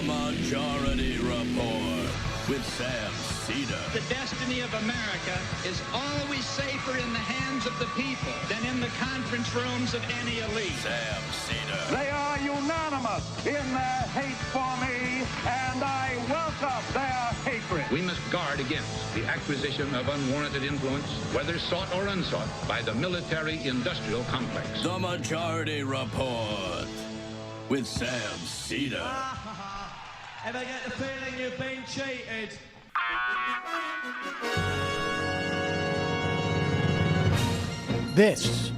Majority Report with Sam Seder. The destiny of America is always safer in the hands of the people than in the conference rooms of any elite. Sam Seder. They are unanimous in their hate for me, and I welcome their hatred. We must guard against the acquisition of unwarranted influence, whether sought or unsought, by the military-industrial complex. The Majority Report with Sam Seder. Ever get the feeling you've been cheated? This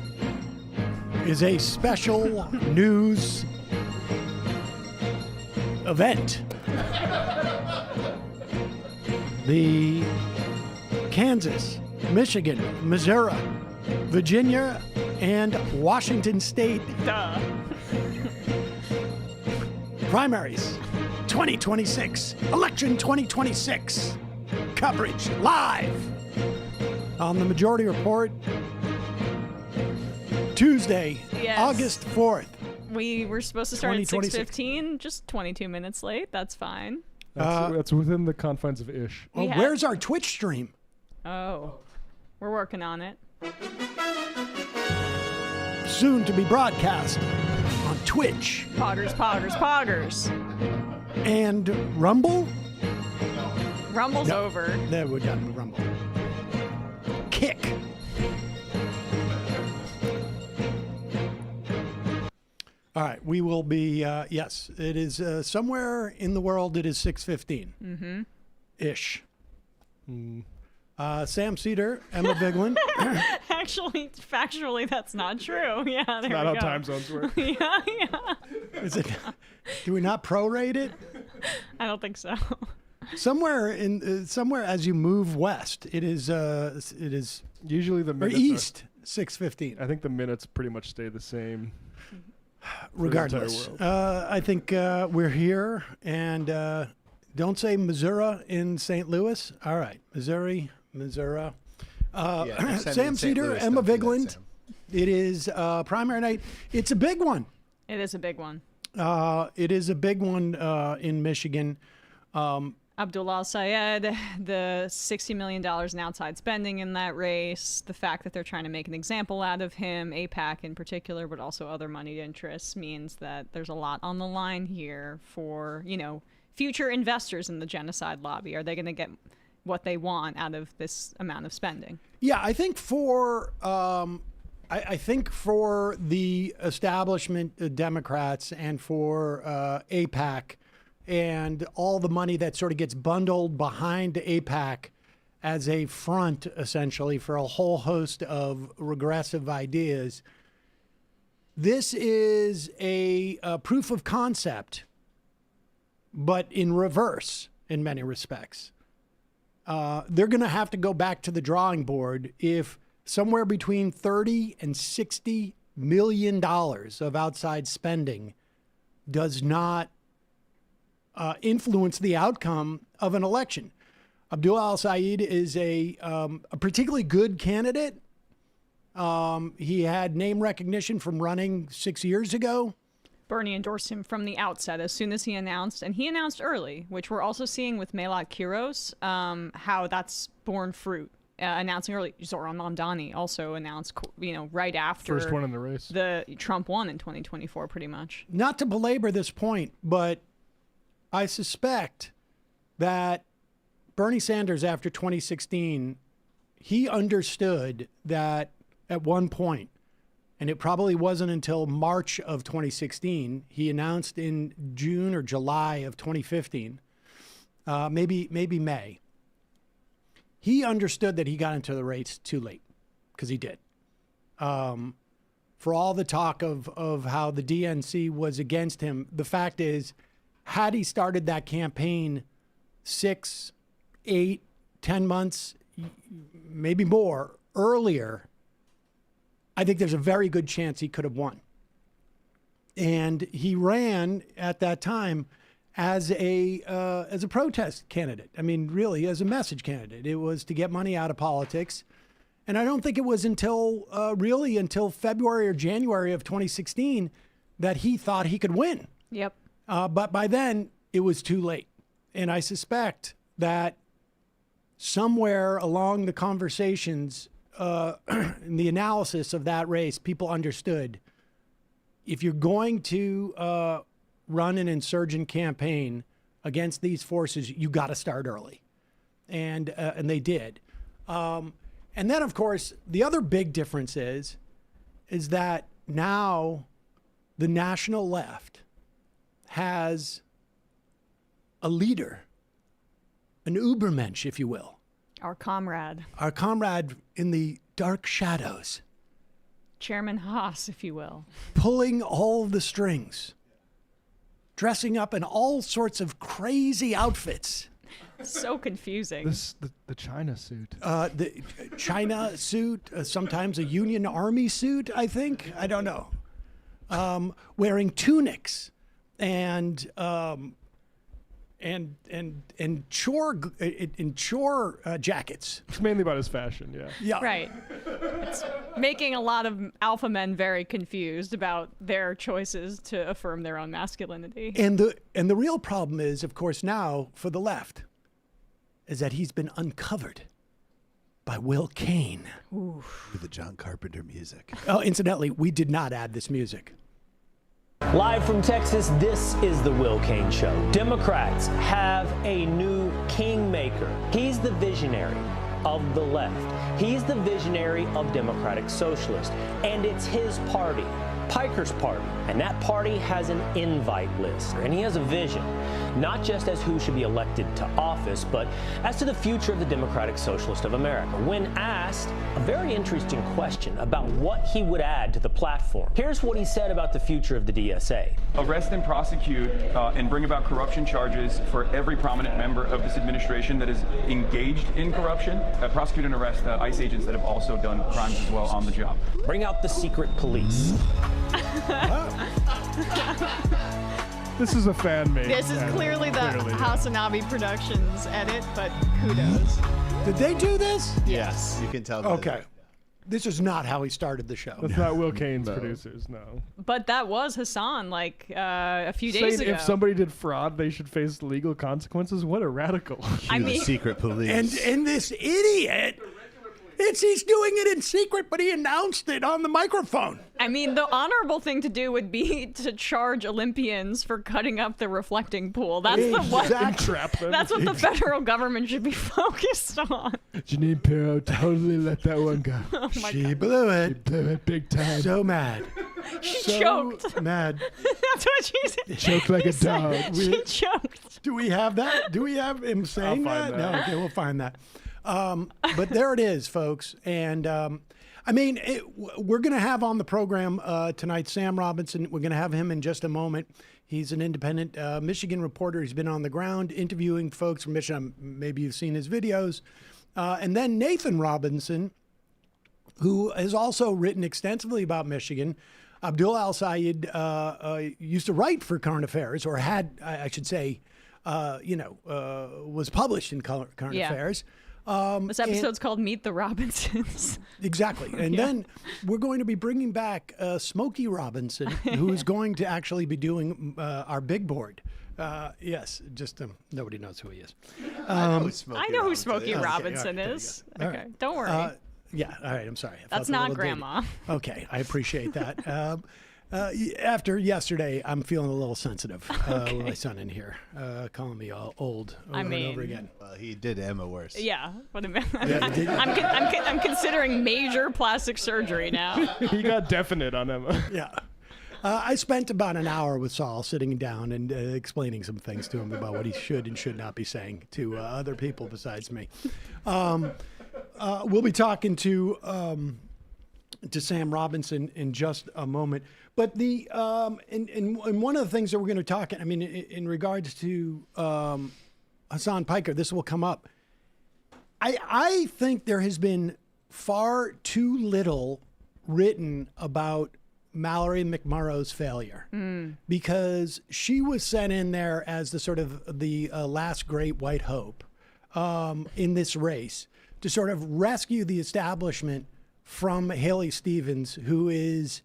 is a special news event. The Kansas, Michigan, Missouri, Virginia, and Washington State primaries 2026, election 2026, coverage live on the Majority Report, Tuesday, Yes. August 4th. We were supposed to start at 2026. 6:15, just 22 minutes late. That's fine. That's within the confines of ish. Well, We had- where's our Twitch stream? Oh, we're working on it. Soon to be broadcast on Twitch Poggers. and Rumble. Rumble's No. over. There we're done with Rumble. Kick. All right, we will be. Yes, it is somewhere in the world. It is 6:15. Mm-hmm. Ish. Sam Seder, Emma Vigeland. Actually, factually, that's not true. Yeah, there Not we how go. time zones work. Yeah. Is it? Do we not prorate it? I don't think so. Somewhere as you move west, it is Usually the or minutes east 6:15. I think the minutes pretty much stay the same. Regardless, entire I think we're here, and don't say Missouri in St. Louis. All right, Missouri. Sam Seder, Emma Vigeland. It is primary night. It's a big one. It is a big one. It is a big one in Michigan. Abdullah Syed, the $60 million in outside spending in that race, the fact that they're trying to make an example out of him, AIPAC in particular, but also other moneyed interests, means that there's a lot on the line here for, future investors in the genocide lobby. Are they going to get what they want out of this amount of spending? Yeah, I think for I think for the establishment Democrats and for AIPAC and all the money that sort of gets bundled behind AIPAC as a front, essentially, for a whole host of regressive ideas, this is a proof of concept, but in reverse in many respects. They're going to have to go back to the drawing board if somewhere between $30 and $60 million of outside spending does not influence the outcome of an election. Abdul al-Sayed is a particularly good candidate. He had name recognition from running 6 years ago. Bernie endorsed him from the outset as soon as he announced, and he announced early, which we're also seeing with Melat Kiros, how that's borne fruit. Announcing early. Zoran Mamdani also announced, right after First one in the race. The Trump won in 2024, pretty much. Not to belabor this point, but I suspect that Bernie Sanders, after 2016, he understood that at one point, and it probably wasn't until March of 2016, he announced in June or July of 2015, maybe May, he understood that he got into the race too late, because he did. For all the talk of how the DNC was against him, the fact is, had he started that campaign 6, 8, 10 months, maybe more earlier, I think there's a very good chance he could have won. And he ran at that time as a protest candidate. I mean, really, as a message candidate. It was to get money out of politics. And I don't think it was until February or January of 2016 that he thought he could win. Yep. But by then, it was too late. And I suspect that somewhere along the conversations, in the analysis of that race, people understood if you're going to run an insurgent campaign against these forces, you got to start early. And they did. And then, of course, the other big difference is that now the national left has a leader, an Ubermensch, if you will. Our comrade. Our comrade in the dark shadows. Chairman Haas, if you will. Pulling all the strings. Dressing up in all sorts of crazy outfits. So confusing. The China suit. The China suit, sometimes a Union Army suit, I think. I don't know. Wearing tunics and chore jackets. It's mainly about his fashion, yeah. Yeah. Right. It's making a lot of alpha men very confused about their choices to affirm their own masculinity. And the real problem is, of course, now for the left, is that he's been uncovered by Will Kane. Ooh. With the John Carpenter music. Oh, incidentally, we did not add this music. Live from Texas, this is the Will Kane Show. Democrats have a new kingmaker. He's the visionary of the left. He's the visionary of Democratic Socialists. And it's his party, Piker's party. And that party has an invite list. And he has a vision, not just as who should be elected to office, but as to the future of the Democratic Socialist of America. When asked a very interesting question about what he would add to the platform, here's what he said about the future of the DSA. Arrest and prosecute and bring about corruption charges for every prominent member of this administration that is engaged in corruption. Prosecute and arrest ICE agents that have also done crimes as well on the job. Bring out the secret police. This is a fan made. This is clearly the Hasanabi Productions edit, but kudos. Did they do this? Yes. You can tell. Okay. This is not how he started the show. That's not Will Kane's producers, no. But that was Hassan like a few days ago. If somebody did fraud, they should face legal consequences. What a radical. I mean, secret police. And this idiot, he's doing it in secret, but he announced it on the microphone. I mean, the honorable thing to do would be to charge Olympians for cutting up the reflecting pool. That's That's what the federal government should be focused on. Janine Pirro totally let that one go. Oh my She God. blew it. She blew it big time. So mad. She choked. Mad. That's what she said. Choked like a dog. She choked. Do we have that? Do we have him saying I'll find that. No, okay, we'll find that. But there it is, folks. And I mean, we're going to have on the program tonight Sam Robinson. We're going to have him in just a moment. He's an independent Michigan reporter. He's been on the ground interviewing folks from Michigan. Maybe you've seen his videos. And then Nathan Robinson, who has also written extensively about Michigan. Abdul Al-Sayed used to write for Current Affairs, or had, I should say, was published in Current Affairs. This episode's called Meet the Robinsons. Exactly. And then we're going to be bringing back Smokey Robinson, who is going to actually be doing our big board. Yes, just nobody knows who he is. I know who Smokey Robinson is. Okay, Okay, don't worry. Yeah, all right, I'm sorry. That's not Grandma. Okay, I appreciate that. After yesterday, I'm feeling a little sensitive with my son in here, calling me all old over and over again. He did Emma worse. Yeah, what a minute. I'm considering major plastic surgery now. He got definite on Emma. Yeah. I spent about an hour with Saul sitting down and explaining some things to him about what he should and should not be saying to other people besides me. We'll be talking to Sam Robinson in just a moment. But the and one of the things that we're going to talk, I mean, in regards to Hassan Piker, this will come up. I think there has been far too little written about Mallory McMurrow's failure because she was sent in there as the sort of the last great white hope in this race to sort of rescue the establishment from Haley Stevens, who is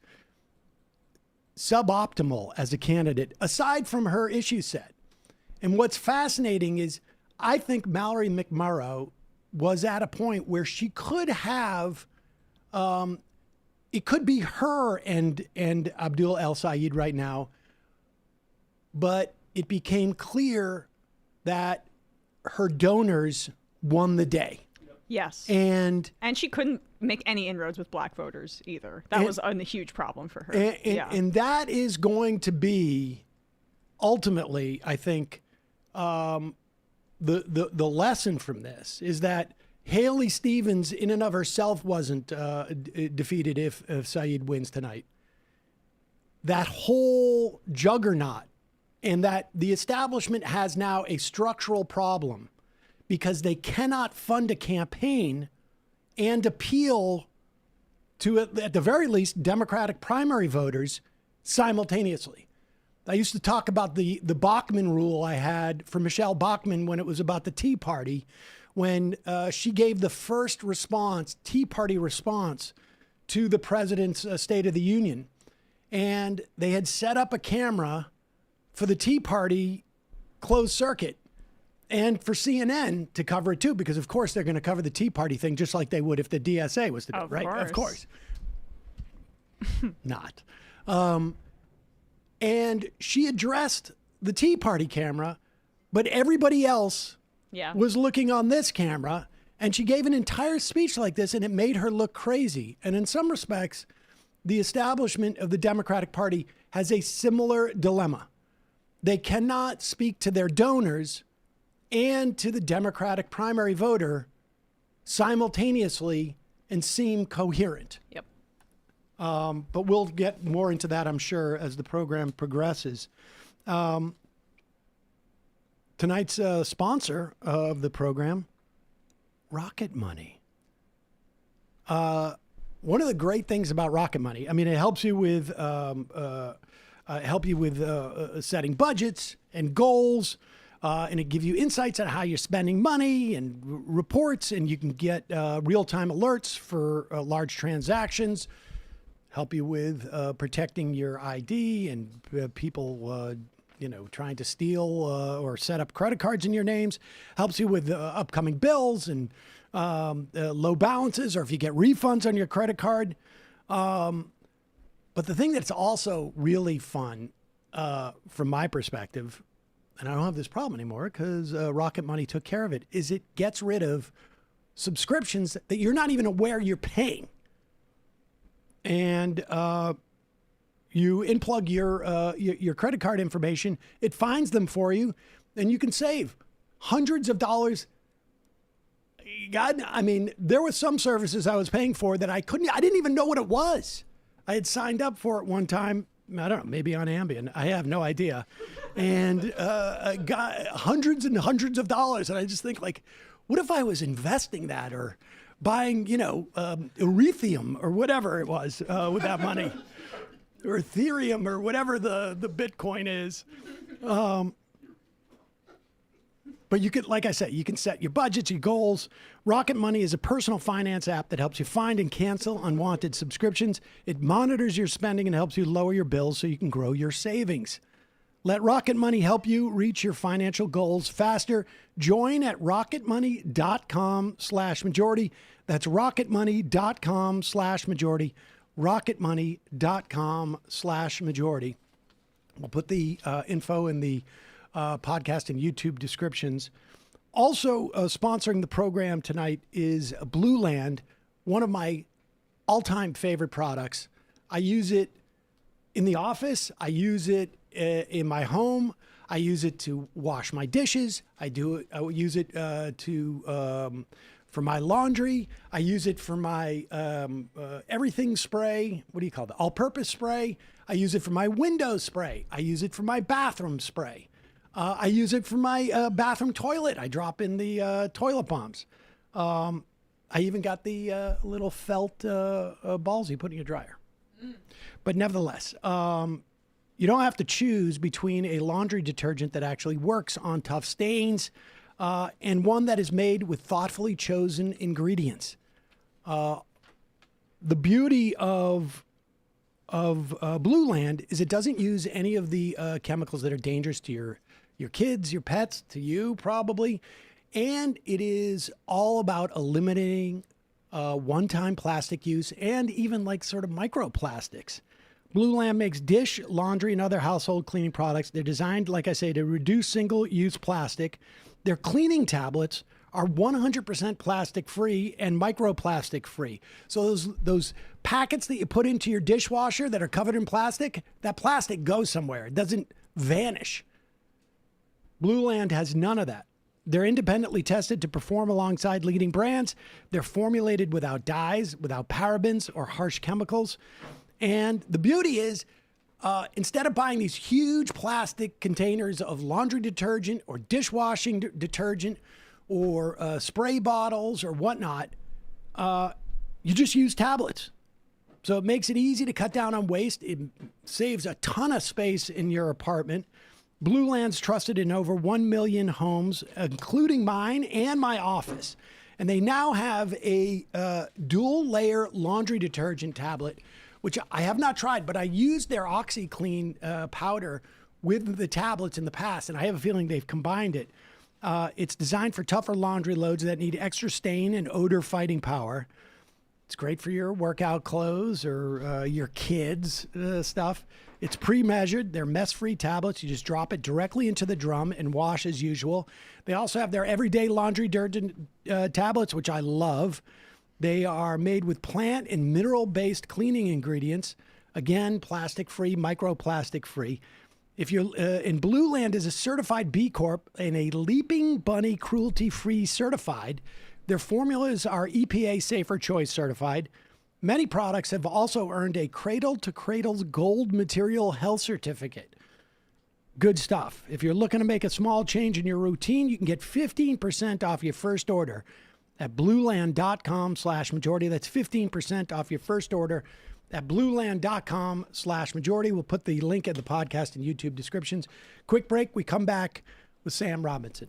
suboptimal as a candidate, aside from her issue set. And what's fascinating is I think Mallory McMurrow was at a point where she could have, it could be her and Abdul El Sayed right now, but it became clear that her donors won the day. Yes. And she couldn't make any inroads with black voters either. That was a huge problem for her. And that is going to be ultimately, I think, the lesson from this is that Haley Stevens in and of herself wasn't defeated if Saeed wins tonight. That whole juggernaut, and that the establishment has now a structural problem because they cannot fund a campaign and appeal to, at the very least, Democratic primary voters simultaneously. I used to talk about the Bachmann rule I had for Michelle Bachmann when it was about the Tea Party, when she gave the first response, Tea Party response, to the president's State of the Union. And they had set up a camera for the Tea Party closed circuit and for CNN to cover it too, because of course they're going to cover the Tea Party thing just like they would if the DSA was to do it, right? Of course. Not. And she addressed the Tea Party camera, but everybody else was looking on this camera, and she gave an entire speech like this, and it made her look crazy. And in some respects, the establishment of the Democratic Party has a similar dilemma. They cannot speak to their donors and to the Democratic primary voter simultaneously and seem coherent. Yep. But we'll get more into that, I'm sure, as the program progresses. Tonight's sponsor of the program, Rocket Money. One of the great things about Rocket Money, I mean, it helps you with setting budgets and goals, and it gives you insights on how you're spending money and reports, and you can get real-time alerts for large transactions. Help you with protecting your ID and people, trying to steal or set up credit cards in your names. Helps you with upcoming bills and low balances, or if you get refunds on your credit card. But the thing that's also really fun from my perspective, and I don't have this problem anymore because Rocket Money took care of it, is it gets rid of subscriptions that you're not even aware you're paying. And you inplug your credit card information, it finds them for you, and you can save hundreds of dollars. God, I mean, there were some services I was paying for that I didn't even know what it was. I had signed up for it one time, I don't know, maybe on Ambien. I have no idea. And I got hundreds and hundreds of dollars. And I just think, like, what if I was investing that or buying, Ethereum or whatever it was with that money, or Ethereum or whatever the Bitcoin is. But you could, like I said, you can set your budgets, your goals. Rocket Money is a personal finance app that helps you find and cancel unwanted subscriptions. It monitors your spending and helps you lower your bills so you can grow your savings. Let Rocket Money help you reach your financial goals faster. Join at rocketmoney.com/majority. That's rocketmoney.com/majority. rocketmoney.com/majority. We'll put the info in the podcast and YouTube descriptions. Also sponsoring the program tonight is Blue Land, one of my all-time favorite products. I use it in the office. I use it in my home. I use it to wash my dishes. I use it for my laundry. I use it for my everything spray. What do you call it? All-purpose spray. I use it for my window spray. I use it for my bathroom spray. I use it for my bathroom toilet. I drop in the toilet bombs. I even got the little felt balls you put in your dryer. But nevertheless, you don't have to choose between a laundry detergent that actually works on tough stains and one that is made with thoughtfully chosen ingredients. The beauty of Blue Land is it doesn't use any of the chemicals that are dangerous to your kids, your pets, to you probably. And it is all about eliminating one-time plastic use and even like sort of microplastics. Blue Land makes dish, laundry, and other household cleaning products. They're designed, like I say, to reduce single-use plastic. Their cleaning tablets are 100% plastic-free and microplastic-free. So those packets that you put into your dishwasher that are covered in plastic, that plastic goes somewhere. It doesn't vanish. Blue Land has none of that. They're independently tested to perform alongside leading brands. They're formulated without dyes, without parabens or harsh chemicals. And the beauty is, instead of buying these huge plastic containers of laundry detergent or dishwashing detergent or spray bottles or whatnot, you just use tablets. So it makes it easy to cut down on waste. It saves a ton of space in your apartment. Blue Land's trusted in over 1 million homes, including mine and my office. And they now have a dual-layer laundry detergent tablet, which I have not tried, but I used their OxyClean powder with the tablets in the past, and I have a feeling they've combined it. It's designed for tougher laundry loads that need extra stain and odor-fighting power. It's great for your workout clothes or your kids' stuff. It's pre-measured. They're mess-free tablets. You just drop it directly into the drum and wash as usual. They also have their everyday laundry detergent tablets, which I love. They are made with plant and mineral-based cleaning ingredients. Again, plastic-free, microplastic-free. If you're in Blue Land is a certified B Corp and a Leaping Bunny cruelty-free certified. Their formulas are EPA Safer Choice certified. Many products have also earned a Cradle to Cradle Gold Material Health Certificate. Good stuff. If you're looking to make a small change in your routine, you can get 15% off your first order at blueland.com/majority. That's 15% off your first order at blueland.com/majority. We'll put the link in the podcast and YouTube descriptions. Quick break. We come back with Sam Robinson.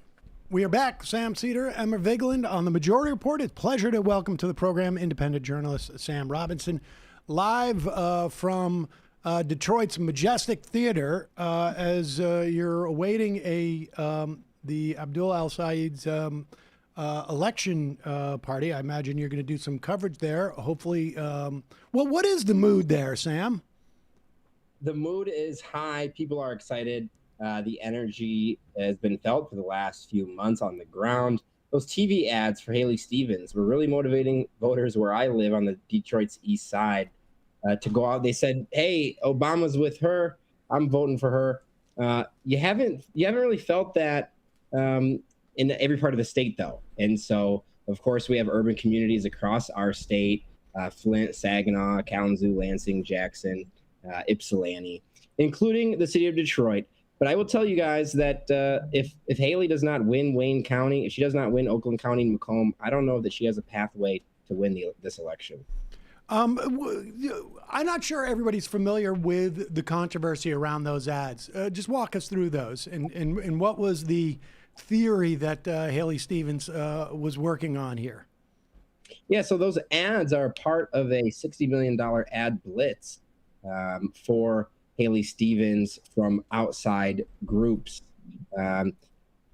We are back. Sam Seder, Emma Vigeland on the Majority Report. It's a pleasure to welcome to the program independent journalist Sam Robinson, live from Detroit's Majestic Theater as you're awaiting the Abdul al-Sayed's election party. I imagine you're going to do some coverage there. Hopefully, well, what is the mood there, Sam? The mood is high. People are excited. The energy has been felt for the last few months on the ground. Those TV ads for Haley Stevens were really motivating voters where I live on the Detroit's east side to go out. They said, "Hey, Obama's with her. I'm voting for her." You haven't really felt that in every part of the state, though. And so, of course, we have urban communities across our state: Flint, Saginaw, Kalamazoo, Lansing, Jackson, Ypsilanti, including the city of Detroit. But I will tell you guys that if Haley does not win Wayne County, if she does not win Oakland County and Macomb, I don't know that she has a pathway to win this election. I'm not sure everybody's familiar with the controversy around those ads. Just walk us through those and what was the theory that Haley Stevens was working on here? Yeah, so those ads are part of a $60 million ad blitz for Haley Stevens from outside groups.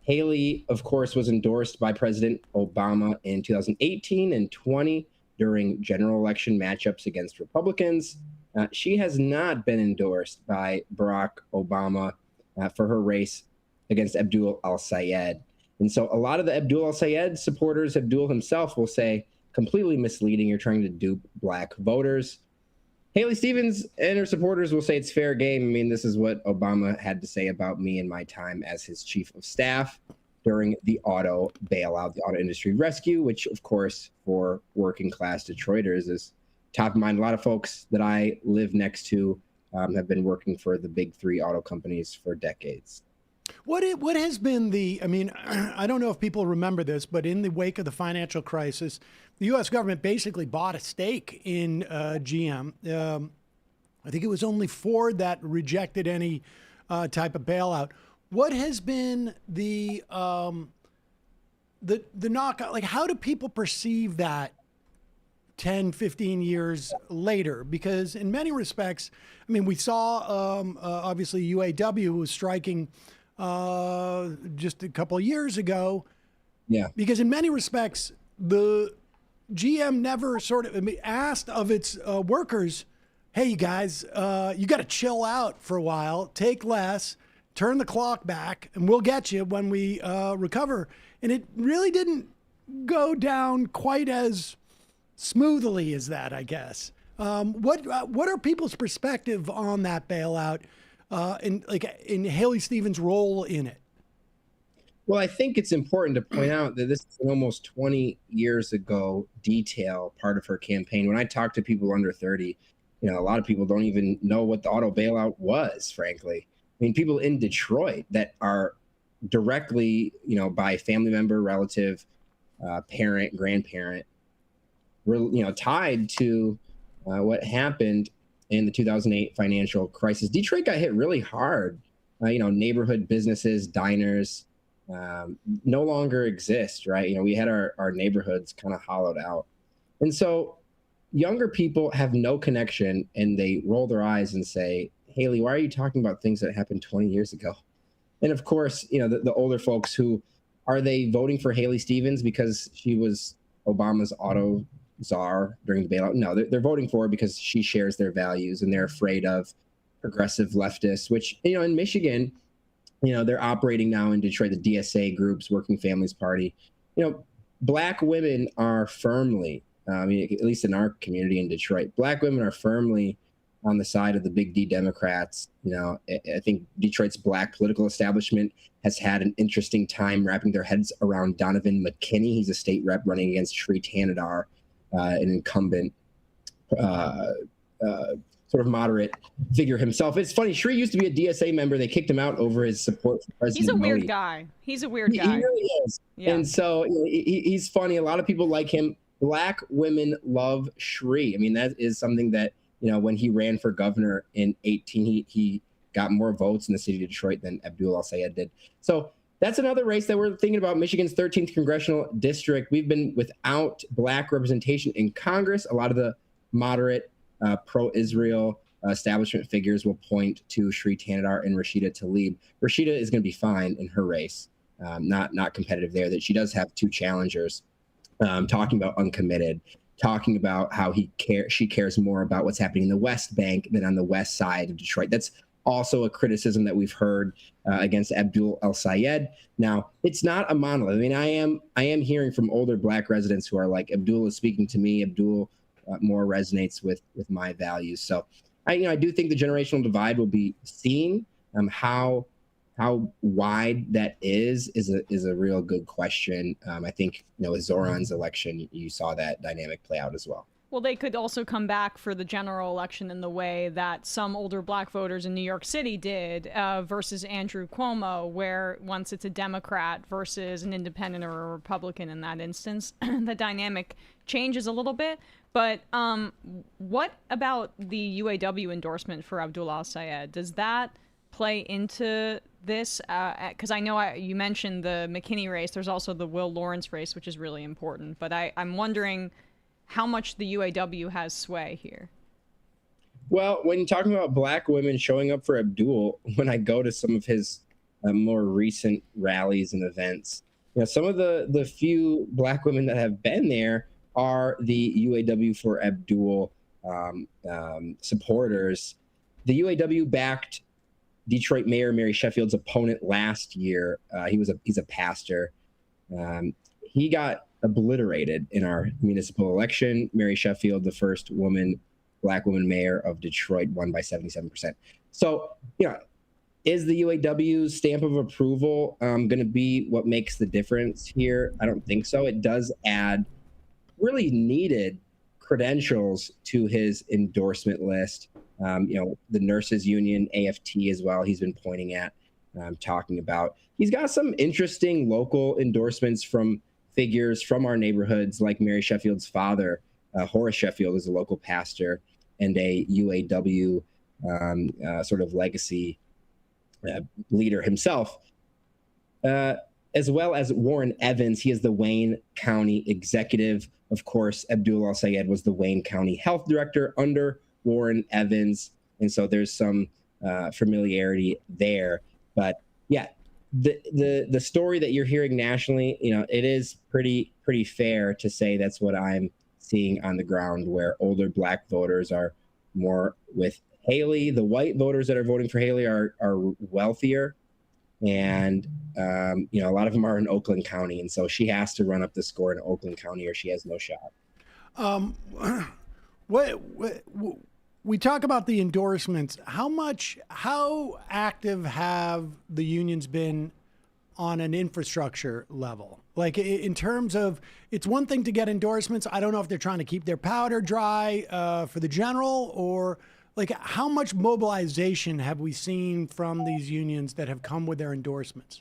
Haley, of course, was endorsed by President Obama in 2018 and 20 during general election matchups against Republicans. She has not been endorsed by Barack Obama for her race against Abdul al-Sayed. And so a lot of the Abdul al-Sayed supporters, Abdul himself, will say, completely misleading. You're trying to dupe black voters. Haley Stevens and her supporters will say it's fair game. I mean, this is what Obama had to say about me in my time as his chief of staff during the auto bailout, the auto industry rescue, which, of course, for working class Detroiters is top of mind. A lot of folks that I live next to have been working for the big three auto companies for decades. What has been the, I mean, I don't know if people remember this, but in the wake of the financial crisis, the U.S. government basically bought a stake in GM. I think it was only Ford that rejected any type of bailout. What has been the knockout? Like, how do people perceive that 10, 15 years later? Because in many respects, I mean, we saw obviously UAW was striking just a couple of years ago. Yeah. Because in many respects, the GM never sort of asked of its workers, hey, you guys, you got to chill out for a while, take less, turn the clock back, and we'll get you when we recover. And it really didn't go down quite as smoothly as that, I guess. What are people's perspective on that bailout in Haley Stevens' role in it? Well, I think it's important to point out that this is an almost 20 years ago detail, part of her campaign. When I talk to people under 30, a lot of people don't even know what the auto bailout was, frankly. I mean, people in Detroit that are directly, by family member, relative, parent, grandparent, tied to what happened in the 2008 financial crisis. Detroit got hit really hard. Neighborhood businesses, diners, no longer exist, right? We had our neighborhoods kind of hollowed out. And so younger people have no connection, and they roll their eyes and say, Haley, why are you talking about things that happened 20 years ago? And of course, the older folks who, are they voting for Haley Stevens because she was Obama's auto czar during the bailout? No, they're voting for her because she shares their values, and they're afraid of progressive leftists, which, in Michigan, they're operating now in Detroit, the DSA groups, Working Families Party. Black women are firmly, at least in our community in Detroit, Black women are firmly on the side of the big D Democrats. I think Detroit's Black political establishment has had an interesting time wrapping their heads around Donovan McKinney. He's a state rep running against Shree Tanadar, an incumbent sort of moderate figure himself. It's funny, Shree used to be a DSA member. They kicked him out over his support for President He's a weird Modi. guy. He's a weird guy. He really is. Yeah. And so he's funny. A lot of people like him. Black women love Shree. That is something that, when he ran for governor in 2018, he got more votes in the city of Detroit than Abdul Al-Sayed did. So that's another race that we're thinking about. Michigan's 13th congressional district. We've been without Black representation in Congress. A lot of the moderate pro-Israel establishment figures will point to Shree Tanadar and Rashida Tlaib. Rashida is going to be fine in her race, not competitive there. That she does have two challengers, talking about uncommitted, talking about how she cares more about what's happening in the West Bank than on the west side of Detroit. That's also a criticism that we've heard against Abdul El-Sayed. Now, it's not a monolith. I am hearing from older Black residents who are like, Abdul is speaking to me. Abdul more resonates with my values. So I do think the generational divide will be seen. How wide that is a real good question. I think with Zoran's election, you saw that dynamic play out as well. Well, they could also come back for the general election in the way that some older Black voters in New York City did versus Andrew Cuomo, where once it's a Democrat versus an independent or a Republican in that instance, the dynamic changes a little bit. But what about the UAW endorsement for Abdul Al-Sayed? Does that play into this? Because I know you mentioned the McKinney race. There's also the Will Lawrence race, which is really important. But I'm wondering how much the UAW has sway here. Well, when you're talking about Black women showing up for Abdul, when I go to some of his more recent rallies and events, some of the few Black women that have been there are the UAW for Abdul supporters. The UAW backed Detroit Mayor Mary Sheffield's opponent last year. He's a pastor. He got obliterated in our municipal election. Mary Sheffield, the first Black woman mayor of Detroit, won by 77%. So, is the UAW's stamp of approval going to be what makes the difference here? I don't think so. It does add really needed credentials to his endorsement list. The nurses union, AFT as well, he's been pointing at, talking about. He's got some interesting local endorsements from figures from our neighborhoods, like Mary Sheffield's father. Horace Sheffield is a local pastor and a UAW sort of legacy leader himself, as well as Warren Evans. He is the Wayne County executive. Of course, Abdul Al-Sayed was the Wayne County health director under Warren Evans. And so there's some familiarity there. But yeah, the story that you're hearing nationally, it is pretty fair to say that's what I'm seeing on the ground, where older Black voters are more with Haley. The white voters that are voting for Haley are wealthier, and a lot of them are in Oakland County, and so she has to run up the score in Oakland County or she has no shot. We talk about the endorsements. How active have the unions been on an infrastructure level? Like in terms of, it's one thing to get endorsements. I don't know if they're trying to keep their powder dry for the general, or like how much mobilization have we seen from these unions that have come with their endorsements?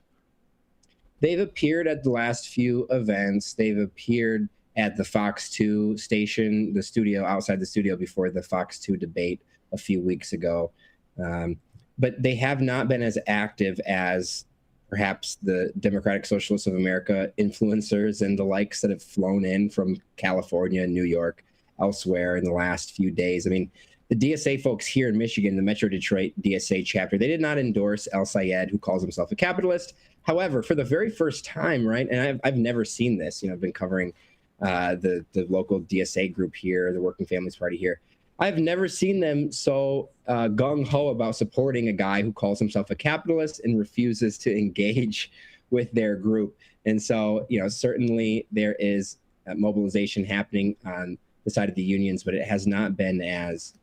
They've appeared at the last few events. They've appeared at the Fox 2 station, the studio, outside the studio before the Fox 2 debate a few weeks ago. But they have not been as active as perhaps the Democratic Socialists of America influencers and the likes that have flown in from California and New York, elsewhere in the last few days. I mean, the DSA folks here in Michigan, the Metro Detroit DSA chapter, they did not endorse El Sayed, who calls himself a capitalist. However, for the very first time, right, and I've never seen this, I've been covering the local DSA group here, the Working Families Party here. I've never seen them so gung-ho about supporting a guy who calls himself a capitalist and refuses to engage with their group. And so, certainly there is mobilization happening on the side of the unions, but it has not been as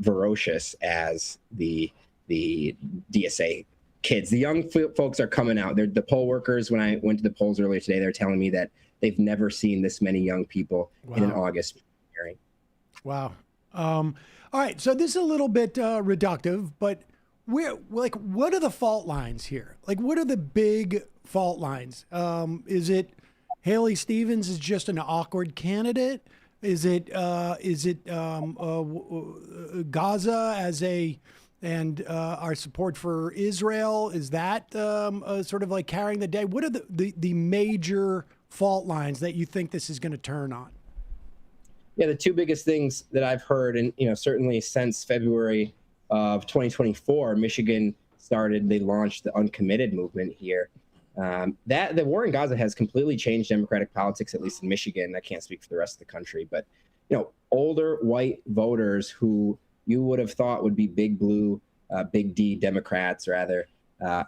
ferocious as the DSA kids. The young folks are coming out. They're the poll workers. When I went to the polls earlier today, they're telling me that they've never seen this many young people in an August hearing. Wow. All right. So this is a little bit reductive, but what are the fault lines here? Like, what are the big fault lines? Is it Haley Stevens is just an awkward candidate? Is it Gaza and our support for Israel? Is that sort of like carrying the day? What are the major fault lines that you think this is going to turn on? Yeah, the two biggest things that I've heard, and certainly since February of 2024, Michigan they launched the uncommitted movement here. That the war in Gaza has completely changed Democratic politics, at least in Michigan. I can't speak for the rest of the country, but older white voters who you would have thought would be big blue, big D Democrats rather,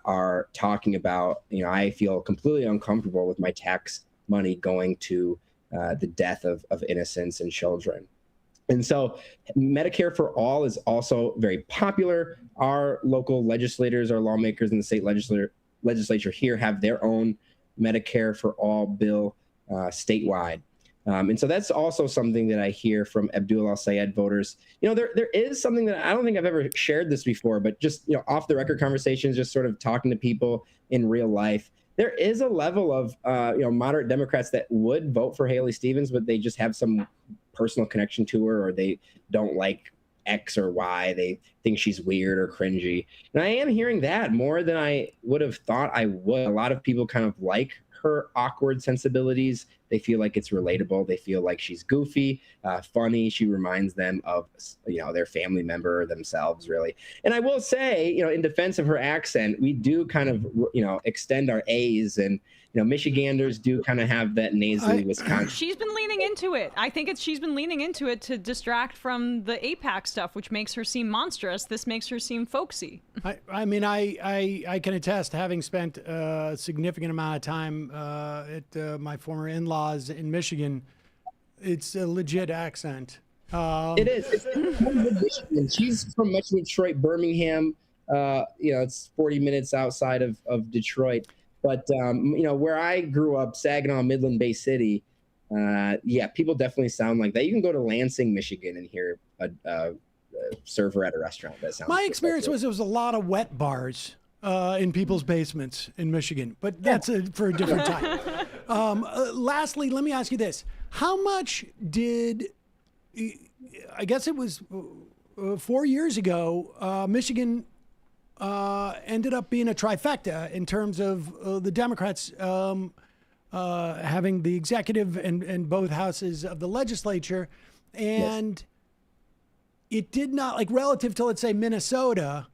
are talking about, I feel completely uncomfortable with my tax money going to the death of innocents and children. And so Medicare for All is also very popular. Our local legislators, our lawmakers in the state legislature here have their own Medicare for All bill statewide. And so that's also something that I hear from Abdul al-Sayed voters. There is something that I don't think I've ever shared this before, but just, off the record conversations, just sort of talking to people in real life. There is a level of, moderate Democrats that would vote for Haley Stevens, but they just have some personal connection to her, or they don't like X or Y. They think she's weird or cringy. And I am hearing that more than I would have thought I would. A lot of people kind of like her awkward sensibilities. They feel like it's relatable. They feel like she's goofy, funny. She reminds them of, their family member themselves, really. And I will say, in defense of her accent, we do kind of, extend our A's, and, Michiganders do kind of have that nasally Wisconsin. She's been leaning into it. I think she's been leaning into it to distract from the AIPAC stuff, which makes her seem monstrous. This makes her seem folksy. I mean, I can attest, having spent a significant amount of time at my former in-laws in Michigan, it's a legit accent. It is. It's Michigan. She's from Metro Detroit, Birmingham. It's 40 minutes outside of Detroit. But, where I grew up, Saginaw, Midland Bay City, people definitely sound like that. You can go to Lansing, Michigan, and hear a server at a restaurant that sounds. My experience was there was a lot of wet bars in people's basements in Michigan, but that's for a different time. Lastly, let me ask you this. How much I guess it was 4 years ago, Michigan ended up being a trifecta in terms of the Democrats having the executive and both houses of the legislature. And it did not, like, relative to, let's say, Minnesota,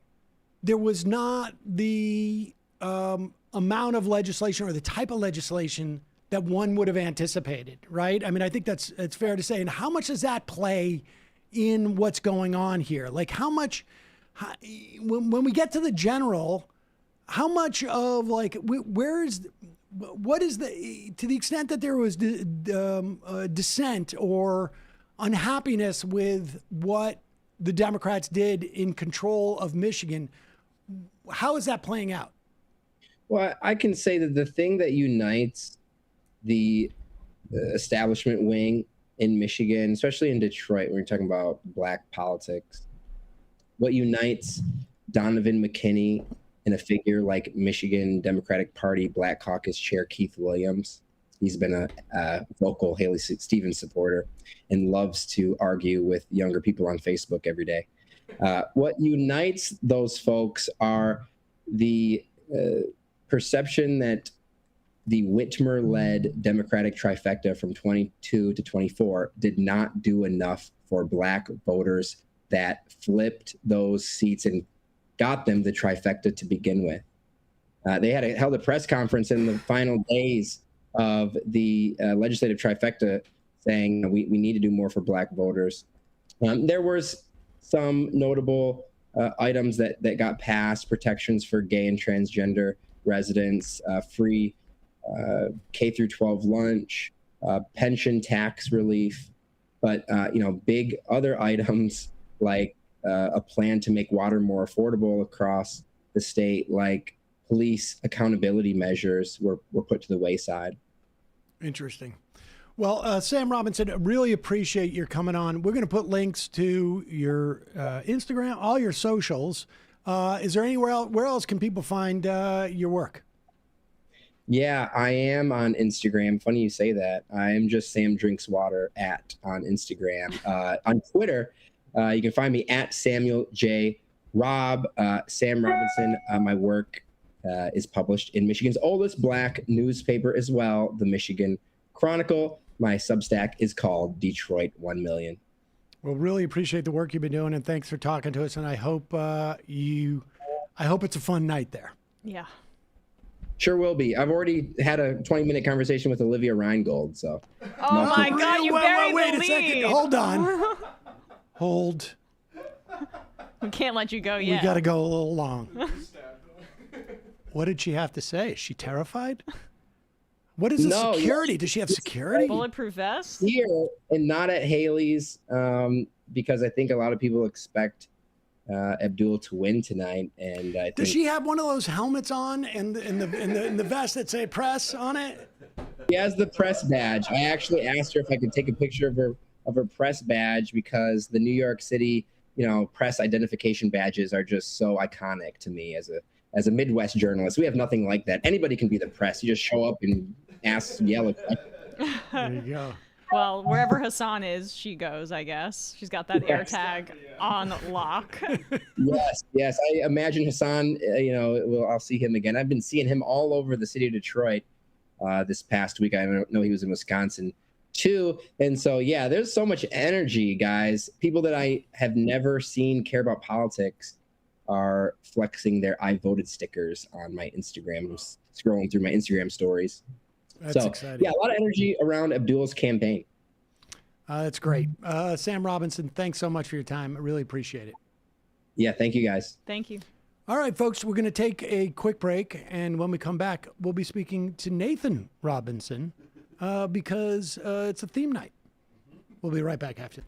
there was not the amount of legislation or the type of legislation that one would have anticipated, right? I mean, I think it's fair to say. And how much does that play in what's going on here? Like how much, when we get to the general, how much of like, what is to the extent that there was dissent or unhappiness with what the Democrats did in control of Michigan, how is that playing out? Well, I can say that the thing that unites the establishment wing in Michigan, especially in Detroit, when you're talking about black politics, what unites Donovan McKinney and a figure like Michigan Democratic Party Black Caucus Chair Keith Williams. He's been a vocal Haley Stevens supporter and loves to argue with younger people on Facebook every day. What unites those folks are the perception that the Whitmer-led Democratic trifecta from 22 to 24 did not do enough for black voters that flipped those seats and got them the trifecta to begin with. They held a press conference in the final days of the legislative trifecta saying we need to do more for black voters. There was some notable items that got passed: protections for gay and transgender residents, free K through 12 lunch, pension tax relief, but big other items like a plan to make water more affordable across the state, like police accountability measures were put to the wayside. Interesting. Well, Sam Robinson, really appreciate your coming on. We're going to put links to your Instagram, all your socials. Is there anywhere else? Where else can people find your work? Yeah, I am on Instagram. Funny you say that. I am just Sam Drinks Water on Instagram. On Twitter, you can find me at Samuel J. Rob. Sam Robinson. My work is published in Michigan's oldest black newspaper as well, the Michigan Chronicle. My Substack is called Detroit 1 Million. Well, really appreciate the work you've been doing, and thanks for talking to us. And I hope I hope it's a fun night there. Yeah. Sure will be. I've already had a 20-minute conversation with Olivia Reingold, so. Oh my God, you buried wait the a lead. second. Hold on. Hold. We can't let you go yet. We got to go a little long. What did she have to say? Is she terrified? What is the security? Does she have security? Bulletproof vest? Here and not at Haley's, because I think a lot of people expect Abdul to win tonight, and I think. Does she have one of those helmets on and the vest that say press on it? She has the press badge. I actually asked her if I could take a picture of her press badge because the New York City, press identification badges are just so iconic to me as a Midwest journalist. We have nothing like that. Anybody can be the press. You just show up and yell at them. There you go. Well, wherever Hassan is, she goes, I guess. She's got that air tag on lock. Yes. I imagine Hassan, I'll see him again. I've been seeing him all over the city of Detroit this past week. I know he was in Wisconsin too. And so, yeah, there's so much energy, guys. People that I have never seen care about politics are flexing their I voted stickers on my Instagram. I'm scrolling through my Instagram stories. That's exciting. Yeah, a lot of energy around Abdul's campaign. That's great. Sam Robinson, thanks so much for your time. I really appreciate it. Yeah, thank you guys. Thank you. All right, folks, we're going to take a quick break. And when we come back, we'll be speaking to Nathan Robinson because it's a theme night. We'll be right back after.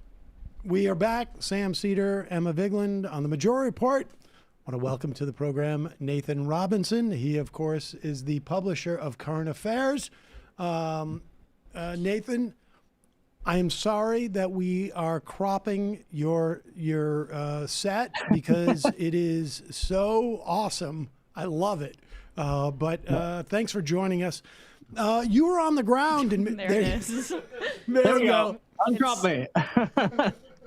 We are back. Sam Seder, Emma Vigeland on the Majority Report. I want to welcome to the program Nathan Robinson. He, of course, is the publisher of Current Affairs. Nathan, I am sorry that we are cropping your set because it is so awesome. I love it. But thanks for joining us. You were on the ground. And there it is. There we go. Uncrop me.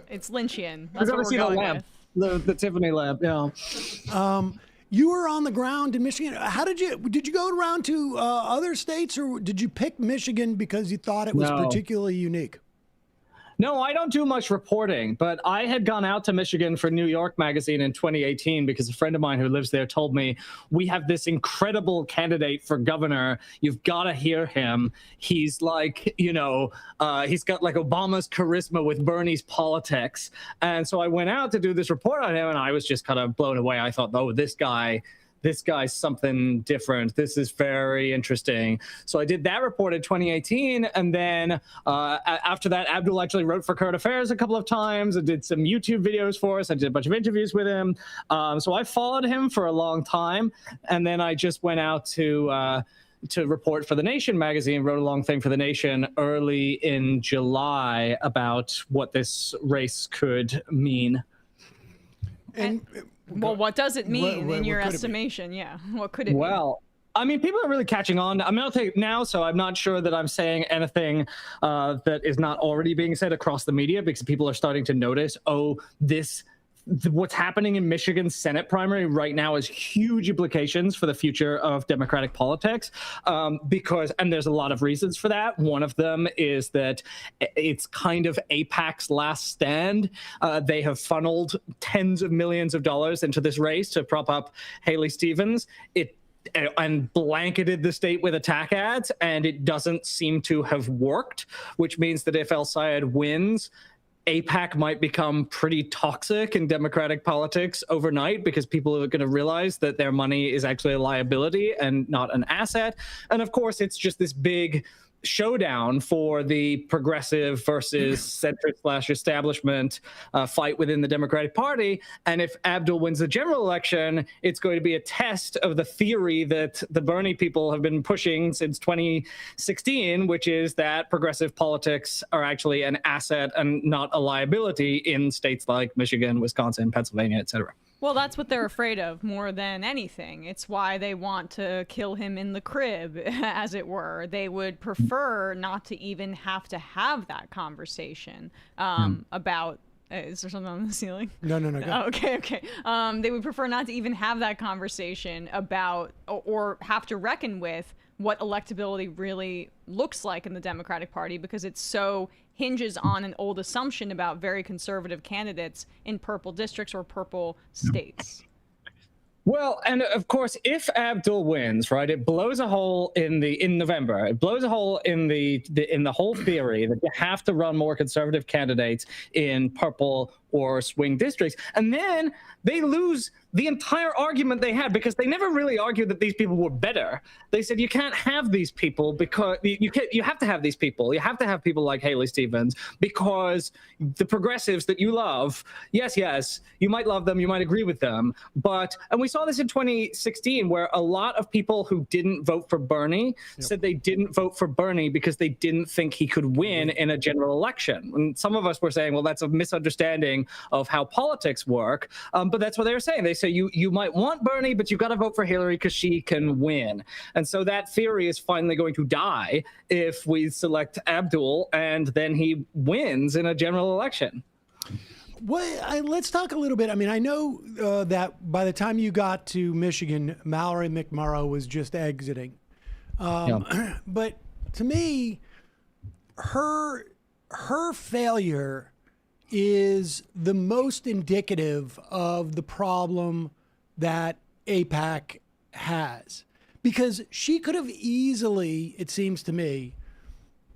It's Lynchian. We're That's going what to see we're the going lamp. with. The Tiffany lamp, You were on the ground in Michigan. Did you go around to other states, or did you pick Michigan because you thought it was particularly unique? No, I don't do much reporting, but I had gone out to Michigan for New York Magazine in 2018 because a friend of mine who lives there told me, we have this incredible candidate for governor. You've got to hear him. He's like, he's got like Obama's charisma with Bernie's politics. And so I went out to do this report on him, and I was just kind of blown away. I thought, oh, this guy's something different. This is very interesting. So I did that report in 2018. And then after that, Abdul actually wrote for Current Affairs a couple of times and did some YouTube videos for us. I did a bunch of interviews with him. So I followed him for a long time. And then I just went out to report for The Nation magazine, wrote a long thing for The Nation early in July about what this race could mean. And well, what does it mean in your estimation? Yeah, what could it mean? Well, I mean, people are really catching on. I'm not saying now, so I'm not sure that I'm saying anything that is not already being said across the media, because people are starting to notice, what's happening in Michigan's Senate primary right now has huge implications for the future of Democratic politics, and there's a lot of reasons for that. One of them is that it's kind of AIPAC's last stand. They have funneled tens of millions of dollars into this race to prop up Haley Stevens. And blanketed the state with attack ads, and it doesn't seem to have worked, which means that if El Sayed wins, AIPAC might become pretty toxic in Democratic politics overnight, because people are going to realize that their money is actually a liability and not an asset. And of course, it's just this big showdown for the progressive versus centrist/establishment fight within the Democratic Party. And if Abdul wins the general election, it's going to be a test of the theory that the Bernie people have been pushing since 2016, which is that progressive politics are actually an asset and not a liability in states like Michigan, Wisconsin, Pennsylvania, et cetera. Well, that's what they're afraid of more than anything. It's why they want to kill him in the crib, as it were. They would prefer not to even have to have that conversation about... Is there something on the ceiling? No. Go. Oh, okay. They would prefer not to even have that conversation about or have to reckon with what electability really looks like in the Democratic Party, because it so hinges on an old assumption about very conservative candidates in purple districts or purple states. Well, and of course, if Abdul wins, right, it blows a hole in November. It blows a hole in the whole theory that you have to run more conservative candidates in purple or swing districts, and then they lose the entire argument they had, because they never really argued that these people were better. They said you can't have these people because you have to have these people. You have to have people like Haley Stevens, because the progressives that you love, yes, you might love them, you might agree with them, and we saw this in 2016, where a lot of people who didn't vote for Bernie said they didn't vote for Bernie because they didn't think he could win in a general election. And some of us were saying, well, that's a misunderstanding of how politics work, but that's what they were saying. They say you might want Bernie, but you've got to vote for Hillary because she can win. And so that theory is finally going to die if we select Abdul and then he wins in a general election. Well, let's talk a little bit. I mean, I know that by the time you got to Michigan, Mallory McMurrow was just exiting. But to me, her failure is the most indicative of the problem that AIPAC has, because she could have easily, it seems to me,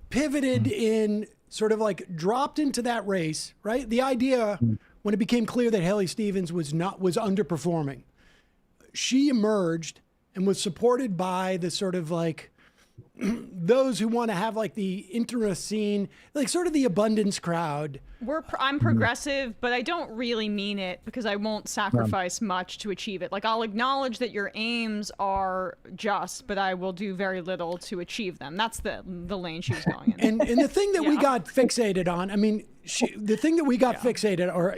pivoted in sort of like dropped into that race, right? The idea when it became clear that Haley Stevens was underperforming, she emerged and was supported by the sort of like those who want to have like the interest scene, like sort of the abundance crowd. I'm progressive, but I don't really mean it, because I won't sacrifice much to achieve it. Like, I'll acknowledge that your aims are just, but I will do very little to achieve them. That's the lane she was going in. And the thing that we got fixated on, I mean, the thing that we got fixated, or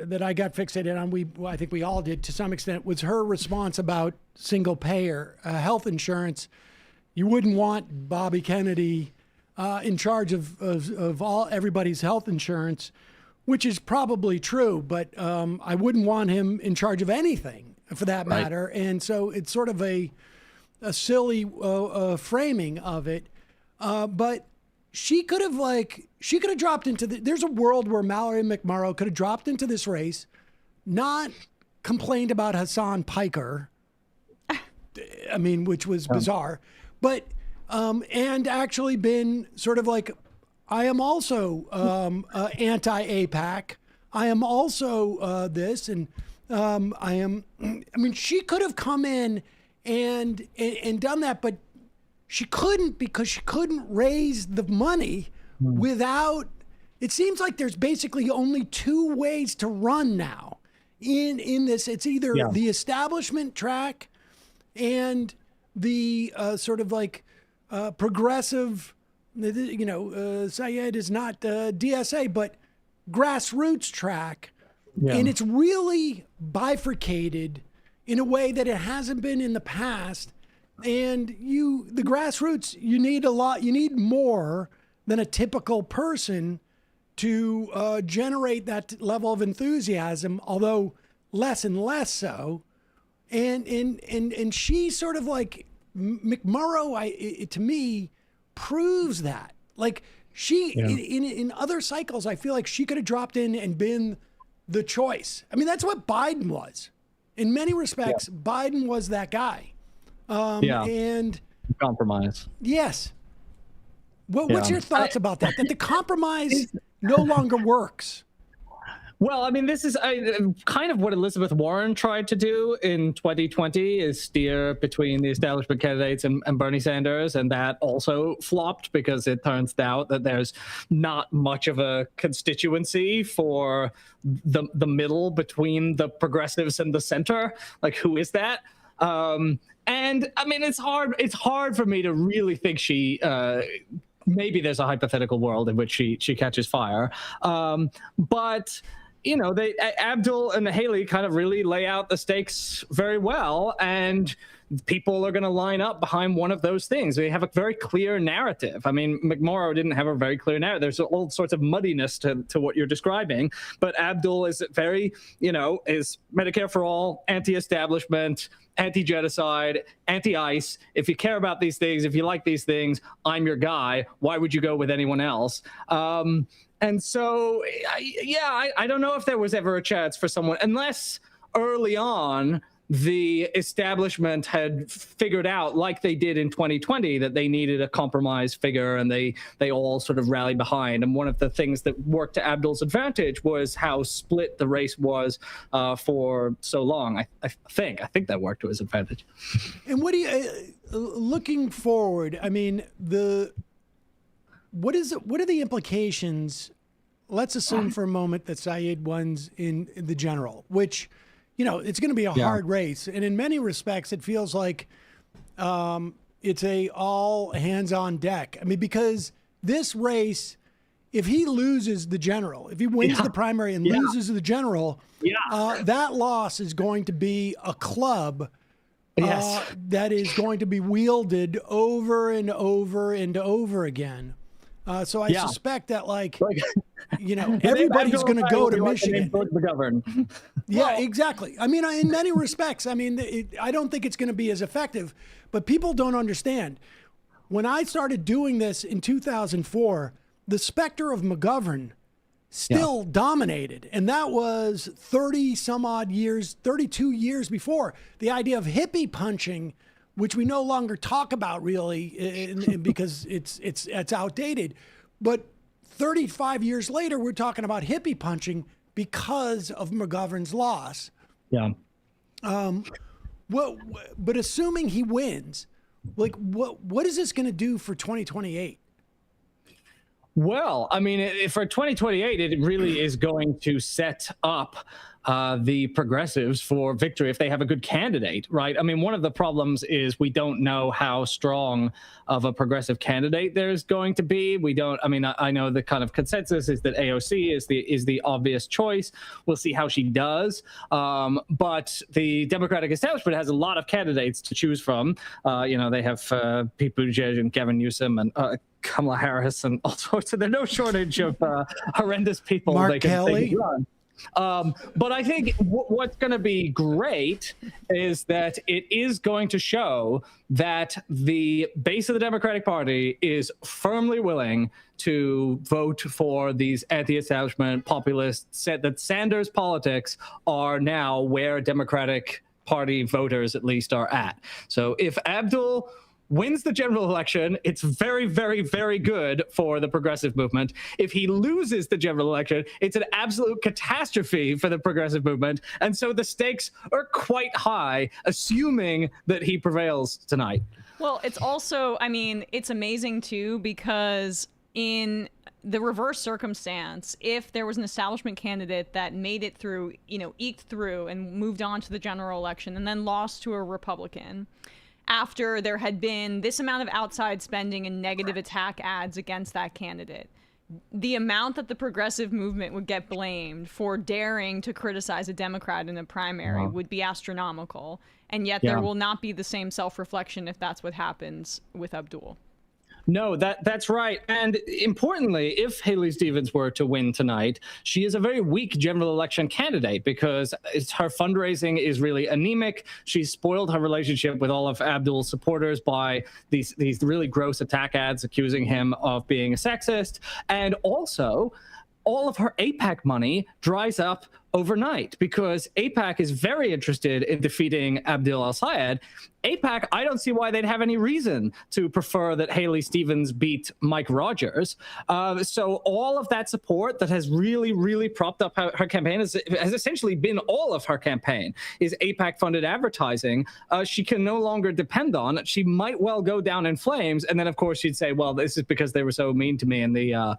that I got fixated on, I think we all did to some extent, was her response about single payer health insurance. You wouldn't want Bobby Kennedy in charge of everybody's health insurance, which is probably true, but I wouldn't want him in charge of anything for that matter. And so it's sort of a silly framing of it. But she could have dropped into there's a world where Mallory McMorrow could have dropped into this race, not complained about Hassan Piker, I mean, which was bizarre, but and actually been sort of like, I am also anti-APAC. I am also this, and I mean, she could have come in and done that, but she couldn't, because she couldn't raise the money without. It seems like there's basically only two ways to run now in this. It's either the establishment track and the sort of like progressive, Syed is not DSA, but grassroots track. And it's really bifurcated in a way that it hasn't been in the past. And the grassroots, you need more than a typical person to generate that level of enthusiasm, although less and less so. And she sort of like McMorrow, to me, proves that. Like in other cycles, I feel like she could have dropped in and been the choice. I mean, that's what Biden was. In many respects, Biden was that guy. And compromise. Yes. What's your thoughts about that? That the compromise no longer works? Well, I mean, this is kind of what Elizabeth Warren tried to do in 2020, is steer between the establishment candidates and Bernie Sanders, and that also flopped because it turns out that there's not much of a constituency for the middle between the progressives and the center. Like, who is that? And I mean, it's hard for me to really think she. Maybe there's a hypothetical world in which she catches fire, but. Abdul and Haley kind of really lay out the stakes very well, and people are going to line up behind one of those things. They have a very clear narrative. I mean, McMorrow didn't have a very clear narrative. There's all sorts of muddiness to what you're describing, but Abdul is very, is Medicare for all, anti-establishment, anti-genocide, anti-ICE. If you care about these things, if you like these things, I'm your guy. Why would you go with anyone else? And so, I don't know if there was ever a chance for someone, unless early on the establishment had figured out, like they did in 2020, that they needed a compromise figure, and they all sort of rallied behind. And one of the things that worked to Abdul's advantage was how split the race was for so long. I think that worked to his advantage. And what do you, looking forward, I mean, what are the implications? Let's assume for a moment that Syed wins in the general, which, it's going to be a hard race. And in many respects, it feels like it's a all hands on deck. I mean, because this race, if he loses the general, if he wins the primary and loses the general, that loss is going to be a club that is going to be wielded over and over and over again. So I suspect that, everybody's going to go to Michigan. Yeah, exactly. I mean, in many respects, I mean, I don't think it's going to be as effective, but people don't understand. When I started doing this in 2004, the specter of McGovern still dominated. And that was 32 years before. The idea of hippie punching, which we no longer talk about really because it's outdated. But 35 years later, we're talking about hippie punching because of McGovern's loss. Yeah. But assuming he wins, what is this going to do for 2028? Well, I mean, for 2028, it really is going to set up the progressives for victory if they have a good candidate, right? I mean, one of the problems is we don't know how strong of a progressive candidate there's going to be. We don't. I mean, I know the kind of consensus is that AOC is the obvious choice. We'll see how she does. But the Democratic establishment has a lot of candidates to choose from. They have Pete Buttigieg and Gavin Newsom and Kamala Harris and all sorts of. There's no shortage of horrendous people Mark they can run. But I think what's going to be great is that it is going to show that the base of the Democratic Party is firmly willing to vote for these anti-establishment populists, said that Sanders politics are now where Democratic Party voters at least are at. So if Abdul wins the general election, it's very, very, very good for the progressive movement. If he loses the general election, it's an absolute catastrophe for the progressive movement. And so the stakes are quite high, assuming that he prevails tonight. Well, it's also, I mean, it's amazing too, because in the reverse circumstance, if there was an establishment candidate that made it through, eked through and moved on to the general election and then lost to a Republican, after there had been this amount of outside spending and negative attack ads against that candidate, the amount that the progressive movement would get blamed for daring to criticize a Democrat in a primary would be astronomical. And yet there will not be the same self-reflection if that's what happens with Abdul. No, that's right. And importantly, if Haley Stevens were to win tonight, she is a very weak general election candidate because her fundraising is really anemic. She's spoiled her relationship with all of Abdul's supporters by these really gross attack ads accusing him of being a sexist. And also, all of her AIPAC money dries up overnight because AIPAC is very interested in defeating Abdul al-Sayed. AIPAC, I don't see why they'd have any reason to prefer that Haley Stevens beat Mike Rogers. So all of that support that has really, really propped up her campaign has essentially been all of her campaign is AIPAC-funded advertising. She can no longer depend on. She might well go down in flames, and then of course she'd say, "Well, this is because they were so mean to me in the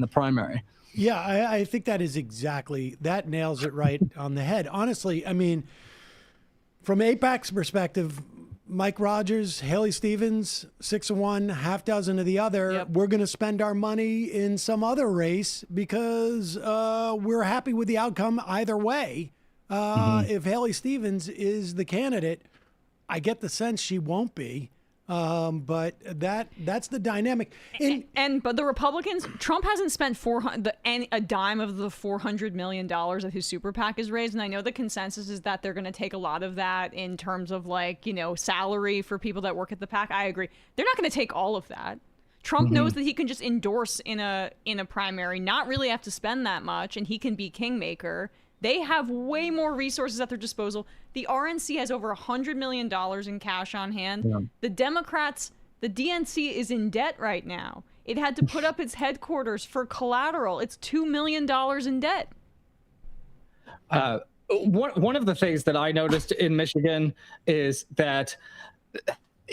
primary." Yeah, I think that nails it right on the head. Honestly, I mean, from AIPAC's perspective, Mike Rogers, Haley Stevens, 6 of one, half dozen of the other. Yep. We're going to spend our money in some other race because we're happy with the outcome either way. If Haley Stevens is the candidate, I get the sense she won't be. But that's the dynamic. But the Republicans, Trump hasn't spent a dime of the $400 million that his super PAC has raised. And I know the consensus is that they're going to take a lot of that in terms of salary for people that work at the PAC. I agree. They're not going to take all of that. Trump knows that he can just endorse in a primary, not really have to spend that much, and he can be kingmaker. They have way more resources at their disposal. The RNC has over $100 million in cash on hand. Yeah. The Democrats, the DNC is in debt right now. It had to put up its headquarters for collateral. It's $2 million in debt. One of the things that I noticed in Michigan is that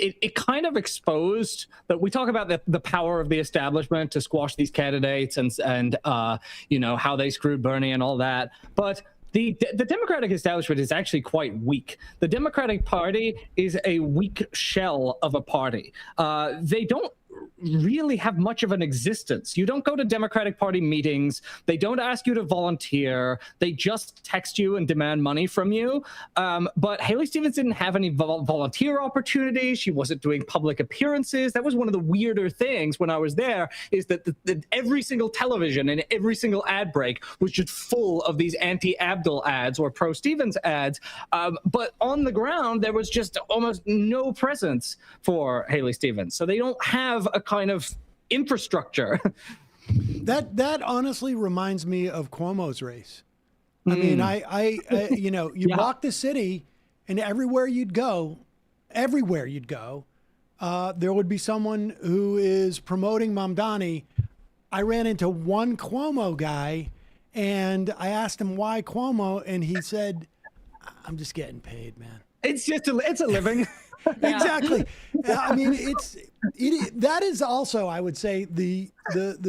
it kind of exposed that we talk about the power of the establishment to squash these candidates and how they screwed Bernie and all that. But the Democratic establishment is actually quite weak. The Democratic Party is a weak shell of a party. They don't really have much of an existence. You don't go to Democratic Party meetings. They don't ask you to volunteer. They just text you and demand money from you. But Haley Stevens didn't have any volunteer opportunities. She wasn't doing public appearances. That was one of the weirder things when I was there, is that every single television and every single ad break was just full of these anti-Abdul ads or pro-Stevens ads. But on the ground, there was just almost no presence for Haley Stevens. So they don't have a kind of infrastructure. That honestly reminds me of Cuomo's race. I mean, you walk the city, and everywhere you'd go, there would be someone who is promoting Mamdani. I ran into one Cuomo guy, and I asked him why Cuomo, and he said, "I'm just getting paid, man. It's a living." Exactly. I mean, that is also, I would say, the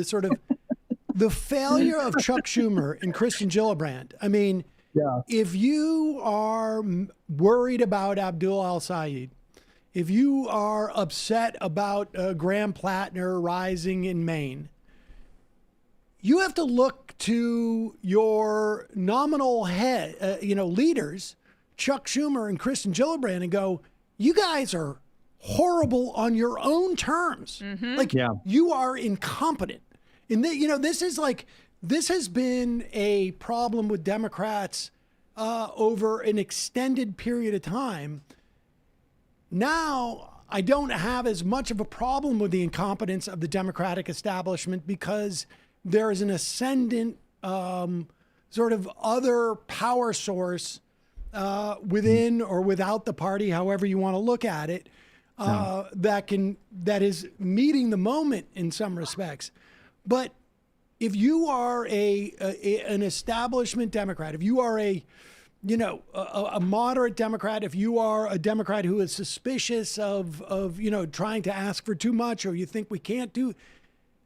sort of the failure of Chuck Schumer and Kristen Gillibrand. I mean, if you are worried about Abdul al-Sayed, if you are upset about Graham Plattner rising in Maine, you have to look to your nominal head, leaders, Chuck Schumer and Kristen Gillibrand, and go, you guys are horrible on your own terms. You are incompetent. And this is like this has been a problem with Democrats over an extended period of time. Now, I don't have as much of a problem with the incompetence of the Democratic establishment because there is an ascendant sort of other power source within or without the party, however you want to look at it, that is meeting the moment in some respects. But if you are an establishment Democrat, if you are a moderate Democrat, if you are a Democrat who is suspicious of trying to ask for too much, or you think we can't do,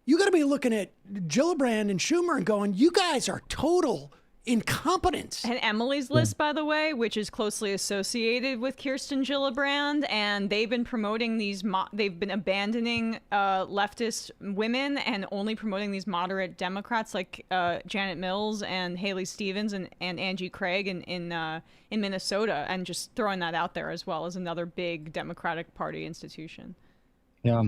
you got to be looking at Gillibrand and Schumer and going, you guys are total incompetence. And Emily's List, by the way, which is closely associated with Kirsten Gillibrand, and they've been promoting these, they've been abandoning leftist women and only promoting these moderate Democrats like Janet Mills and Haley Stevens and Angie Craig in Minnesota, and just throwing that out there as well as another big Democratic Party institution. Yeah.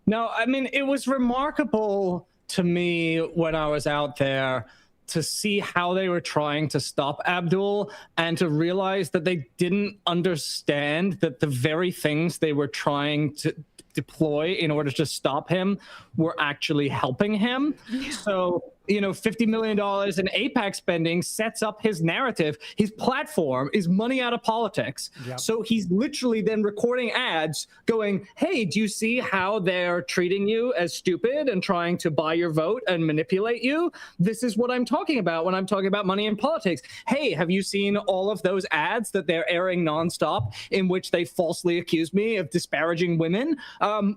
No, I mean, it was remarkable to me when I was out there to see how they were trying to stop Abdul and to realize that they didn't understand that the very things they were trying to deploy in order to stop him were actually helping him. So, $50 million in AIPAC spending sets up his narrative. His platform is money out of politics. Yep. So he's literally then recording ads going, hey, do you see how they're treating you as stupid and trying to buy your vote and manipulate you? This is what I'm talking about when I'm talking about money in politics. Hey, have you seen all of those ads that they're airing nonstop in which they falsely accuse me of disparaging women?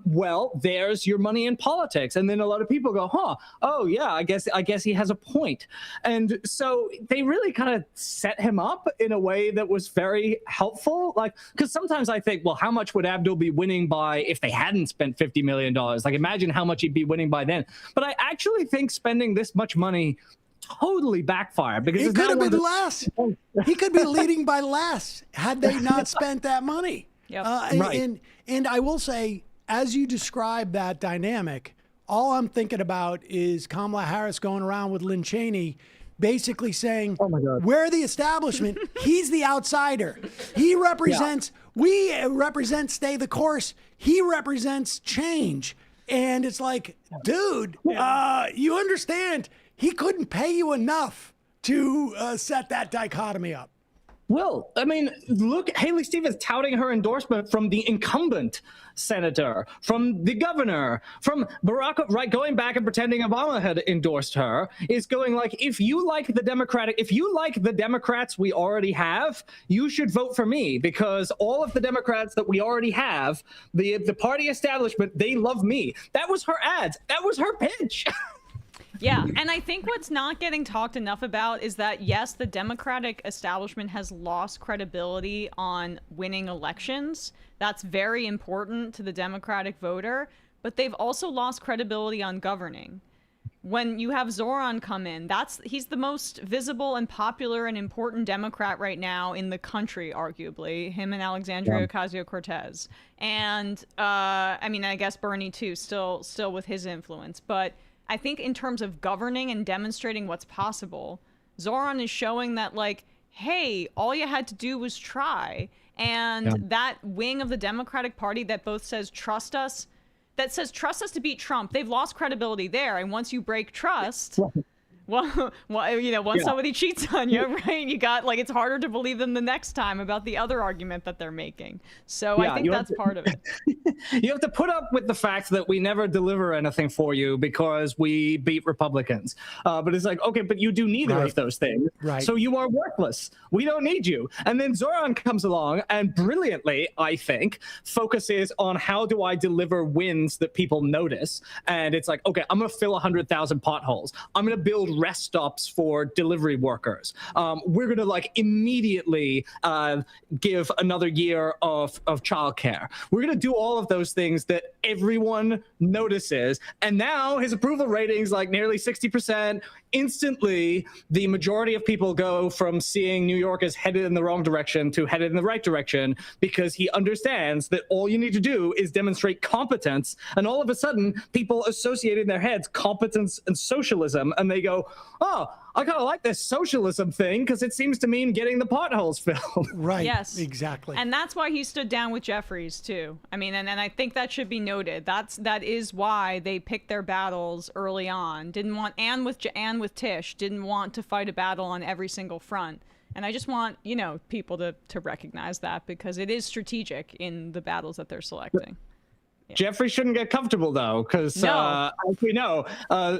Well, there's your money in politics. And then a lot of people go, oh yeah, I guess he has a point. And so they really kind of set him up in a way that was very helpful. Like, because sometimes I think, well, how much would Abdul be winning by if they hadn't spent $50 million? Like, imagine how much he'd be winning by then. But I actually think spending this much money totally backfired, because it could have been less. He could be leading by less had they not spent that money. Yep. Right. And I will say, as you describe that dynamic, all I'm thinking about is Kamala Harris going around with Lynn Cheney, basically saying, oh my God, we're the establishment. He's the outsider. He represents, we represent stay the course. He represents change. And it's like, dude, you understand, he couldn't pay you enough to set that dichotomy up. Well, I mean, look, Haley Stevens touting her endorsement from the incumbent senator, from the governor, from Barack, right, going back and pretending Obama had endorsed her, is going like, if you like the Democrats we already have, you should vote for me, because all of the Democrats that we already have, the party establishment, they love me. That was her ads. That was her pitch. Yeah, and I think what's not getting talked enough about is that, yes, the Democratic establishment has lost credibility on winning elections. That's very important to the Democratic voter, but they've also lost credibility on governing. When you have Zoran come in, he's the most visible and popular and important Democrat right now in the country, arguably, him and Alexandria Ocasio-Cortez. And, I mean, I guess Bernie, too, still with his influence, but I think in terms of governing and demonstrating what's possible, Zoran is showing that, like, hey, all you had to do was try. And that wing of the Democratic Party that both says trust us, to beat Trump, they've lost credibility there. And once you break trust, well, once somebody cheats on you, right, you got, like, it's harder to believe them the next time about the other argument that they're making. So I think that's part of it. You have to put up with the fact that we never deliver anything for you because we beat Republicans. But it's like, okay, but you do neither of those things. Right. So you are worthless. We don't need you. And then Zoran comes along and brilliantly, I think, focuses on how do I deliver wins that people notice. And it's like, okay, I'm going to fill 100,000 potholes. I'm going to build rest stops for delivery workers. We're going to, like, immediately give another year of childcare. We're going to do all of those things that everyone notices. And now his approval rating's like nearly 60%. instantly the majority of people go from seeing New York as headed in the wrong direction to headed in the right direction, because he understands that all you need to do is demonstrate competence. And all of a sudden, people associate in their heads competence and socialism, and they go, oh, I kind of like this socialism thing because it seems to mean getting the potholes filled. Right. Yes. Exactly. And that's why he stood down with Jeffries too. I mean, and I think that should be noted. That is why they picked their battles early on. Didn't want Anne with Tish. Didn't want to fight a battle on every single front. And I just want, people to recognize that, because it is strategic in the battles that they're selecting. Yeah. Jeffrey shouldn't get comfortable, though, because as we know,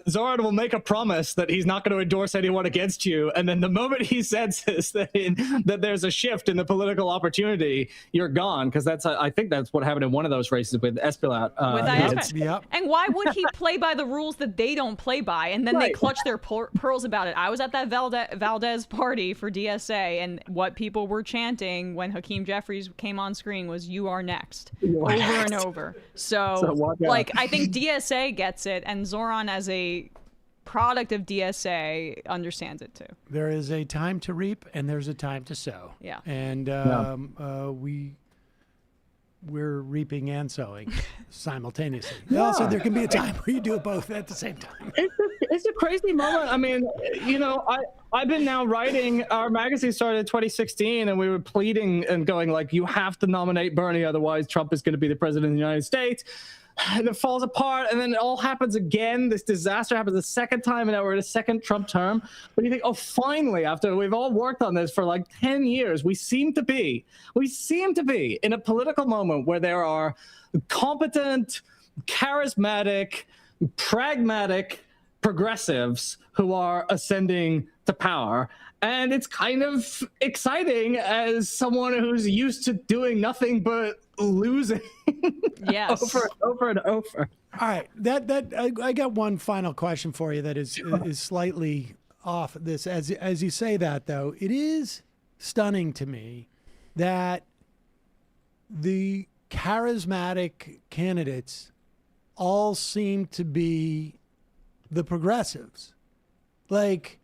Zoran will make a promise that he's not going to endorse anyone against you, and then the moment he senses that there's a shift in the political opportunity, you're gone. Because I think that's what happened in one of those races with Espilat. Yep. And why would he play by the rules that they don't play by, and then they clutch their pearls about it? I was at that Valdez party for DSA, and what people were chanting when Hakeem Jeffries came on screen was, "You are next," over and over. So I think DSA gets it, and Zoran, as a product of DSA, understands it too. There is a time to reap, and there's a time to sow. Yeah. And we're reaping and sowing simultaneously. Also, there can be a time where you do it both at the same time. It's a crazy moment. I mean, I've been now writing, our magazine started in 2016, and we were pleading and going like, you have to nominate Bernie, otherwise Trump is going to be the president of the United States. And it falls apart, and then it all happens again. This disaster happens a second time, and now we're in a second Trump term. But you think, oh, finally, after we've all worked on this for like 10 years, we seem to be in a political moment where there are competent, charismatic, pragmatic progressives who are ascending to power. And it's kind of exciting as someone who's used to doing nothing but losing over and over. All right, I got one final question for you that is slightly off this. As you say that, though, it is stunning to me that the charismatic candidates all seem to be the progressives. Like,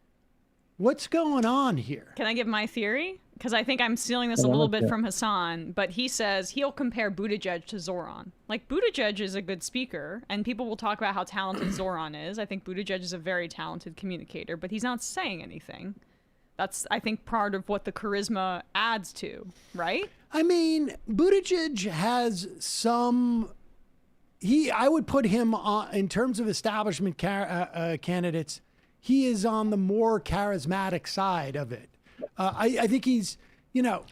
what's going on here? Can I give my theory? Because I think I'm stealing this a little bit from Hassan, but he says he'll compare Buttigieg to Zoran. Like, Buttigieg is a good speaker, and people will talk about how talented Zoran is. I think Buttigieg is a very talented communicator, but he's not saying anything. That's, I think, part of what the charisma adds to, right? I mean, Buttigieg has some... I would put him on, in terms of establishment candidates, he is on the more charismatic side of it. I think he's,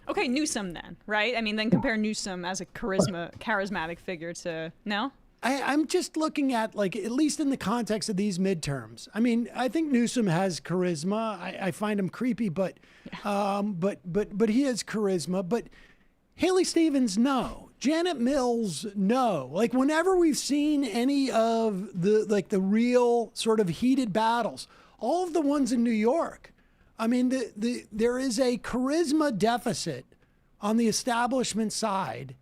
Okay, Newsom then, right? I mean, then compare Newsom as a charismatic figure to, no? I'm just looking at, like, at least in the context of these midterms. I mean, I think Newsom has charisma. I find him creepy, but he has charisma. But Haley Stevens, no. Janet Mills, no. Like, whenever we've seen any of the real sort of heated battles, all of the ones in New York, I mean, there is a charisma deficit on the establishment side,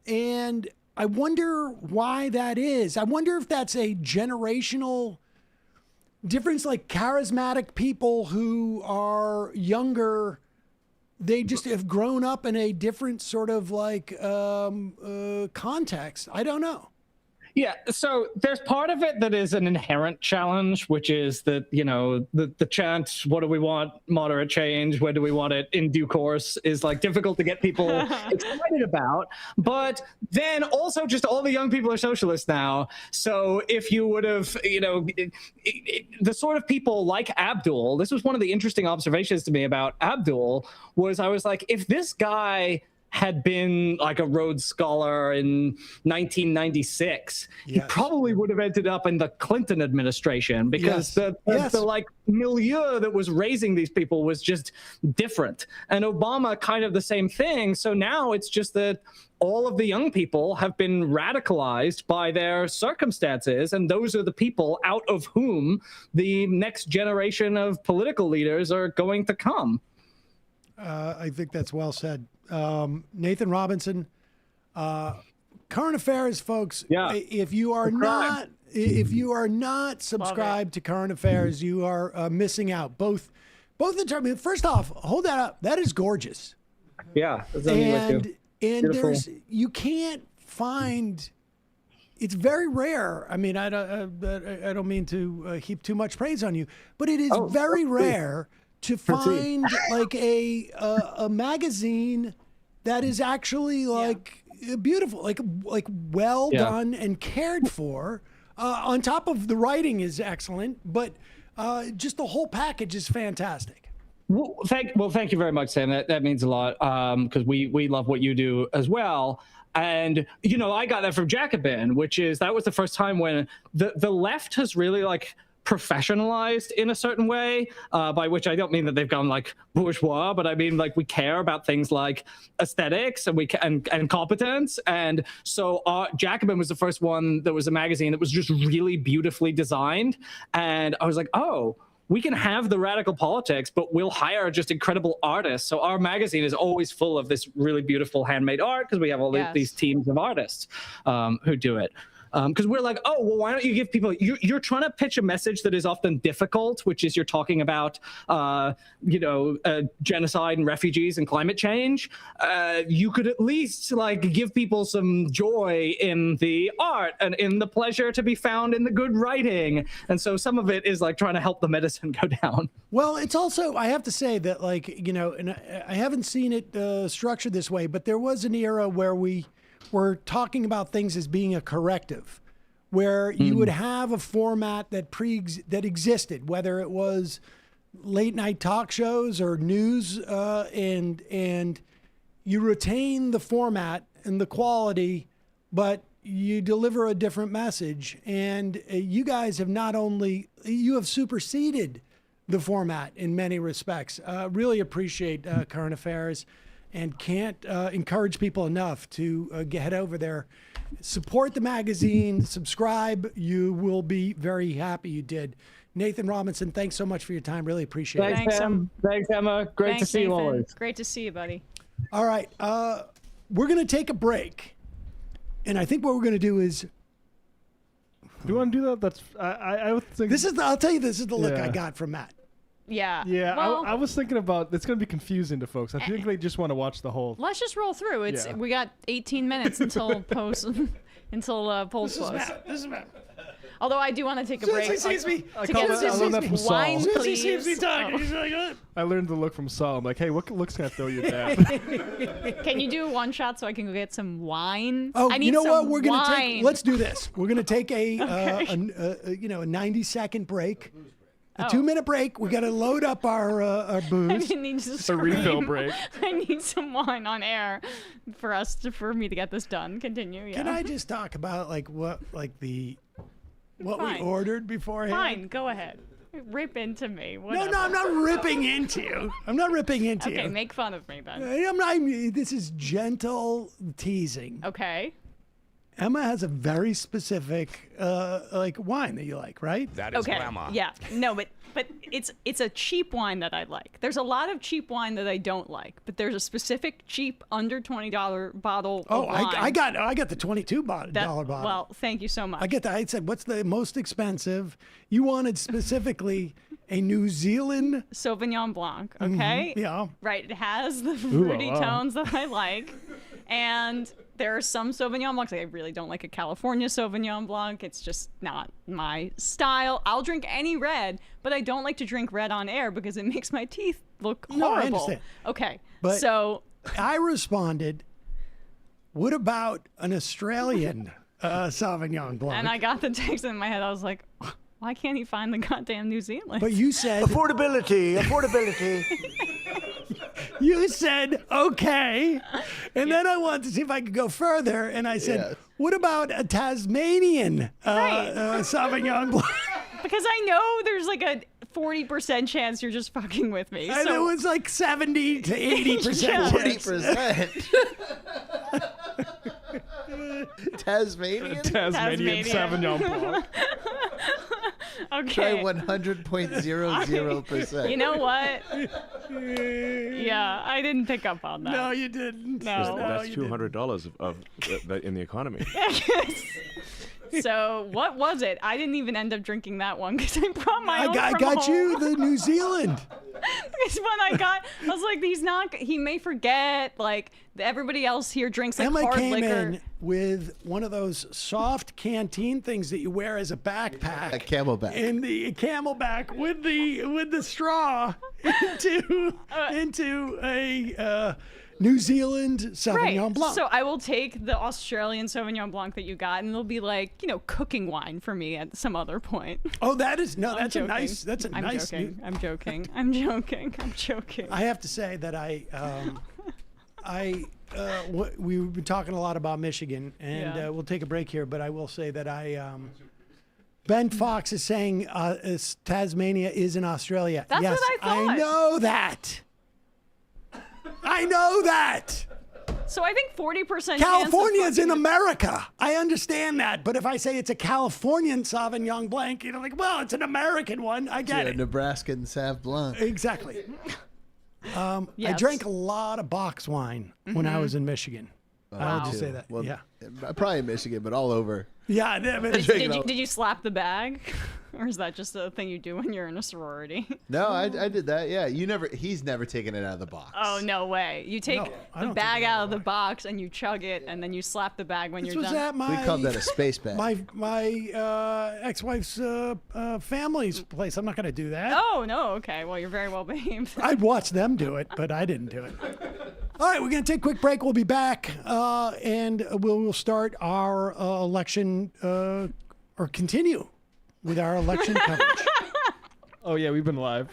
and I wonder why that is. I wonder if that's a generational difference, like charismatic people who are younger, they just have grown up in a different sort of like context. I don't know. Yeah, so there's part of it that is an inherent challenge, which is that, the chant, what do we want? Moderate change. When do we want it? In due course, is like difficult to get people excited about. But then also just all the young people are socialists now. So if you would have, the sort of people like Abdul, this was one of the interesting observations to me about Abdul, was I was like, if this guy had been like a Rhodes Scholar in 1996, he probably would have ended up in the Clinton administration, because the like milieu that was raising these people was just different. And Obama kind of the same thing. So now it's just that all of the young people have been radicalized by their circumstances, and those are the people out of whom the next generation of political leaders are going to come. I think that's well said. Nathan Robinson, current affairs, folks. Yeah. If you are not If you are not subscribed to Current Affairs, you are missing out. Both in terms. First off, hold that up. That is gorgeous. Yeah, and Beautiful. you can't find. It's very rare. I mean, I don't mean to heap too much praise on you, but it is very rare to find like a magazine that is actually like beautiful, like well done and cared for. On top of the writing is excellent, but just the whole package is fantastic. Well, thank you very much, Sam. That means a lot because we love what you do as well. And I got that from Jacobin, that was the first time when the left has really like professionalized in a certain way, by which I don't mean that they've gone like bourgeois, but I mean like we care about things like aesthetics and competence. And so Jacobin was the first one that was a magazine that was just really beautifully designed. And I was like, oh, we can have the radical politics, but we'll hire just incredible artists. So our magazine is always full of this really beautiful handmade art because we have all these teams of artists who do it. Because we're like, oh, well, why don't you give people, you're trying to pitch a message that is often difficult, which is you're talking about, genocide and refugees and climate change. You could at least like give people some joy in the art and in the pleasure to be found in the good writing. And so some of it is like trying to help the medicine go down. Well, it's also, I have to say that and I haven't seen it structured this way, but there was an era where we're talking about things as being a corrective, where you would have a format that existed, whether it was late night talk shows or news, and you retain the format and the quality, but you deliver a different message. And you guys have you have superseded the format in many respects. Really appreciate Current Affairs. And can't encourage people enough to head over there, support the magazine, subscribe. You will be very happy you did. Nathan Robinson, thanks so much for your time. Really appreciate it. Thanks, Sam. Thanks, Emma. Great to see you always. Great to see you, buddy. All right. We're going to take a break. And I think what we're going to do is... Do you want to do that? That's I would think... I'll tell you, this is the look I got from Matt. Yeah. Yeah, well, I was thinking about it's going to be confusing to folks. I think they just want to watch the whole. Let's just roll through. We got 18 minutes until polls close. This is Matt. Although I do want to take a break. Excuse me. I learned that from Saul. Wine, please. I learned the look from Saul. I'm like, hey, what looks can I throw you down? Can you do one shot so I can go get some wine? Oh, I need you know what? We're gonna take. Let's do this. We're gonna take a 90-second break. A 2-minute break. We got to load up our booze. I need to a refill break. I need some wine on air for me to get this done. Continue. Yeah. Can I just talk about what we ordered beforehand? Fine. Go ahead. Rip into me. Whatever. No, I'm not ripping into you. Okay, make fun of me then. This is gentle teasing. Okay. Emma has a very specific wine that you like, right? That is grandma. Yeah. No, but it's a cheap wine that I like. There's a lot of cheap wine that I don't like, but there's a specific cheap under $20 bottle of wine. I got the $22 bottle. Well, thank you so much. I said, what's the most expensive? You wanted specifically a New Zealand Sauvignon Blanc, okay? Mm-hmm. Yeah. Right. It has the fruity tones that I like. And there are some Sauvignon Blancs. I really don't like a California Sauvignon Blanc. It's just not my style. I'll drink any red, but I don't like to drink red on air because it makes my teeth look horrible. No, I understand. Okay, but so I responded, what about an Australian Sauvignon Blanc? And I got the text in my head. I was like, why can't he find the goddamn New Zealand? But you said... Affordability. You said, okay. And then I wanted to see if I could go further. And I said, what about a Tasmanian Sauvignon Blanc? Because I know there's like a 40% chance you're just fucking with me. And it was like 70 to 80%. 40%. Tasmanian Sauvignon Blanc. Try Okay. 100.00%. You know what? Yeah, I didn't pick up on that. No, you didn't. That's $200 of in the economy. So what was it? I didn't even end up drinking that one because I brought my own I from got home. you the New Zealand. Because when I was like, he may forget. Like everybody else here drinks like Emma hard came liquor. in with one of those soft canteen things that you wear as a backpack. A camelback. And the camelback with the straw into a New Zealand Sauvignon Blanc. So I will take the Australian Sauvignon Blanc that you got, and it'll be like, cooking wine for me at some other point. Oh, that's I'm a joking. nice. I'm joking. I'm joking. I'm joking. I have to say that we've been talking a lot about Michigan, and we'll take a break here. But I will say that Ben Fox is saying Tasmania is in Australia. That's yes, what I thought. I know that. I know that. So I think 40% California is in chance of America. I understand that. But if I say it's a Californian Sauvignon Blanc, you're like, well, it's an American one. I get Yeah, it. Nebraskan Sav Blanc. Exactly. I Yes. drank a lot of box wine when I was in Michigan. I'll just say that. Well, yeah. Probably in Michigan, but all over. Yeah. I mean, Did you slap the bag? Or is that just a thing you do when you're in a sorority? No, I did that. Yeah, he's never taken it out of the box. Oh, no way. You take I the don't bag take it out of the box and you chug it, and then you slap the bag when This you're was done. at my, We called that a space bag. my ex-wife's family's place. I'm not going to do that. Oh, no. Okay. Well, you're very well behaved. I'd watch them do it, but I didn't do it. All right, we're going to take a quick break. We'll be back, and we'll start our election or continue with our election coverage. Oh, yeah, we've been live.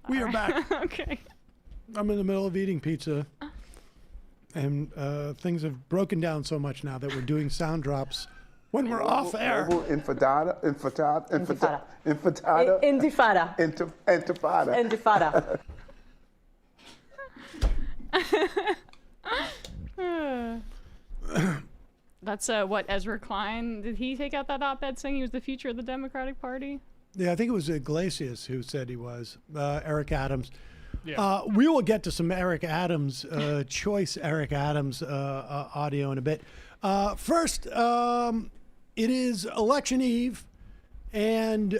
We are back. Okay. I'm in the middle of eating pizza, and things have broken down so much now that we're doing sound drops when we're off air. Intifada. That's what Ezra Klein, did he take out that op-ed saying he was the future of the Democratic Party? Yeah, I think it was Iglesias who said he was. Eric Adams. Yeah. We will get to some Eric Adams, choice Eric Adams audio in a bit. First, it is election eve, and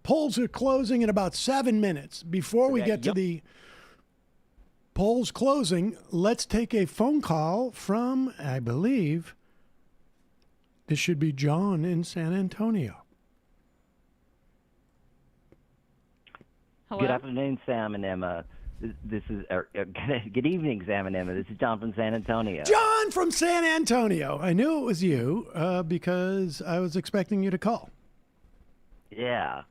polls are closing in about 7 minutes. Before we get to the polls closing, let's take a phone call from, I believe, this should be John in San Antonio. Hello? Good afternoon, Sam and Emma. This is good evening, Sam and Emma. This is John from San Antonio. John from San Antonio. I knew it was you because I was expecting you to call. Yeah.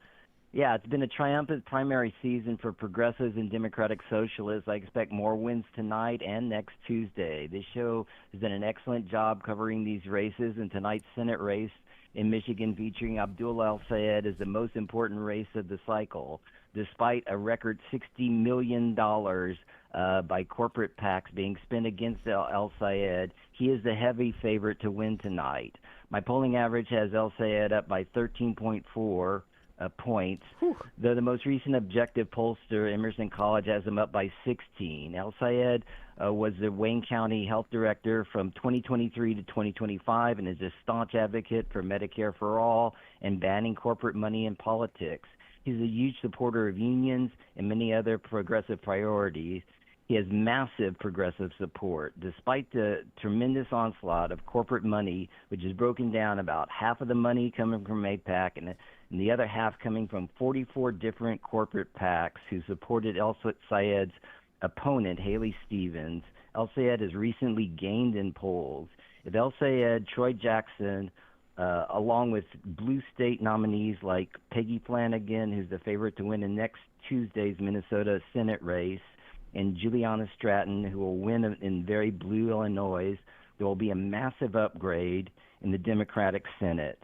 It's been a triumphant primary season for progressives and Democratic Socialists. I expect more wins tonight and next Tuesday. This show has done an excellent job covering these races, and tonight's Senate race in Michigan featuring Abdul El-Sayed is the most important race of the cycle. Despite a record $60 million by corporate PACs being spent against El-Sayed, he is the heavy favorite to win tonight. My polling average has El-Sayed up by 13.4 points, though the most recent objective pollster, Emerson College, has him up by 16. El-Sayed was the Wayne County Health Director from 2023 to 2025 and is a staunch advocate for Medicare for All and banning corporate money in politics. He's a huge supporter of unions and many other progressive priorities. He has massive progressive support. Despite the tremendous onslaught of corporate money, which is broken down about half of the money coming from AIPAC and the other half coming from 44 different corporate PACs who supported El-Sayed's opponent, Haley Stevens, El-Sayed has recently gained in polls. If El-Sayed, Troy Jackson, along with blue state nominees like Peggy Flanagan, who's the favorite to win in next Tuesday's Minnesota Senate race, and Juliana Stratton, who will win in very blue Illinois, there will be a massive upgrade in the Democratic Senate.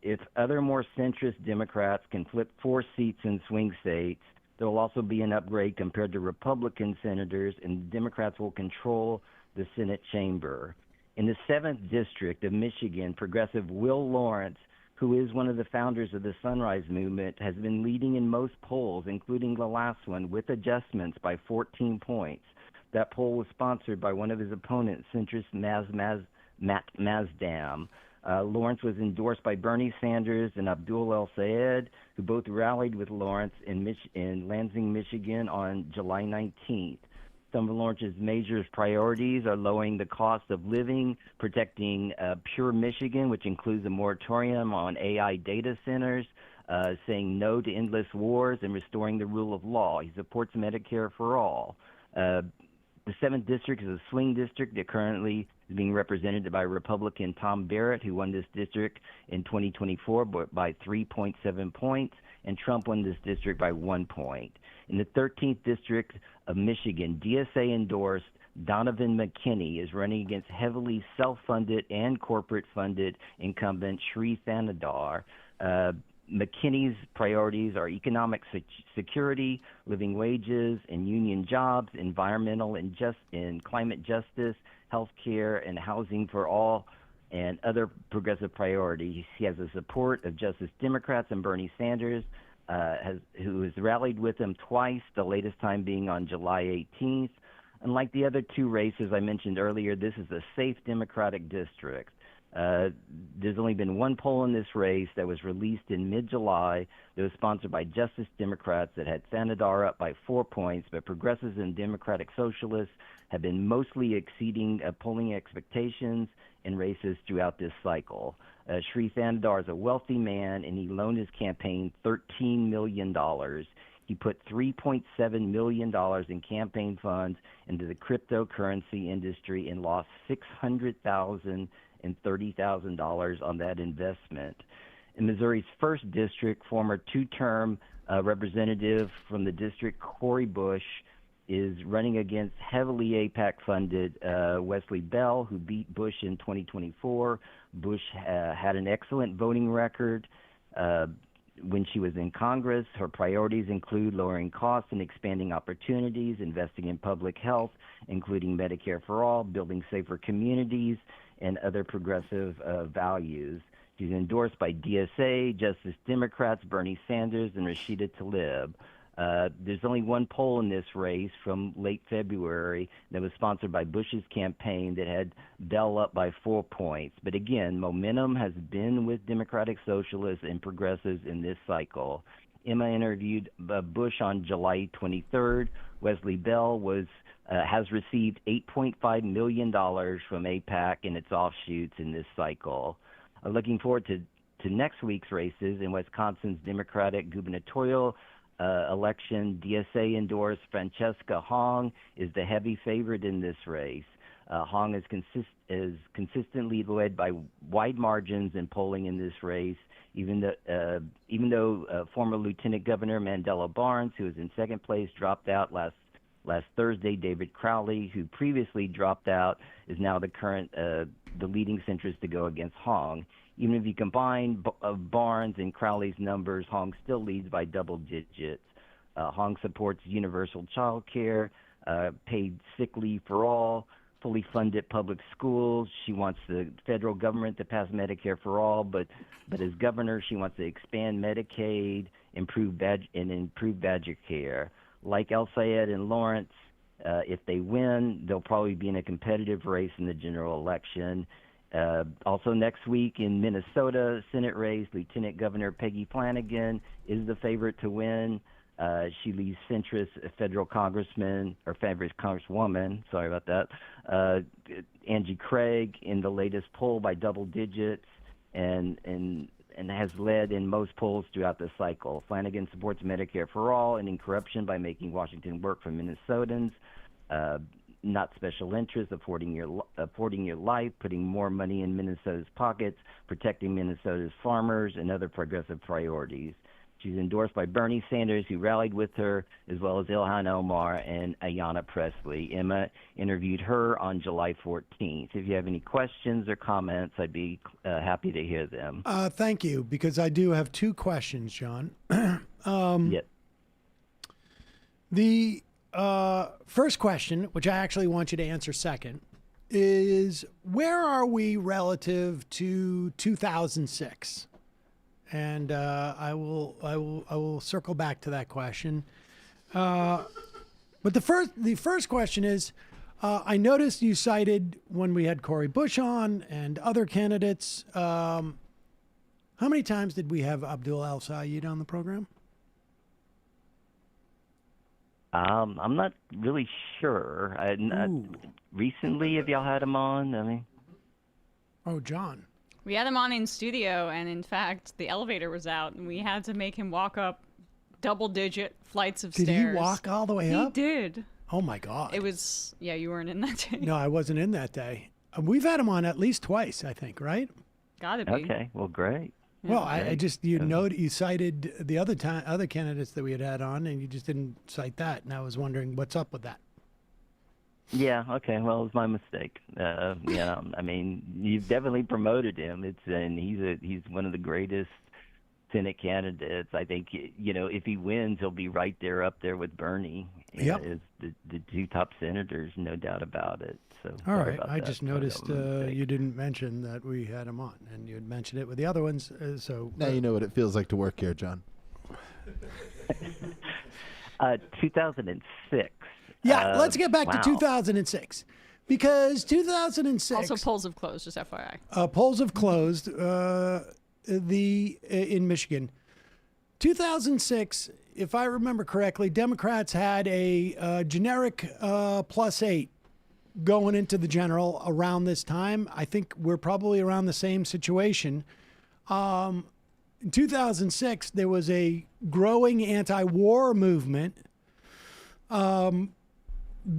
If other more centrist Democrats can flip 4 seats in swing states, there will also be an upgrade compared to Republican senators, and Democrats will control the Senate chamber. In the 7th District of Michigan, progressive Will Lawrence, who is one of the founders of the Sunrise Movement, has been leading in most polls, including the last one, with adjustments by 14 points. That poll was sponsored by one of his opponents, centrist Matt Mazdam. Lawrence was endorsed by Bernie Sanders and Abdul El-Sayed, who both rallied with Lawrence in Lansing, Michigan on July 19th. Some of Lawrence's major priorities are lowering the cost of living, protecting pure Michigan, which includes a moratorium on AI data centers, saying no to endless wars, and restoring the rule of law. He supports Medicare for all. The 7th District is a swing district that currently is being represented by Republican Tom Barrett, who won this district in 2024 by 3.7 points, and Trump won this district by 1 point. In the 13th District of Michigan, DSA-endorsed Donovan McKinney is running against heavily self-funded and corporate-funded incumbent Sri Thanadar. McKinney's priorities are economic security, living wages and union jobs, environmental and climate justice, health care, and housing for all, and other progressive priorities. He has the support of Justice Democrats and Bernie Sanders, who has rallied with him twice, the latest time being on July 18th. Unlike the other 2 races I mentioned earlier, this is a safe Democratic district. There's only been 1 poll in this race that was released in mid-July that was sponsored by Justice Democrats that had Thanadar up by 4 points, but progressives and Democratic Socialists have been mostly exceeding polling expectations in races throughout this cycle. Sri Thanadar is a wealthy man, and he loaned his campaign $13 million. He put $3.7 million in campaign funds into the cryptocurrency industry and lost $600,000 and $30,000 on that investment. In Missouri's 1st District, former 2-term representative from the district, Cori Bush, is running against heavily AIPAC-funded Wesley Bell, who beat Bush in 2024. Bush had an excellent voting record when she was in Congress. Her priorities include lowering costs and expanding opportunities, investing in public health, including Medicare for all, building safer communities, and other progressive values. She's endorsed by DSA, Justice Democrats, Bernie Sanders, and Rashida Tlaib. There's only one poll in this race from late February that was sponsored by Bush's campaign that had Bell up by 4 points. But again, momentum has been with Democratic Socialists and progressives in this cycle. Emma interviewed Bush on July 23rd. Wesley Bell has received $8.5 million from AIPAC and its offshoots in this cycle. Looking forward to next week's races. In Wisconsin's Democratic gubernatorial election, DSA endorsed Francesca Hong is the heavy favorite in this race. Hong is consistently led by wide margins in polling in this race, even though former Lieutenant Governor Mandela Barnes, who was in second place, dropped out last Thursday. David Crowley, who previously dropped out, is now the leading centrist to go against Hong. Even if you combine Barnes and Crowley's numbers, Hong still leads by double digits. Hong supports universal child care, paid sick leave for all, fully funded public schools. She wants the federal government to pass Medicare for all, but as governor, she wants to expand Medicaid, improve Badger care. Like El Sayed and Lawrence, if they win, they'll probably be in a competitive race in the general election. Also next week in Minnesota, Senate race, Lieutenant Governor Peggy Flanagan is the favorite to win. She leads centrist federal congresswoman, sorry about that, Angie Craig in the latest poll by double digits and has led in most polls throughout the cycle. Flanagan supports Medicare for all, ending corruption by making Washington work for Minnesotans. Not special interests, affording your life, putting more money in Minnesota's pockets, protecting Minnesota's farmers, and other progressive priorities. She's endorsed by Bernie Sanders, who rallied with her, as well as Ilhan Omar and Ayanna Pressley. Emma interviewed her on July 14th. If you have any questions or comments, I'd be happy to hear them. Thank you, because I do have 2 questions, John. Yes. The first question, which I actually want you to answer second, is where are we relative to 2006? And I will circle back to that question. But the first question is, I noticed you cited when we had Cori Bush on and other candidates. How many times did we have Abdul El Sayed on the program? I'm not really sure. Recently, have y'all had him on? Oh, John. We had him on in studio, and in fact, the elevator was out, and we had to make him walk up double-digit flights of stairs. Did he walk all the way up? He did. Oh, my God. It was, yeah, you weren't in that day. No, I wasn't in that day. We've had him on at least twice, I think, right? Gotta be. Okay, well, great. Well, I just, you cited the other candidates that we had on, and you just didn't cite that, and I was wondering what's up with that. Yeah, okay, well, it was my mistake. You've definitely promoted him. He's one of the greatest Senate candidates. I think, if he wins, he'll be right there up there with Bernie. Yep. As the 2 top senators, no doubt about it. So all right, I just noticed you didn't mention that we had him on, and you had mentioned it with the other ones. So now you know what it feels like to work here, John. 2006. Yeah, let's get back to 2006, because 2006. Also, polls have closed, just FYI. Polls have closed. In Michigan, 2006, if I remember correctly, Democrats had a generic +8 going into the general around this time. I think we're probably around the same situation. In 2006, there was a growing anti-war movement.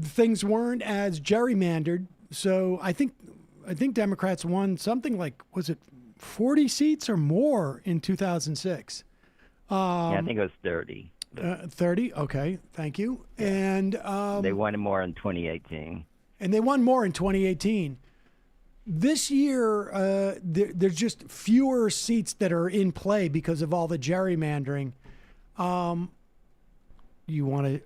Things weren't as gerrymandered, so I think Democrats won something like, was it 40 seats or more in 2006. Yeah, I think it was 30. 30. Okay, thank you. And They won more in 2018. and they won more in 2018. This year, there's just fewer seats that are in play because of all the gerrymandering. You want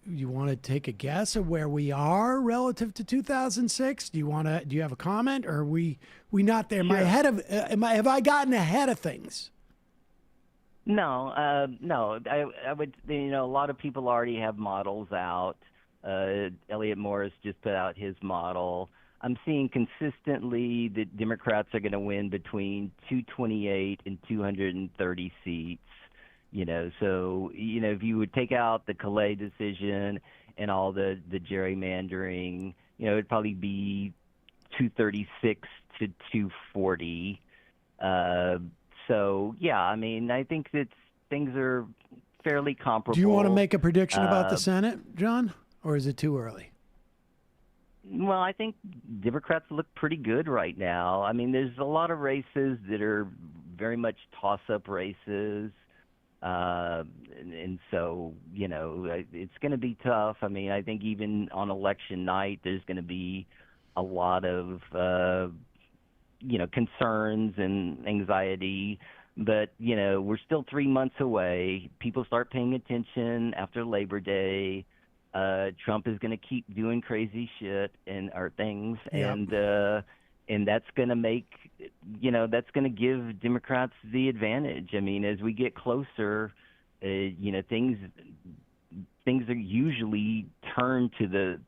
to take a guess of where we are relative to 2006? Do you have a comment, or are we not there? Am I ahead of? Have I gotten ahead of things? No, no. I would. A lot of people already have models out. Elliot Morris just put out his model. I'm seeing consistently that Democrats are going to win between 228 and 230 seats. So if you would take out the Calais decision and all the gerrymandering, it'd probably be 236 to 240. So yeah, I mean, I think that things are fairly comparable. Do you want to make a prediction about the Senate, John, or is it too early? Well, I think Democrats look pretty good right now. I mean, there's a lot of races that are very much toss-up races. And so, it's going to be tough. I mean, I think even on election night, there's going to be a lot of, concerns and anxiety. But, we're still 3 months away. People start paying attention after Labor Day. Trump is going to keep doing crazy shit or things. Yep. And that's going to make, that's going to give Democrats the advantage. I mean, as we get closer, things are usually turned to the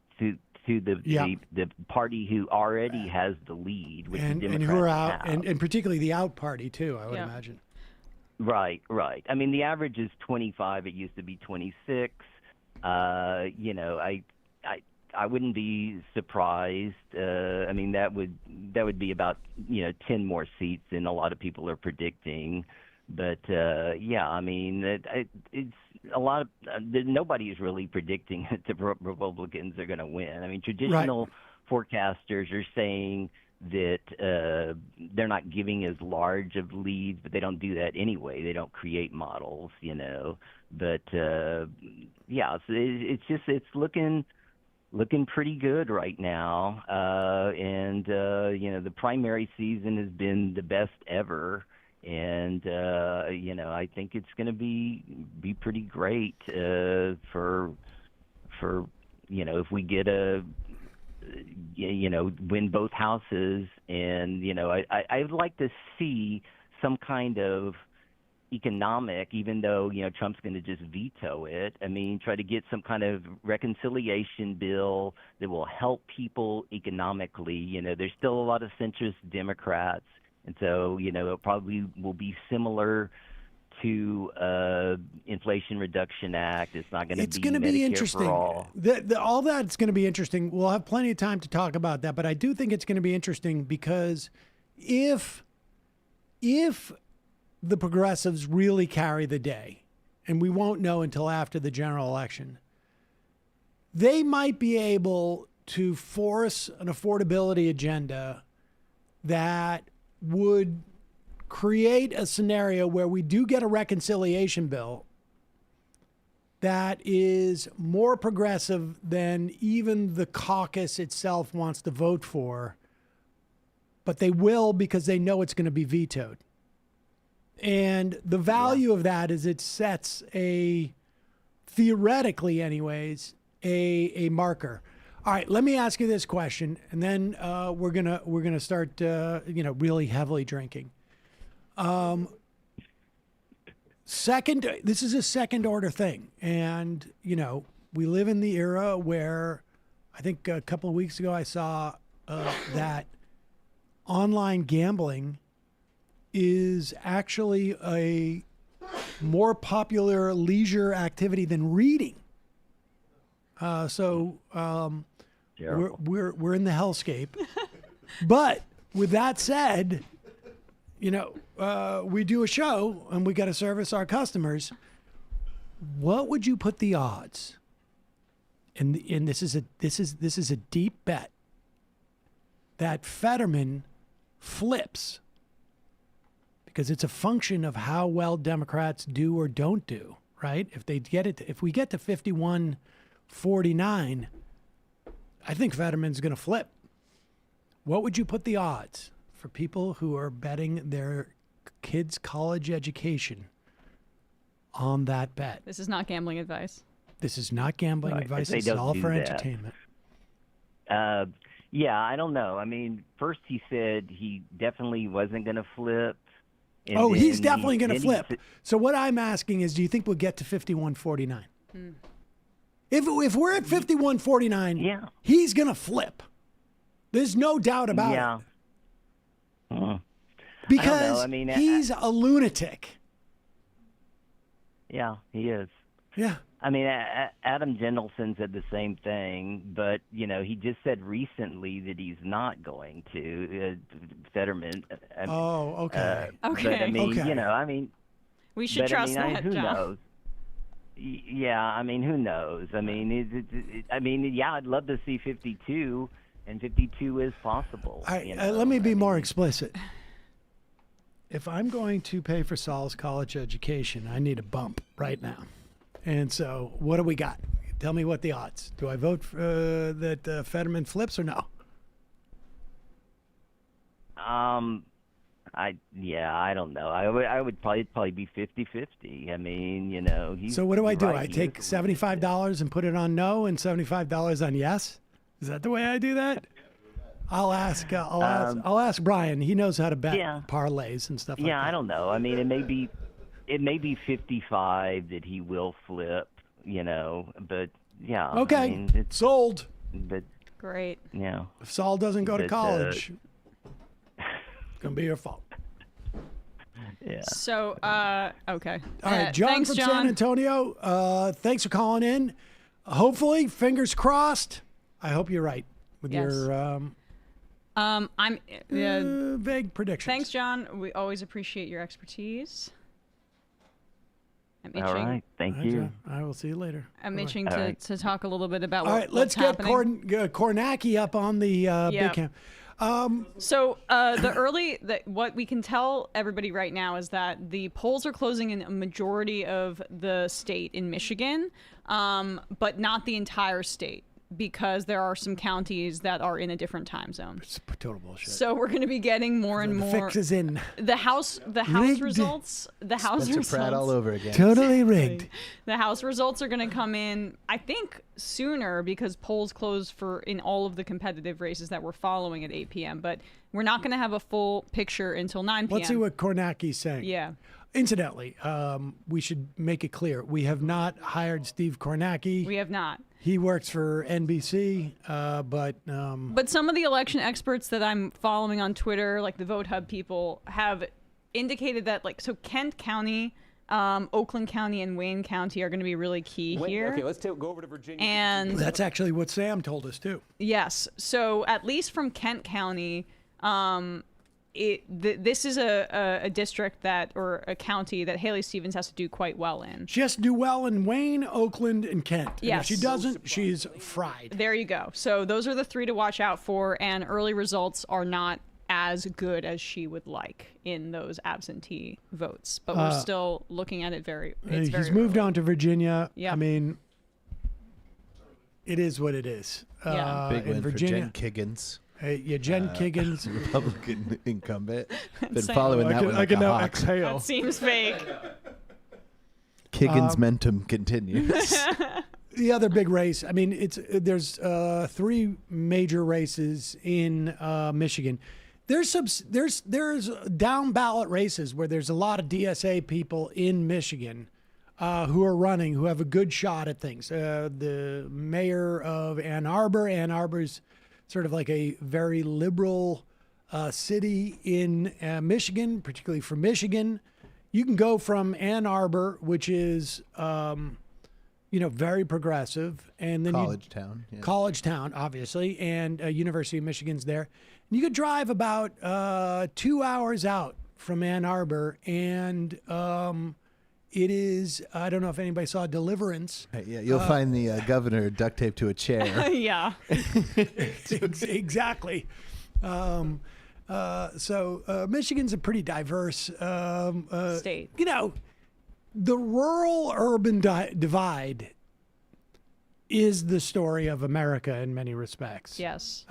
party who already has the lead, which the Democrats and who are out, have. and particularly the out party too, I would imagine. Right. I mean, the average is 25. It used to be 26. I wouldn't be surprised. I mean, that would be about 10 more seats than a lot of people are predicting. But I mean, it's a lot of nobody is really predicting that the Republicans are going to win. I mean, traditional forecasters are saying that they're not giving as large of leads, but they don't do that anyway. They don't create models, But so it's looking pretty good right now. The primary season has been the best ever. And, I think it's going to be pretty great for if we get win both houses. And, I'd like to see some kind of economic, even though, Trump's going to just veto it. I mean, try to get some kind of reconciliation bill that will help people economically. There's still a lot of centrist Democrats. And so, it probably will be similar to Inflation Reduction Act. It's not going to be Medicare interesting. For all. All that's going to be interesting. We'll have plenty of time to talk about that, but I do think it's going to be interesting because if the progressives really carry the day, and we won't know until after the general election, they might be able to force an affordability agenda that would create a scenario where we do get a reconciliation bill that is more progressive than even the caucus itself wants to vote for, but they will because they know it's going to be vetoed. And the value of that is it sets theoretically anyways, a marker. All right, let me ask you this question, and then we're gonna start really heavily drinking. This is a second order thing, and we live in the era where I think a couple of weeks ago I saw that online gambling is actually a more popular leisure activity than reading. So we're in the hellscape. But with that said, we do a show and we got to service our customers. What would you put the odds? And this is a deep bet that Fetterman flips because it's a function of how well Democrats do or don't do, right? If we get to 51-49, I think Fetterman's going to flip. What would you put the odds for people who are betting their kids' college education on that bet? This is not gambling advice. This is not gambling advice. It's all for entertainment. Yeah, I don't know. I mean, first he said he definitely wasn't going to flip. And He's definitely going to flip. So what I'm asking is, do you think we'll get to 51-49? If we're at 51-49, he's going to flip. There's no doubt about it. Because he's a lunatic. Yeah, he is. Yeah. I mean, Adam Jendelson said the same thing, but, he just said recently that he's not going to. Fetterman. Okay. But, we should trust that, who John. knows? Yeah, who knows? I'd love to see 52, and 52 is possible. Let me be more explicit. If I'm going to pay for Saul's college education, I need a bump right now. And so what do we got? Tell me what the odds. Do I vote for, that Fetterman flips or no? I don't know. I would probably be 50-50. So what do I do? right. I take $75 and put it on no and $75 on yes? Is that the way I do that? I'll ask Brian. He knows how to bet parlays and stuff like that. Yeah, I don't know. It may be 55 that he will flip, but yeah. Okay, sold. But great. Yeah. If Saul doesn't go to college, it's gonna be your fault. Yeah. So, okay. All right, John thanks, from John. San Antonio. Thanks for calling in. Hopefully, fingers crossed. I hope you're right with your I'm vague predictions. Thanks, John. We always appreciate your expertise. I'm All right. Thank you. John. I will see you later. I'm Bye-bye. itching to talk a little bit about All what, right, let's what's get happening. Kornacki up on the big cam. So what we can tell everybody right now is that the polls are closing in a majority of the state in Michigan, but not the entire state, because there are some counties that are in a different time zone. It's total bullshit. So we're going to be getting more and more. Fix is in. The House Rigged. results. The House Spencer results. Pratt all over again. Totally rigged. The House results are going to come in, I think, sooner, because polls close in all of the competitive races that we're following at 8 p.m. But we're not going to have a full picture until 9 p.m. Let's see what Kornacki's saying. Yeah. Incidentally, we should make it clear. We have not hired Steve Kornacki. We have not. He works for NBC, but some of the election experts that I'm following on Twitter, like the Vote Hub people, have indicated that, so Kent County, Oakland County, and Wayne County are going to be really key here. Okay, let's go over to Virginia. And that's actually what Sam told us too. Yes. So at least from Kent County, this is a district or a county that Haley Stevens has to do quite well in. She has to do well in Wayne, Oakland, and Kent. And Yes. if she doesn't, she's fried. There you go. So those are the three to watch out for, and early results are not as good as she would like in those absentee votes. But we're still looking at it He's moved on to Virginia. Yeah. I mean, it is what it is. Yeah. Big in win Virginia. for Jen Kiggins. Jen Kiggins. Republican incumbent. Been Same. following that one I like can a now hawk. exhale. That seems fake. Kiggins' momentum continues. The other big race. I mean, there's three major races in Michigan. There's down ballot races where there's a lot of DSA people in Michigan who are running, who have a good shot at things. The mayor of Ann Arbor. Ann Arbor's sort of like a very liberal city in Michigan, particularly for Michigan. You can go from Ann Arbor, which is very progressive, and then College town. Yeah. College town, obviously, and University of Michigan's there. And you could drive about 2 hours out from Ann Arbor, and it is, I don't know if anybody saw Deliverance. Yeah, you'll find the governor duct taped to a chair. Yeah. Exactly. So Michigan's a pretty diverse state. You know, the rural-urban divide is the story of America in many respects. Yes.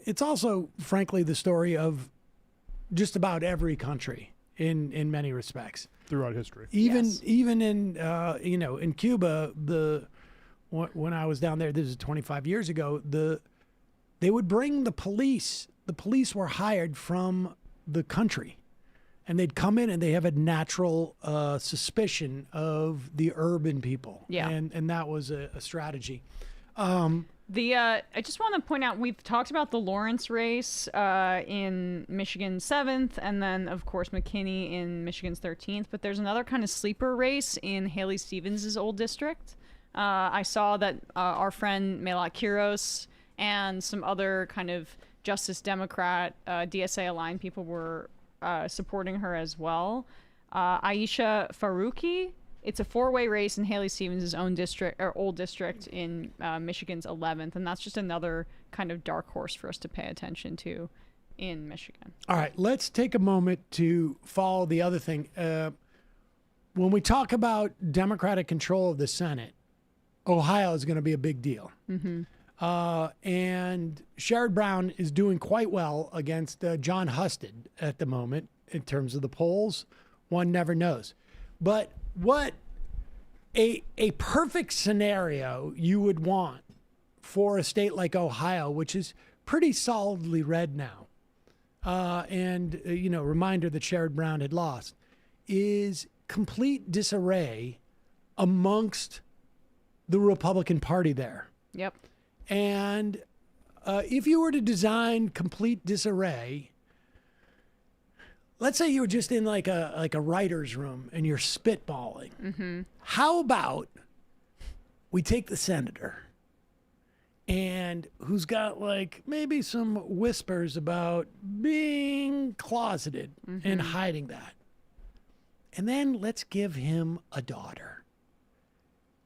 It's also, frankly, the story of just about every country in many respects throughout history. Even in in Cuba, when I was down there, this is 25 years ago, they would bring the police. The police were hired from the country, and they'd come in and they have a natural suspicion of the urban people. Yeah. And that was a strategy. I just want to point out, we've talked about the Lawrence race in Michigan's 7th, and then, of course, McKinney in Michigan's 13th. But there's another kind of sleeper race in Haley Stevens' old district. I saw that our friend Melat Kiros and some other kind of Justice Democrat, DSA-aligned people were supporting her as well. Aisha Faruqi. It's a 4-way race in Haley Stevens' own district, or old district, in Michigan's 11th, and that's just another kind of dark horse for us to pay attention to in Michigan. All right, let's take a moment to follow the other thing. When we talk about Democratic control of the Senate, Ohio is going to be a big deal. Mm-hmm. And Sherrod Brown is doing quite well against John Husted at the moment in terms of the polls. One never knows. But what a perfect scenario you would want for a state like Ohio, which is pretty solidly red now, and reminder that Sherrod Brown had lost, is complete disarray amongst the Republican Party there. Yep. And if you were to design complete disarray, let's say you were just in like a writer's room and you're spitballing. Mm-hmm. How about we take the senator and who's got like maybe some whispers about being closeted and hiding that. And then let's give him a daughter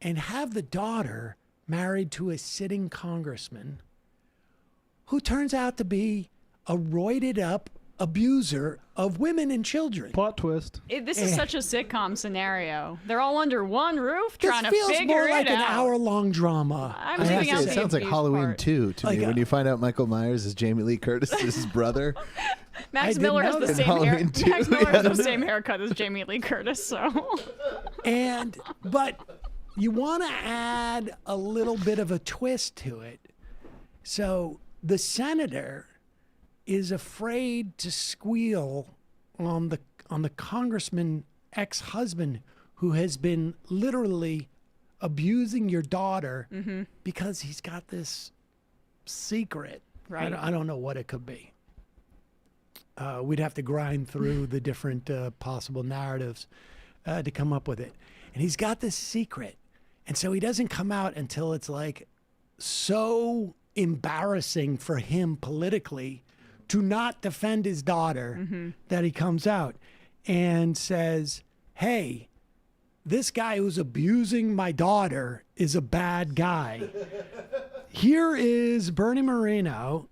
and have the daughter married to a sitting congressman who turns out to be a roided up abuser of women and children. Plot twist. This is such a sitcom scenario. They're all under one roof trying to feels figure more like it an out. hour-long drama. I'm leaving out It the sounds like abuse Halloween part. 2 to me when you find out Michael Myers is Jamie Lee Curtis's brother. Max Miller has the In same hair. Halloween 2, Max Miller has yeah. the same haircut as Jamie Lee Curtis. So, But you want to add a little bit of a twist to it. So the senator is afraid to squeal on the congressman ex-husband who has been literally abusing your daughter because he's got this secret. Right. I don't know what it could be. We'd have to grind through the different possible narratives to come up with it. And he's got this secret. And so he doesn't come out until it's like so embarrassing for him politically to not defend his daughter that he comes out and says, hey, this guy who's abusing my daughter is a bad guy. Here is Bernie Moreno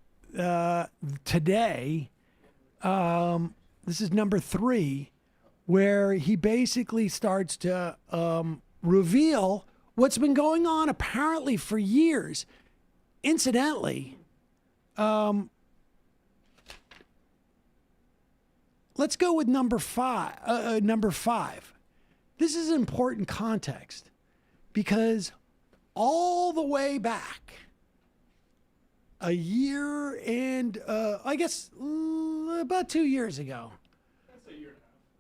today. This is number 3, where he basically starts to reveal what's been going on apparently for years. Incidentally, let's go with number 5. This is important context because all the way back a year and I guess about 2 years ago. That's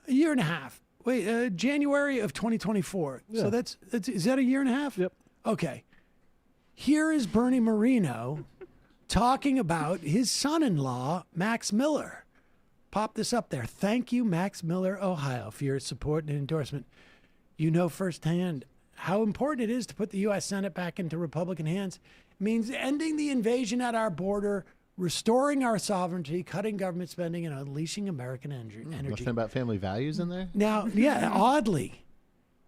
a year and a half. Wait, January of 2024. Yeah. So that's is that a year and a half? Yep. Okay. Here is Bernie Moreno talking about his son-in-law, Max Miller. Pop this up there. Thank you, Max Miller, Ohio, for your support and endorsement. You know firsthand how important it is to put the U.S. Senate back into Republican hands. It means ending the invasion at our border, restoring our sovereignty, cutting government spending, and unleashing American energy. Nothing about family values in there? Now, yeah, oddly.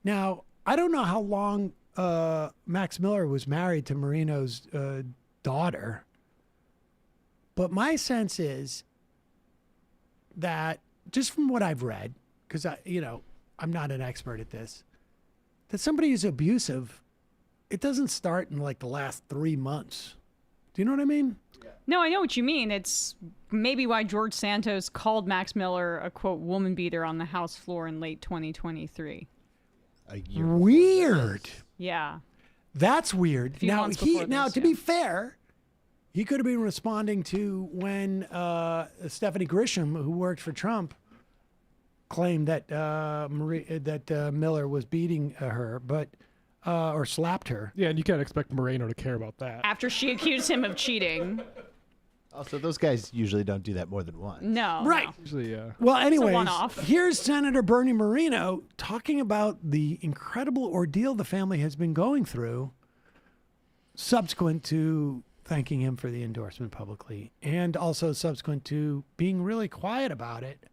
Now, I don't know how long Max Miller was married to Moreno's daughter, but my sense is that just from what I've read, because I'm not an expert at this, that somebody is abusive, it doesn't start in like the last 3 months. Do you know what I mean? No, I know what you mean. It's maybe why George Santos called Max Miller a, quote, woman beater on the House floor in late 2023. Weird. Yeah. That's weird. Few months before this, to be fair, he could have been responding to when Stephanie Grisham, who worked for Trump, claimed that Miller was beating her, but or slapped her. Yeah, and you can't expect Moreno to care about that. After she accused him of cheating. Also, those guys usually don't do that more than once. No. Right. No. Usually, yeah. Well, anyways, one-off. here's Senator Bernie Moreno talking about the incredible ordeal the family has been going through subsequent to thanking him for the endorsement publicly, and also subsequent to being really quiet about it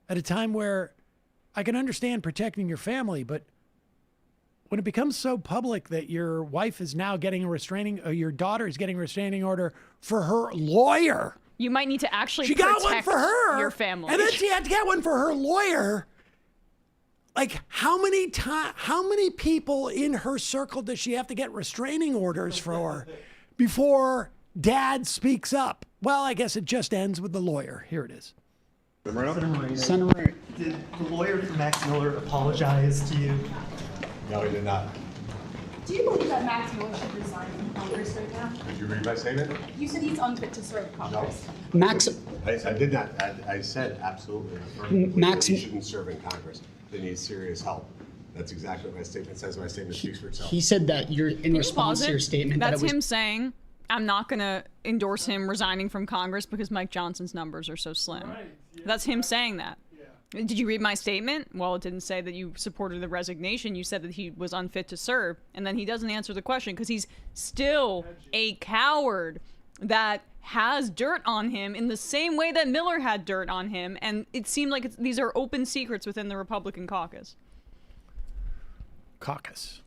at a time where I can understand protecting your family, but when it becomes so public that your wife is now getting your daughter is getting a restraining order for her lawyer. You might need to actually She protect got one for her, your family. and then she had to get one for her lawyer. Like, how many people in her circle does she have to get restraining orders for before dad speaks up? Well, I guess it just ends with the lawyer. Here it is. Senator, did the lawyer for Max Miller apologize to you? No, he did not. Do you believe that Max Miller should resign from Congress right now? Did you read my statement? You said he's unfit to serve Congress. Max, I did not. I said absolutely. affirmatively Max- that he shouldn't serve in Congress. They need serious help. That's exactly what my statement says. My statement speaks for itself. he said that you're in Can you response pause to your it? statement That's that it was him saying, I'm not going to endorse him resigning from Congress because Mike Johnson's numbers are so slim. That's him saying that. Did you read my statement? Well, it didn't say that you supported the resignation. You said that he was unfit to serve. And then he doesn't answer the question because he's still a coward that has dirt on him in the same way that Miller had dirt on him. And it seemed like these are open secrets within the Republican caucus. Caucus.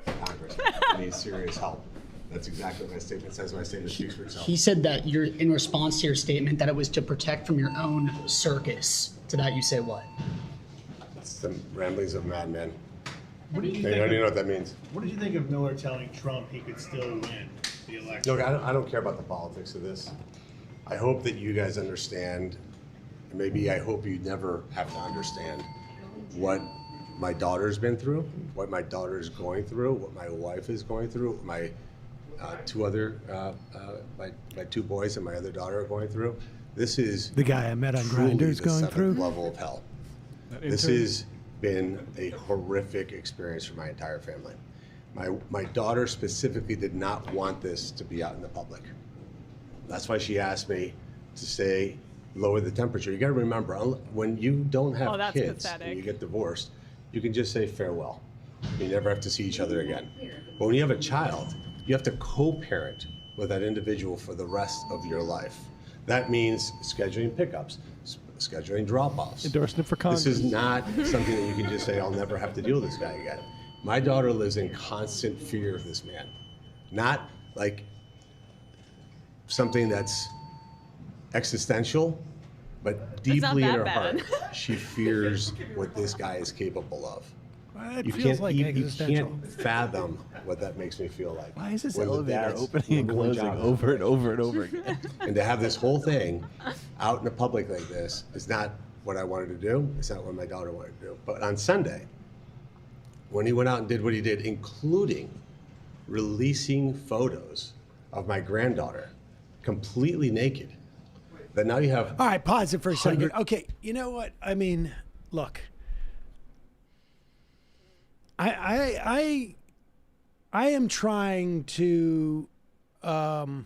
Congress. They need serious help. That's exactly what my statement says. My statement speaks for itself. he said that you're in response to your statement that it was to protect from your own circus. To that you say what? It's the ramblings of madmen. What did you They think? don't even know what that means. What did you think of Miller telling Trump he could still win the election? Look, I don't care about the politics of this. I hope that you guys understand, and maybe I hope you never have to understand what my daughter's been through, what my daughter's going through, what my wife is going through, what my my two boys and my other daughter are going through. This is The guy I met on truly Grindr's the going seventh through. level of hell. This has been a horrific experience for my entire family. My daughter specifically did not want this to be out in the public. That's why she asked me to say, lower the temperature. You got to remember, when you don't have that's kids pathetic. and you get divorced, you can just say farewell. You never have to see each other again. But when you have a child, you have to co-parent with that individual for the rest of your life. That means scheduling pickups, scheduling drop-offs. Endorsement for Congress. This is not something that you can just say, I'll never have to deal with this guy again. My daughter lives in constant fear of this man. Not like something that's existential, but deeply in that her bad. heart, she fears what this guy is capable of. It You feels can't, like you existential. can't fathom what that makes me feel like. Why is this When the elevator dad's opening and number one closing job is over and over and over again? and to have this whole thing out in the public like this is not what I wanted to do. It's not what my daughter wanted to do. But on Sunday, when he went out and did what he did, including releasing photos of my granddaughter completely naked, that now you have. All right, pause it for a second. 100 Okay, you know what? I mean, look. I am trying to I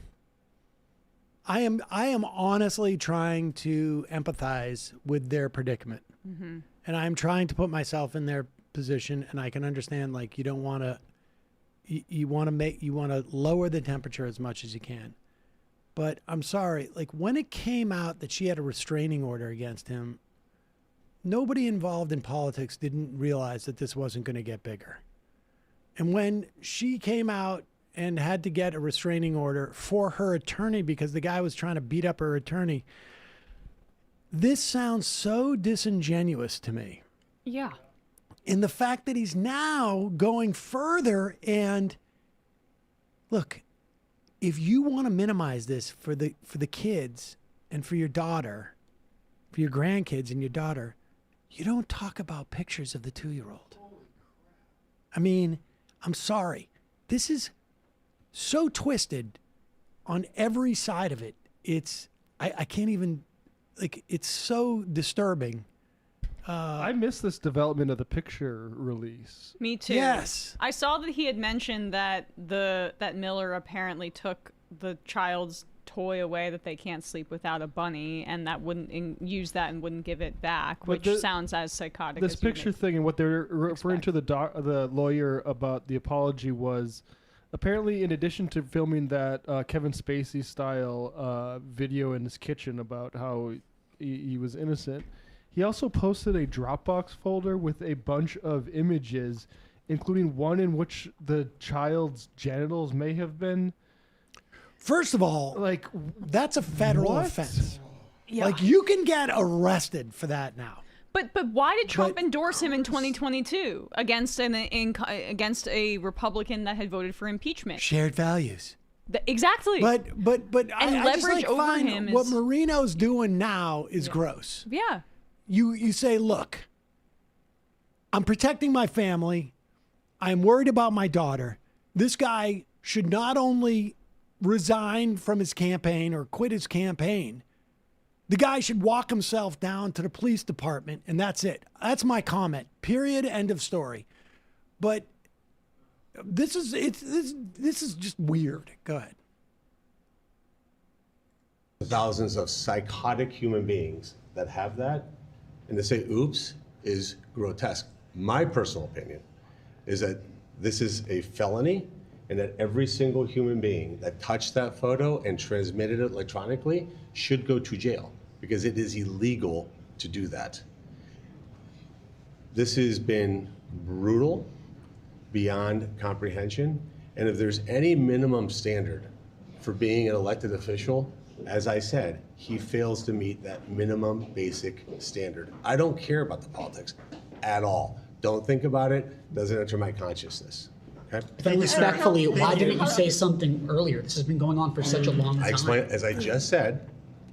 am honestly trying to empathize with their predicament. Mm-hmm. And I'm trying to put myself in their position, and I can understand, like, you don't want to you want to lower the temperature as much as you can. But I'm sorry, like, when it came out that she had a restraining order against him, nobody involved in politics didn't realize that this wasn't going to get bigger. And when she came out and had to get a restraining order for her attorney because the guy was trying to beat up her attorney, this sounds so disingenuous to me. Yeah. In the fact that he's now going further and look, if you want to minimize this for the kids and for your daughter, for your grandkids and your daughter, you don't talk about pictures of the 2-year-old. I mean, I'm sorry. This is so twisted on every side of it. I can't even, like, it's so disturbing. I missed this development of the picture release. Me too. Yes. I saw that he had mentioned that that Miller apparently took the child's toy away, that they can't sleep without a bunny, and that wouldn't use that and wouldn't give it back, which sounds as psychotic. This as you picture would thing and what they're referring to the lawyer about the apology was apparently, in addition to filming that Kevin Spacey style video in his kitchen about how he was innocent, he also posted a Dropbox folder with a bunch of images, including one in which the child's genitals may have been. First of all, like, that's a federal what? offense. Yeah. Like, you can get arrested for that now. But why did Trump endorse him in 2022 against a Republican that had voted for impeachment? Shared values. Exactly. But and I leverage just like over find him what is Marino's doing now is gross. yeah. You say, look, I'm protecting my family. I'm worried about my daughter. This guy should not only resign from his campaign or quit his campaign, the guy should walk himself down to the police department, and that's it. That's my comment. Period. End of story. But this is just weird. Go ahead. Thousands of psychotic human beings that have that, and to say oops is grotesque. My personal opinion is that this is a felony, and that every single human being that touched that photo and transmitted it electronically should go to jail, because it is illegal to do that. This has been brutal beyond comprehension, and if there's any minimum standard for being an elected official, as I said, he fails to meet that minimum basic standard. I don't care about the politics at all. Don't think about it, doesn't enter my consciousness. Okay? Very respectfully, why didn't you say something earlier? This has been going on for such a long time. I explained, as I just said,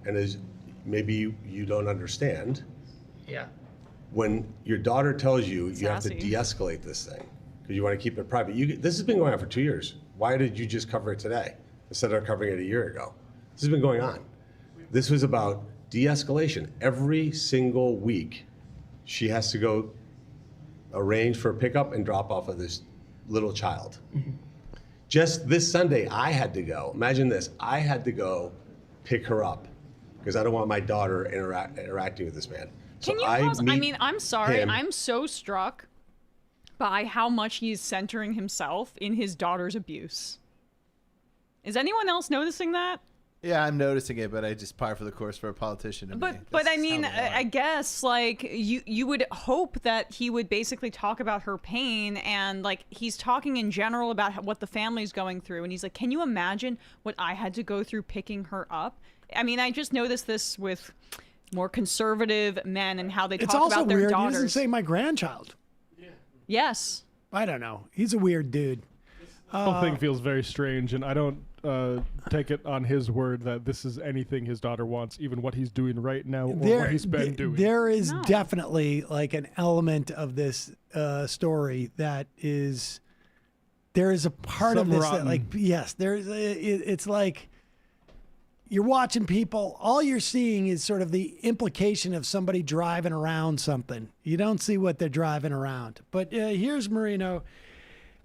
and as maybe you don't understand, Yeah. when your daughter tells you you have to Sassy. de-escalate this thing because you want to keep it private. This has been going on for 2 years. Why did you just cover it today instead of covering it a year ago? This has been going on. This was about de-escalation. Every single week, she has to go arrange for a pickup and drop off of this little child. Just this Sunday, I had to go. Imagine this. I had to go pick her up because I don't want my daughter interacting with this man. Can So you pause? I meet mean, I'm sorry. him. I'm so struck by how much he's centering himself in his daughter's abuse. Is anyone else noticing that? Yeah, I'm noticing it, but I just par for the course for a politician. But I mean, I guess like you would hope that he would basically talk about her pain, and like he's talking in general about what the family's going through, and he's like, can you imagine what I had to go through picking her up? I mean, I just noticed this with more conservative men and how they It's talk also about their weird. daughters. He doesn't say my grandchild. Yes. I don't know. He's a weird dude. The whole thing feels very strange, and I don't take it on his word that this is anything his daughter wants, even what he's doing right now or what he's been doing. There is definitely like an element of this story that is. There is a part of this that, like, yes, there's. It's like you're watching people. All you're seeing is sort of the implication of somebody driving around something. You don't see what they're driving around. But here's Marino.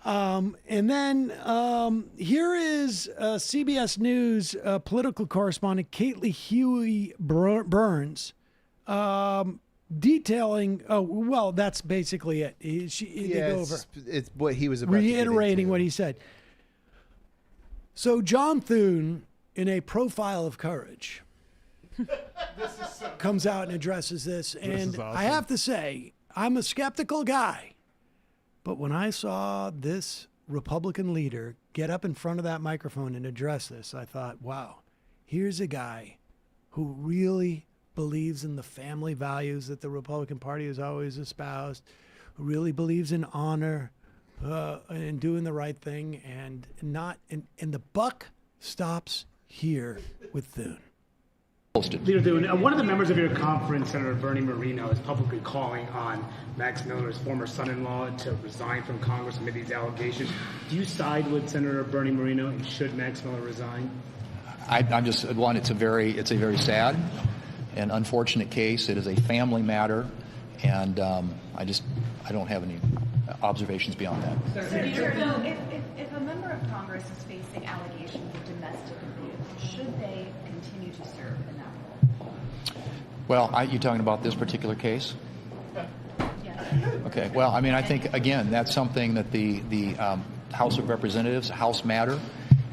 And then here is CBS News political correspondent Caitlin Huey Burns detailing. Oh, well, that's basically it. They go over. It's what he was about to get reiterating into. what he said. So John Thune, in a profile of courage, comes out and addresses this. And is awesome. I have to say, I'm a skeptical guy. But when I saw this Republican leader get up in front of that microphone and address this, I thought, wow, here's a guy who really believes in the family values that the Republican Party has always espoused, who really believes in honor and doing the right thing, and the buck stops here with Thune. Leader Thune, one of the members of your conference, Senator Bernie Moreno, is publicly calling on Max Miller's former son-in-law to resign from Congress amid these allegations. Do you side with Senator Bernie Moreno, and should Max Miller resign? I'm just one. It's a very sad and unfortunate case. It is a family matter, and I don't have any observations beyond that. Senator, if a member of Congress is facing allegations of domestic abuse, should they continue to serve in that role? Well, you talking about this particular case? Yes. Okay. Well, I mean, I think again that's something that the House of Representatives, House matter.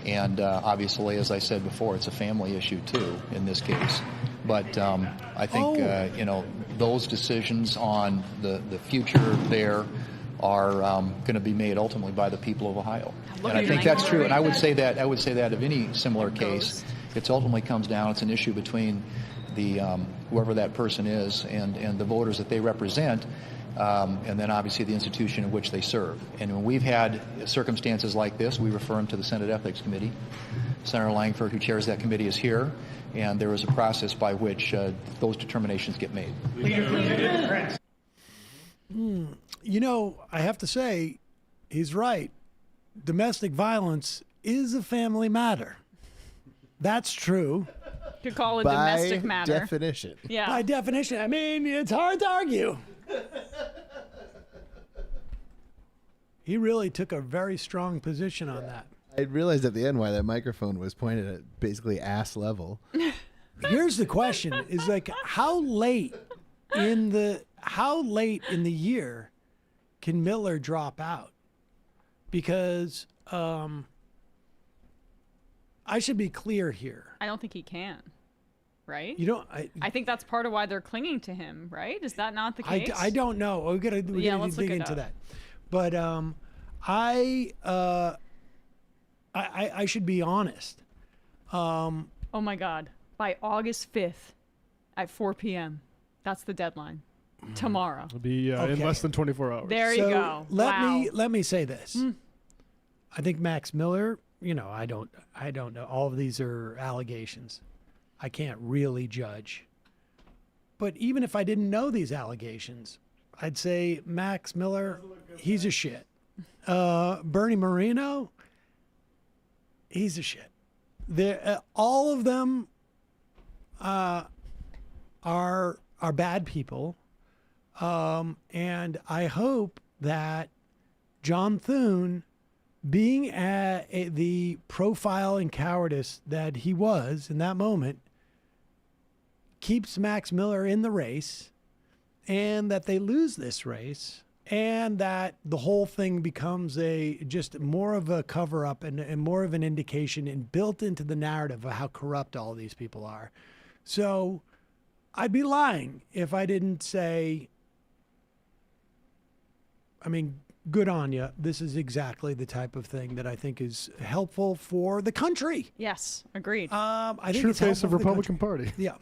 And obviously, as I said before, it's a family issue, too, in this case. But I think, those decisions on the future there are going to be made ultimately by the people of Ohio. And I think that's true. And I would say that of any similar case, it ultimately comes down, it's an issue between the whoever that person is and the voters that they represent. And then obviously the institution in which they serve. And when we've had circumstances like this, we refer them to the Senate Ethics Committee. Senator Langford, who chairs that committee, is here, and there is a process by which those determinations get made. I have to say, he's right. Domestic violence is a family matter. That's true. You could call it domestic matter. By definition. Yeah. By definition. I mean, it's hard to argue. He really took a very strong position on that. I realized at the end why that microphone was pointed at basically ass level. Here's the question: is like how late in the year can Miller drop out? Because I should be clear here. I don't think he can. Right? You don't. I think that's part of why they're clinging to him. Right? Is that not the case? I don't know. We gotta dig into that. But I should be honest. Oh my God! By August 5th, at 4 p.m., that's the deadline. Tomorrow. It'll be in less than 24 hours. There you go. Let me say this. I think Max Miller. I don't know. All of these are allegations. I can't really judge. But even if I didn't know these allegations, I'd say Max Miller, he's a shit. Bernie Moreno, he's a shit. All of them are bad people. And I hope that John Thune, being the profile and cowardice that he was in that moment, keeps Max Miller in the race, and that they lose this race, and that the whole thing becomes just more of a cover-up and more of an indication and built into the narrative of how corrupt all these people are. So I'd be lying if I didn't say, good on you. This is exactly the type of thing that I think is helpful for the country. Yes, agreed. I think True it's face helpful of for the Republican country. Party. Yeah.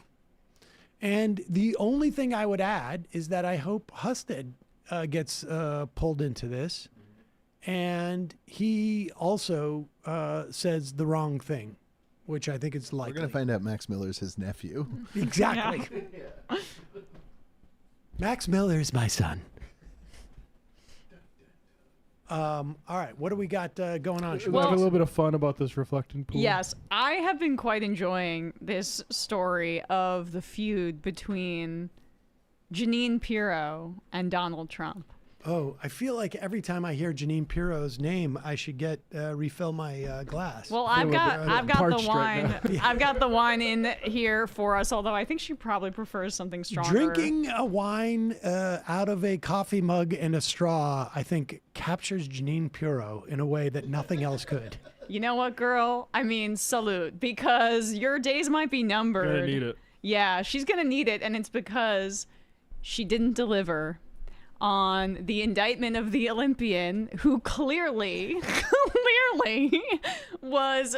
And the only thing I would add is that I hope Husted gets pulled into this, and he also says the wrong thing, which I think is likely. We're going to find out Max Miller's his nephew. Exactly. Max Miller is my son. All right, what do we got going on? Should we have a little bit of fun about this reflecting pool? Yes, I have been quite enjoying this story of the feud between Jeanine Pirro and Donald Trump. Oh, I feel like every time I hear Jeanine Pirro's name, I should get refill my glass. Well, I've got the wine. I've got the wine in here for us. Although I think she probably prefers something stronger. Drinking a wine out of a coffee mug and a straw, I think, captures Jeanine Pirro in a way that nothing else could. You know what, girl? Salute, because your days might be numbered. You're gonna need it. Yeah, she's gonna need it, and it's because she didn't deliver on the indictment of the Olympian, who clearly was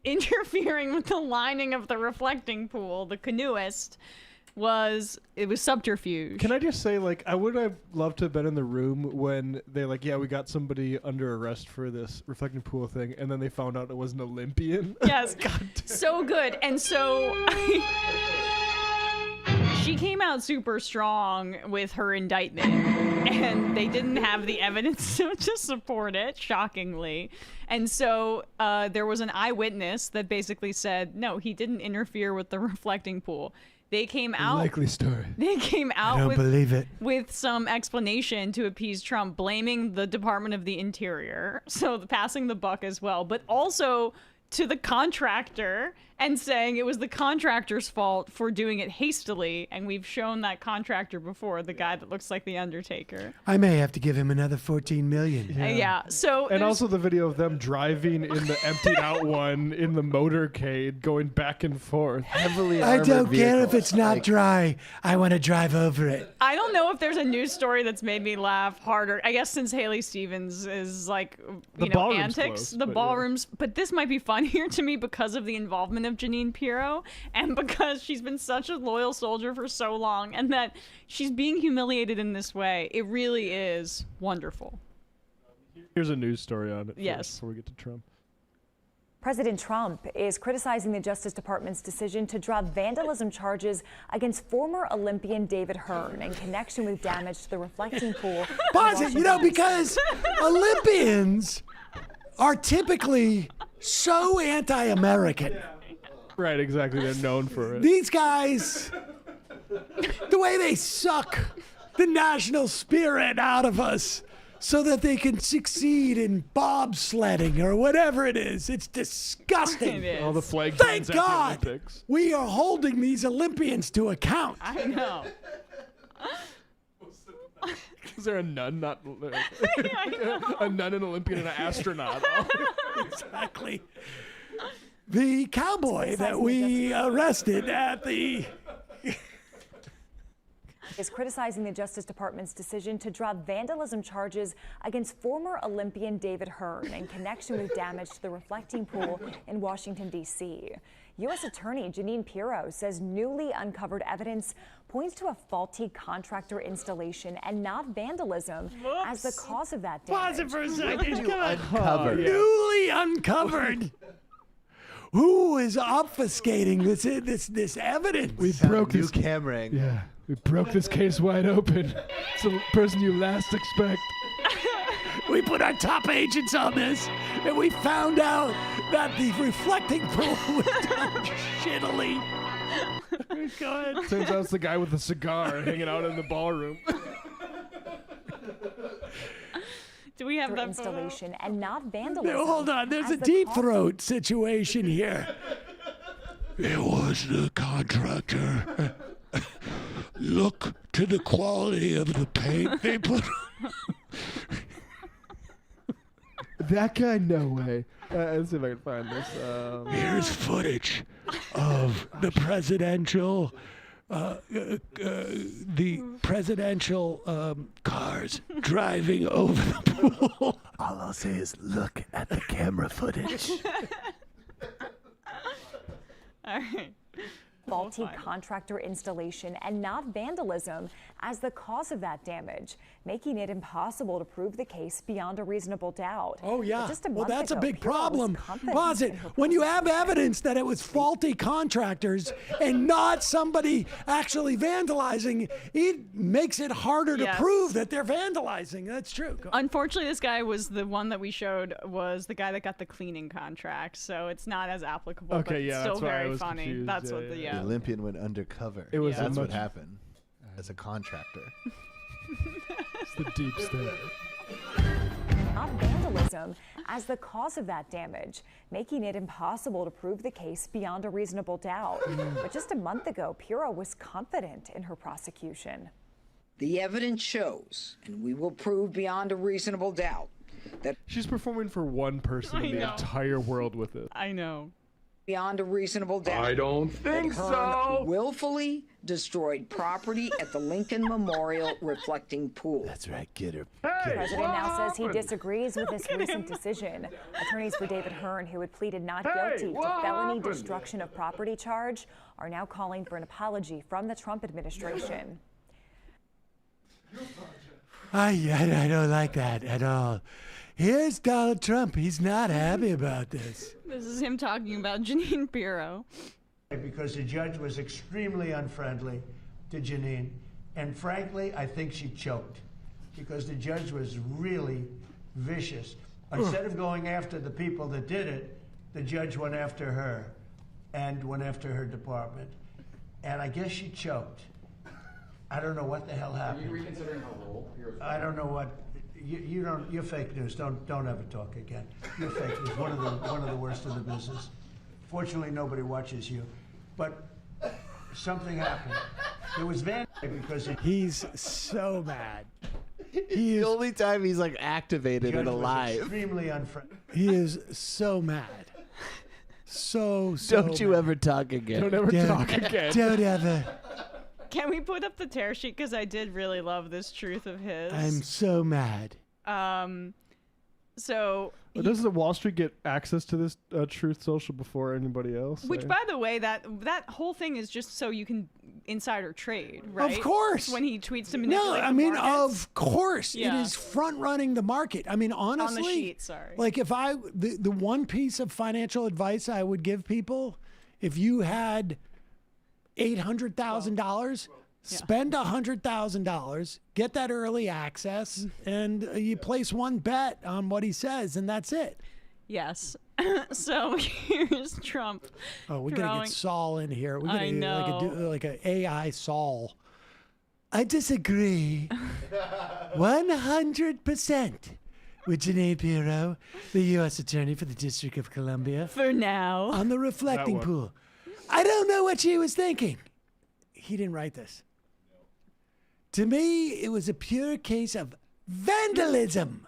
interfering with the lining of the reflecting pool, the canoeist, was subterfuge. Can I just say, like, I would have loved to have been in the room when they like, yeah, we got somebody under arrest for this reflecting pool thing, and then they found out it was an Olympian. Yes, so good. And so she came out super strong with her indictment, and they didn't have the evidence to support it, shockingly. And so there was an eyewitness that basically said, no, he didn't interfere with the reflecting pool. They came out. Likely story. They came out. I don't believe it. With some explanation to appease Trump, blaming the Department of the Interior, so passing the buck as well, but also to the contractor and saying it was the contractor's fault for doing it hastily. And we've shown that contractor before, the guy that looks like the Undertaker. I may have to give him another $14 million. Yeah. So and also the video of them driving in the emptied out one in the motorcade, going back and forth. Heavily I armored don't care if vehicle. it's not dry. I want to drive over it. I don't know if there's a news story that's made me laugh harder. I guess since Haley Stevens is like, The you know, ballroom's antics, close, the but ballrooms. But this might be funnier to me because of the involvement of Janine Pirro and because she's been such a loyal soldier for so long and that she's being humiliated in this way. It really is wonderful. Here's a news story on it. Yes. First, before we get to Trump. President Trump is criticizing the Justice Department's decision to drop vandalism charges against former Olympian David Hearn in connection with damage to the reflecting pool. Pause it, you know, because Olympians are typically so anti-American. Right, exactly. They're known for it. These guys, the way they suck the national spirit out of us so that they can succeed in bobsledding or whatever it is. It's disgusting. It is. All the flag Thank signs at the God Olympics. we are holding these Olympians to account. I know. Is there a nun, not a nun, an Olympian, and an astronaut? Exactly. The cowboy that we arrested at the... is criticizing the Justice Department's decision to drop vandalism charges against former Olympian David Hearn in connection with damage to the reflecting pool in Washington, D.C. U.S. Attorney Janine Pirro says newly uncovered evidence points to a faulty contractor installation and not vandalism as the cause of that damage. Pause it for a second. Uncovered. Newly uncovered. Who is obfuscating this evidence? We broke New this. camera angle. Yeah, we broke this case wide open. It's the person you last expect. We put our top agents on this, and we found out that the reflecting pool was done shittily. Go ahead. Turns out it's the guy with the cigar hanging out in the ballroom. Do we have that installation and not vandalism? No, hold on, there's as a the deep cause- throat situation here. It was the contractor. Look to the quality of the paint they put on. That guy, no way. Let's see if I can find this. Here's footage of the presidential cars driving over the pool. All I'll say is look at the camera footage. All right. Faulty contractor installation and not vandalism as the cause of that damage, making it impossible to prove the case beyond a reasonable doubt. Oh, yeah. But just a Well, month that's a ago, big Pirro was problem. confident Pause it. in her When you have prosecution. evidence that it was faulty contractors and not somebody actually vandalizing, it makes it harder to Yes. prove that they're vandalizing. That's true. Go. Unfortunately, this guy was the one that we showed was the guy that got the cleaning contract, so it's not as applicable. Okay, but yeah, still that's why I very was funny. confused. That's Yeah, what the yeah, The Olympian went undercover. It was a That's what much- happened as a contractor. It's the deep state. Not vandalism as the cause of that damage, making it impossible to prove the case beyond a reasonable doubt. But just a month ago, Pirro was confident in her prosecution. The evidence shows, and we will prove beyond a reasonable doubt, that She's performing for one person I in the know. entire world with it. I know. beyond a reasonable doubt. I don't think that Hearn so. willfully destroyed property at the Lincoln Memorial reflecting pool. That's right, get her. The president now says he disagrees with this recent decision. Attorneys for David Hearn, who had pleaded not guilty to felony destruction of property charge, are now calling for an apology from the Trump administration. I don't like that at all. Here's Donald Trump. He's not happy about this. This is him talking about Janine Pirro. Because the judge was extremely unfriendly to Janine. And frankly, I think she choked because the judge was really vicious. Instead of going after the people that did it, the judge went after her and went after her department. And I guess she choked. I don't know what the hell happened. Are you reconsidering her role? I don't know what. You don't. You're fake news. Don't ever talk again. You're fake news. One of the worst in the business. Fortunately, nobody watches you. But something happened. There was because he's so mad. He the only time he's like activated and alive. Extremely unfriendly. He is so mad. So Don't you mad. ever talk again. Don't ever talk again. Don't ever. Can we put up the tear sheet? Because I did really love this truth of his. I'm so mad. So does the Wall Street get access to this Truth Social before anybody else? Which, by the way, that whole thing is just so you can insider trade, right? Of course. When he tweets to manipulate No, I the mean, markets. of course. Yeah. It is front running the market. I mean, honestly. On the sheet, sorry. Like, if the one piece of financial advice I would give people, if you had $800,000, spend $100,000, get that early access, and you place one bet on what he says, and that's it. Yes. So here's Trump. Oh, we gotta get Saul in here. We gotta I know. like an AI Saul. I disagree 100% with Janine Pirro, the U.S. Attorney for the District of Columbia. For now. On the reflecting pool. I don't know what she was thinking. He didn't write this. To me, it was a pure case of vandalism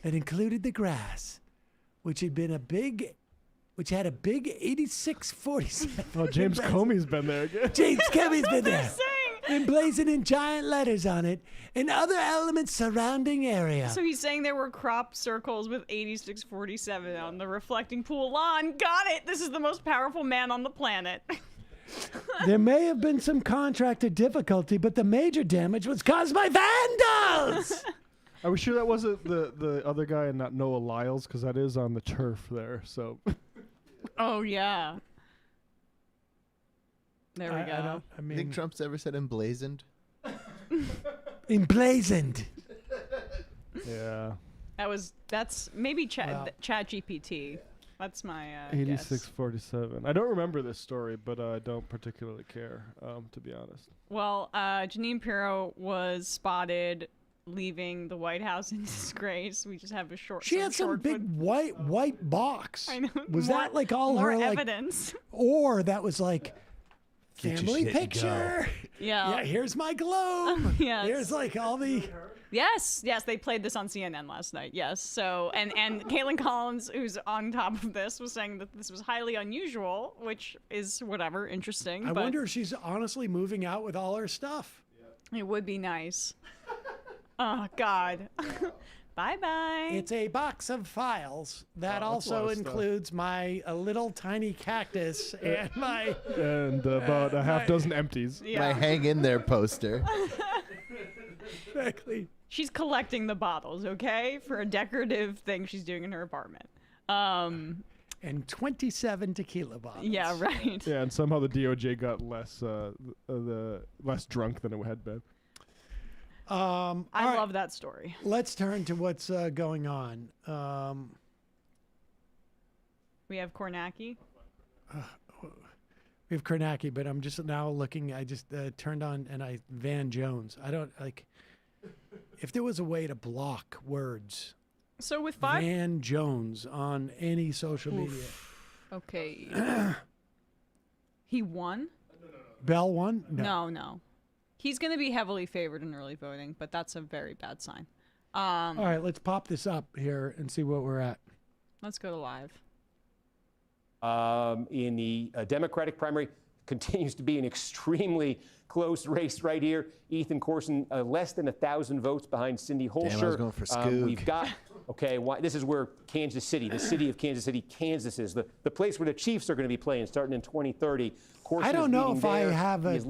that included the grass, which had a big 8647. Oh, James Comey's been there again. James Comey's been there. Emblazoned in giant letters on it and other elements surrounding area. So he's saying there were crop circles with 8647 on the reflecting pool lawn. Got it. This is the most powerful man on the planet. There may have been some contractor difficulty, but the major damage was caused by vandals. Are we sure that wasn't the other guy and not Noah Lyles? Because that is on the turf there. So. Oh, yeah. There we go. I think Trump's ever said emblazoned? Emblazoned. Yeah. That's maybe Chat GPT. That's my 8647. I don't remember this story, but I don't particularly care, to be honest. Well, Janine Pirro was spotted leaving the White House in disgrace. We just have a short. She had some big white box. I know. Was that like all more her evidence? Or that was like Get your family shit and picture? Yeah. Yeah. Here's my globe. Yes. Here's like all the. Yes, they played this on CNN last night. Yes, so and Caitlin Collins, who's on top of this, was saying that this was highly unusual, which is whatever, interesting. I but wonder if she's honestly moving out with all her stuff. it would be nice. Oh God. Bye. It's a box of files that Oh, that's a lot also of stuff. includes my little tiny cactus and my. And about a half dozen empties. My hang in there poster. Exactly. She's collecting the bottles, okay, for a decorative thing she's doing in her apartment. And 27 tequila bottles. Yeah, right. Yeah, and somehow the DOJ got less drunk than it had been. I love that story. Let's turn to what's going on. We have Kornacki. We have Kornacki, but I'm just now looking. I just turned on and Van Jones. I don't like. If there was a way to block words, So with 5 Van Jones on any social media. Okay. He won? Bell won? No. He's going to be heavily favored in early voting, but that's a very bad sign. All right, let's pop this up here and see what we're at. Let's go to live. in the Democratic primary. Continues to be an extremely close race right here. Ethan Corson, less than 1,000 votes behind Cindy Holscher. Damn, I was going for Skoog. We've got, this is where Kansas City, the city of Kansas City, Kansas is, the place where the Chiefs are going to be playing starting in 2030. Corson I don't know if I have a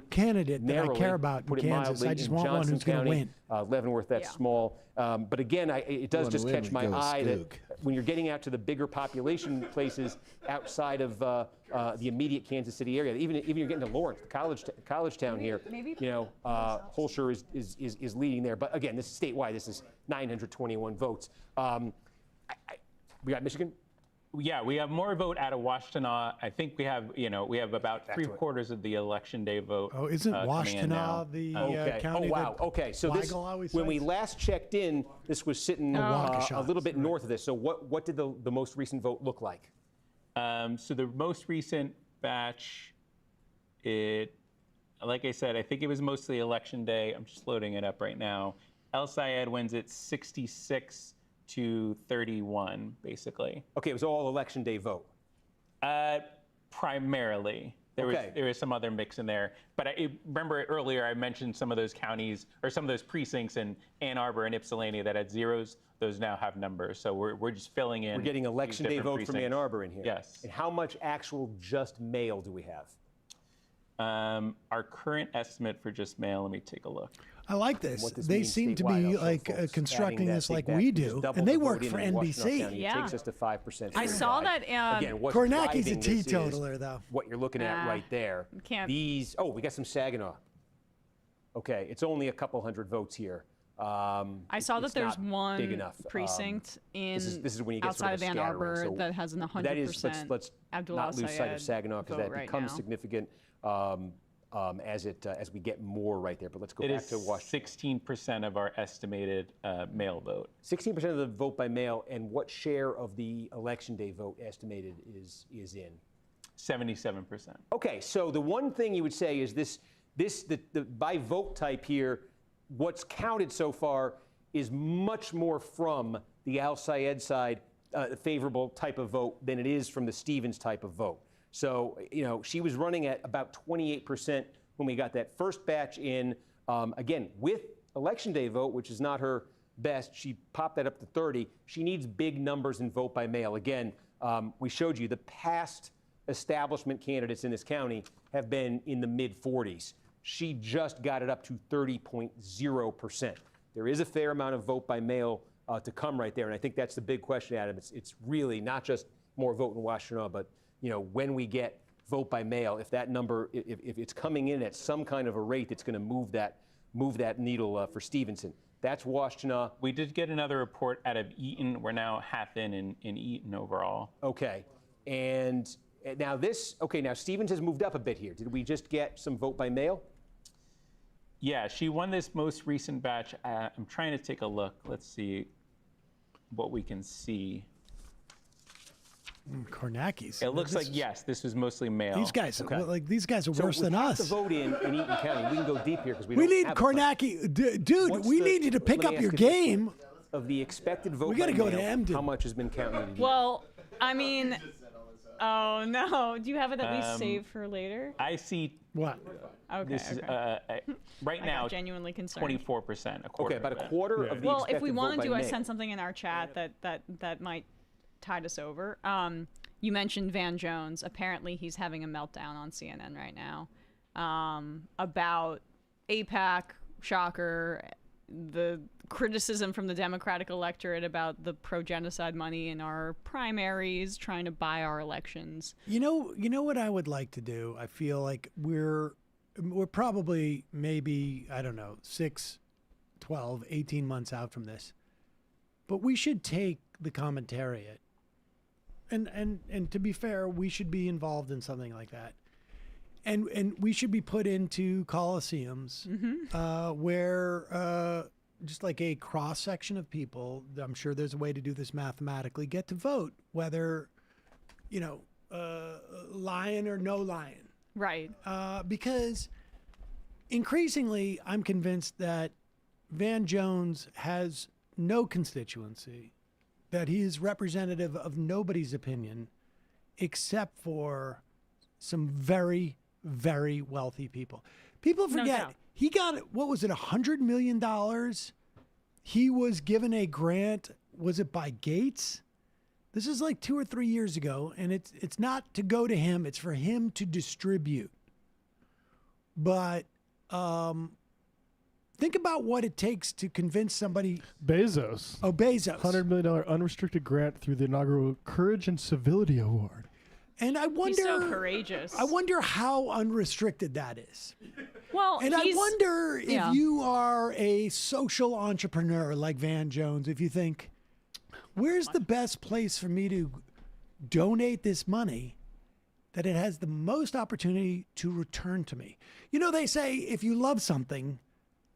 candidate that I care about in Kansas. I just want one who's going to win. Leavenworth, that's small. But again, it does just catch my eye that when you're getting out to the bigger population places outside of the immediate Kansas City area, even you're getting to Lawrence, the college town here, Holscher is leading there. But again, this is statewide. This is 921 votes. We got Michigan. Yeah, we have more vote out of Washtenaw. I think we have about 3/4 of the election day vote. Oh, isn't Washtenaw the county? Oh, wow. Okay, so this, when we last checked in, this was sitting a little bit north of this. So what did the most recent vote look like? So the most recent batch, like I said, I think it was mostly election day. I'm just loading it up right now. El Sayed wins it 66 to 31, basically. Okay, it was all election day vote. Primarily. There was some other mix in there. But I remember earlier I mentioned some of those counties or some of those precincts in Ann Arbor and Ypsilanti that had zeros. Those now have numbers. So we're just filling in. We're getting election day vote from Ann Arbor in here. Yes. And how much actual just mail do we have? Our current estimate for just mail, let me take a look. I like this. They seem to be like constructing this like we do, and they work for NBC. It takes us to 5%. I saw that. Again, what's Kornacki's a driving this teetotaler, is though. What you're looking at right there. We got some Saginaw. Okay, it's only a couple hundred votes here. I saw that there's one big enough. precinct in this is when you get outside sort of of Ann Arbor so that has an 100%. That is, let's not lose sight of Saginaw because that becomes significant as we get more right there. But let's go back to Washington. 16% of our estimated mail vote. 16% of the vote by mail, and what share of the election day vote estimated is in? 77%. Okay, so the one thing you would say is the by vote type here, what's counted so far is much more from the Al Sayed side, favorable type of vote, than it is from the Stevens type of vote. So, she was running at about 28% when we got that first batch in. Again, with election day vote, which is not her best, she popped that up to 30. She needs big numbers in vote by mail. Again, we showed you the past establishment candidates in this county have been in the mid-40s. She just got it up to 30.0%. There is a fair amount of vote by mail to come right there, and I think that's the big question, Adam. It's really not just more vote in Washtenaw, but when we get vote by mail, if that number, if it's coming in at some kind of a rate that's going to move that needle for Stevenson. That's Washtenaw. We did get another report out of Eaton. We're now half in Eaton overall. Okay, and now now Stevens has moved up a bit here. Did we just get some vote by mail? Yeah, she won this most recent batch. I'm trying to take a look. Let's see what we can see. Kornacki's. It looks like, yes, this was mostly mail. These guys, these guys are worse than us. To vote in Eaton County, we can go deep here because we need Kornacki. Dude, we need you to pick up your game. Of the expected vote, we got to go to Emden. How much has been counted? Well, I mean, oh no. Do you have it at least saved for later? I see. What? Okay. This is right now. Genuinely concerned. 24%. Okay, about a quarter of the. Well, if we want want to do, I sent something in our chat that might tide us over. You mentioned Van Jones. Apparently, he's having a meltdown on CNN right now about AIPAC, shocker, the criticism from the Democratic electorate about the pro-genocide money in our primaries, trying to buy our elections. You know what I would like to do? I feel like we're probably maybe, I don't know, 6, 12, 18 months out from this. But we should take the commentariat. And to be fair, we should be involved in something like that. And we should be put into coliseums where just like a cross section of people, I'm sure there's a way to do this mathematically, get to vote whether, lion or no lion. Right. Because increasingly, I'm convinced that Van Jones has no constituency, that he is representative of nobody's opinion, except for some very, very wealthy people. People forget doubt. he got, what was it, $100 million? He was given a grant, was it by Gates? This is like 2 or 3 years ago, and it's not to go to him, it's for him to distribute. But think about what it takes to convince somebody. Bezos. Oh, Bezos. $100 million unrestricted grant through the inaugural Courage and Civility Award. And I wonder, He's so courageous. I wonder how unrestricted that is. Well, And I wonder if yeah. you are a social entrepreneur like Van Jones, if you think, where's the best place for me to donate this money that it has the most opportunity to return to me? You know, they say if you love something,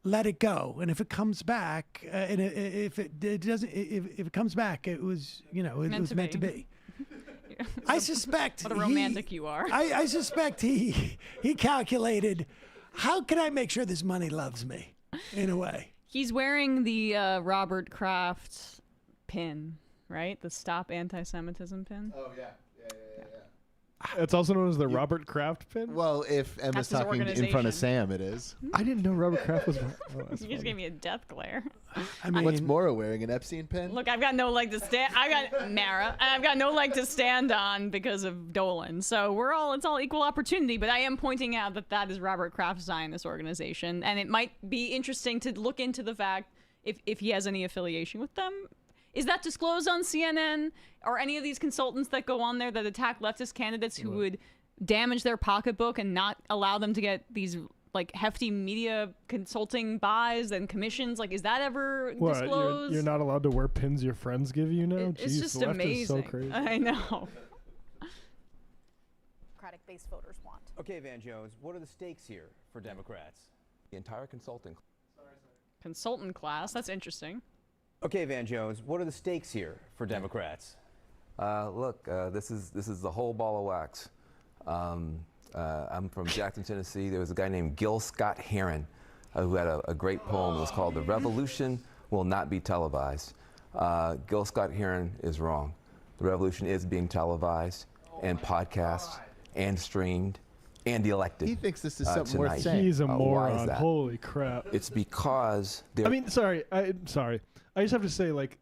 let it go, and if it comes back, and if it doesn't, if it comes back, it was, you know, it was meant to be. I suspect What a romantic you are. I suspect he calculated, how can I make sure this money loves me, in a way. He's wearing the Robert Kraft pin, right? The Stop Anti-Semitism pin. Oh yeah. It's also known as the Robert Kraft pin. Well, if Emma's That's his talking in front organization. of Sam, it is. I didn't know Robert Kraft was. Oh, that's You just funny. gave me a death glare. I mean, What's Maura wearing? An Epstein pin? Look, I've got no leg to stand. I've got no leg to stand on because of Dolan. So it's all equal opportunity. But I am pointing out that is Robert Kraft's Zionist organization, and it might be interesting to look into the fact if he has any affiliation with them. Is that disclosed on CNN or any of these consultants that go on there that attack leftist candidates who would damage their pocketbook and not allow them to get these like hefty media consulting buys and commissions? Like, is that ever What? disclosed? You're not allowed to wear pins your friends give you now? It's Jeez, just the left amazing. is so crazy. I know. Democratic-based voters want. Okay, Van Jones, what are the stakes here for Democrats? The entire consulting. Consultant class. That's interesting. Okay, Van Jones, what are the stakes here for Democrats? Look, this is the whole ball of wax. I'm from Jackson, Tennessee. There was a guy named Gil Scott Heron who had a great poem. It was called "The Revolution Will Not Be Televised." Gil Scott Heron is wrong. The revolution is being televised and podcast and streamed and elected. He thinks this is something tonight. worth saying. He's a Why is moron. that? Holy crap. It's because I mean, sorry. I just have to say, like,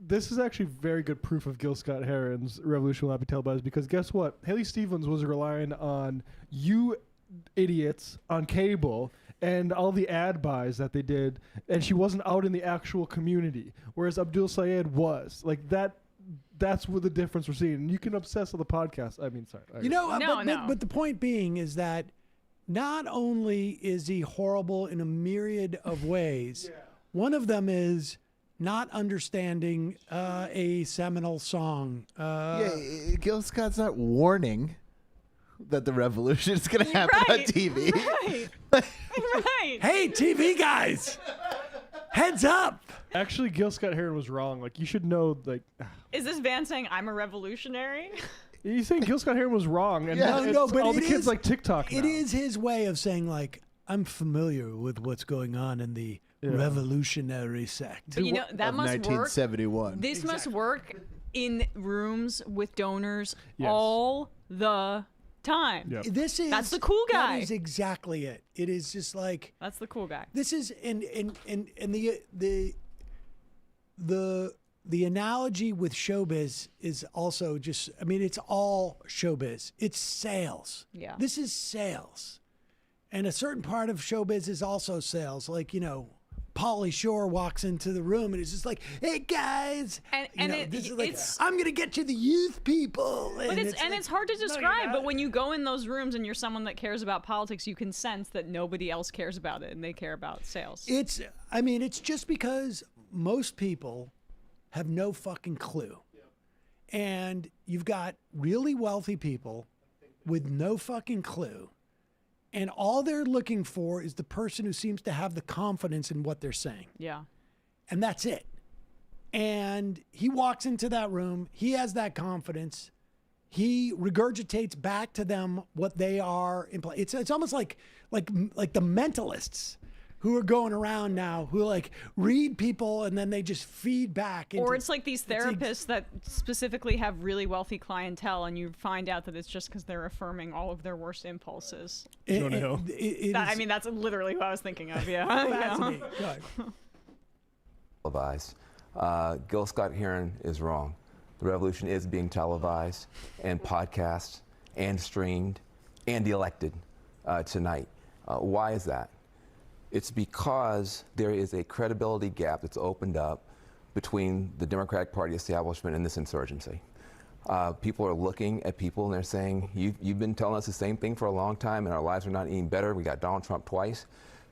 this is actually very good proof of Gil Scott Heron's revolution will not be televised, because guess what? Haley Stevens was relying on you idiots on cable and all the ad buys that they did, and she wasn't out in the actual community, whereas Abdul Sayed was. Like, that's what the difference we're seeing. And you can obsess on the podcast. I mean, sorry. You know, but the point being is that not only is he horrible in a myriad of ways, one of them is not understanding a seminal song. Gil Scott's not warning that the revolution is going to happen on TV. Right. Hey, TV guys, heads up. Actually, Gil Scott Heron was wrong. Like, you should know, like... Is this Van saying I'm a revolutionary? He's saying Gil Scott Heron was wrong, and now No, but all the it kids is- like TikTok now. It is his way of saying, like, I'm familiar with what's going on in the revolutionary sect. But you know, that Of must work. 1971. This must work in rooms with donors Yes. all the time. That's the cool guy. That is exactly it. It is just like That's the cool guy. this is and the analogy with showbiz is also just, I mean, it's all showbiz. It's sales. Yeah. This is sales. And a certain part of showbiz is also sales. Like, you know, Pauly Shore walks into the room and he's just like, "Hey guys," this is like, it's- "I'm gonna get to the youth people." But it's like, hard to no, you're describe. not. But when you go in those rooms and you're someone that cares about politics, you can sense that nobody else cares about it, and they care about sales. It's just because most people have no fucking clue. And you've got really wealthy people with no fucking clue. And all they're looking for is the person who seems to have the confidence in what they're saying. Yeah. And that's it. And he walks into that room. He has that confidence. He regurgitates back to them what they are. It's almost like the mentalists who are going around now who like read people and then they just feed back. Or it's like these therapists that specifically have really wealthy clientele, and you find out that it's just because they're affirming all of their worst impulses. I mean, that's literally what I was thinking of. Yeah. Fascinating. Televised. Gil Scott-Heron is wrong. The revolution is being televised and podcast and streamed and elected tonight. Why is that? It's because there is a credibility gap that's opened up between the Democratic Party establishment and this insurgency. People are looking at people and they're saying, you've been telling us the same thing for a long time and our lives are not any better. We got Donald Trump twice.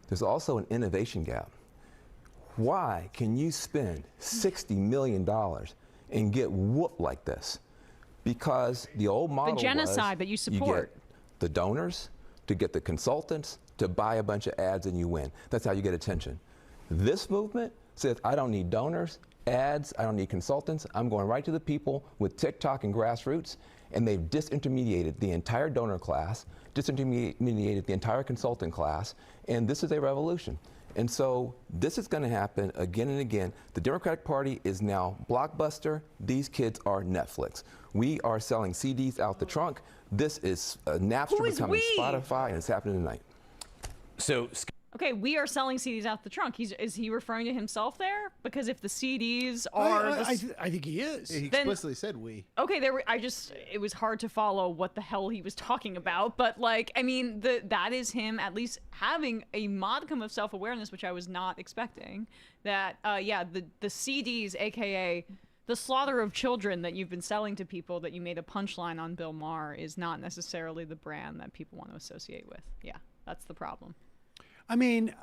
There's also an innovation gap. Why can you spend $60 million and get whooped like this? Because the old model the genocide that you support. You get the donors to get the consultants to buy a bunch of ads and you win. That's how you get attention. This movement says, I don't need donors, ads, I don't need consultants. I'm going right to the people with TikTok and grassroots, and they've disintermediated the entire donor class, disintermediated the entire consultant class, and this is a revolution. And so this is going to happen again and again. The Democratic Party is now Blockbuster. These kids are Netflix. We are selling CDs out the trunk. This is Napster becoming Spotify, and it's happening tonight. So, okay, we are selling CDs out the trunk. Is he referring to himself there? Because if the CDs are, I think he is. He explicitly said we. Okay, it was hard to follow what the hell he was talking about. But like, I mean, that is him at least having a modicum of self-awareness, which I was not expecting. That the CDs, aka the slaughter of children that you've been selling to people that you made a punchline on Bill Maher, is not necessarily the brand that people want to associate with. Yeah, that's the problem. I mean,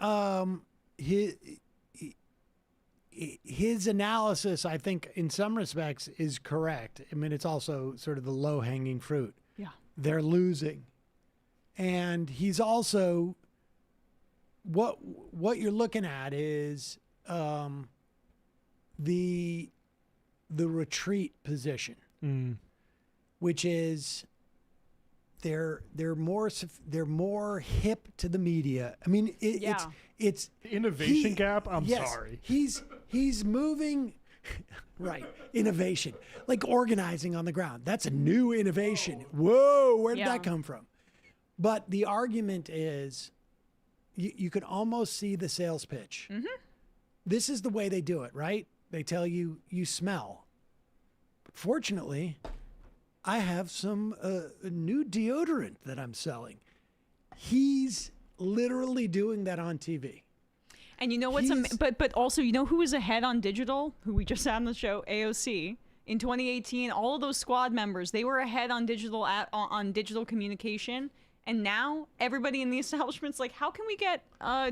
his analysis, I think, in some respects, is correct. I mean, it's also sort of the low-hanging fruit. Yeah. They're losing. And he's also, what you're looking at is the retreat position, which is they're more hip to the media. I mean, it's innovation gap. I'm sorry. He's moving right. Innovation, like organizing on the ground. That's a new innovation. Whoa, where did that come from? But the argument is, you can almost see the sales pitch. Mm-hmm. This is the way they do it, right? They tell you smell. But fortunately, I have some new deodorant that I'm selling. He's literally doing that on TV. And you know what's but also, you know who is ahead on digital, who we just had on the show, AOC. In 2018, all of those squad members, they were ahead on digital on digital communication. And now everybody in the establishment's like, how can we get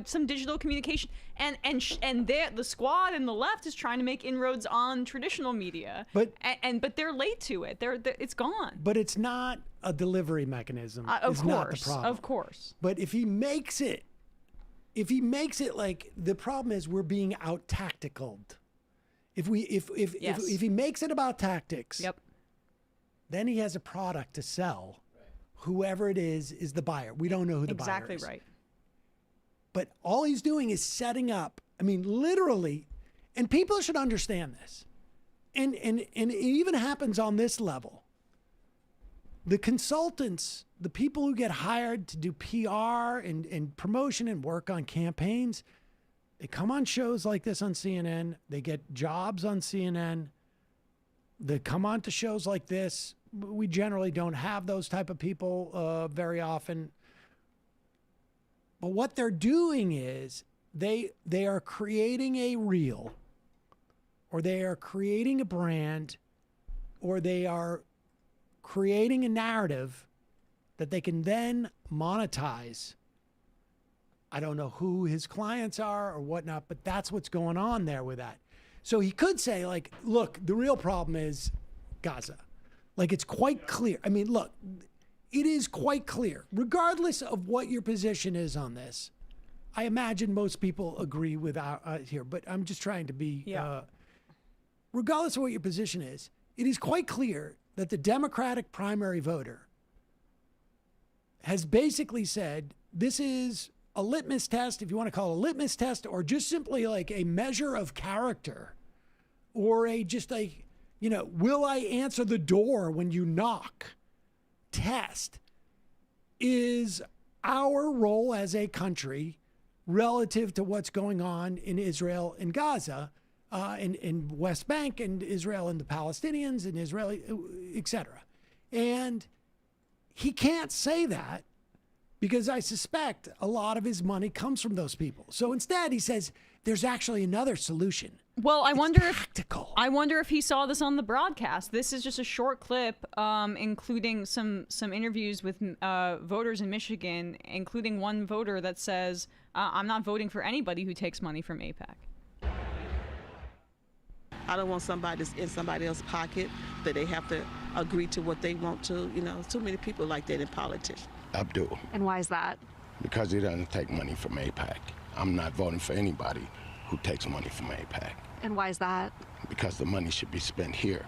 some digital communication? And the squad and the left is trying to make inroads on traditional media. But they're late to it. It's gone. But it's not a delivery mechanism. Of course, not the problem. Of course. But if he makes it like, the problem is we're being out tacticaled. If he makes it about tactics, then he has a product to sell. Whoever it is the buyer. We don't know who the buyer is. Exactly right. But all he's doing is setting up, I mean, literally, and people should understand this. And it even happens on this level. The consultants, the people who get hired to do PR and promotion and work on campaigns, they come on shows like this on CNN. They get jobs on CNN. They come on to shows like this. We generally don't have those type of people very often. But what they're doing is they are creating a reel, or they are creating a brand, or they are creating a narrative that they can then monetize. I don't know who his clients are or whatnot, but that's what's going on there with that. So he could say, like, look, the real problem is Gaza. Like, it's quite clear. I mean, look, it is quite clear, regardless of what your position is on this. I imagine most people agree with here, but I'm just trying to be, regardless of what your position is, it is quite clear that the Democratic primary voter has basically said, this is a litmus test, if you want to call it a litmus test, or just simply like a measure of character, or will I answer the door when you knock test, is our role as a country relative to what's going on in Israel and Gaza, in West Bank, and Israel and the Palestinians, and Israel, etc. And he can't say that because I suspect a lot of his money comes from those people. So instead, he says there's actually another solution. Well, I wonder if he saw this on the broadcast. This is just a short clip, including some interviews with voters in Michigan, including one voter that says, "I'm not voting for anybody who takes money from AIPAC." I don't want somebody that's in somebody else's pocket that they have to agree to what they want to. Too many people like that in politics. Abdul. And why is that? Because he doesn't take money from AIPAC. I'm not voting for anybody who takes money from AIPAC. And why is that? Because the money should be spent here,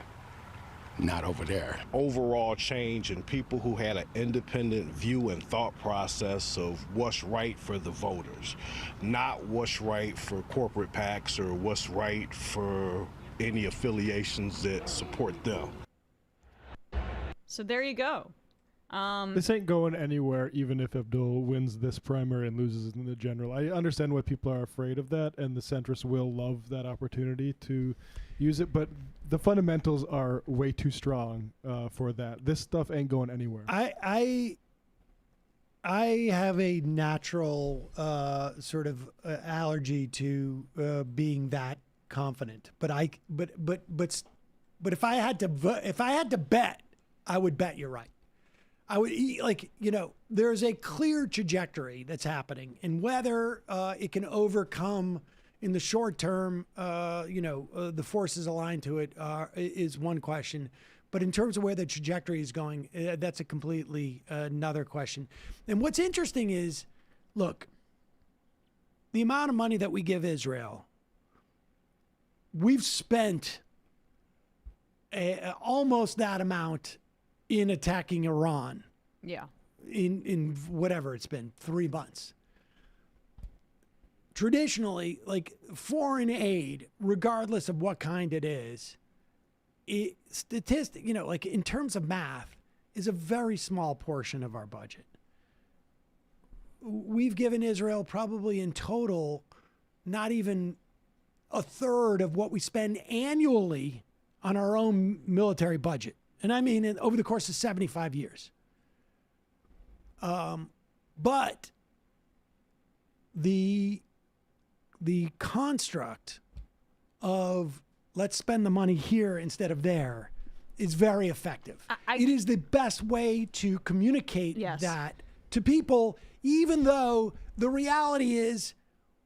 not over there. Overall change in people who had an independent view and thought process of what's right for the voters, not what's right for corporate PACs or what's right for any affiliations that support them. So there you go. This ain't going anywhere, even if Abdul wins this primary and loses in the general. I understand why people are afraid of that, and the centrists will love that opportunity to use it, but the fundamentals are way too strong for that. This stuff ain't going anywhere. I have a natural sort of allergy to being that confident, but if I had to bet, I would bet you're right. I would there's a clear trajectory that's happening, and whether it can overcome in the short term, the forces aligned to it is one question. But in terms of where the trajectory is going, that's a completely another question. And what's interesting is, look, the amount of money that we give Israel, we've spent almost that amount in attacking Iran. Yeah. In whatever it's been, 3 months. Traditionally, like foreign aid, regardless of what kind it is, in terms of math, is a very small portion of our budget. We've given Israel probably in total not even a third of what we spend annually on our own military budget. And I mean, over the course of 75 years. But the construct of let's spend the money here instead of there is very effective. It is the best way to communicate that to people, even though the reality is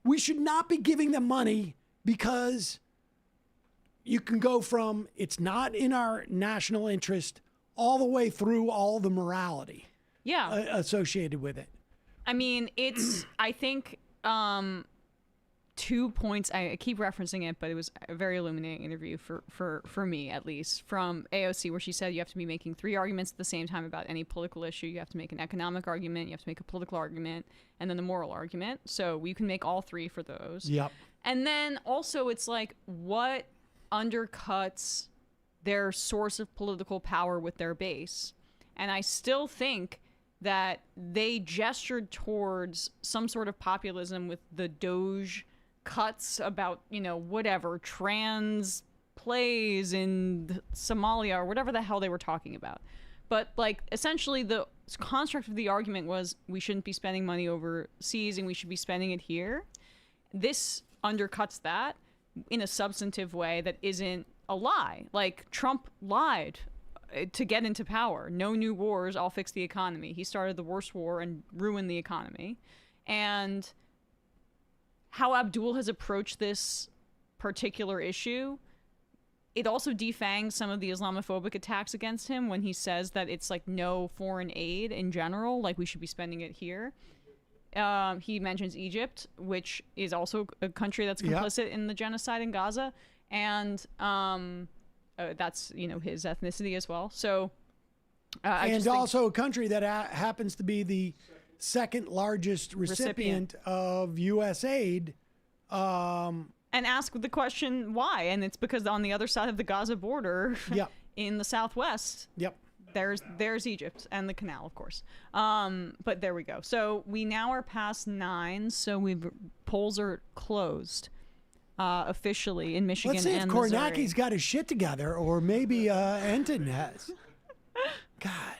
we should not be giving them money because you can go from it's not in our national interest all the way through all the morality associated with it. I mean, it's, I think, 2 points. I keep referencing it, but it was a very illuminating interview for me, at least, from AOC, where she said you have to be making 3 arguments at the same time about any political issue. You have to make an economic argument, you have to make a political argument, and then the moral argument. So you can make all 3 for those. Yep. And then also it's like, what undercuts their source of political power with their base? And I still think that they gestured towards some sort of populism with the Doge cuts about, whatever, trans plays in Somalia or whatever the hell they were talking about. But like, essentially the construct of the argument was we shouldn't be spending money overseas and we should be spending it here. This undercuts that in a substantive way that isn't a lie. Like, Trump lied to get into power. No new wars, I'll fix the economy. He started the worst war and ruined the economy. And how Abdul has approached this particular issue, it also defangs some of the Islamophobic attacks against him when he says that it's like no foreign aid in general, like we should be spending it here. He mentions Egypt, which is also a country that's complicit in the genocide in Gaza. And that's, his ethnicity as well. So, and also a country that happens to be the second largest recipient of U.S. aid. And ask the question why, and it's because on the other side of the Gaza border, in the southwest, there's Egypt and the canal, of course. But there we go. So we now are past 9, so polls are closed officially in Michigan Let's see if and Kornaki's Missouri. got his shit together, or maybe Enton has. God.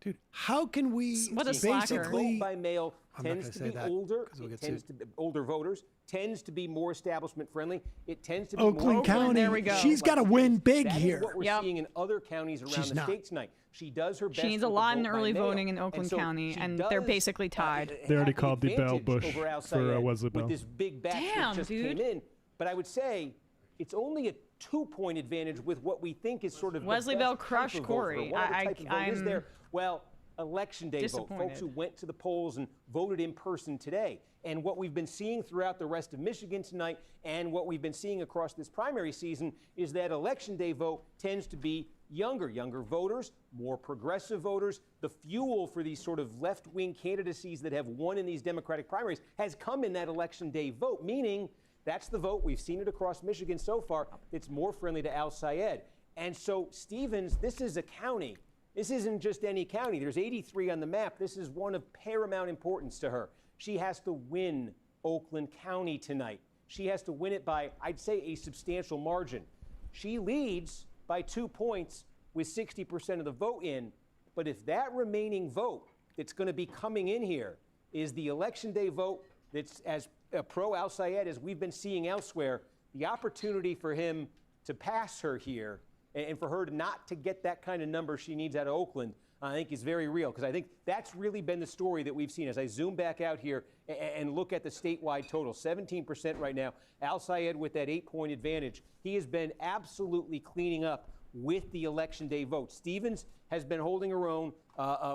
Dude, how can we vote by mail I'm not tends gonna to say be that, older. 'cause we'll It get tends sued. to be older voters. Tends to be more establishment friendly. It tends to be Oakland more County, there we go. she's got to win big That is here. what we're seeing in other counties around She's the not. state tonight. She does her best. She needs a with the lot in vote by early mail. voting in Oakland so County, she and does, they're basically tied. They already have called the Bell advantage Bush over Al for Sayed Wesley Bell. with this big batch Damn, that just dude. came in. But I would say it's only a 2-point advantage with what we think is sort of Wesley the Bell best type crushed of vote for her. Corey. What other type of vote is I'm there? Well, election day vote, folks who disappointed. went to the polls and voted in person today. And what we've been seeing throughout the rest of Michigan tonight and what we've been seeing across this primary season is that election day vote tends to be younger voters, more progressive voters. The fuel for these sort of left-wing candidacies that have won in these Democratic primaries has come in that election day vote, meaning that's the vote. We've seen it across Michigan so far. It's more friendly to Al Sayed. And so Stevens, this is a county. This isn't just any county. There's 83 on the map. This is one of paramount importance to her. She has to win Oakland County tonight. She has to win it by, I'd say, a substantial margin. She leads by 2 points with 60% of the vote in. But if that remaining vote that's going to be coming in here is the election day vote that's as pro-Al Sayed as we've been seeing elsewhere, the opportunity for him to pass her here and for her not to get that kind of number she needs out of Oakland, I think is very real, because I think that's really been the story that we've seen. As I zoom back out here and look at the statewide total, 17% right now. Al Sayed with that 8-point advantage. He has been absolutely cleaning up with the election day vote. Stevens has been holding her own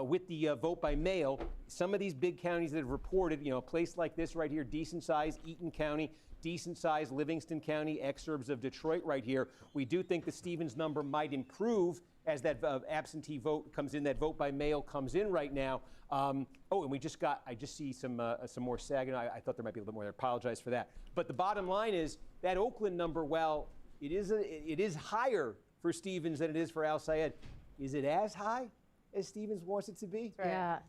with the vote by mail. Some of these big counties that have reported, a place like this right here, decent size, Eaton County, decent size, Livingston County, exurbs of Detroit right here. We do think the Stevens number might improve as that absentee vote comes in, that vote by mail comes in right now. And I just see some more Saginaw. I thought there might be a little bit more there. I apologize for that. But the bottom line is that Oakland number, well, it is higher for Stevens than it is for Al Sayed. Is it as high as Stevens wants it to be? Yeah.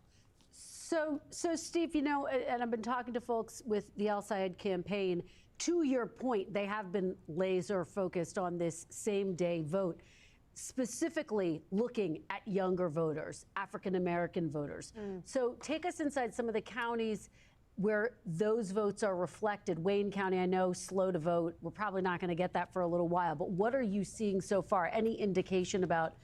So Steve, and I've been talking to folks with the Al Sayed campaign. To your point, they have been laser focused on this same day vote, specifically looking at younger voters, African American voters. So take us inside some of the counties where those votes are reflected. Wayne County, I know, slow to vote. We're probably not going to get that for a little while. But what are you seeing so far? Any indication about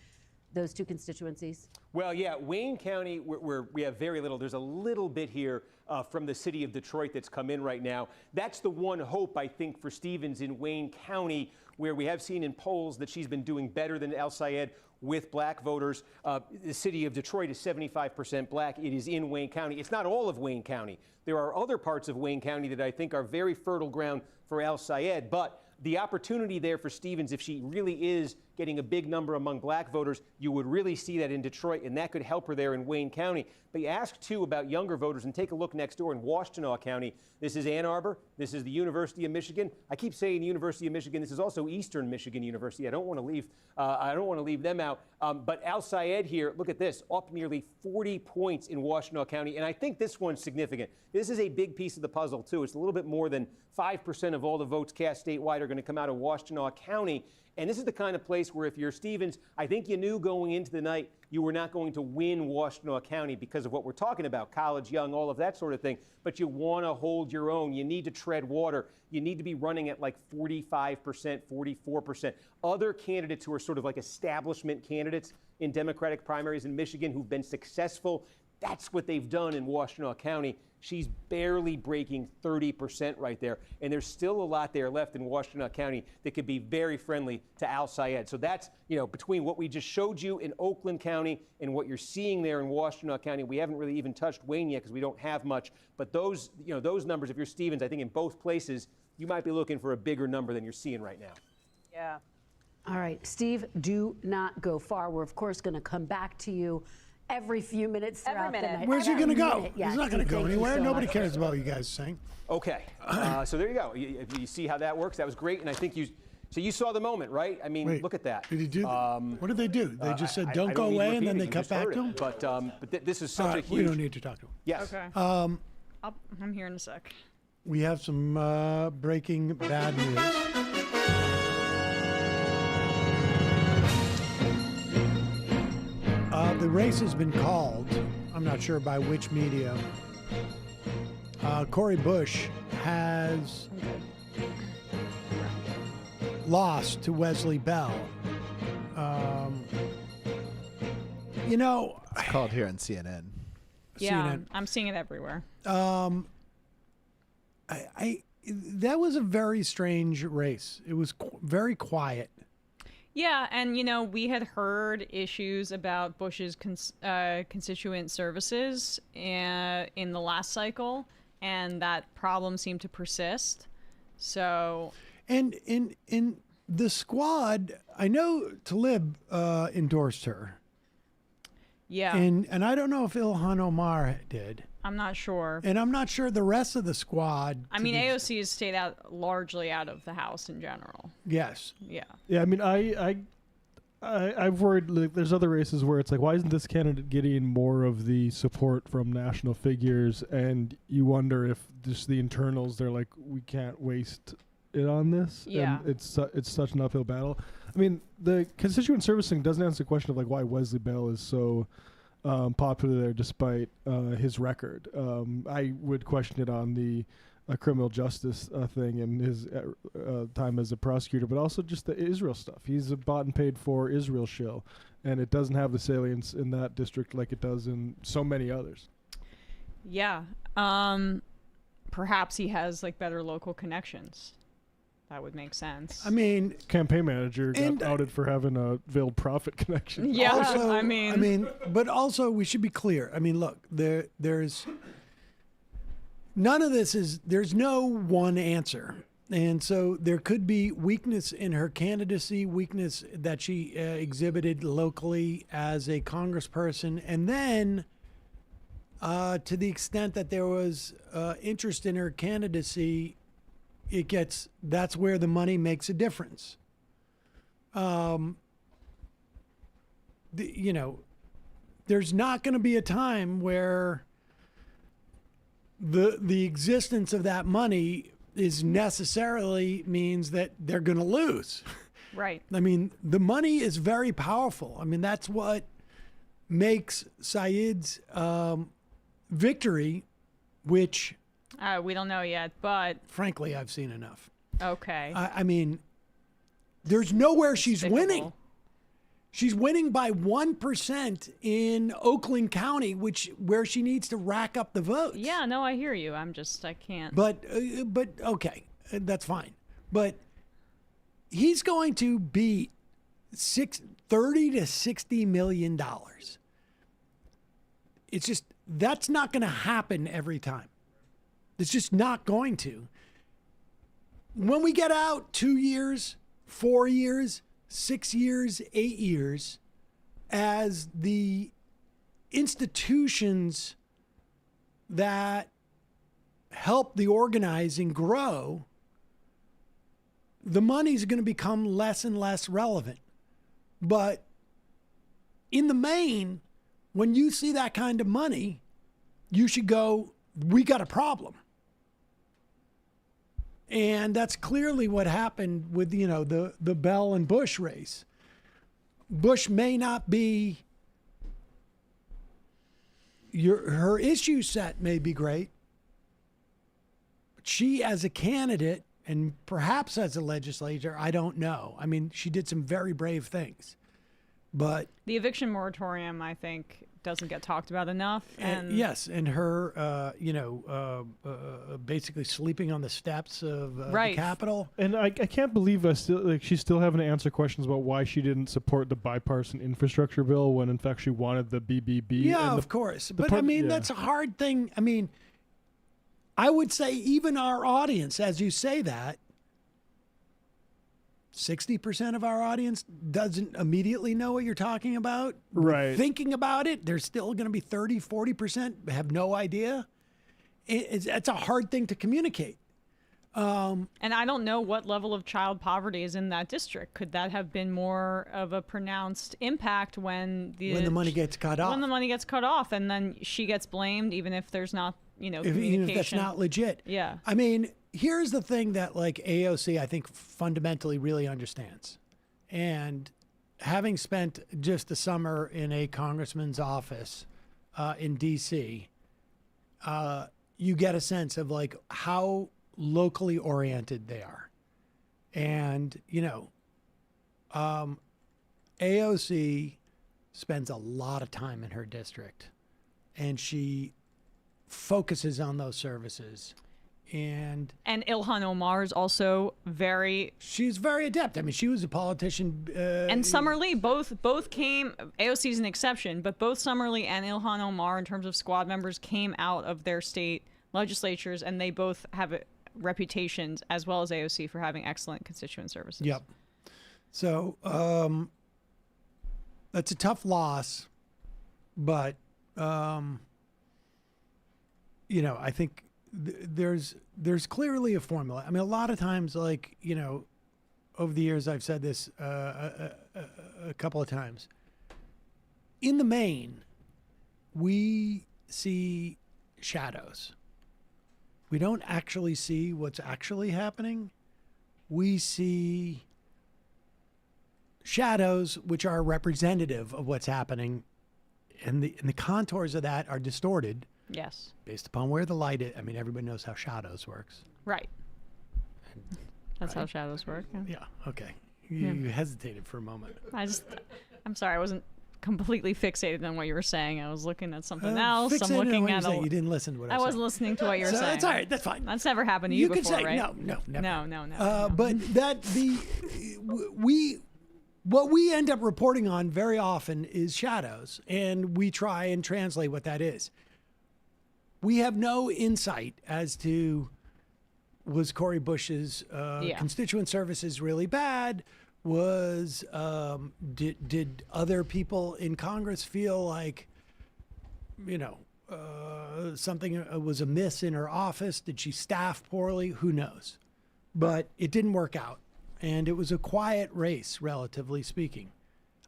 those two constituencies? Well, yeah, Wayne County, we have very little. There's a little bit here from the city of Detroit that's come in right now. That's the one hope, I think, for Stevens in Wayne County, where we have seen in polls that she's been doing better than Al Sayed with black voters. The city of Detroit is 75% black. It is in Wayne County. It's not all of Wayne County. There are other parts of Wayne County that I think are very fertile ground for Al Sayed, but the opportunity there for Stevens, if she really is getting a big number among black voters, you would really see that in Detroit, and that could help her there in Wayne County. But you ask, too, about younger voters, and take a look next door in Washtenaw County. This is Ann Arbor. This is the University of Michigan. I keep saying University of Michigan. This is also Eastern Michigan University. I don't want to leave them out. But Al Sayed here, look at this, up nearly 40 points in Washtenaw County, and I think this one's significant. This is a big piece of the puzzle, too. It's a little bit more than 5% of all the votes cast statewide are going to come out of Washtenaw County. And this is the kind of place where if you're Stevens, I think you knew going into the night you were not going to win Washtenaw County because of what we're talking about, college, young, all of that sort of thing. But you want to hold your own. You need to tread water. You need to be running at like 45%, 44%. Other candidates who are sort of like establishment candidates in Democratic primaries in Michigan who've been successful, that's what they've done in Washtenaw County. She's barely breaking 30% right there. And there's still a lot there left in Washtenaw County that could be very friendly to Al Sayed. So that's, between what we just showed you in Oakland County and what you're seeing there in Washtenaw County, we haven't really even touched Wayne yet because we don't have much. But those numbers, if you're Stevens, I think in both places, you might be looking for a bigger number than you're seeing right now. Yeah. All right, Steve, do not go far. We're, of course, going to come back to you every few minutes throughout the night. Where's he going to go? Yes. He's not going to go Thank you anywhere. so Nobody much. cares about what you guys saying. Okay, so there you go. You see how that works? That was great, and I think so you saw the moment, right? I mean, Wait, look at that. Did he do what did they do? They just said, I don't go need away, and then repeating, they you cut just back heard to it. him? But this is All such a right, huge... we don't need to talk to him. Yes. Okay. I'm here in a sec. We have some breaking bad news. The race has been called. I'm not sure by which media. Cori Bush has lost to Wesley Bell. You know, It's called here on CNN. Yeah, CNN. I'm seeing it everywhere. That was a very strange race. It was very quiet. Yeah, and we had heard issues about Bush's constituent services in the last cycle, and that problem seemed to persist. So, and in the squad, I know Talib endorsed her. yeah, And I don't know if Ilhan Omar did. I'm not sure. And I'm not sure the rest of the squad. I mean, AOC has stayed largely out of the House in general. Yes. Yeah. Yeah, I mean, I've worried, like, there's other races where it's like, why isn't this candidate getting more of the support from national figures? And you wonder if just the internals, they're like, we can't waste it on this. Yeah. And it's such an uphill battle. I mean, the constituent servicing doesn't answer the question of like why Wesley Bell is so popular there despite his record. I would question it on the criminal justice thing and his time as a prosecutor, but also just the Israel stuff. He's a bought and paid for Israel shill, and it doesn't have the salience in that district like it does in so many others. Yeah. Perhaps he has like better local connections. That would make sense. I mean, campaign manager and, got outed for having a veiled prophet connection. Yeah, also, I mean, but also we should be clear. I mean, look, there's none of this is. There's no one answer, and so there could be weakness in her candidacy, weakness that she exhibited locally as a congressperson, and then to the extent that there was interest in her candidacy. That's where the money makes a difference. There's not going to be a time where the existence of that money is necessarily means that they're going to lose. Right. I mean, the money is very powerful. I mean, that's what makes Saeed's victory, which we don't know yet, but frankly, I've seen enough. Okay. I mean, there's nowhere she's winning. She's winning by 1% in Oakland County, where she needs to rack up the votes. Yeah, no, I hear you. I can't. But okay, that's fine. But he's going to beat $30 to $60 million. It's just that's not going to happen every time. It's just not going to. When we get out 2 years, 4 years, 6 years, 8 years, as the institutions that help the organizing grow, the money's going to become less and less relevant. But in the main, when you see that kind of money, you should go, we got a problem. And that's clearly what happened with, the Bell and Bush race. Bush may not be, her issue set may be great, but she as a candidate and perhaps as a legislator, I don't know. I mean, she did some very brave things, but the eviction moratorium, I think, doesn't get talked about enough. And yes, and her, basically sleeping on the steps of the Capitol. And I can't believe she's still having to answer questions about why she didn't support the bipartisan infrastructure bill when in fact she wanted the BBB. Yeah, of course. But that's a hard thing. I mean, I would say even our audience, as you say that, 60% of our audience doesn't immediately know what you're talking about. Right. Thinking about it, there's still going to be 30, 40% have no idea. It's a hard thing to communicate. And I don't know what level of child poverty is in that district. Could that have been more of a pronounced impact when the money gets cut off? When the money gets cut off, and then she gets blamed, even if there's not, communication. Even if that's not legit. Yeah. I mean, here's the thing that like AOC, I think fundamentally really understands. And having spent just a summer in a congressman's office in DC, you get a sense of like how locally oriented they are. And, AOC spends a lot of time in her district and she focuses on those services. And Ilhan Omar is also she's very adept. I mean, she was a politician. And Summer Lee, both came, AOC is an exception, but both Summer Lee and Ilhan Omar, in terms of squad members, came out of their state legislatures, and they both have reputations, as well as AOC, for having excellent constituent services. Yep. So that's a tough loss, but I think there's clearly a formula. I mean, a lot of times, like, over the years, I've said this a couple of times. In the main, we see shadows. We don't actually see what's actually happening. We see shadows which are representative of what's happening, and the contours of that are distorted. Yes. Based upon where the light is. I mean, everybody knows how shadows works. Right. That's how shadows work. Yeah. Okay. You hesitated for a moment. I'm sorry, I wasn't completely fixated on what you were saying. I was looking at something else. Fixated I'm looking on what at you're saying. You didn't listen to what I was saying. wasn't listening to what you were saying. That's all right. That's fine. That's never happened to you could before, say, right? No, never. No. But what we end up reporting on very often is shadows, and we try and translate what that is. We have no insight as to, was Cori Bush's constituent services really bad? Was did other people in Congress feel like, something was amiss in her office? Did she staff poorly? Who knows? But it didn't work out, and it was a quiet race, relatively speaking.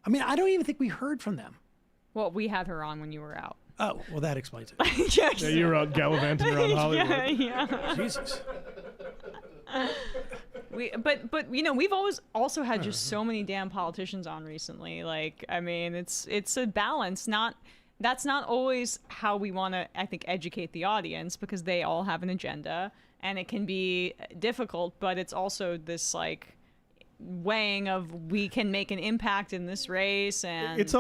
I mean, I don't even think we heard from them. Well, we had her on when you were out. Oh, well, that explains it. Yeah, you were out gallivanting around Hollywood. Yeah. Jesus. But we've always also had just so many damn politicians on recently. Like, I mean, it's a balance. That's not always how we want to, I think, educate the audience, because they all have an agenda, and it can be difficult. But it's also this like weighing of, we can make an impact in this race, and it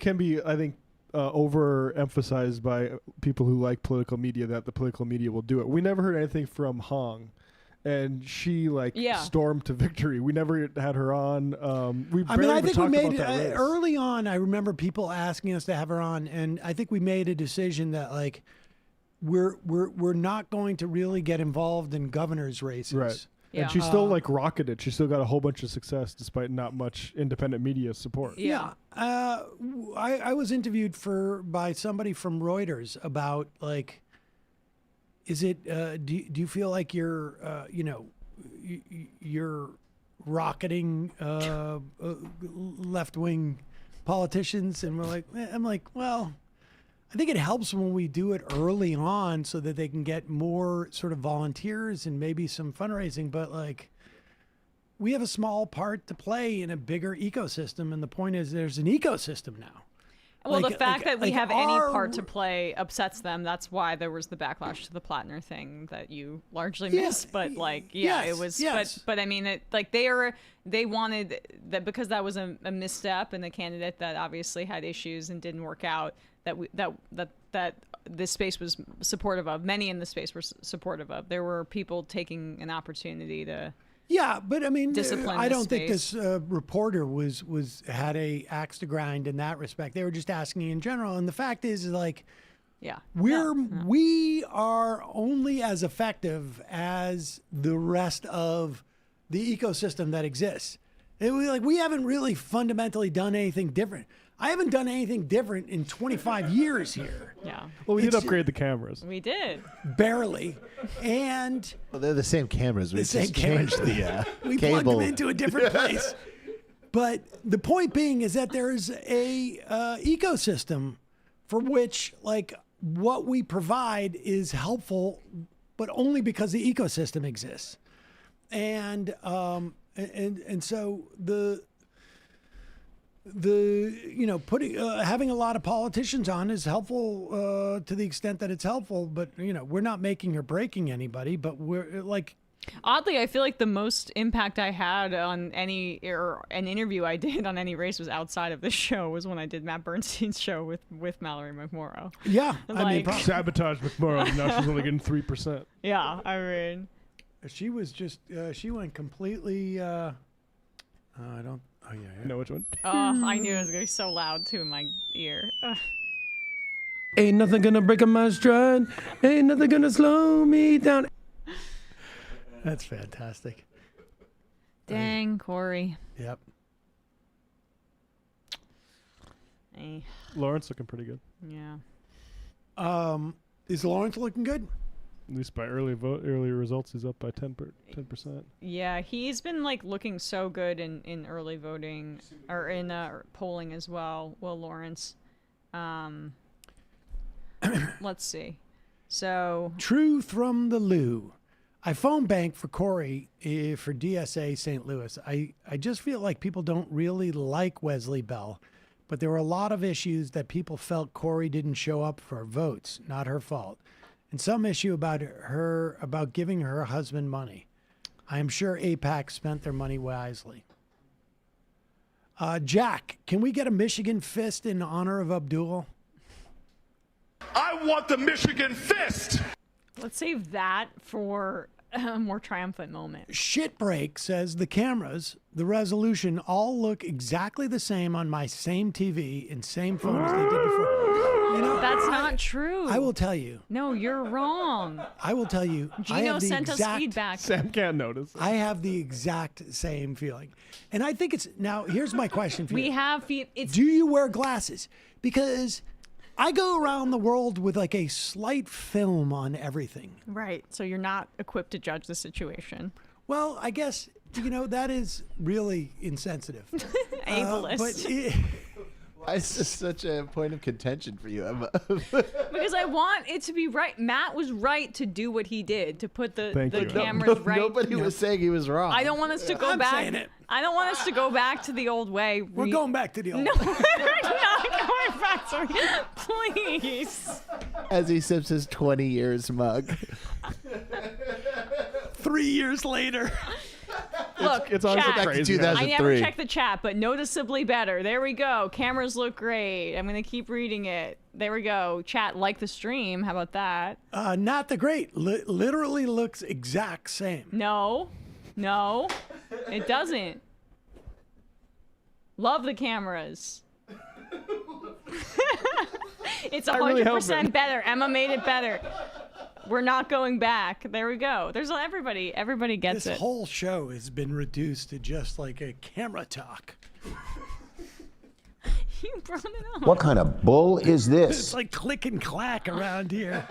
can be, I think, overemphasized by people who like political media, that the political media will do it. We never heard anything from Hong, and she stormed to victory. We never had her on. I think we made early on. I remember people asking us to have her on, and I think we made a decision that like we're not going to really get involved in governor's races. Right. Yeah. And she still rocketed. She still got a whole bunch of success despite not much independent media support. Yeah. I was interviewed by somebody from Reuters about like, is it, do you feel like you're rocketing left-wing politicians? And I'm like, well, I think it helps when we do it early on so that they can get more sort of volunteers and maybe some fundraising. But like, we have a small part to play in a bigger ecosystem. And the point is, there's an ecosystem now. Well, the fact that we have any part to play upsets them. That's why there was the backlash to the Plattner thing that you largely missed. But it was. Yes. But I mean, they wanted that, because that was a misstep, and the candidate that obviously had issues and didn't work out, that this space was supportive of. Many in the space were supportive of. There were people taking an opportunity to. Yeah, but I mean, I don't think this reporter had a axe to grind in that respect. They were just asking in general, and the fact is like, we are only as effective as the rest of the ecosystem that exists. We haven't really fundamentally done anything different. I haven't done anything different in 25 years here. Yeah. Well, we did upgrade the cameras. We did. Barely. And Well, they're the same cameras. We same just changed the we cable. plugged them into a different place. But the point being is that there's a ecosystem for which, like, what we provide is helpful, but only because the ecosystem exists. And so putting having a lot of politicians on is helpful to the extent that it's helpful, but we're not making or breaking anybody, but we're like. Oddly, I feel like the most impact I had on an interview I did on any race was outside of this show, was when I did Matt Bernstein's show with Mallory McMorrow. Yeah, Sabotage McMorrow. Now she's only getting 3%. Yeah, I mean, she was just she went completely. I don't. Oh yeah. Know which one? Oh, I knew it was gonna be so loud too in my ear. Ugh. Ain't nothing gonna break my stride. Ain't nothing gonna slow me down. That's fantastic. Dang, Corey. Yep. Hey. Lawrence looking pretty good. Yeah. Is Lawrence looking good? At least by early results, he's up by 10%. Yeah, he's been looking so good in early voting or in polling as well. Will Lawrence. Let's see. So Truth from the Lou. I phone bank for Corey for DSA St. Louis. I just feel like people don't really like Wesley Bell, but there were a lot of issues that people felt Corey didn't show up for votes, not her fault. And some issue about giving her husband money. I am sure AIPAC spent their money wisely. Jack, can we get a Michigan fist in honor of Abdul? I want the Michigan fist! let's save that for a more triumphant moment. Shitbreak says the cameras, the resolution all look exactly the same on my same TV and same phone as they did before. You know, that's not true. I will tell you. No, you're wrong. I will tell you. Gino sent us feedback. Sam can't notice. I have the exact same feeling. And I think it's, now here's my question for you. We have, do you wear glasses? Because I go around the world with like a slight film on everything. Right. So you're not equipped to judge the situation. Well, I guess, you know, that is really insensitive. Ableist. Why is this such a point of contention for you, Emma? Because I want it to be right. Matt was right to do what he did, to put the cameras right. Nobody was saying he was wrong. I don't want us to go back. Saying it. I don't want us to go back to the old way. We're going back to the old way. No, we're not going back to please. As he sips his 20 years mug. 3 years later. Look, it's honestly chat. back to 2003. I never check the chat, but noticeably better. There we go. Cameras look great. I'm going to keep reading it. There we go. Chat, like the stream. How about that? Not the great. Literally looks exact same. No, it doesn't. Love the cameras. It's 100% better. Emma made it better. We're not going back. There we go. There's everybody. Everybody gets it. This whole show has been reduced to just like a camera talk. You brought it up. What kind of bull is this? It's like click and clack around here.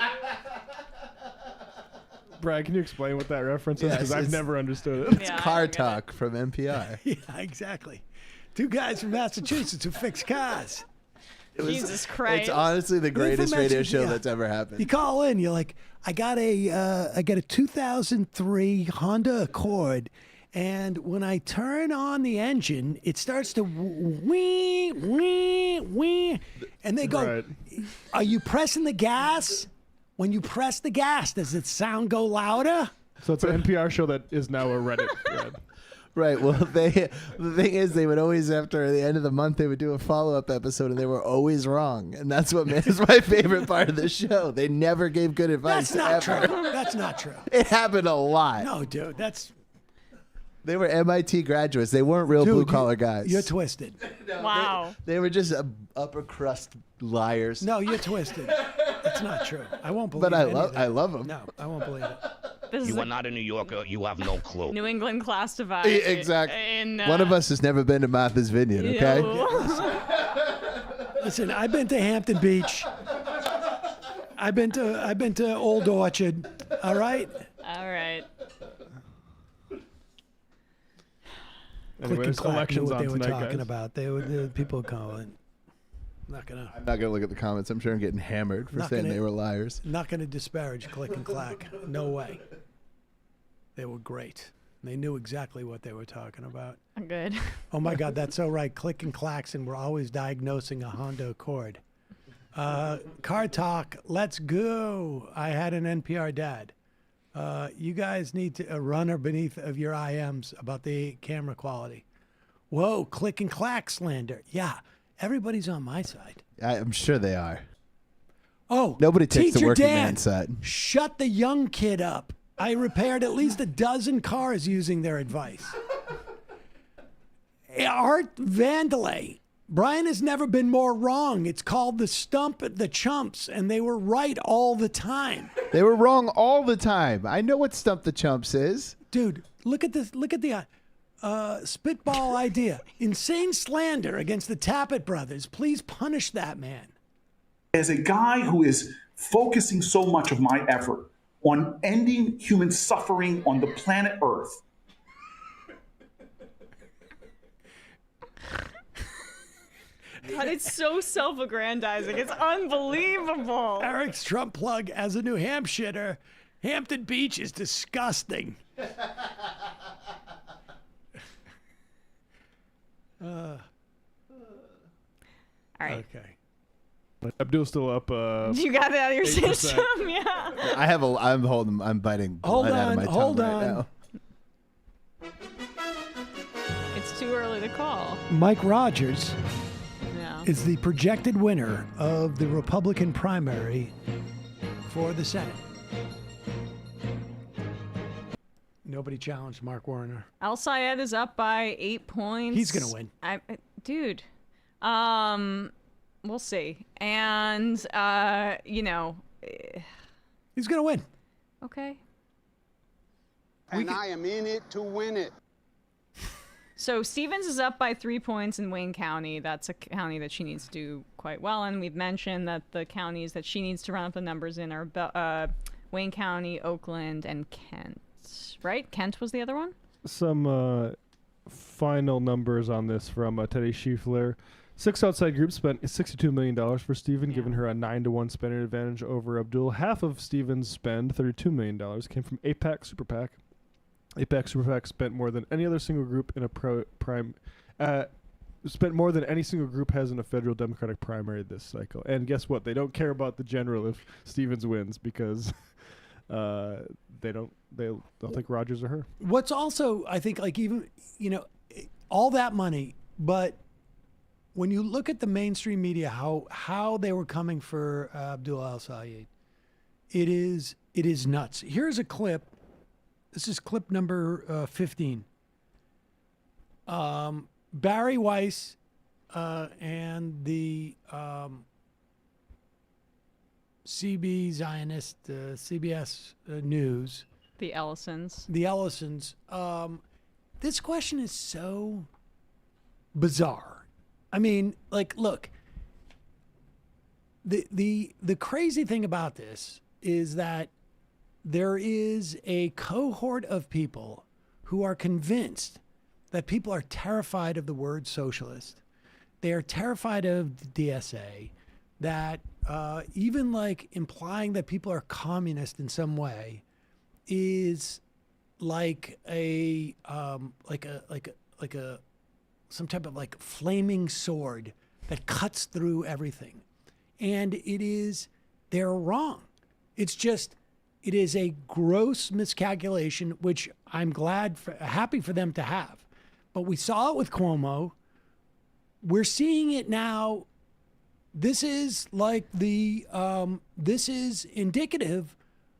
Brad, can you explain what that reference is? Yes, Because I've never understood it. It's car talk from NPR. Yeah, exactly. Two guys from Massachusetts who fix cars. Jesus Christ. It's honestly the greatest radio show that's ever happened. You call in, you're like, I got a 2003 Honda Accord, and when I turn on the engine, it starts to wee, wee, wee. And they go, are you pressing the gas? When you press the gas, does it sound go louder? So it's an NPR show that is now a Reddit thread. Right. Well, the thing is, they would always, after the end of the month, they would do a follow-up episode, and they were always wrong. And that's what is my favorite part of the show. They never gave good advice. That's not ever. true. That's not true. It happened a lot. No, dude, that's... They were MIT graduates. They weren't real blue-collar guys. You're twisted. Wow. They were just upper crust liars. No, you're twisted. That's not true. I won't believe it. But I love them. No, I won't believe it. is You are not a New Yorker. You have no clue. New England class divide. Exactly. One of us has never been to Martha's Vineyard, okay? Listen, I've been to Hampton Beach. I've been to Old Orchard. All right. All right. Click and clack knew elections what on they were tonight, talking guys. about. The people calling. I'm not gonna look at the comments. I'm sure I'm getting hammered for Not saying gonna- they were liars. Not going to disparage Click and Clack. No way. They were great. They knew exactly what they were talking about. Good. Oh my God, that's so right. Click and Klaxon were always diagnosing a Honda Accord. Car Talk, let's go. I had an NPR dad. You guys need to run or beneath of your IMs about the camera quality. Whoa, Click and Clack slander. Yeah, everybody's on my side. I'm sure they are. Oh, Nobody takes the Teacher working Dan, man's side. Shut the young kid up. I repaired at least a dozen cars using their advice. Art Vandelay. Brian has never been more wrong. It's called the stump at the chumps, and they were right all the time. They were wrong all the time. I know what Stump the Chumps is. Dude, look at this. Look at the spitball idea. Insane slander against the Tappet brothers. Please punish that man. As a guy who is focusing so much of my effort on ending human suffering on the planet Earth, God, it's so self-aggrandizing. It's unbelievable. Eric's Trump plug as a New Hampshireer. Hampton Beach is disgusting. All right. Okay. Abdul's still up. You got it out of your 8%. system, yeah. I'm biting Hold blood out of on, my hold tongue right on. now. It's too early to call. Mike Rogers Yeah. is the projected winner of the Republican primary for the Senate. Nobody challenged Mark Warner. Al Sayed is up by 8 points. He's gonna win. Dude. We'll see. And he's gonna win. Okay. And I am in it to win it. So Stevens is up by 3 points in Wayne County. That's a county that she needs to do quite well in. We've mentioned that the counties that she needs to run up the numbers in are Wayne County, Oakland, and Kent. Right? Kent was the other one? Some final numbers on this from Teddy Schieffler. 6 outside groups spent $62 million for Stephen, giving her a 9-to-1 spending advantage over Abdul. Half of Stephen's spend, $32 million, came from AIPAC Super PAC. AIPAC Super PAC spent more than any other single group in a spent more than any single group has in a federal Democratic primary this cycle. And guess what? They don't care about the general if Stevens wins because they don't think Rogers or her. What's also, I think, like even, all that money, but when you look at the mainstream media, how they were coming for Abdul al-Sayed, it is nuts. Here's a clip. This is clip number 15. Barry Weiss and the CBS News. The Ellisons. The Ellisons. This question is so bizarre. I mean, like, look, the crazy thing about this is that there is a cohort of people who are convinced that people are terrified of the word socialist. They are terrified of the DSA, that even like implying that people are communist in some way is like some type of like flaming sword that cuts through everything. And they're wrong. It is a gross miscalculation, which I'm happy for them to have. But we saw it with Cuomo. We're seeing it now. This is like this is indicative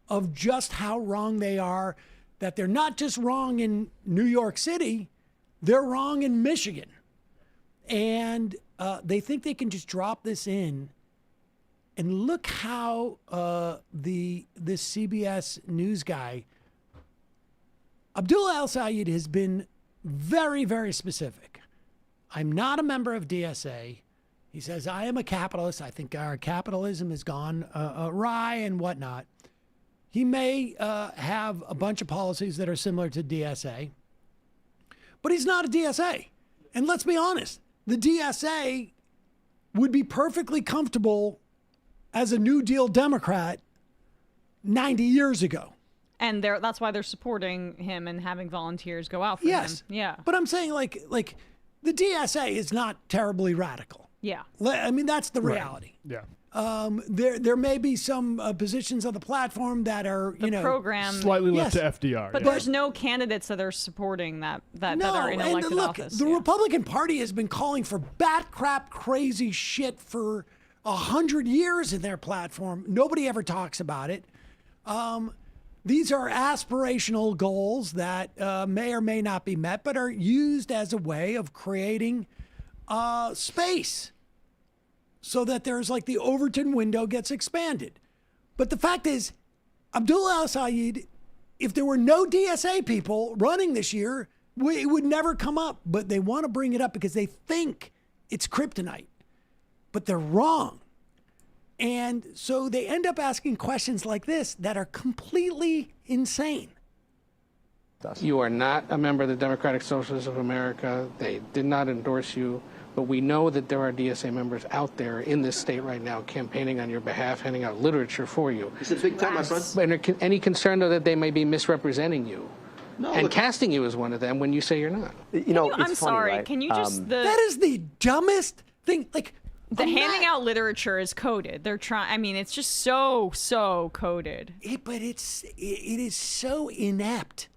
of just how wrong they are, that they're not just wrong in New York City, they're wrong in Michigan. And they think they can just drop this in. And look how this CBS News guy Abdullah al-Sayed has been very, very specific. I'm not a member of DSA. He says, I am a capitalist. I think our capitalism has gone awry and whatnot. He may have a bunch of policies that are similar to DSA, but he's not a DSA. And let's be honest, the DSA would be perfectly comfortable as a New Deal Democrat 90 years ago. And that's why they're supporting him and having volunteers go out for him. Yeah. But I'm saying like the DSA is not terribly radical. Yeah. I mean, that's the reality. Yeah. There may be some positions on the platform that are, program slightly left to FDR. But there's no candidates that are supporting that are in elected office. The Republican Party has been calling for bat crap crazy shit for 100 years in their platform. Nobody ever talks about it. These are aspirational goals that may or may not be met, but are used as a way of creating space so that there's like the Overton window gets expanded. But the fact is, Abdullah al-Sayed, if there were no DSA people running this year, it would never come up. But they want to bring it up because they think it's kryptonite. But they're wrong. And so they end up asking questions like this that are completely insane. You are not a member of the Democratic Socialists of America. They did not endorse you. But we know that there are DSA members out there in this state right now campaigning on your behalf, handing out literature for you. It's a big time, my friend. And any concern, though, that they may be misrepresenting you and casting you as one of them when you say you're not? I'm sorry. Right? Can you just... That is the dumbest thing. Like, the handing out literature is coded. They're trying. I mean, it's just so coded. But it is so inept.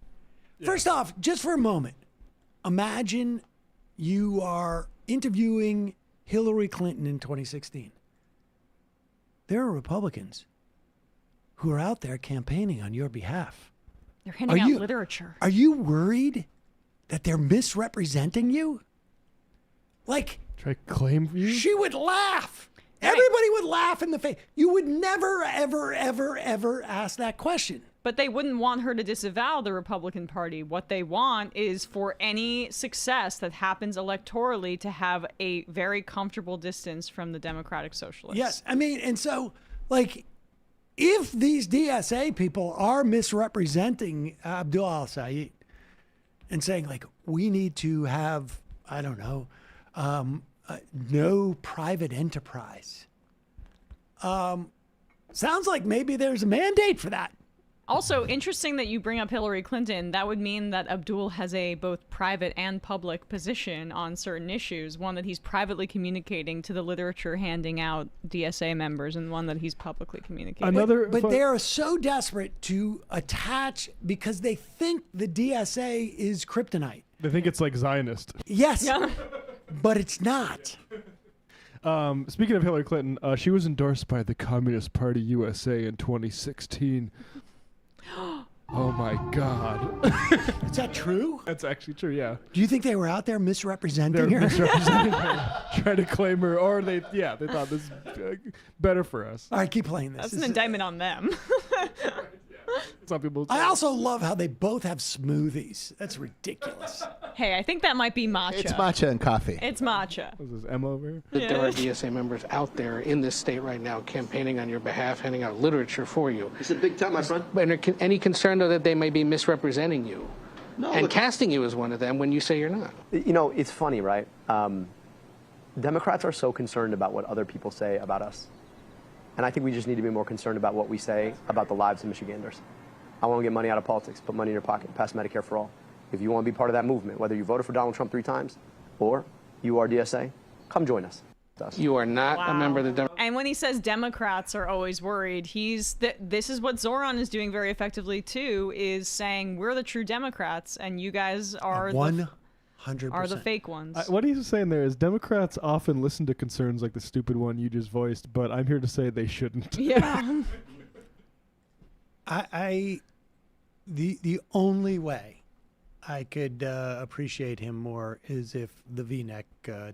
Yeah. First off, just for a moment, imagine you are interviewing Hillary Clinton in 2016. There are Republicans who are out there campaigning on your behalf. They're handing out literature. Are you worried that they're misrepresenting you? Like, try to claim for you? She would laugh. Right. Everybody would laugh in the face. You would never, ever ask that question. But they wouldn't want her to disavow the Republican Party. What they want is for any success that happens electorally to have a very comfortable distance from the Democratic Socialists. Yes. I mean, and so, like, if these DSA people are misrepresenting Abdullah al-Sayed and saying, like, we need to have, I don't know, no private enterprise. Sounds like maybe there's a mandate for that. Also, interesting that you bring up Hillary Clinton. That would mean that Abdul has a both private and public position on certain issues. One that he's privately communicating to the literature handing out DSA members, and one that he's publicly communicating. But they are so desperate to attach because they think the DSA is kryptonite. They think it's like Zionist. Yes, but it's not. Speaking of Hillary Clinton, she was endorsed by the Communist Party USA in 2016. Oh my God. Is that true? That's actually true, yeah. Do you think they were out there misrepresenting her? Misrepresenting her, trying to claim her, or they thought this is better for us. All right, keep playing this. That's an indictment on them. Some people. I also love how they both have smoothies. That's ridiculous. Hey, I think that might be matcha. It's matcha and coffee. It's matcha. Is this Emma over here? That there are DSA members out there in this state right now campaigning on your behalf, handing out literature for you. It's a big time, my friend. And any concern, though, that they may be misrepresenting you and casting you as one of them when you say you're not? It's funny, right? Democrats are so concerned about what other people say about us. And I think we just need to be more concerned about what we say about the lives of Michiganders. I want to get money out of politics, put money in your pocket, pass Medicare for all. If you want to be part of that movement, whether you voted for Donald Trump 3 times or you are DSA, come join us. You are not a member of the Democrats. And when he says Democrats are always worried, this is what Zoran is doing very effectively too, is saying we're the true Democrats and you guys are 100%. Are the fake ones. What he's saying there is Democrats often listen to concerns like the stupid one you just voiced, but I'm here to say they shouldn't. Yeah. The only way I could appreciate him more is if the V-neck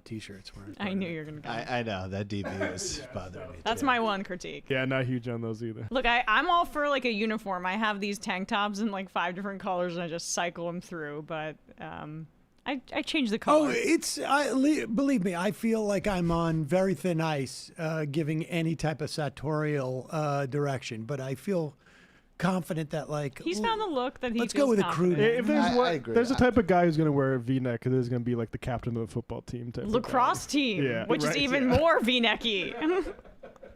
T-shirts weren't. I knew you were going to go. I know that DB was bothering me. That's my one critique. Yeah, not huge on those either. Look, I'm all for like a uniform. I have these tank tops in like 5 different colors, and I just cycle them through. But I change the color. Believe me, I feel like I'm on very thin ice giving any type of sartorial direction, but I feel confident that he's found the look that he let's go with a crew. If there's a type of guy who's going to wear a V-neck, there's going to be like the captain of the football team type lacrosse team, yeah, which is even more V-necky.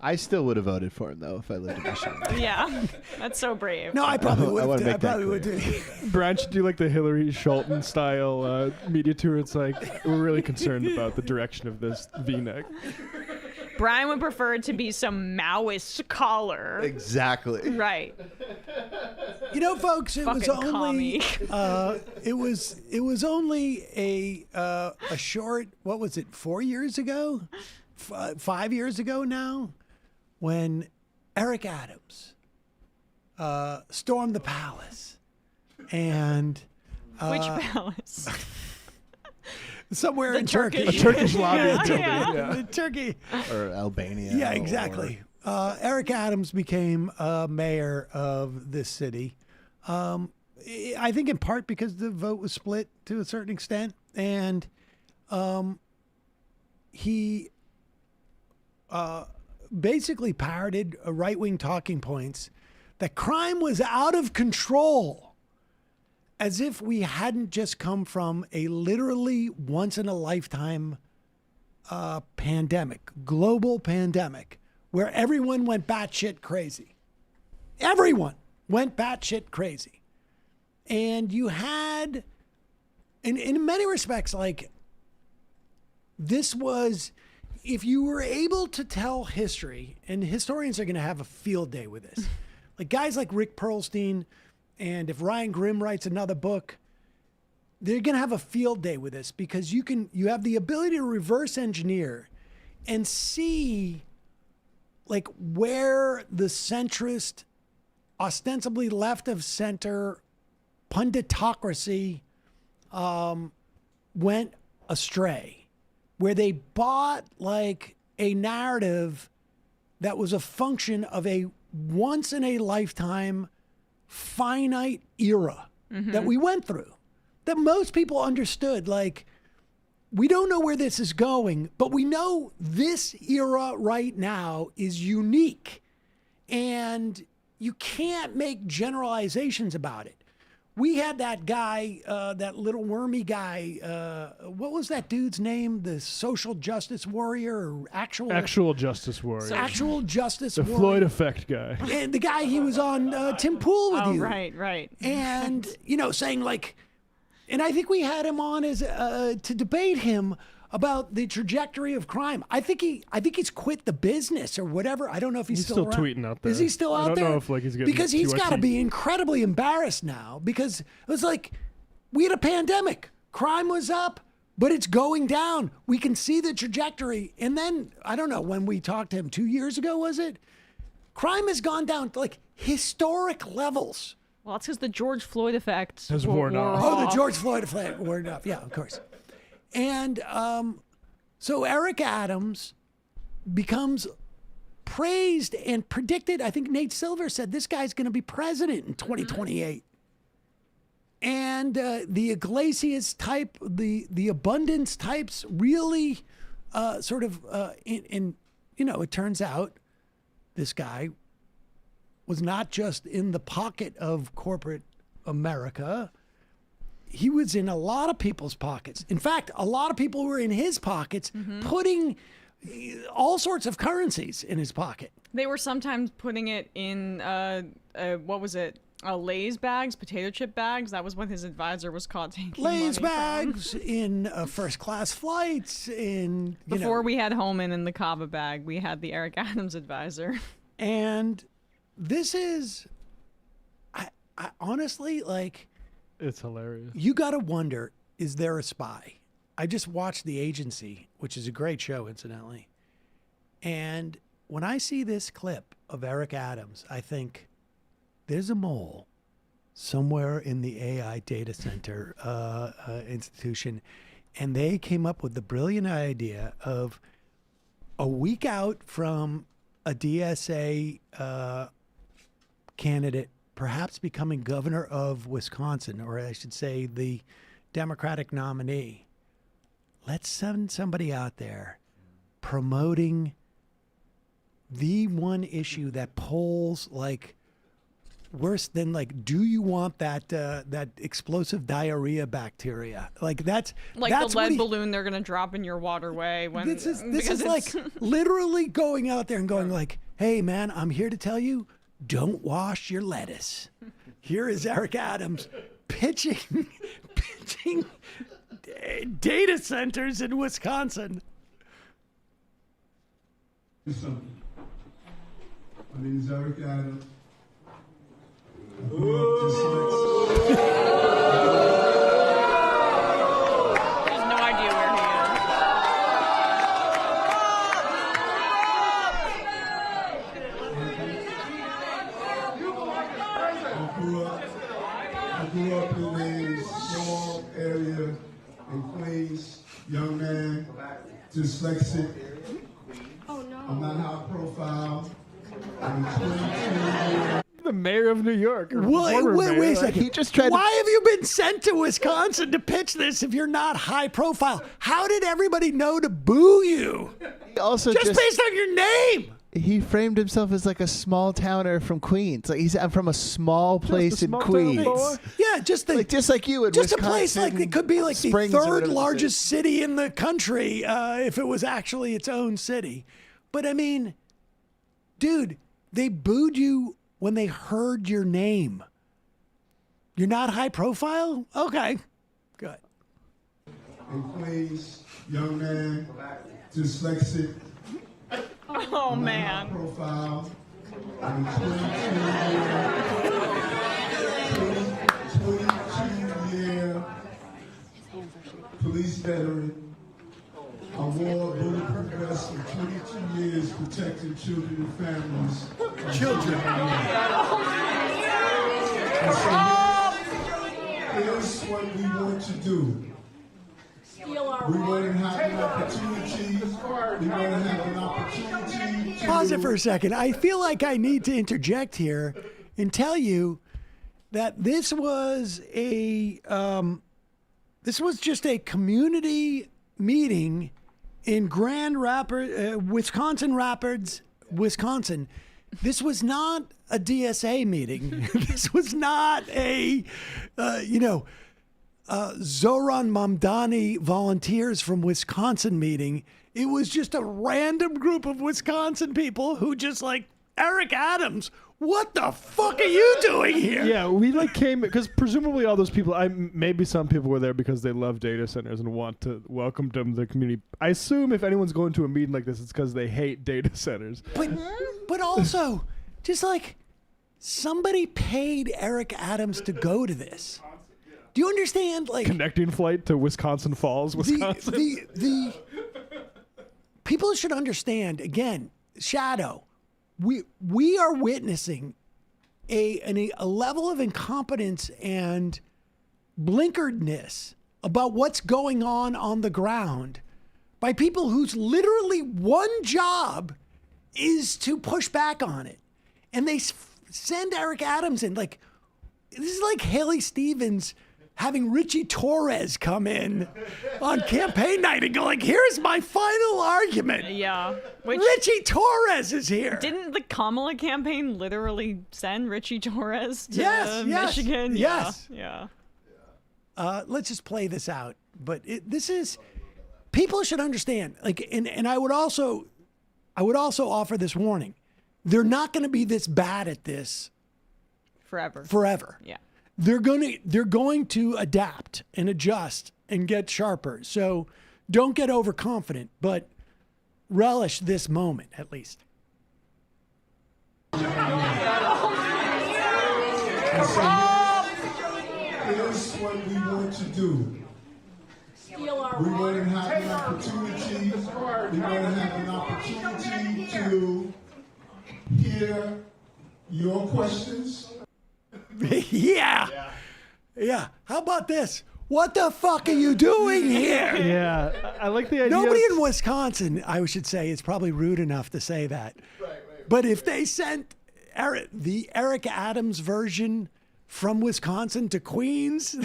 I still would have voted for him though if I lived in Michigan. Yeah, that's so brave. No, I probably would. I I probably would too. Brian should do like the Hillary Schulten style media tour. It's like, we're really concerned about the direction of this V-neck. Brian would prefer it to be some Maoist collar. Exactly. Right. You know, folks, it was Fucking only commie. it was only a short, what was it, 4 years ago, 5 years ago now, when Eric Adams stormed the palace, and which palace? Somewhere The in Turkish. Turkey. A Turkish lobby. Yeah. Turkey. Or Albania. Yeah, exactly. Eric Adams became mayor of this city. I think in part because the vote was split to a certain extent, and he basically parroted right-wing talking points that crime was out of control, as if we hadn't just come from a literally once-in-a-lifetime pandemic, global pandemic, where everyone went batshit crazy. Everyone went batshit crazy. And you had, in many respects, like, this was, if you were able to tell history, and historians are going to have a field day with this, like guys like Rick Perlstein, and if Ryan Grimm writes another book, they're going to have a field day with this, because you have the ability to reverse engineer and see like where the centrist, ostensibly left of center punditocracy went astray, where they bought like a narrative that was a function of a once in a lifetime finite era that we went through, that most people understood. Like, we don't know where this is going, but we know this era right now is unique, and you can't make generalizations about it. We had that guy, that little wormy guy, what was that dude's name? The social justice warrior, or Actual justice warrior. Actual justice The warrior. Floyd effect guy. And the guy, he was on Tim Pool with you. Right. And, saying like, and I think we had him on as to debate him about the trajectory of crime. I think he's quit the business or whatever. I don't know if he's still around. Tweeting out there. Is he still out there? I don't know if like he's getting because he's got to TYT. be incredibly embarrassed now, because it was like, we had a pandemic. Crime was up, but it's going down. We can see the trajectory. And then, I don't know, when we talked to him 2 years ago, was it? Crime has gone down to like historic levels. Well, it's because the George Floyd effect has worn off. Oh, the George Floyd effect worn off. Yeah, of course. And so Eric Adams becomes praised and predicted. I think Nate Silver said this guy's going to be president in 2028. And the Iglesias type, the abundance types really it turns out this guy was not just in the pocket of corporate America. He was in a lot of people's pockets. In fact, a lot of people were in his pockets, putting all sorts of currencies in his pocket. They were sometimes putting it in, what was it? Lay's bags, potato chip bags. That was what his advisor was caught taking Lay's money bags in first class flights. Before we had Holman in the Kava bag, we had the Eric Adams advisor. And this is, I honestly, like, it's hilarious. You got to wonder, is there a spy? I just watched The Agency, which is a great show, incidentally. And when I see this clip of Eric Adams, I think there's a mole somewhere in the AI data center institution, and they came up with the brilliant idea of a week out from a DSA candidate perhaps becoming governor of Wisconsin, or I should say the Democratic nominee. Let's send somebody out there promoting the one issue that polls like worse than like, do you want that explosive diarrhea bacteria? Like that's the lead balloon they're gonna drop in your waterway when this is like literally going out there and going like, hey man, I'm here to tell you, don't wash your lettuce. Here is Eric Adams pitching data centers in Wisconsin. My name is Eric Adams. He has no idea where he I grew up in a small area in Queens, young man, dyslexic. Oh no. I'm not high profile. I'm 22 years. The mayor of New York. Wait a second. He just tried. Why have you been sent to Wisconsin to pitch this if you're not high profile? How did everybody know to boo you? He also just based on your name. He framed himself as like a small towner from Queens. Like I'm from a small place in Queens. Yeah, just like you in just Wisconsin, a place like it could be like the Springs or third whatever largest city in the country if it was actually its own city. But I mean, dude, they booed you when they heard your name. You're not high profile? Okay, good. In Queens, young man, dyslexic. Oh man. High profile. I'm 22-year police veteran. I wore a bulletproof vest for 22 years protecting children and families. Children. And so here's what we want to do. We want to have an opportunity. We want to have an opportunity to... Pause it for a second. I feel like I need to interject here and tell you that this was just a community meeting in Grand Rapids, Wisconsin Rapids, Wisconsin. This was not a DSA meeting. This was not a, Zoran Mamdani volunteers from Wisconsin meeting. It was just a random group of Wisconsin people who just like, Eric Adams, what the fuck are you doing here? Yeah, we like came because presumably all those people, maybe some people were there because they love data centers and want to welcome them to the community. I assume if anyone's going to a meeting like this, it's because they hate data centers. But also, just like somebody paid Eric Adams to go to this. Do you understand? Like connecting flight to Wisconsin Falls, Wisconsin. The people should understand again. Shadow. We are witnessing a level of incompetence and blinkeredness about what's going on the ground by people whose literally one job is to push back on it. And they send Eric Adams in. Like, this is like Haley Stevens having Richie Torres come in on campaign night and go like, here's my final argument. Yeah. Richie Torres is here. Didn't the Kamala campaign literally send Richie Torres to Michigan? Yes. Yeah. Let's just play this out. But this is, people should understand. Like, and I would also offer this warning. They're not going to be this bad at this forever. Yeah. They're going to adapt and adjust and get sharper. So don't get overconfident, but relish this moment at least. And so here's what we want to do. We want to have an opportunity. We want to have an opportunity to hear your questions. Yeah. How about this? What the fuck are you doing here? Yeah, I like the idea. Nobody in Wisconsin, I should say, is probably rude enough to say that. But if they sent the Eric Adams version from Wisconsin to Queens,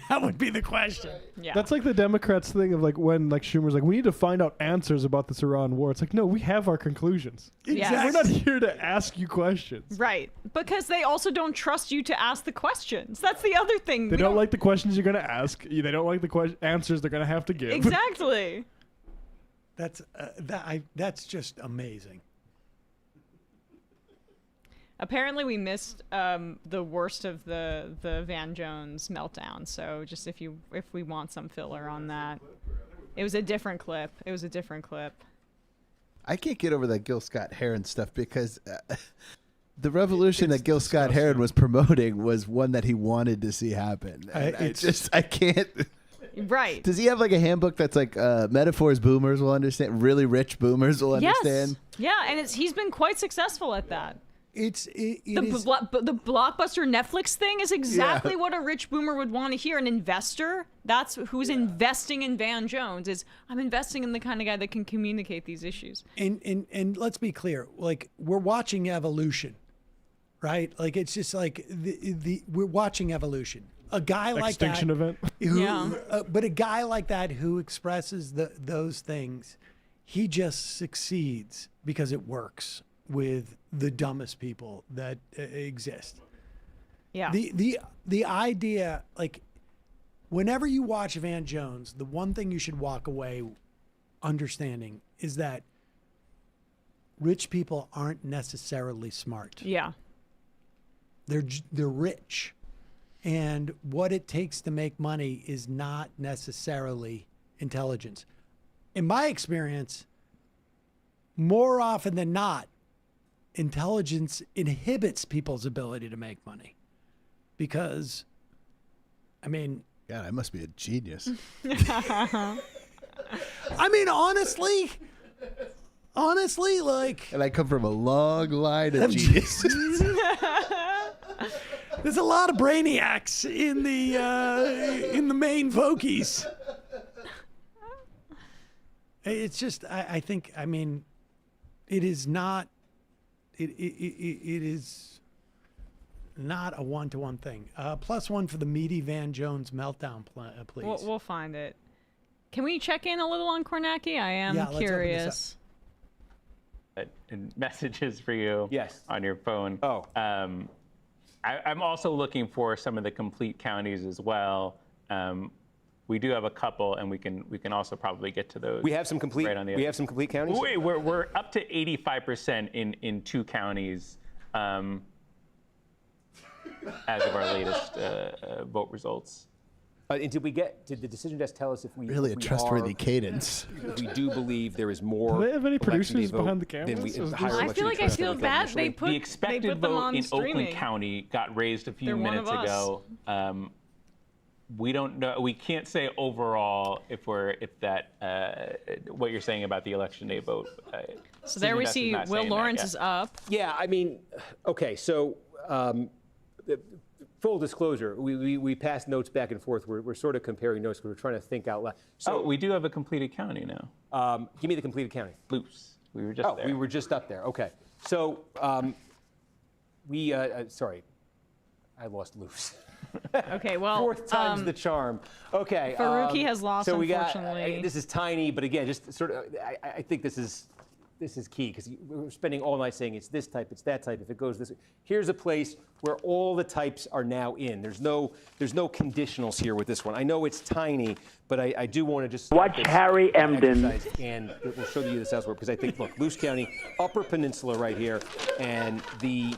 that would be the question. Yeah. That's like the Democrats thing of like when like Schumer's like, we need to find out answers about this Iran war. It's like, no, we have our conclusions. Yes. We're not here to ask you questions. Right. Because they also don't trust you to ask the questions. That's the other thing. They don't like the questions you're going to ask. They don't like the answers they're going to have to give. Exactly. That's just amazing. Apparently, we missed the worst of the Van Jones meltdown. So, just if we want some filler on that, it was a different clip. I can't get over that Gil Scott-Heron stuff because the revolution that Gil Scott-Heron was promoting was one that he wanted to see happen. I can't. Right. Does he have like a handbook that's like metaphors boomers will understand, really rich boomers will understand? Yes. Yeah, and he's been quite successful at that. The blockbuster Netflix thing is exactly what a rich boomer would want to hear. An investor, that's who's investing in Van Jones, is I'm investing in the kind of guy that can communicate these issues. And let's be clear, like we're watching evolution, right? Like it's just like we're watching evolution. A guy like that, Extinction event. But a guy like that who expresses those things, he just succeeds because it works with the dumbest people that exist. Yeah. The idea, like, whenever you watch Van Jones, the one thing you should walk away understanding is that rich people aren't necessarily smart. Yeah. They're rich. And what it takes to make money is not necessarily intelligence. In my experience, more often than not, intelligence inhibits people's ability to make money. Because, I mean... God, I must be a genius. I mean, honestly, like... And I come from a long line of geniuses. There's a lot of brainiacs in the main Vokies. It's just, I think, I mean, it is not... It is not a one-to-one thing. +1 for the meaty Van Jones meltdown, please. We'll find it. Can we check in a little on Kornacki? I am curious. And messages for you on your phone. Oh. I'm also looking for some of the complete counties as well. We do have a couple, and we can also probably get to those. We have some complete. Right on the we have some complete counties. We're up to 85% in 2 counties as of our latest vote results. And did the decision desk tell us if we really a trustworthy cadence? We do believe there is more. Do they have any producers behind the cameras? I feel bad they put the expected vote in Oakland County got raised a few minutes ago. We don't know. We can't say overall if that what you're saying about the election day vote. So there we see Will Lawrence is up. Yeah, I mean, okay. So full disclosure, we pass notes back and forth. We're sort of comparing notes because we're trying to think out loud. So we do have a completed county now. Give me the completed county. Loose. We were just there. We were just up there. Okay. So sorry, I lost loose. Okay, well, 4th time's the charm. Okay. Faruqi has lost, so unfortunately. This is tiny, but again, just sort of, I think this is key because we're spending all night saying it's this type, it's that type. If it goes this way, here's a place where all the types are now in. There's no conditionals here with this one. I know it's tiny, but I do want to just watch Harry Emden, and we'll show you this elsewhere because I think, look, Luce County, Upper Peninsula right here, and the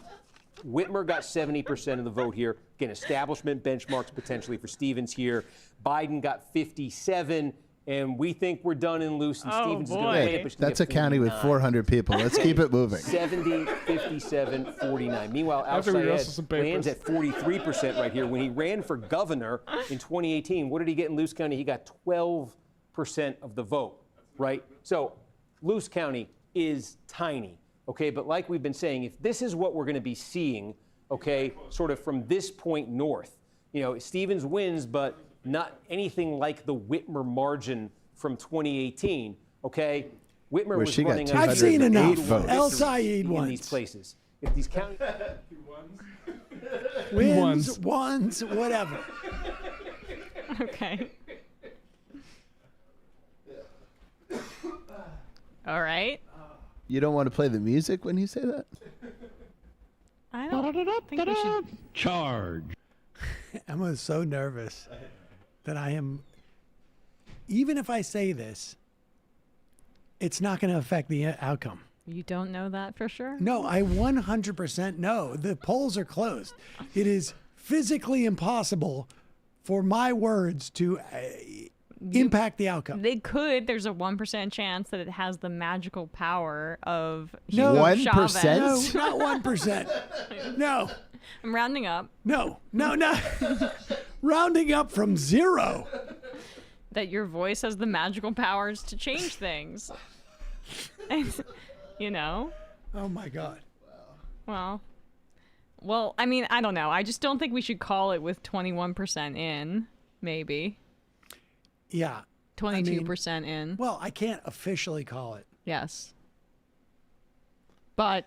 Whitmer got 70% of the vote here. Again, establishment benchmarks potentially for Stevens here. Biden got 57, and we think we're done in Luce, and Stevens is going to win it. That's a county with 400 people. Let's keep it moving. 70, 57, 49. Meanwhile, Al Sayed lands at 43% right here. When he ran for governor in 2018, what did he get in Luce County? He got 12% of the vote, right? So Luce County is tiny. Okay, but like we've been saying, if this is what we're going to be seeing okay, sort of from this point north. You know, Stevens wins, but not anything like the Whitmer margin from 2018, okay? Whitmer was running I've seen enough. El Sayed in these places. If these counties wins, whatever. Okay. All right. You don't want to play the music when you say that? I don't think we should. Charge. Emma's so nervous that I am. Even if I say this, it's not going to affect the outcome. You don't know that for sure? No, I 100% know. The polls are closed. It is physically impossible for my words to impact the outcome. They could. There's a 1% chance that it has the magical power of No, Hugo 1%? Chavez. No, not 1%. No. I'm rounding up. No. Rounding up from 0. That your voice has the magical powers to change things. You know? Oh my God. Well, I mean, I don't know. I just don't think we should call it with 21% in, maybe. Yeah. 22% in. Well, I can't officially call it. Yes. But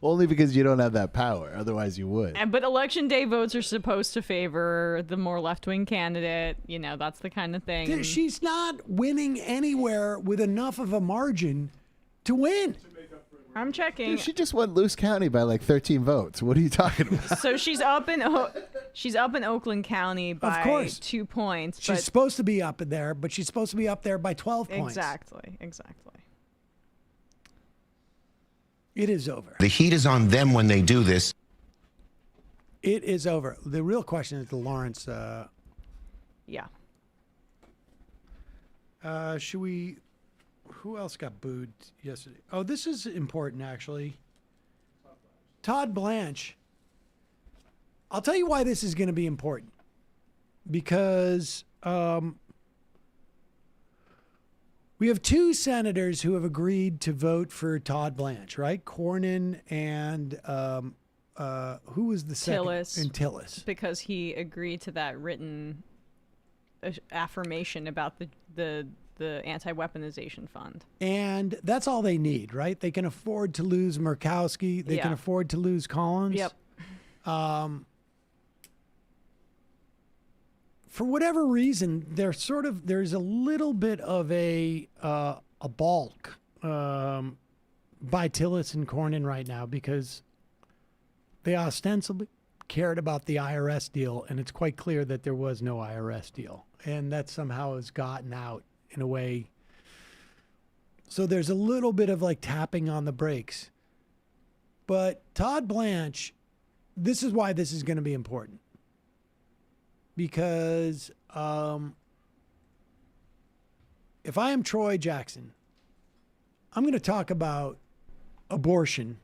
Only because you don't have that power. Otherwise, you would. but election day votes are supposed to favor the more left-wing candidate. You know, that's the kind of thing. She's not winning anywhere with enough of a margin to win. I'm checking. Dude, she just won Luce County by like 13 votes. What are you talking about? So she's up in Oakland County by Of course. 2 points. She's supposed to be up there, but she's supposed to be up there by 12 points. Exactly. It is over. The heat is on them when they do this. It is over. The real question is the Lawrence. Yeah. Should we? Who else got booed yesterday? Oh, this is important, actually. Todd Blanche. I'll tell you why this is going to be important. Because we have 2 senators who have agreed to vote for Todd Blanche, right? Cornyn and who was the second? Tillis. And Tillis. Because he agreed to that written affirmation about the anti-weaponization fund. And that's all they need, right? They can afford to lose Murkowski. They can afford to lose Collins. Yep. For whatever reason, there's a little bit of a balk by Tillis and Cornyn right now because they ostensibly cared about the IRS deal, and it's quite clear that there was no IRS deal, and that somehow has gotten out in a way. So there's a little bit of like tapping on the brakes. But Todd Blanche, this is why this is going to be important. Because if I am Troy Jackson, I'm going to talk about abortion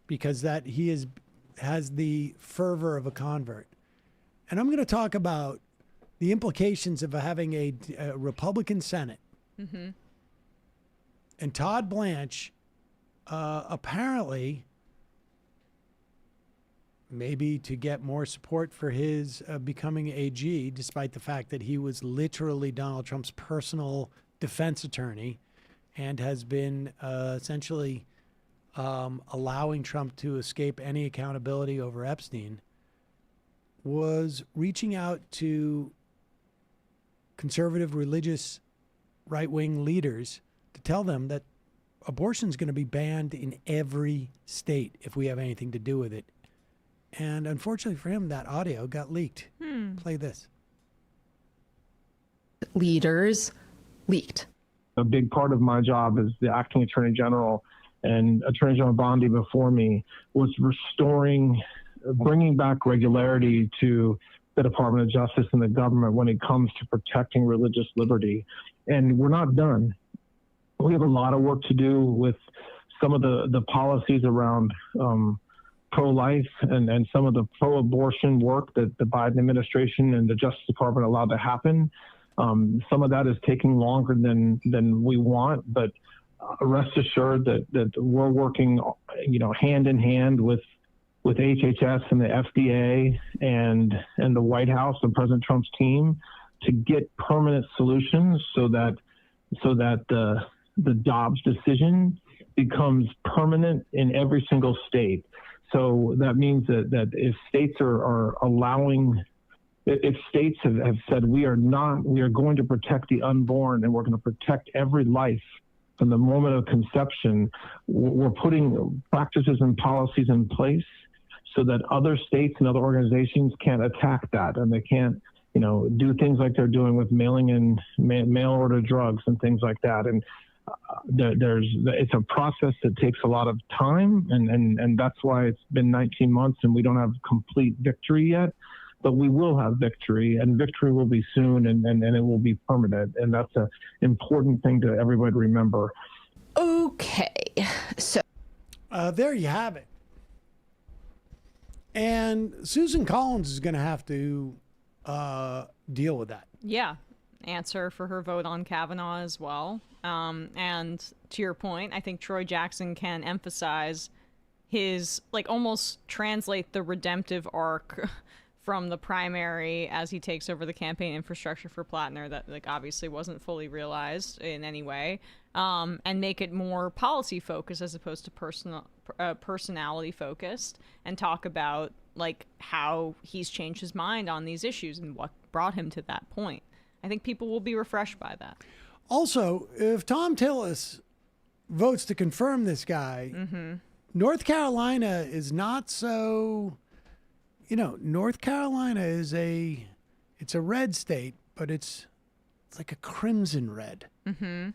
because that he has the fervor of a convert. And I'm going to talk about the implications of having a Republican Senate. Mm-hmm. And Todd Blanche apparently, maybe to get more support for his becoming AG, despite the fact that he was literally Donald Trump's personal defense attorney and has been essentially allowing Trump to escape any accountability over Epstein, was reaching out to conservative, religious, right-wing leaders to tell them that abortion is going to be banned in every state if we have anything to do with it. And unfortunately for him, that audio got leaked. Play this. Leaders leaked. A big part of my job as the acting attorney general and Attorney General Bondi before me was bringing back regularity to the Department of Justice and the government when it comes to protecting religious liberty. And we're not done. We have a lot of work to do with some of the policies around pro-life and some of the pro-abortion work that the Biden administration and the Justice Department allowed to happen. Some of that is taking longer than we want, but rest assured that we're working, hand in hand with with HHS and the FDA and the White House and President Trump's team to get permanent solutions so that the Dobbs decision becomes permanent in every single state. So that means that if states are allowing, if states have said we are going to protect the unborn and we're going to protect every life from the moment of conception, we're putting practices and policies in place so that other states and other organizations can't attack that, and they can't, do things like they're doing with mailing in mail order drugs and things like that. And it's a process that takes a lot of time, and that's why it's been 19 months and we don't have complete victory yet. But we will have victory, and victory will be soon, and it will be permanent. And that's an important thing to everybody to remember. Okay, so there you have it. And Susan Collins is going to have to deal with that. Yeah, answer for her vote on Kavanaugh as well. And to your point, I think Troy Jackson can emphasize his, almost translate the redemptive arc from the primary as he takes over the campaign infrastructure for Plattner that obviously wasn't fully realized in any way, and make it more policy focused as opposed to personality focused, and talk about how he's changed his mind on these issues and what brought him to that point. I think people will be refreshed by that. Also, if Tom Tillis votes to confirm this guy, North Carolina is not so... North Carolina is it's a red state, but it's like a crimson red. I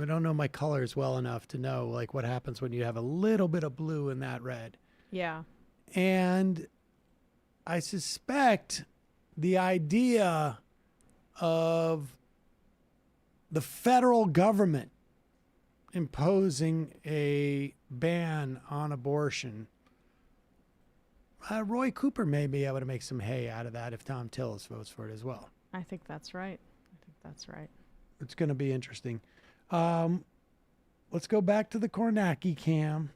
don't know my colors well enough to know what happens when you have a little bit of blue in that red. Yeah. And I suspect the idea of the federal government imposing a ban on abortion, Roy Cooper may be able to make some hay out of that if Tom Tillis votes for it as well. I think that's right. It's going to be interesting. Let's go back to the Kornacki cam.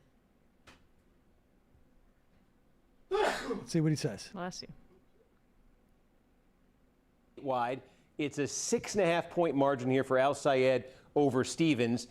Let's see what he says. Bless you. Wide. It's a 6.5 point margin here for Al Sayed over Stevens.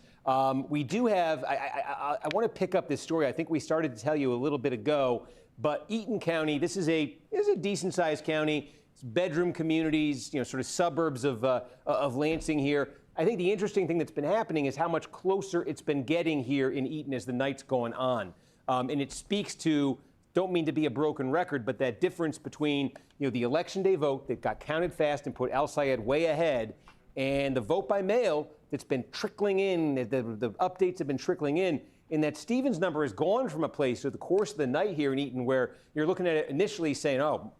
We do have, I want to pick up this story. I think we started to tell you a little bit ago, but Eaton County, this is a decent sized county. It's bedroom communities, sort of suburbs of Lansing here. I think the interesting thing that's been happening is how much closer it's been getting here in Eaton as the night's going on. And it speaks to, don't mean to be a broken record, but that difference between the election day vote that got counted fast and put Al Sayed way ahead, and the vote by mail that's been trickling in, the updates have been trickling in that Stevens number has gone from a place through the course of the night here in Eaton where you're looking at it initially saying, oh,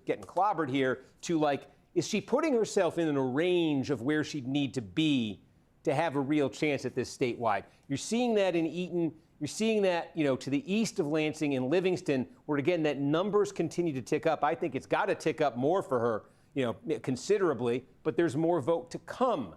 getting clobbered here, to is she putting herself in a range of where she'd need to be to have a real chance at this statewide? You're seeing that in Eaton. You're seeing that, to the east of Lansing in Livingston, where, again, that numbers continue to tick up. I think it's got to tick up more for her, considerably, but there's more vote to come.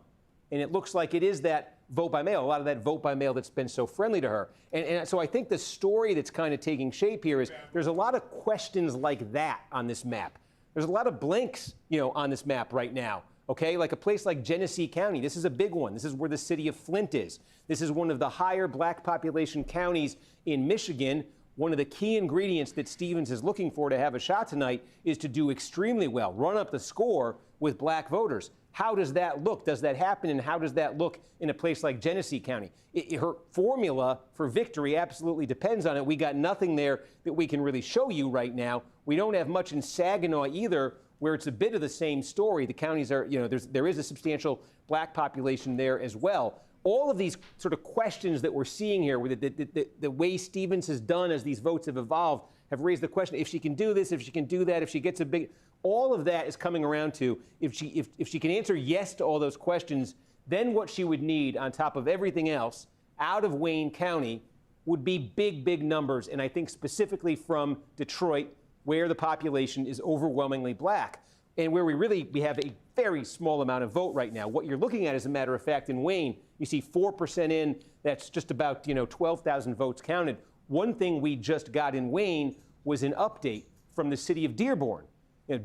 And it looks like it is that vote by mail, a lot of that vote by mail that's been so friendly to her. And so I think the story that's kind of taking shape here is there's a lot of questions like that on this map. There's a lot of blanks, on this map right now. Okay, like a place like Genesee County, this is a big one. This is where the city of Flint is. This is one of the higher black population counties in Michigan. One of the key ingredients that Stevens is looking for to have a shot tonight is to do extremely well, run up the score with black voters. How does that look? Does that happen? And how does that look in a place like Genesee County? Her formula for victory absolutely depends on it. We got nothing there that we can really show you right now. We don't have much in Saginaw either, where it's a bit of the same story. The counties are, there is a substantial black population there as well. All of these sort of questions that we're seeing here, the way Stevens has done as these votes have evolved, have raised the question, if she can do this, if she can do that, if she gets a big, all of that is coming around to, if she can answer yes to all those questions, then what she would need on top of everything else out of Wayne County would be big, big numbers. And I think specifically from Detroit, where the population is overwhelmingly black and where we have a very small amount of vote right now. What you're looking at, as a matter of fact, in Wayne, you see 4% in, that's just about 12,000 votes counted. One thing we just got in Wayne was an update from the city of Dearborn.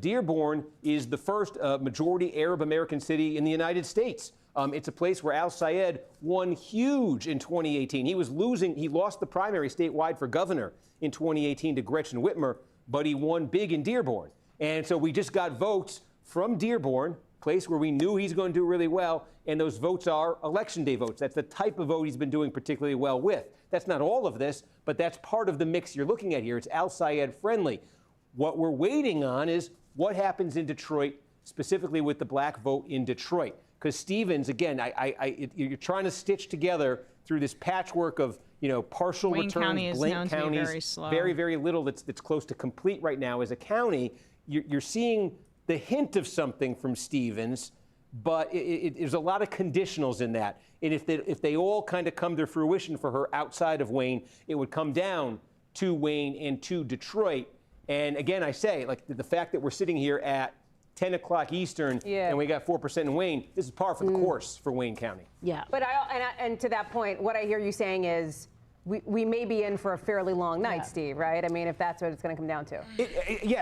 Dearborn is the first majority Arab American city in the United States. It's a place where al-Sayed won huge in 2018. He lost the primary statewide for governor in 2018 to Gretchen Whitmer, but he won big in Dearborn. And so we just got votes from Dearborn, place where we knew he's going to do really well, and those votes are election day votes. That's the type of vote he's been doing particularly well with. That's not all of this, but that's part of the mix you're looking at here. It's al-Sayed friendly. What we're waiting on is what happens in Detroit, specifically with the black vote in Detroit. Because Stevens, again, you're trying to stitch together through this patchwork of partial Wayne returns, County is blank known to be counties, very slow. very little that's close to complete right now as a county. You're seeing the hint of something from Stevens, but there's a lot of conditionals in that. And if they all kind of come to fruition for her outside of Wayne, it would come down to Wayne and to Detroit. And again, I say, like, the fact that we're sitting here at 10 o'clock Eastern and we got 4% in Wayne, this is par for the course for Wayne County. Yeah. But and to that point, what I hear you saying is we may be in for a fairly long night, Steve, right? I mean, if that's what it's going to come down to.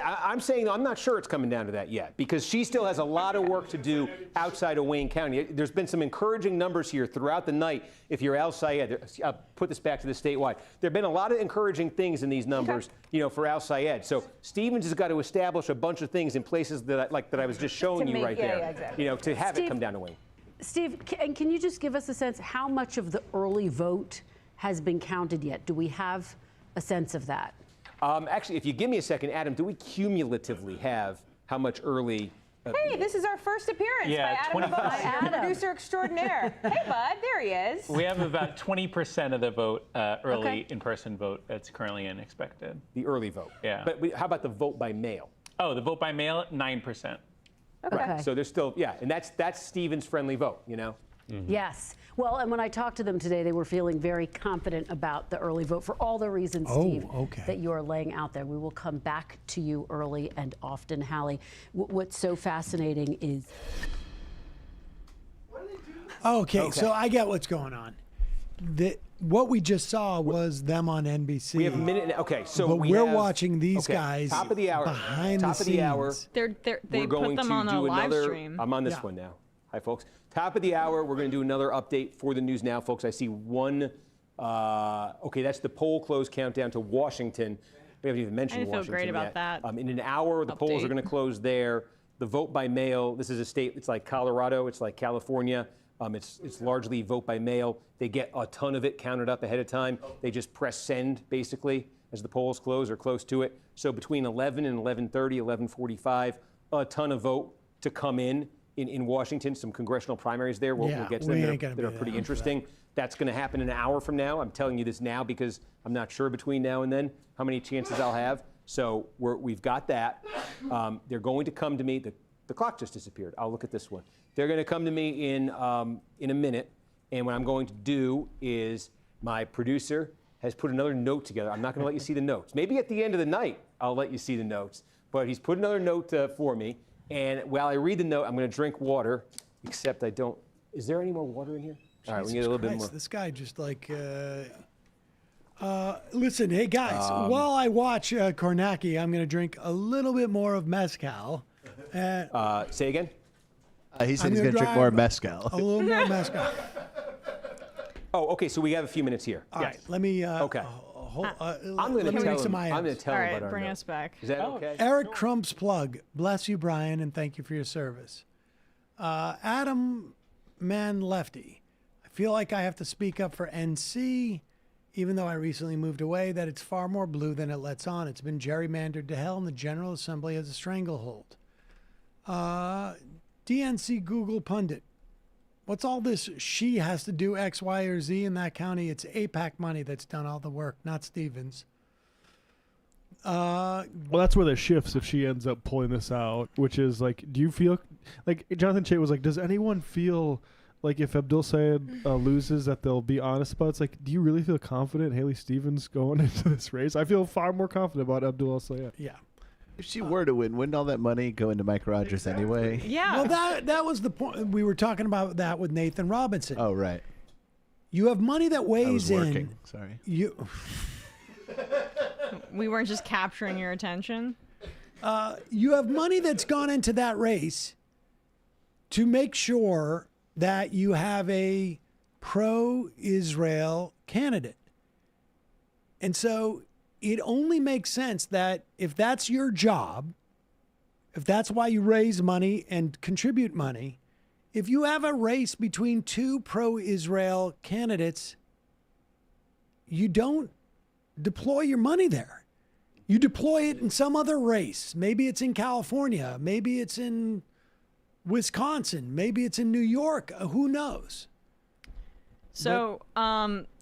I'm saying I'm not sure it's coming down to that yet, because she still has a lot of work to do outside of Wayne County. There's been some encouraging numbers here throughout the night. If you're al-Sayed, I'll put this back to the statewide. There have been a lot of encouraging things in these numbers, for al-Sayed. So Stevens has got to establish a bunch of things in places that I was just showing you right there, exactly. To have it come down to Wayne. Steve, and can you just give us a sense how much of the early vote has been counted yet? Do we have a sense of that? Actually, if you give me a second, Adam, do we cumulatively have how much early? Hey, this is our first appearance by Adam DeVos, producer extraordinaire. Hey, bud, there he is. We have about 20% of the vote, early in-person vote, that's currently expected. The early vote. Yeah. But how about the vote by mail? Oh, the vote by mail, 9%. Okay. Right. So there's still, and that's Stevens' friendly vote, Yes. Well, and when I talked to them today, they were feeling very confident about the early vote for all the reasons, Steve, that you are laying out there. We will come back to you early and often, Hallie. What's so fascinating is... Okay, so I get what's going on. What we just saw was them on NBC. We have a minute. Okay, so but we're watching these guys top of the hour, behind top the of the hour. They put them on a live stream. I'm on this one now. Hi, folks. Top of the hour, we're going to do another update for the News Now, folks. I see one. That's the poll close countdown to Washington. We haven't even mentioned Washington yet. I feel great about yet. that. In an hour, the polls are going to close there. The vote by mail. This is a state. It's like Colorado. It's like California. It's largely vote by mail. They get a ton of it counted up ahead of time. They just press send, basically, as the polls close or close to it. So between 11 and 11:30, 11:45, a ton of vote to come in Washington. Some congressional primaries there. We'll get to them that are pretty interesting. That's going to happen in an hour from now. I'm telling you this now because I'm not sure between now and then how many chances I'll have. So we've got that. They're going to come to me. The clock just disappeared. I'll look at this one. They're going to come to me in a minute, and what I'm going to do is my producer has put another note together. I'm not going to let you see the notes. Maybe at the end of the night I'll let you see the notes, but he's put another note for me, and while I read the note, I'm going to drink water, except I don't. Is there any more water in here? All right, we need a little bit more. This guy just listen, hey guys, while I watch Kornacki, I'm going to drink a little bit more of mezcal. Say again? He said he's going to drink more mezcal. A little more mezcal. Oh, okay. So we have a few minutes here. All right. Let me. Okay. I'm going to tell him. I'm going to tell him about our bring note. us back. Is that okay? Eric Crump's plug. Bless you, Brian, and thank you for your service. Adam Man Lefty. I feel like I have to speak up for NC, even though I recently moved away, that it's far more blue than it lets on. It's been gerrymandered to hell, and the General Assembly has a stranglehold. DNC Google pundit. What's all this she has to do X, Y, or Z in that county? It's AIPAC money that's done all the work, not Stevens. Well, that's where the shifts if she ends up pulling this out, which is like, do you feel like Jonathan Chait was like, does anyone feel like if Abdul Sayed loses that they'll be honest about it? It's like, do you really feel confident Haley Stevens going into this race? I feel far more confident about Abdul Sayed. Yeah. If she were to win, wouldn't all that money go into Mike Rogers anyway? Yeah. Well, that was the point. We were talking about that with Nathan Robinson. Oh, right. You have money that weighs I was working. in. Sorry. we weren't just capturing your attention. You have money that's gone into that race to make sure that you have a pro-Israel candidate. And so it only makes sense that if that's your job, if that's why you raise money and contribute money, if you have a race between two pro-Israel candidates, you don't deploy your money there. You deploy it in some other race. Maybe it's in California. Maybe it's in Wisconsin. Maybe it's in New York. Who knows? So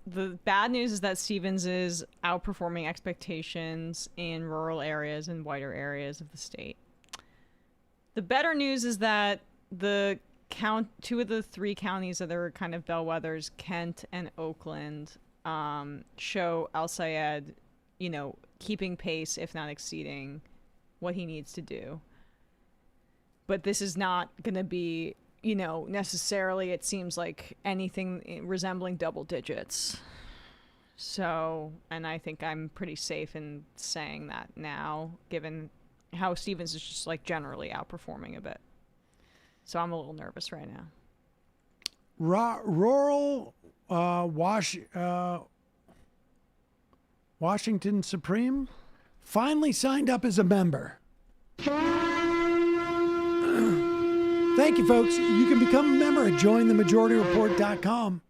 the bad news is that Stevens is outperforming expectations in rural areas and whiter areas of the state. The better news is that two of the three counties that are kind of bellwethers, Kent and Oakland, show Al-Sayed, keeping pace, if not exceeding what he needs to do. But this is not going to be, necessarily, it seems like anything resembling double digits. So, and I think I'm pretty safe in saying that now, given how Stevens is just like generally outperforming a bit. So I'm a little nervous right now. Rural Washington Supreme finally signed up as a member. Thank you, folks. You can become a member at jointhemajorityreport.com.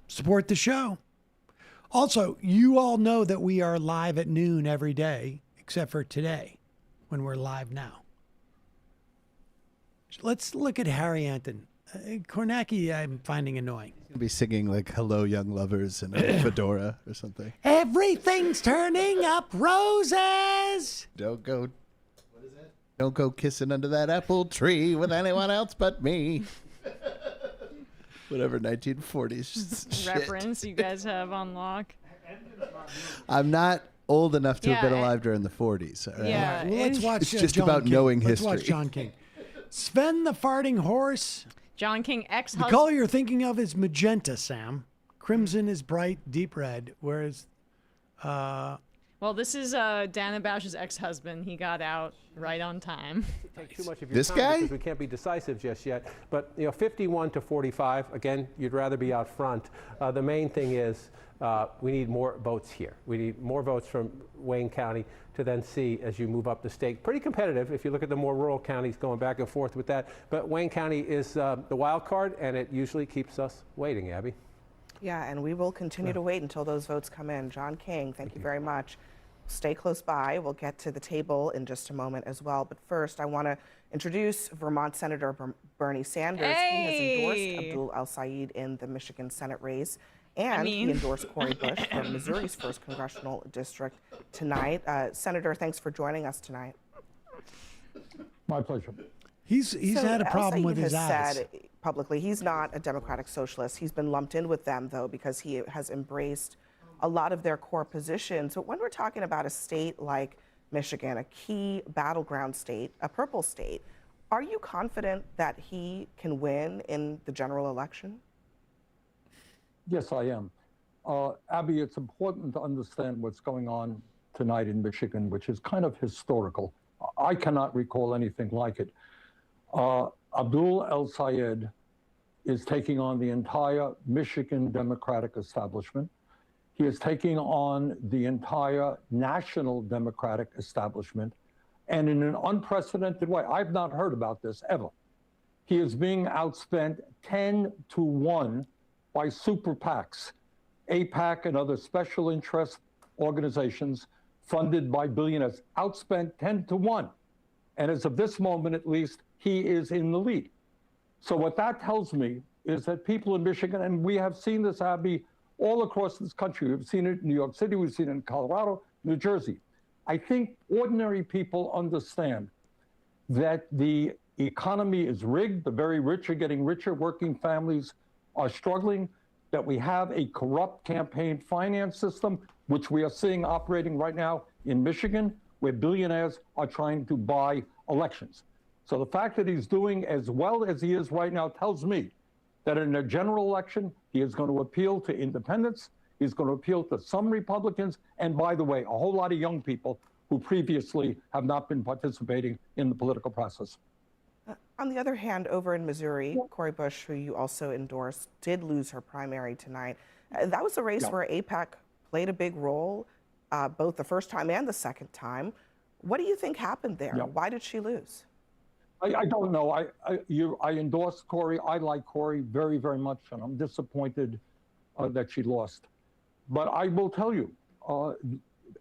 Support the show. Also, you all know that we are live at noon every day, except for today, when we're live now. Let's look at Harry Anton. Kornacki, I'm finding annoying. He's going to be singing like Hello, Young Lovers and a fedora or something. Everything's turning up roses. Don't go kissing under that apple tree with anyone else but me. Whatever 1940s reference you guys have on lock. I'm not old enough to have been Yeah, alive during the 40s. All right? Yeah, Well, let's watch. It's just John about King. knowing Let's history. watch John King. Sven the farting horse. John King, The ex-husband. color you're thinking of is magenta, Sam. Crimson is bright, deep red, whereas Well, this is Dana Bausch's ex-husband. He got out right on time. Take too much of your This time guy? because we can't be decisive just yet. But 51 to 45. Again, you'd rather be out front. The main thing is we need more votes here. We need more votes from Wayne County to then see as you move up the state. Pretty competitive if you look at the more rural counties going back and forth with that. But Wayne County is the wild card, and it usually keeps us waiting, Abby. Yeah, and we will continue to wait until those votes come in. John King, thank you very much. Stay close by. We'll get to the table in just a moment as well. But first, I want to introduce Vermont Senator Bernie Sanders. He has endorsed Abdul El-Sayed in the Michigan Senate race. And he endorsed Cori Bush for Missouri's 1st congressional district tonight. Senator, thanks for joining us tonight. My pleasure. He's had a problem with his has eyes. said publicly he's not a democratic socialist. He's been lumped in with them, though, because he has embraced a lot of their core positions. But when we're talking about a state like Michigan, a key battleground state, a purple state, are you confident that he can win in the general election? Yes, I am. Abby, it's important to understand what's going on tonight in Michigan, which is kind of historical. I cannot recall anything like it. Abdul El-Sayed is taking on the entire Michigan Democratic establishment. He is taking on the entire national Democratic establishment, and in an unprecedented way. I've not heard about this ever. He is being outspent 10-1 by super PACs, AIPAC and other special interest organizations funded by billionaires, outspent 10-1. And as of this moment, at least, he is in the lead. So what that tells me is that people in Michigan, and we have seen this, Abby, all across this country. We've seen it in New York City, we've seen it in Colorado, New Jersey. I think ordinary people understand that the economy is rigged, the very rich are getting richer, working families are struggling, that we have a corrupt campaign finance system, which we are seeing operating right now in Michigan, where billionaires are trying to buy elections. So the fact that he's doing as well as he is right now tells me that in a general election, he is going to appeal to independents. He's going to appeal to some Republicans, and by the way, a whole lot of young people who previously have not been participating in the political process. On the other hand, over in Missouri, Cori Bush, who you also endorsed, did lose her primary tonight. That was a race where AIPAC played a big role, both the first time and the second time. What do you think happened there? Why did she lose? I don't know. I endorse Cori. I like Cori very, very much, and I'm disappointed that she lost. But I will tell you,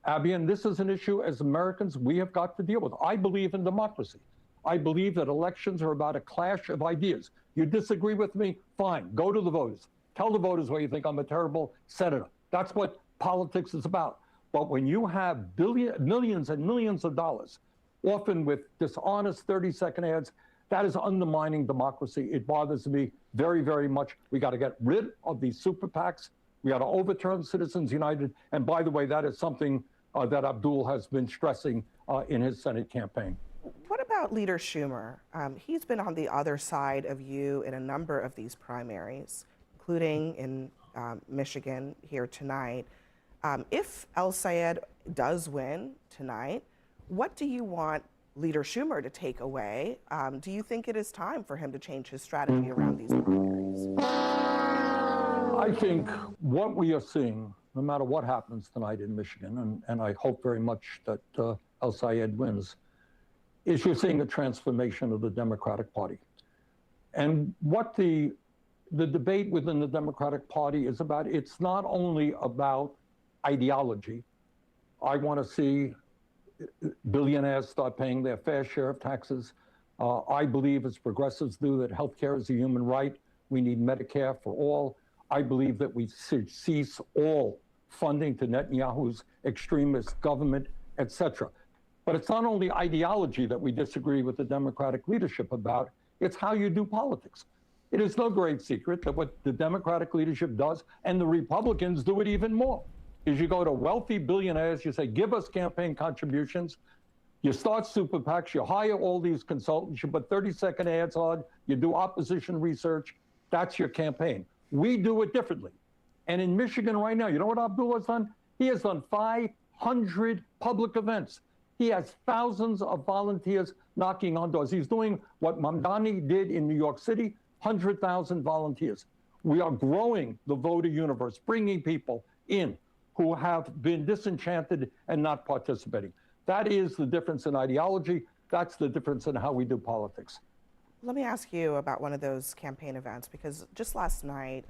Abby, and this is an issue as Americans we have got to deal with. I believe in democracy. I believe that elections are about a clash of ideas. You disagree with me? Fine. Go to the voters. Tell the voters why you think I'm a terrible senator. That's what politics is about. But when you have millions and millions of dollars, often with dishonest 30-second ads, that is undermining democracy. It bothers me very, very much. We got to get rid of these super PACs. We got to overturn Citizens United. And by the way, that is something that Abdul has been stressing in his Senate campaign. What about Leader Schumer? He's been on the other side of you in a number of these primaries, including in Michigan here tonight. If El Sayed does win tonight, what do you want Leader Schumer to take away? Do you think it is time for him to change his strategy around these primaries? I think what we are seeing, no matter what happens tonight in Michigan, and I hope very much that El Sayed wins, is you're seeing a transformation of the Democratic Party. And what the debate within the Democratic Party is about, it's not only about ideology. I want to see billionaires start paying their fair share of taxes. I believe, as progressives do, that healthcare is a human right. We need Medicare for all. I believe that we should cease all funding to Netanyahu's extremist government, etc. But it's not only ideology that we disagree with the Democratic leadership about, it's how you do politics. It is no great secret that what the Democratic leadership does, and the Republicans do it even more, is you go to wealthy billionaires, you say, give us campaign contributions, you start super PACs, you hire all these consultants, you put 30-second ads on, you do opposition research, that's your campaign. We do it differently. And in Michigan right now, you know what Abdul has done? He has done 500 public events. He has thousands of volunteers knocking on doors. He's doing what Mamdani did in New York City, 100,000 volunteers. We are growing the voter universe, bringing people in who have been disenchanted and not participating. That is the difference in ideology. That's the difference in how we do politics. Let me ask you about one of those campaign events, because just last night,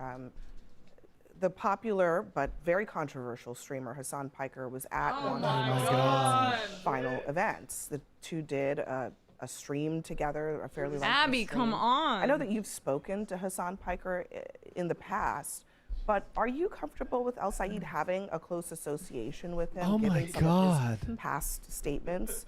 the popular but very controversial streamer Hassan Piker was at one of his final events. The two did a stream together, a fairly lengthy Abby, stream. come on. I know that you've spoken to Hassan Piker in the past, but are you comfortable with El Sayed having a close association with him, given some of his past statements?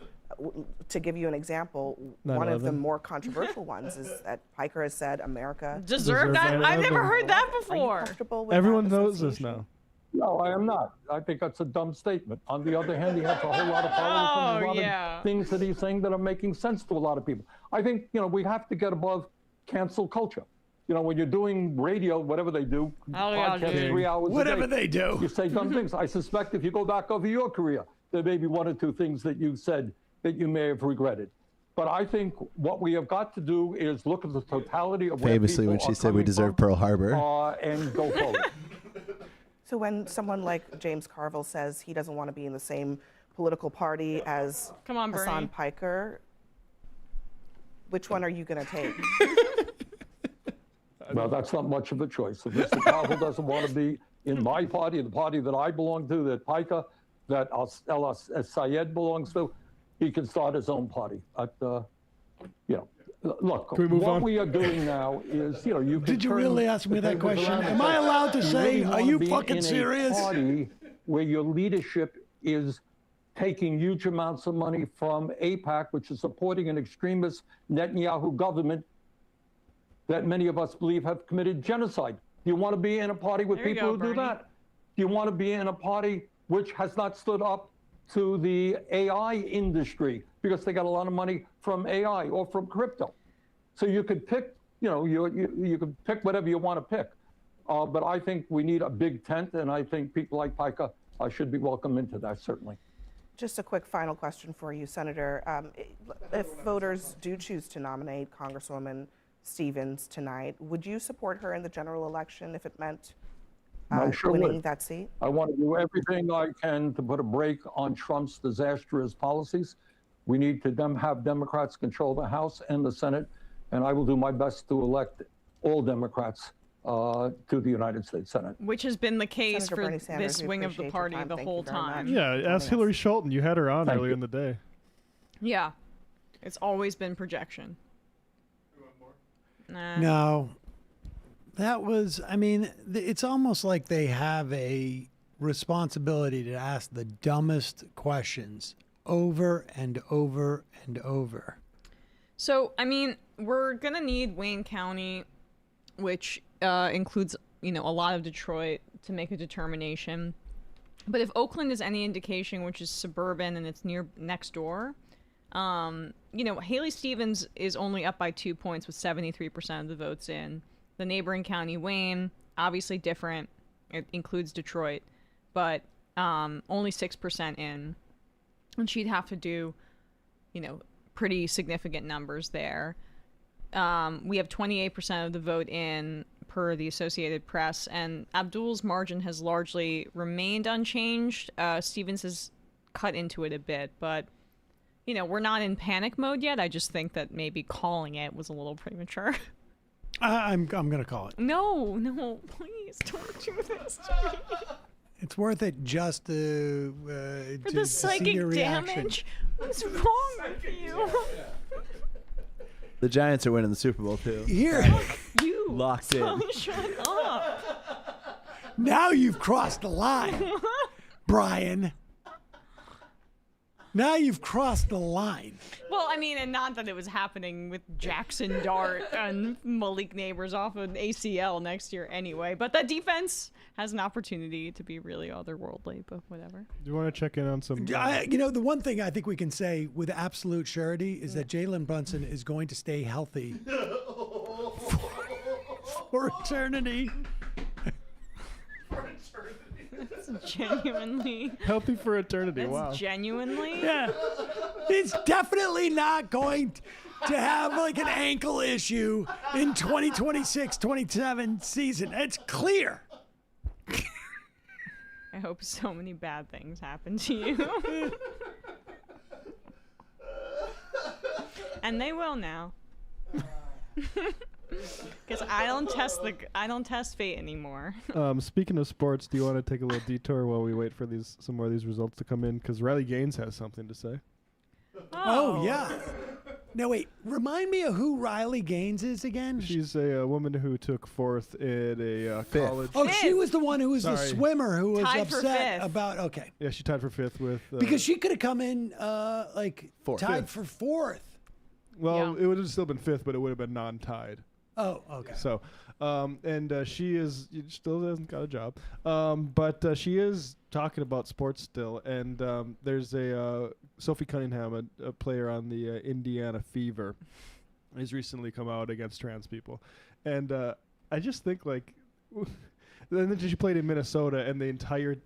To give you an example, one of the more controversial ones is that Piker has said America deserved that? I've never heard that before. Are you comfortable with Everyone that knows this association? now. No, I am not. I think that's a dumb statement. On the other hand, he has a whole lot of followers and a lot of things that he's saying that are making sense to a lot of people. I think, we have to get above cancel culture. When you're doing radio, whatever they do, podcast 3 hours Whatever a day, they do. you say dumb things. I suspect if you go back over your career, there may be one or two things that you said that you may have regretted. But I think what we have got to do is look at the totality of Famously, when she said we deserve Pearl Harbor. And go forward. So when someone like James Carville says he doesn't want to be in the same political party as Hassan Piker, which one are you going to take? Well, that's not much of a choice. If Mr. Carville doesn't want to be in my party, the party that I belong to, that Piker, that El Sayed belongs to, he can start his own party. Look, what we are doing now is, you can Did you really ask me that question? Am I allowed to say, are you fucking serious? A party where your leadership is taking huge amounts of money from AIPAC, which is supporting an extremist Netanyahu government that many of us believe have committed genocide. Do you want to be in a party with people who do that? Do you want to be in a party which has not stood up to the AI industry because they got a lot of money from AI or from crypto? So you could pick, you could pick whatever you want to pick. But I think we need a big tent, and I think people like Pica should be welcome into that, certainly. Just a quick final question for you, Senator. If voters do choose to nominate Congresswoman Stevens tonight, would you support her in the general election if it meant I sure winning would. that seat? I want to do everything I can to put a brake on Trump's disastrous policies. We need to have Democrats control the House and the Senate, and I will do my best to elect all Democrats to the United States Senate. Which has been the case Senator for Bernie Sanders, this we wing of the appreciate your party time. the Thank whole you very much. time. Yeah, ask Hillary Scholten. You had her on Thank earlier you. in the day. Yeah. It's always been projection. Nah. No. That was, I mean, it's almost like they have a responsibility to ask the dumbest questions over and over and over. So, I mean, we're going to need Wayne County, which includes, a lot of Detroit, to make a determination. But if Oakland is any indication, which is suburban and it's next door, Haley Stevens is only up by 2 points with 73% of the votes in. The neighboring county, Wayne, obviously different. It includes Detroit, but only 6% in. And she'd have to do, pretty significant numbers there. We have 28% of the vote in per the Associated Press, and Abdul's margin has largely remained unchanged. Stevens has cut into it a bit, but, we're not in panic mode yet. I just think that maybe calling it was a little premature. I'm going to call it. No, please don't do this to me. It's worth it just to For to the see psychic your reaction. damage? What's wrong with you? The Giants are winning the Super Bowl too. Here, You Locked in. Shut up. now you've crossed the line, Brian. Now you've crossed the line. Well, I mean, and not that it was happening with Jackson Dart and Malik Neighbors off an ACL next year anyway. But that defense has an opportunity to be really otherworldly, but whatever. Do you want to check in on some? The one thing I think we can say with absolute surety is that Jalen Brunson is going to stay healthy for eternity. That's genuinely. Healthy for eternity. That's Wow. genuinely. Yeah. He's definitely not going to have like an ankle issue in 2026-27 season. It's clear. I hope so many bad things happen to you. And they will now. Because I don't test fate anymore. Speaking of sports, do you want to take a little detour while we wait for some more of these results to come in? Because Riley Gaines has something to say. Oh, yeah. No, wait. Remind me of who Riley Gaines is again. She's a woman who took fourth in a college. Oh, she was the one who was the Sorry. swimmer who was Tied for upset fifth. about. Okay. Yeah, she tied for fifth with. Because she could have come in Fourth. tied for fourth. Well, it would have still been fifth, but it would have been non-tied. Oh, okay. So, she still hasn't got a job, but she is talking about sports still. And there's a Sophie Cunningham, a player on the Indiana Fever, has recently come out against trans people, and I just think like. And then she played in Minnesota, and the entire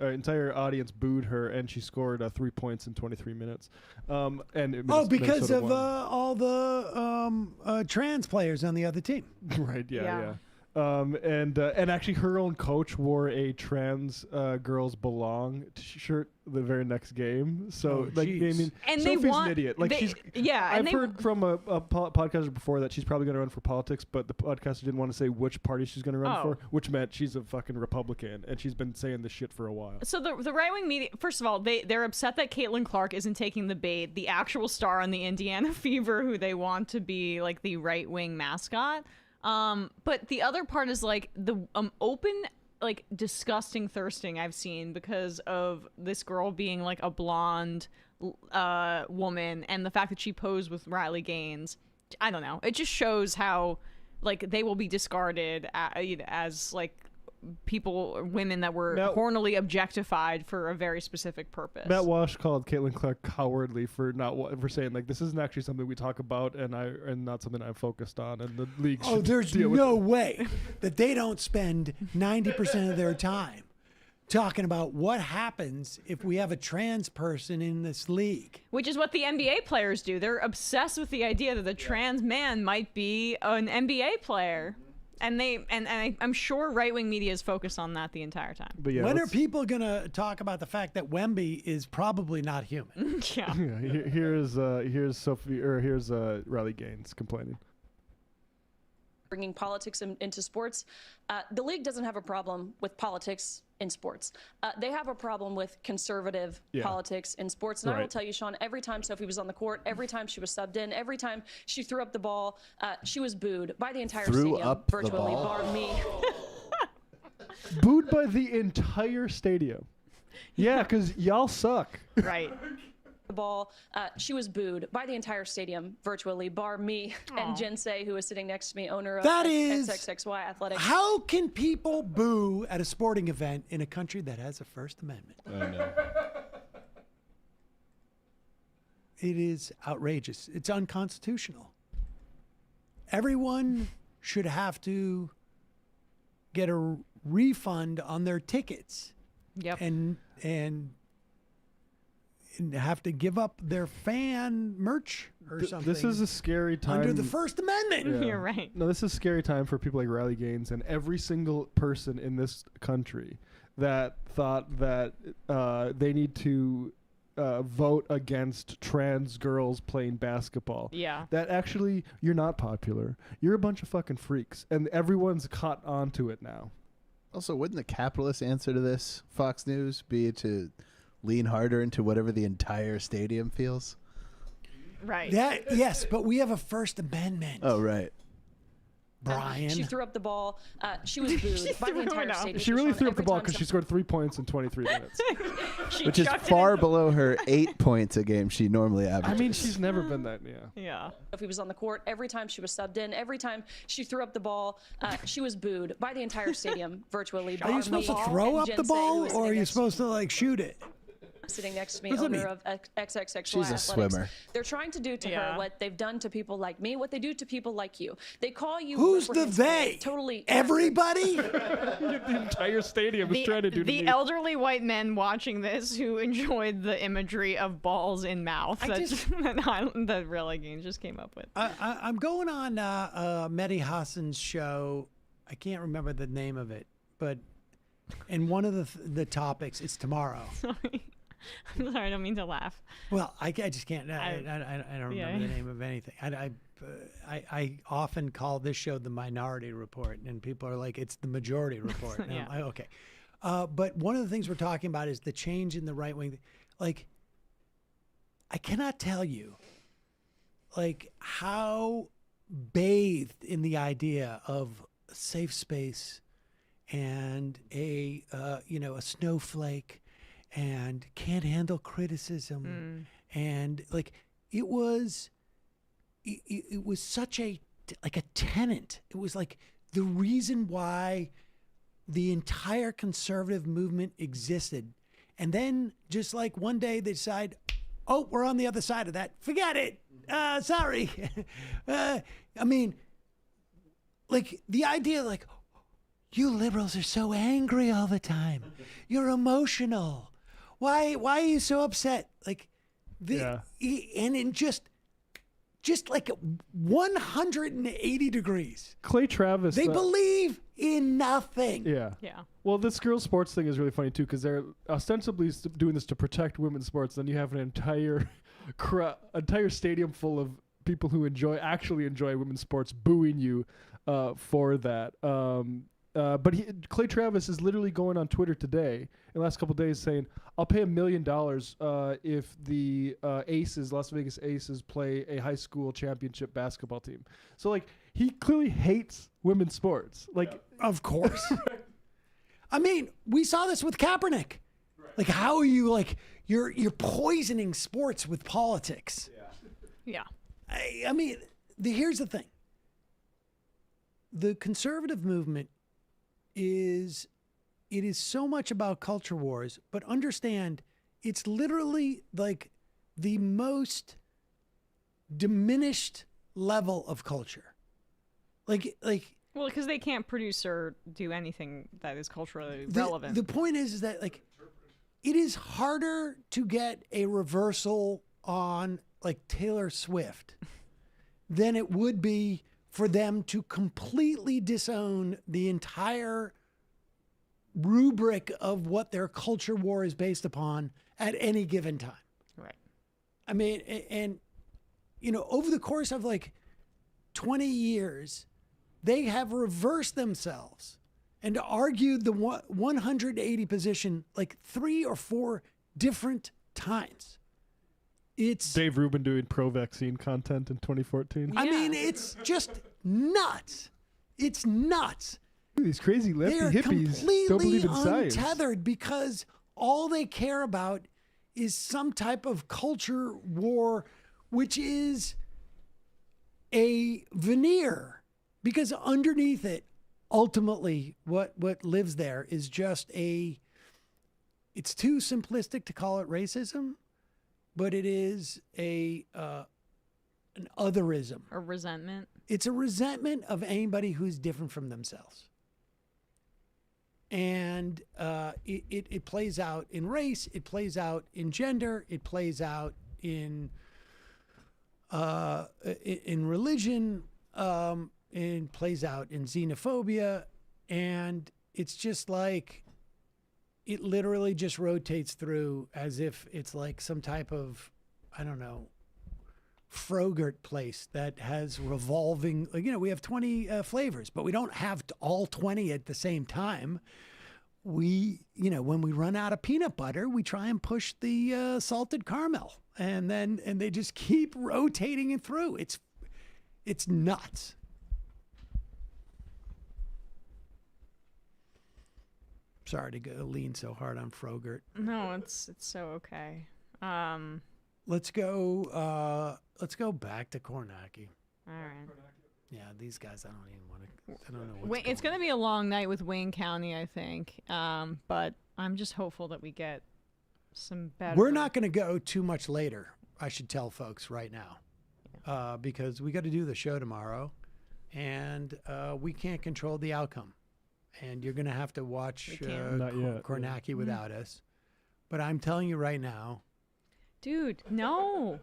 entire audience booed her, and she scored 3 points in 23 minutes. Because of all the trans players on the other team. Right? Yeah. And actually, her own coach wore a "Trans Girls Belong" shirt the very next game. So, I mean, And they Sophie's want- an idiot. Like they- she's. yeah, and I've they- heard from a podcaster before that she's probably going to run for politics, but the podcaster didn't want to say which party she's going to run for, which meant she's a fucking Republican, and she's been saying this shit for a while. So the right-wing media, first of all, they're upset that Caitlin Clark isn't taking the bait, the actual star on the Indiana Fever, who they want to be like the right-wing mascot. But the other part is like the open, like disgusting thirsting I've seen because of this girl being like a blonde woman, and the fact that she posed with Riley Gaines. I don't know. It just shows how like they will be discarded as like women that were hornily objectified for a very specific purpose. Matt Walsh called Caitlin Clark cowardly for saying like this isn't actually something we talk about and not something I'm focused on, and the league. Oh, there's no way that they don't spend 90% of their time talking about what happens if we have a trans person in this league. Which is what the NBA players do. They're obsessed with the idea that the trans man might be an NBA player. And I'm sure right-wing media is focused on that the entire time. But yeah, when are people going to talk about the fact that Wemby is probably not human? Yeah. Here's Riley Gaines complaining. Bringing politics into sports. The league doesn't have a problem with politics in sports. They have a problem with conservative politics in sports. And I will tell you, Sean, every time Sophie was on the court, every time she was subbed in, every time she threw up the ball, she was booed by the entire stadium, virtually, bar me. Booed by the entire stadium. Yeah, because y'all suck. Right. The ball, she was booed by the entire stadium, virtually, bar me and Jen Say, who was sitting next to me, owner of XXXY Athletics. How can people boo at a sporting event in a country that has a First Amendment? I know. It is outrageous. It's unconstitutional. Everyone should have to get a refund on their tickets. Yep. And have to give up their fan merch or something. This is a scary time. Under the First Amendment. Yeah. You're right. No, this is a scary time for people like Riley Gaines and every single person in this country that thought that they need to vote against trans girls playing basketball. Yeah. That actually, you're not popular. You're a bunch of fucking freaks. And everyone's caught onto it now. Also, wouldn't the capitalist answer to this, Fox News, be to lean harder into whatever the entire stadium feels? Right. Yes, but we have a First Amendment. Oh, right. Brian. She threw up the ball. She was booed by the entire stadium. She really threw up the ball because she scored 3 points in 23 minutes. Which is far below her 8 points a game she normally averages. I mean, she's never been that, Yeah. If he was on the court, every time she was subbed in, every time she threw up the ball, she was booed by the entire stadium, virtually. Are you supposed to throw up the ball, or are you supposed to, like, shoot it? Sitting next to me, What does that owner of XXXY She's a Athletics. swimmer. They're trying to do to her what they've done to people like me, what they do to people like you. They call you. Who's the they? Totally. Everybody? The entire stadium is trying to do to the me. elderly white men watching this who enjoyed the imagery of balls in mouth that Riley Gaines just came up with. I'm going on Mehdi Hassan's show. I can't remember the name of it, but in one of the topics, it's tomorrow. Sorry. I'm sorry, I don't mean to laugh. Well, I just can't. I don't remember the name of anything. I often call this show the Minority Report, and people are like, "It's the Majority Report." And I'm like, okay, but one of the things we're talking about is the change in the right wing. Like, I cannot tell you, like, how bathed in the idea of a safe space and a snowflake. And can't handle criticism, and like it was such a tenant. It was like the reason why the entire conservative movement existed, and then just like one day they decide, oh, we're on the other side of that. Forget it. Sorry. I mean, like the idea, like you liberals are so angry all the time. You're emotional. Why are you so upset? Like, and in just like 180 degrees. Clay Travis. They believe in nothing. Yeah. Well, this girls' sports thing is really funny too because they're ostensibly doing this to protect women's sports. Then you have an entire stadium full of people who actually enjoy women's sports booing you for that. But Clay Travis is literally going on Twitter today in the last couple of days saying, I'll pay $1 million if the Las Vegas Aces play a high school championship basketball team. So, like, he clearly hates women's sports. Like, of course. I mean, we saw this with Kaepernick. Like, how are you, like, you're poisoning sports with politics. Yeah. I mean, here's the thing. The conservative movement is it is so much about culture wars, but understand it's literally like the most diminished level of culture. Like well, because they can't produce or do anything that is culturally relevant. The point is that like it is harder to get a reversal on like Taylor Swift than it would be for them to completely disown the entire rubric of what their culture war is based upon at any given time. Right. I mean, and you know, over the course of like 20 years, they have reversed themselves and argued the 180 position like 3 or 4 different times. It's Dave Rubin doing pro-vaccine content in 2014. I mean, it's just nuts. It's nuts. These crazy lefty They're hippies completely don't believe in science. untethered because all they care about is some type of culture war, which is a veneer. Because underneath it, ultimately, what lives there is just it's too simplistic to call it racism, but it is an otherism. A resentment. It's a resentment of anybody who's different from themselves. And it plays out in race, it plays out in gender, it plays out in religion, and plays out in xenophobia, and it's just like it literally just rotates through as if it's like some type of, I don't know, Frogurt place that has revolving, you know, we have 20 flavors, but we don't have all 20 at the same time. We, you know, when we run out of peanut butter, we try and push the salted caramel, and they just keep rotating it through. It's nuts. Sorry to go lean so hard on Frogurt. No, it's so okay. Let's go back to Kornacki. All right. Yeah, these guys, I don't even want to. I don't know what's It's going to be a long night with Wayne County, I think. But I'm just hopeful that we get some better. We're not going to go too much later. I should tell folks right now, because we got to do the show tomorrow, and we can't control the outcome. And you're going to have to watch Kornacki without us. But I'm telling you right now. Dude, no.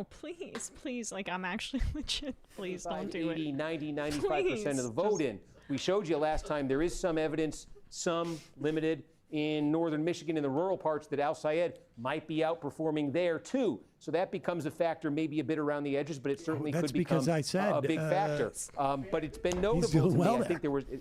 Please. Like, I'm actually legit. Please don't do 80, it. 90, 95% of the vote in. We showed you last time there is some evidence, some limited, in northern Michigan in the rural parts that Al Sayed might be outperforming there too. So that becomes a factor, maybe a bit around the edges, but it certainly could become a big factor. But it's been notable to me.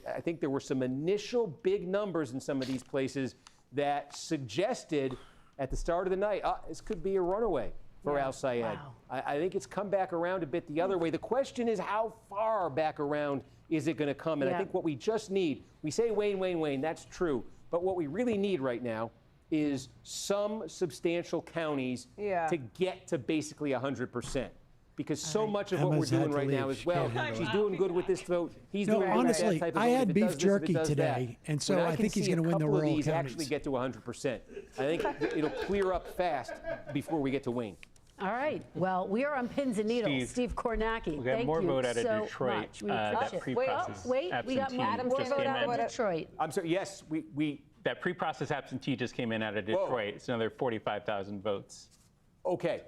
I think there were some initial big numbers in some of these places that suggested at the start of the night, this could be a runaway for Al Sayed. Wow. I think it's come back around a bit the other way. The question is, how far back around is it going to come? And I think what we just need, we say Wayne, that's true. But what we really need right now is some substantial counties to get to basically 100%. Because so much of what we're doing right now is, well, she's doing good with this vote. He's doing good with that type of vote. I had If it beef does this, jerky if it does today, that. and so When I think he's going to win the rural counties. counties. Actually get to 100%. I think it'll clear up fast before we get to Wayne. All right. Well, we are on pins and needles. Steve Kornacki, we got thank more you vote out of so Detroit. much. We appreciate it. Pre-process Wait, we got more just vote came out in. of Detroit. I'm sorry. Yes, we. That pre-process absentee just came in out of Detroit. It's another 45,000 votes. Okay.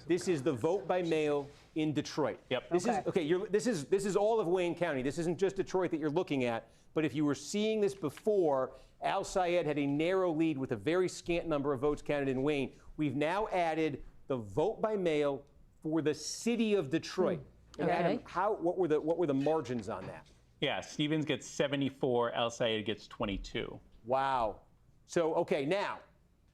This is the vote by mail in Detroit. Yep. This is all of Wayne County. This isn't just Detroit that you're looking at. But if you were seeing this before, Al Sayed had a narrow lead with a very scant number of votes counted in Wayne. We've now added the vote by mail for the city of Detroit. And Adam, what were the margins on that? Yeah, Stevens gets 74, Al Sayed gets 22. Wow. So, okay, now,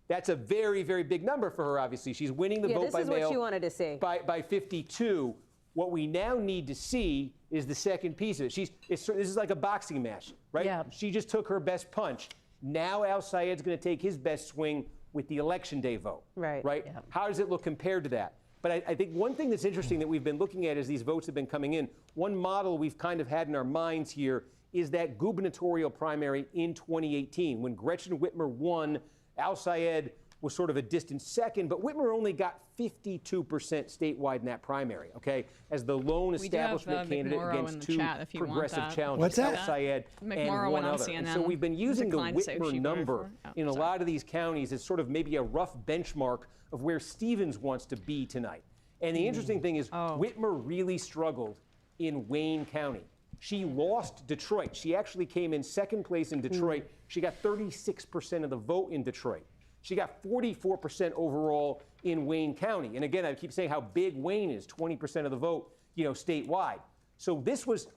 that's a very, very big number for her, obviously. She's winning the vote by mail. This is what you wanted to see. By 52. What we now need to see is the second piece of it. This is like a boxing match, right? Yeah. She just took her best punch. Now Al Sayed's going to take his best swing with the election day vote. Right. Yeah. How does it look compared to that? But I think one thing that's interesting that we've been looking at as these votes have been coming in, one model we've kind of had in our minds here is that gubernatorial primary in 2018. When Gretchen Whitmer won, Al Sayed was sort of a distant second, but Whitmer only got 52% statewide in that primary, okay, as the lone establishment candidate against two progressive challengers, What's that? Al Sayed and one other. And so we've been using the Whitmer number in a lot of these counties as sort of maybe a rough benchmark of where Stevens wants to be tonight. And the interesting thing is Whitmer really struggled in Wayne County. She lost Detroit. She actually came in second place in Detroit. She got 36% of the vote in Detroit. She got 44% overall in Wayne County. And again, I keep saying how big Wayne is, 20% of the vote, statewide. So this was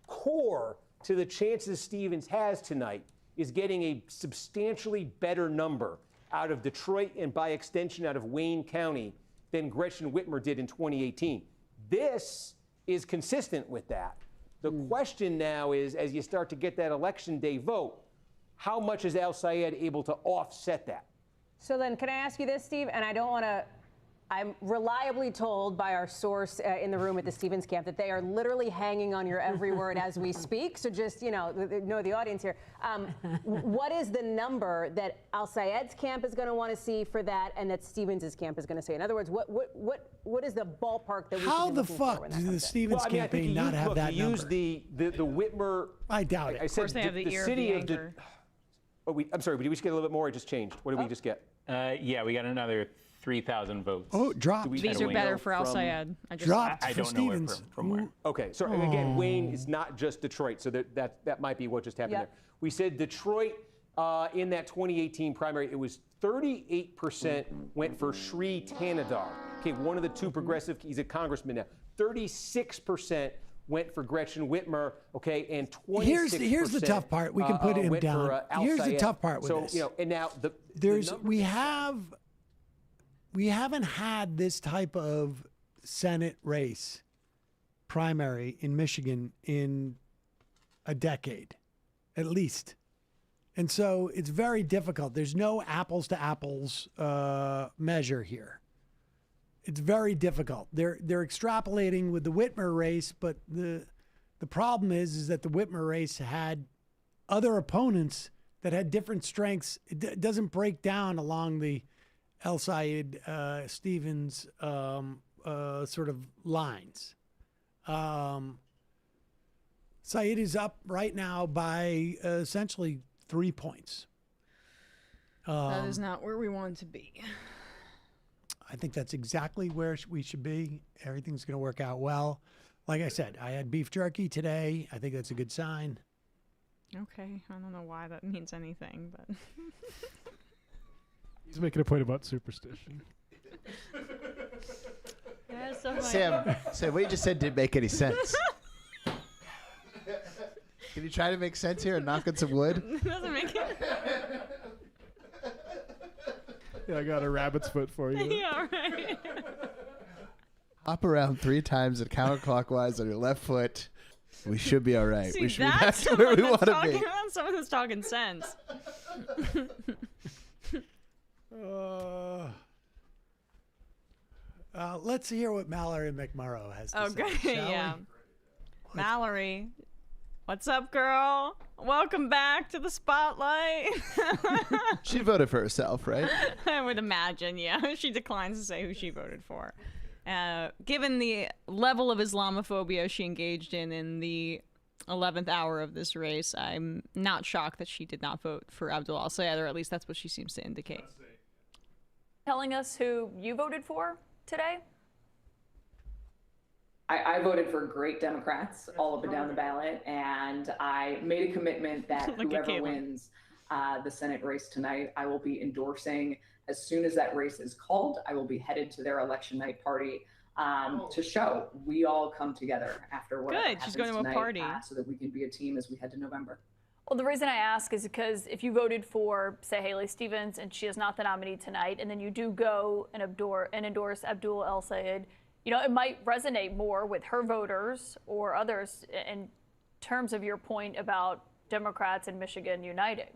core to the chances Stevens has tonight, is getting a substantially better number out of Detroit and by extension out of Wayne County than Gretchen Whitmer did in 2018. This is consistent with that. The question now is, as you start to get that election day vote, how much is Al Sayed able to offset that? So then, can I ask you this, Steve? And I don't want to, I'm reliably told by our source in the room at the Stevens camp that they are literally hanging on your every word as we speak. So just, know the audience here. What is the number that Al Sayed's camp is going to want to see for that, and that Stevens' camp is going to see? In other words, what is the ballpark that we How should be the looking for fuck when that do the comes in? Stevens campaign not have that number? Use the Whitmer. I doubt it. I said course they have the ear of city the of anchor. I'm sorry, but did we just get a little bit more? It just changed. What did we just get? Yeah, we got another 3,000 votes. Oh, dropped. These are better for Al Sayed. Dropped I for don't know Stevens. from where. Okay, so and again, Wayne is not just Detroit, so that might be what just happened there. We said Detroit in that 2018 primary, it was 38% went for Sri Tanadar. Okay, one of the two progressive, he's a congressman now. 36% went for Gretchen Whitmer, okay, and 26%. Here's the tough part. We can put him went down. For, Al Here's the Sayed. tough part with this. And now we haven't had this type of Senate race primary in Michigan in a decade, at least. And so it's very difficult. There's no apples to apples measure here. It's very difficult. They're extrapolating with the Whitmer race, but the problem is that the Whitmer race had other opponents that had different strengths. It doesn't break down along the Al Sayed Stevens sort of lines. Sayed is up right now by essentially 3 points. That is not where we want to be. I think that's exactly where we should be. Everything's going to work out well. Like I said, I had beef jerky today. I think that's a good sign. Okay, I don't know why that means anything, but He's making a point about superstition. yeah, so Sam, what you just said didn't make any sense. Can you try to make sense here and knock on some wood? It doesn't make it. Yeah, I got a rabbit's foot for you. Yeah, right. Hop around 3 times and counterclockwise on your left foot. We should be all right. See, we should be back that's to where we want to talking, be. that's someone who's talking sense. Let's hear what Mallory McMurrow has to say. Okay, shall yeah. we? Mallory, what's up, girl? Welcome back to the spotlight. She voted for herself, right? I would imagine, yeah. She declines to say who she voted for. Given the level of Islamophobia she engaged in the 11th hour of this race, I'm not shocked that she did not vote for Abdul Al-Sayed, or at least that's what she seems to indicate. Telling us who you voted for today? I voted for great Democrats all up and down the ballot, and I made a commitment that whoever wins the Senate race tonight, I will be endorsing. As soon as that race is called, I will be headed to their election night party to show we all come together after what happens she's going to a tonight, party. so that we can be a team as we head to November. Well, the reason I ask is because if you voted for, say, Haley Stevens, and she is not the nominee tonight, and then you do go and endorse Abdul Al-Sayed, it might resonate more with her voters or others in terms of your point about Democrats in Michigan uniting.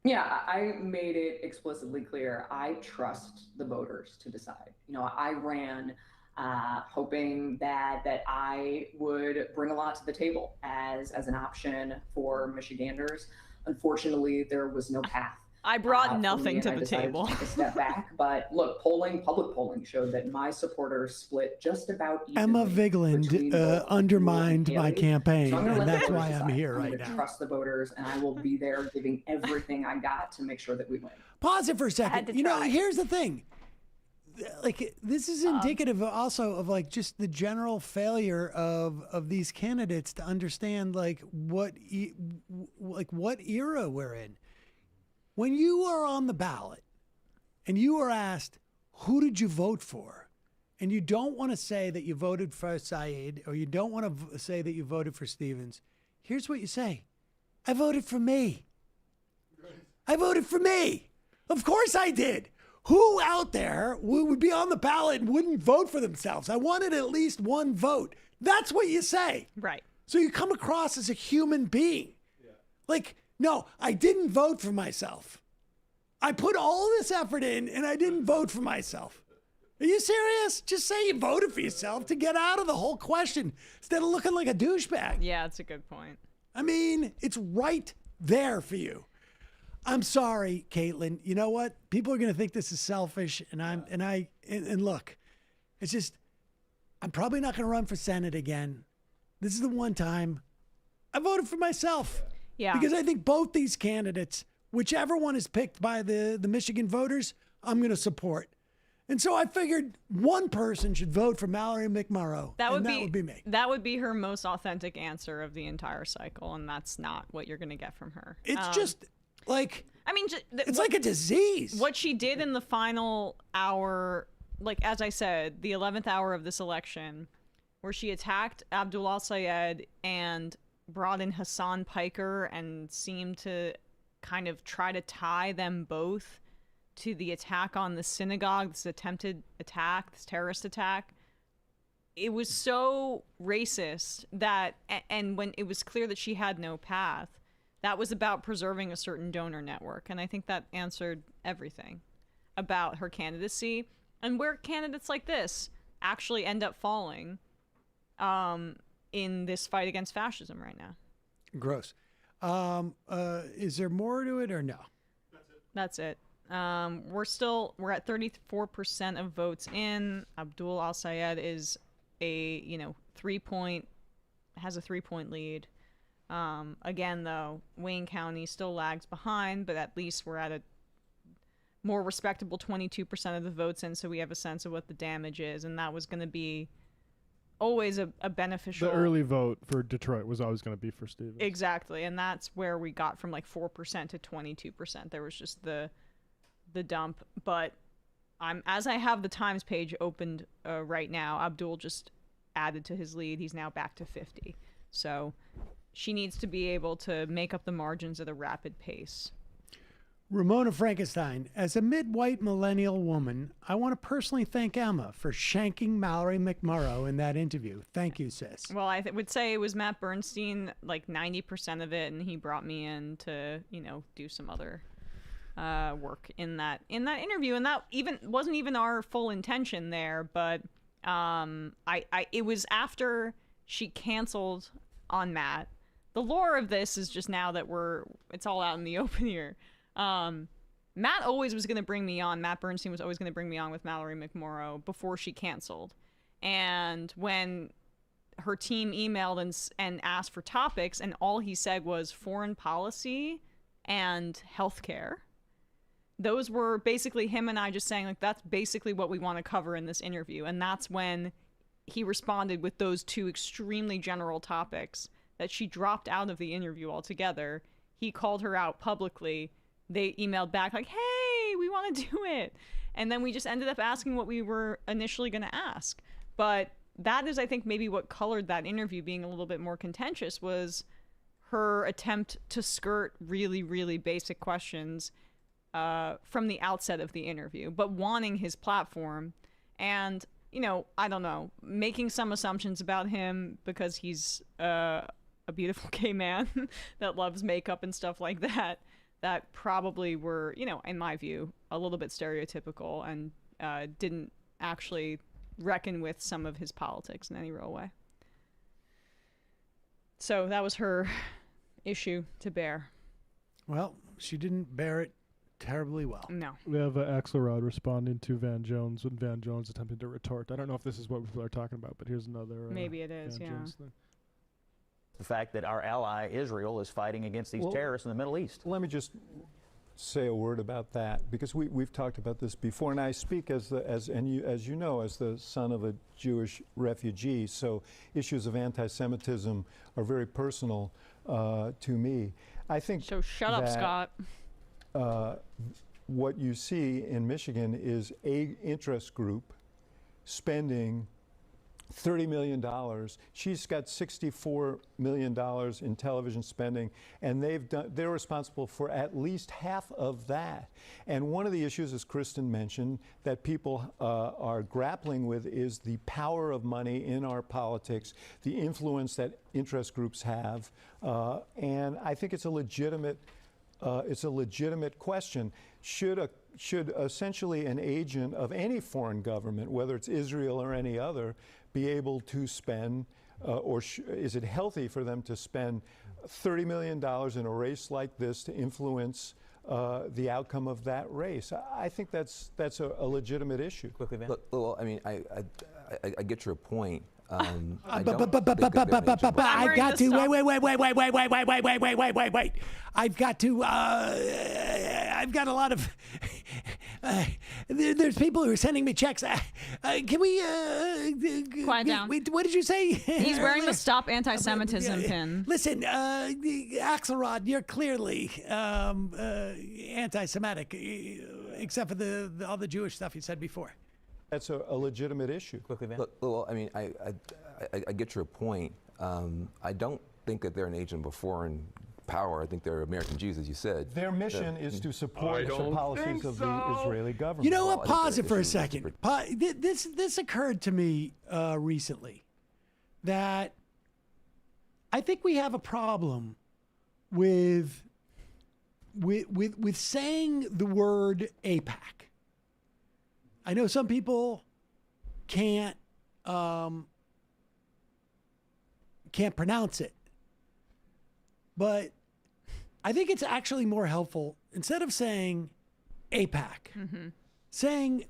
Yeah, I made it explicitly clear. I trust the voters to decide. I ran hoping that I would bring a lot to the table as an option for Michiganders. Unfortunately, there was no path. I brought for me, nothing and to I the decided table. to take a step back, but look, public polling showed that my supporters split just about Emma evenly Vigeland between both undermined Abdul my and Haley. campaign, So I'm gonna and let the that's voters why I'm decide. here I'm right gonna now. trust the voters, and I will be there giving everything I got to make sure that we win. Pause it for a had second. to You know, try. here's the thing. Like, this is indicative also of like just the general failure of these candidates to understand like what era we're in. When you are on the ballot and you are asked, who did you vote for? And you don't want to say that you voted for Saeed, or you don't want to say that you voted for Stevens. Here's what you say. I voted for me. I voted for me. Of course I did. Who out there would be on the ballot and wouldn't vote for themselves? I wanted at least one vote. That's what you say. Right. So you come across as a human being. Yeah. Like, no, I didn't vote for myself. I put all this effort in and I didn't vote for myself. Are you serious? Just say you voted for yourself to get out of the whole question instead of looking like a douchebag. Yeah, that's a good point. I mean, it's right there for you. I'm sorry, Caitlin. You know what? People are going to think this is selfish, and look, it's just, I'm probably not going to run for Senate again. This is the one time I voted for myself. Yeah. Because I think both these candidates, whichever one is picked by the Michigan voters, I'm going to support. And so I figured one person should vote for Mallory McMurrow. That would be me. That would be her most authentic answer of the entire cycle, and that's not what you're going to get from her. It's just like, I mean, it's like a disease. What she did in the final hour, like as I said, the 11th hour of this election, where she attacked Abdullah Sayed and brought in Hassan Piker and seemed to kind of try to tie them both to the attack on the synagogue, this attempted attack, this terrorist attack. It was so racist that, and when it was clear that she had no path, that was about preserving a certain donor network. And I think that answered everything about her candidacy and where candidates like this actually end up falling in this fight against fascism right now. Gross. Is there more to it or no? That's it. We're at 34% of votes in. Abdul Al-Sayed is has a 3-point lead. Again, though, Wayne County still lags behind, but at least we're at a more respectable 22% of the votes in, so we have a sense of what the damage is, and that was going to be always a beneficial. The early vote for Detroit was always going to be for Stevens. Exactly, and that's where we got from like 4% to 22%. There was just the dump, but as I have the Times page opened right now, Abdul just added to his lead. He's now back to 50. So she needs to be able to make up the margins at a rapid pace. Ramona Frankenstein, as a mid-white millennial woman, I want to personally thank Emma for shanking Mallory McMurrow in that interview. Thank you, sis. Well, I would say it was Matt Bernstein, like 90% of it, and he brought me in to, do some other work in that interview, and that wasn't even our full intention there. But it was after she canceled on Matt. The lore of this is just now that it's all out in the open here. Matt always was going to bring me on. Matt Bernstein was always going to bring me on with Mallory McMurrow before she canceled. And when her team emailed and asked for topics, and all he said was foreign policy and healthcare, those were basically him and I just saying, like, that's basically what we want to cover in this interview. And that's when he responded with those two extremely general topics that she dropped out of the interview altogether. He called her out publicly. They emailed back like, hey, we want to do it. And then we just ended up asking what we were initially going to ask. But that is, I think, maybe what colored that interview being a little bit more contentious, was her attempt to skirt really, really basic questions from the outset of the interview, but wanting his platform and, I don't know, making some assumptions about him because he's a beautiful gay man that loves makeup and stuff like that probably were, in my view, a little bit stereotypical and didn't actually reckon with some of his politics in any real way. So that was her issue to bear. Well, she didn't bear it terribly well. No. We have Axelrod responding to Van Jones when Van Jones attempting to retort. I don't know if this is what people are talking about, but here's another. Maybe it is, Van yeah. Jones thing. The fact that our ally Israel is fighting against these terrorists in the Middle East. Let me just say a word about that, because we've talked about this before, and I speak as you know, as the son of a Jewish refugee, so issues of anti-Semitism are very personal to me. I think so. Shut up, Scott. What you see in Michigan is a interest group spending $30 million. She's got $64 million in television spending, and they're responsible for at least half of that. And one of the issues, as Kristen mentioned, that people are grappling with is the power of money in our politics, the influence that interest groups have, and I think it's a legitimate question. Should essentially an agent of any foreign government, whether it's Israel or any other, be able to spend, or is it healthy for them to spend $30 million in a race like this to influence the outcome of that race? I think that's a legitimate issue. Quickly, Van. Look, well, I mean, I get your point. I've got to. I've got a lot of. There's people who are sending me checks. Can we? Quiet down. What did you say? He's wearing the Stop Anti-Semitism pin. Listen, Axelrod, you're clearly anti-Semitic, except for all the Jewish stuff you said before. That's a legitimate issue. Quickly, Van. Look, well, I mean, I get your point. I don't think that they're an agent of a foreign power. I think they're American Jews, as you said. Their mission is to support the policies of the Israeli government. You know what? Pause it for a second. This occurred to me recently, that I think we have a problem with saying the word AIPAC. I know some people can't pronounce it, but I think it's actually more helpful, instead of saying AIPAC, saying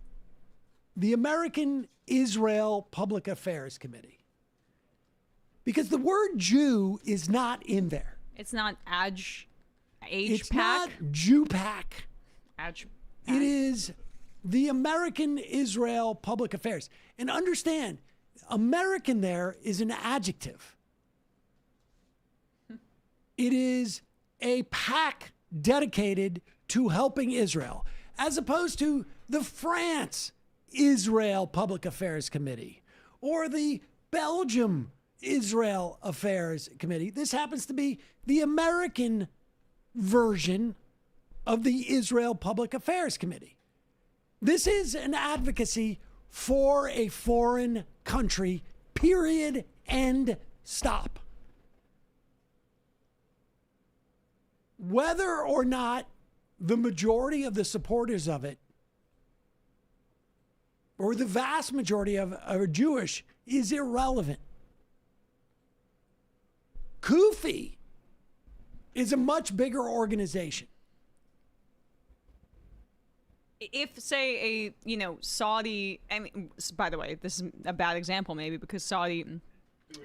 the American Israel Public Affairs Committee. Because the word Jew is not in there. It's not AJPAC. It's not JewPAC. AJPAC. It is the American Israel Public Affairs. And understand, American there is an adjective. It is a PAC dedicated to helping Israel, as opposed to the France Israel Public Affairs Committee or the Belgium Israel Affairs Committee. This happens to be the American version of the Israel Public Affairs Committee. This is an advocacy for a foreign country, period, end, stop. Whether or not the majority of the supporters of it, or the vast majority of are Jewish, is irrelevant. Kufi is a much bigger organization. If, say, Saudi, I mean, by the way, this is a bad example maybe, because Saudi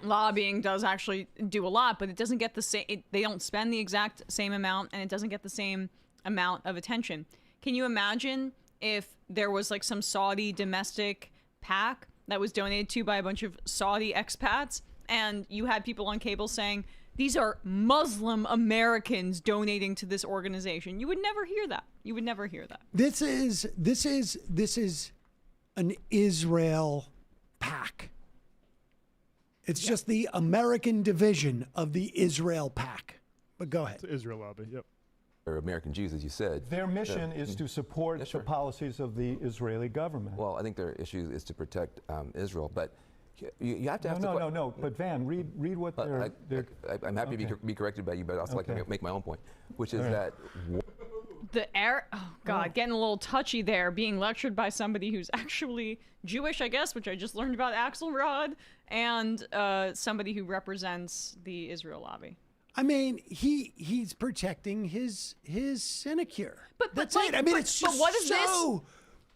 lobbying does actually do a lot, but it doesn't get the same, they don't spend the exact same amount, and it doesn't get the same amount of attention. Can you imagine if there was like some Saudi domestic PAC that was donated to by a bunch of Saudi expats, and you had people on cable saying, these are Muslim Americans donating to this organization? You would never hear that. You would never hear that. This is an Israel PAC. It's just the American division of the Israel PAC. But go ahead. It's Israel lobby, yep. They're American Jews, as you said. Their mission is to support the policies of the Israeli government. Well, I think their issue is to protect Israel, but you have to have No. But Van, read what they're. I'm happy to be corrected by you, but I also like to make my own point, which is that. getting a little touchy there, being lectured by somebody who's actually Jewish, I guess, which I just learned about Axelrod, and somebody who represents the Israel lobby. I mean, he's protecting his sinecure. But that's like, it. I mean, but, it's just but what is so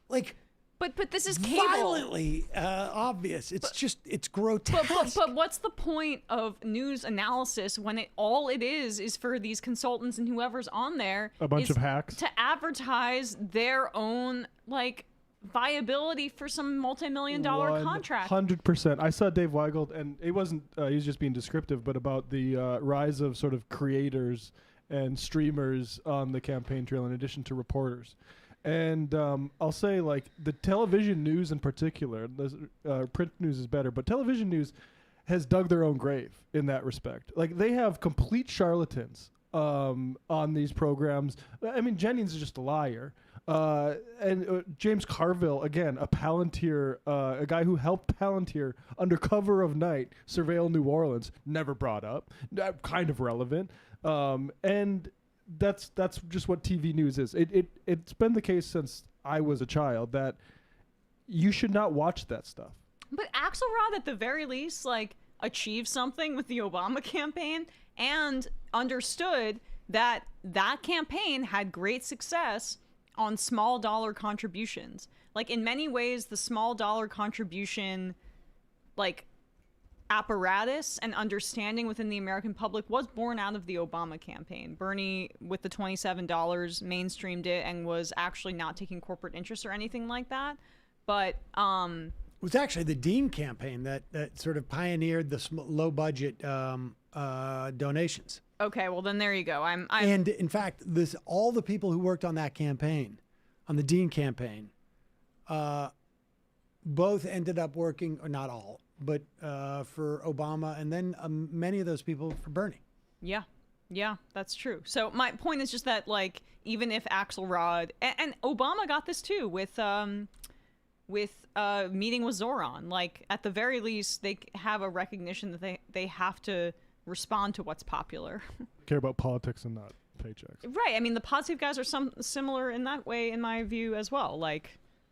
like. But this is cable. Violently obvious. It's grotesque. But what's the point of news analysis when all it is for these consultants and whoever's on there a bunch of hacks to advertise their own viability for some multi-million-dollar contract? 100%. I saw Dave Weigel, and it wasn't he was just being descriptive, but about the rise of sort of creators and streamers on the campaign trail in addition to reporters. And I'll say, like, the television news in particular, print news is better, but television news has dug their own grave in that respect. Like, they have complete charlatans on these programs. I mean, Jennings is just a liar. And James Carville, again, a Palantir, a guy who helped Palantir under cover of night surveil New Orleans, never brought up, kind of relevant. And that's just what TV news is. It's been the case since I was a child that you should not watch that stuff. But Axelrod, at the very least, achieved something with the Obama campaign and understood that campaign had great success on small dollar contributions. Like, in many ways, the small dollar contribution, apparatus and understanding within the American public was born out of the Obama campaign. Bernie, with the $27, mainstreamed it and was actually not taking corporate interests or anything like that. But it was actually the Dean campaign that sort of pioneered the low budget donations. Okay, well then there you go. And in fact, all the people who worked on that campaign, on the Dean campaign, both ended up working, or not all, but for Obama, and then many of those people for Bernie. Yeah, that's true. So my point is just that, even if Axelrod and Obama got this too with meeting with Zoran, at the very least they have a recognition that they have to respond to what's popular. Care about politics and not paychecks. Right. I mean, the positive guys are similar in that way, in my view, as well.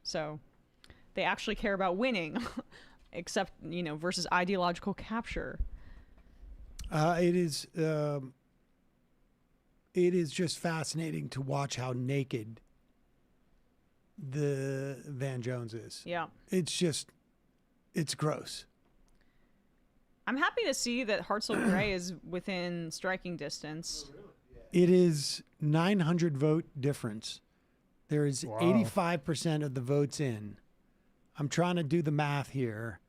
So they actually care about winning. Except, versus ideological capture. It is just fascinating to watch how naked the Van Jones is. Yeah. It's gross. I'm happy to see that Hartzell Gray is within striking distance. It is 900 vote difference. There is 85% of the votes in. I'm trying to do the math here.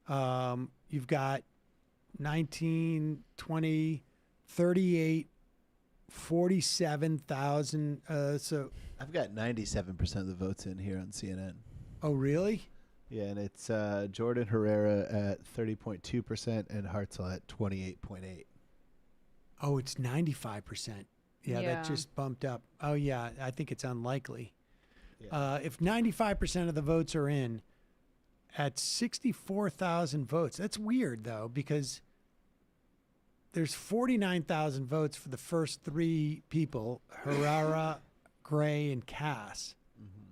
You've got 19, 20, 38, 47,000. So I've got 97% of the votes in here on CNN. Oh, really? Yeah, and it's Jordan Herrera at 30.2% and Hartzell at 28.8. Oh, it's 95%. Yeah, that just bumped up. Oh, yeah, I think it's unlikely. Yeah. If 95% of the votes are in, at 64,000 votes. That's weird, though, because there's 49,000 votes for the first three people, Herrera, Gray, and Cass. Mm-hmm.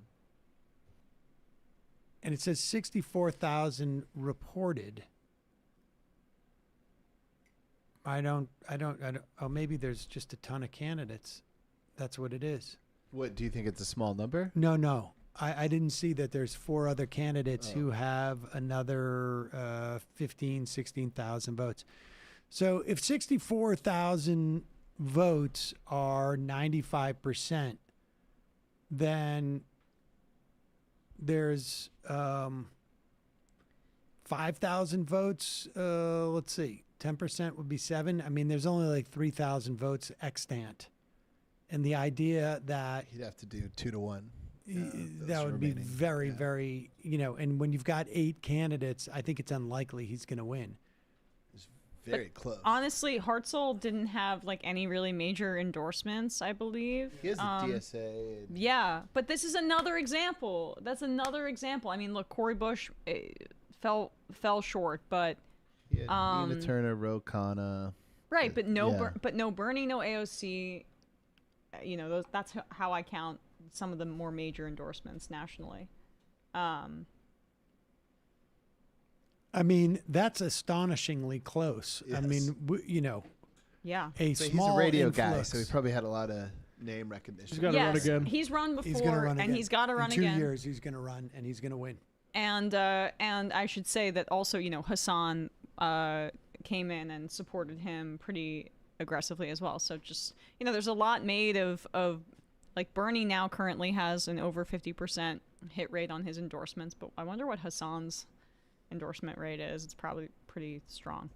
And it says 64,000 reported. I don't, oh, maybe there's just a ton of candidates. That's what it is. What, do you think it's a small number? No. I didn't see that there's four other candidates who have another 15, 16,000 votes. So if 64,000 votes are 95%, then there's 5,000 votes. Let's see, 10% would be 7. I mean, there's only 3,000 votes extant. And the idea that he'd have to do 2 to 1. That would be very, very, and when you've got 8 candidates, I think it's unlikely he's going to win. It's very close. Honestly, Hartzell didn't have any really major endorsements, I believe. He has a DSA. Yeah, but this is another example. That's another example. I mean, look, Cory Bush fell short, but Nina Turner, Ro Khanna. Right, but no Bernie, no AOC. that's how I count some of the more major endorsements nationally. I mean, that's astonishingly close. Yes. I mean, yeah. He's a radio guy, so he probably had a lot of name recognition. He's got to run again. He's run before, He's gonna run and again. he's got to run in 2 again. years, he's going to run, and he's going to win. And I should say that also, Hassan came in and supported him pretty aggressively as well. So just, there's a lot made of like Bernie now currently has an over 50% hit rate on his endorsements, but I wonder what Hassan's endorsement rate is. It's probably pretty strong.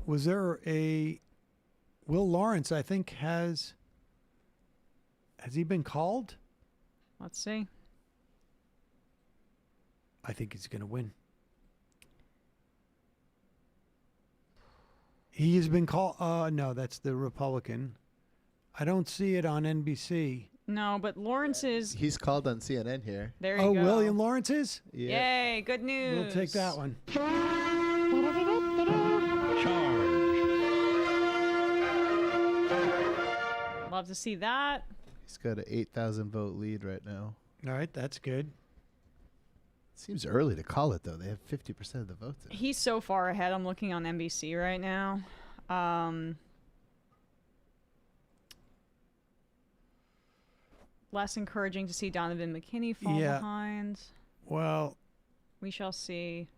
Was there a Will Lawrence? I think has he been called? Let's see. I think he's going to win. He has been called. No, that's the Republican. I don't see it on NBC. No, but Lawrence is. He's called on CNN here. There you go. Oh, William Lawrence is? Yeah. Yay, good news. We'll take that one. Love to see that. He's got an 8,000 vote lead right now. All right, that's good. Seems early to call it, though. They have 50% of the votes. He's so far ahead. I'm looking on NBC right now. Less encouraging to see Donovan McKinney fall behind. Well, we shall see.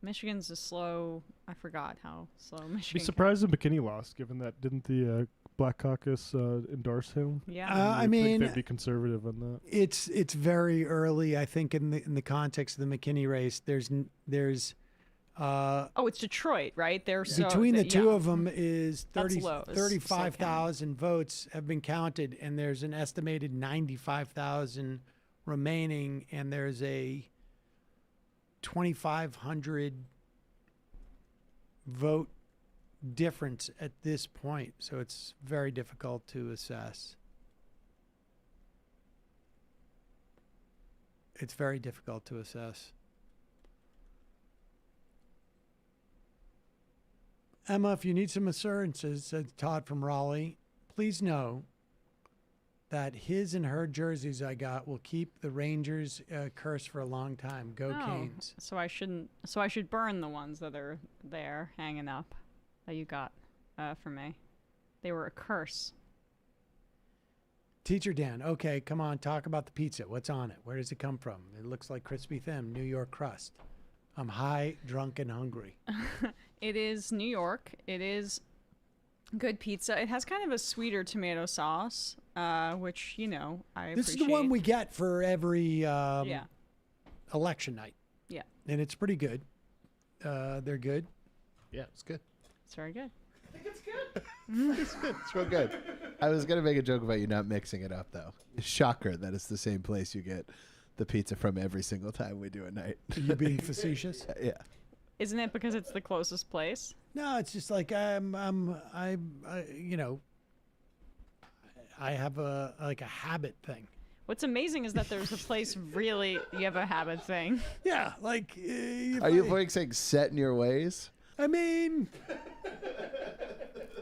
Michigan's a slow. I forgot how slow Michigan. Be surprised if McKinney lost, given that didn't the Black Caucus endorse him? Yeah, I mean, they'd be conservative on that. It's very early. I think in the context of the McKinney race, there's it's Detroit, right? Between the two of them is That's low. 35,000 votes have been counted, and there's an estimated 95,000 remaining, and there's a 2,500 vote difference at this point, so it's very difficult to assess. It's very difficult to assess. Emma, if you need some assurances, said Todd from Raleigh, please know that his and her jerseys I got will keep the Rangers curse for a long time. Go Canes. So I shouldn't. So I should burn the ones that are there hanging up that you got for me. They were a curse. Teacher Dan, okay, come on, talk about the pizza. What's on it? Where does it come from? It looks like crispy thin, New York crust. I'm high, drunk, and hungry. It is New York. It is good pizza. It has kind of a sweeter tomato sauce, which, I appreciate. This is the one we get for every election night. Yeah. And it's pretty good. They're good. Yeah, it's good. It's very good. I think it's good. It's good. It's real good. I was going to make a joke about you not mixing it up, though. Shocker that it's the same place you get the pizza from every single time we do a night. Are you being facetious? Yeah. Isn't it because it's the closest place? No, it's just like I have a habit thing. What's amazing is that there's a place you have a habit thing. Yeah, like. Are you avoiding saying set in your ways? I mean,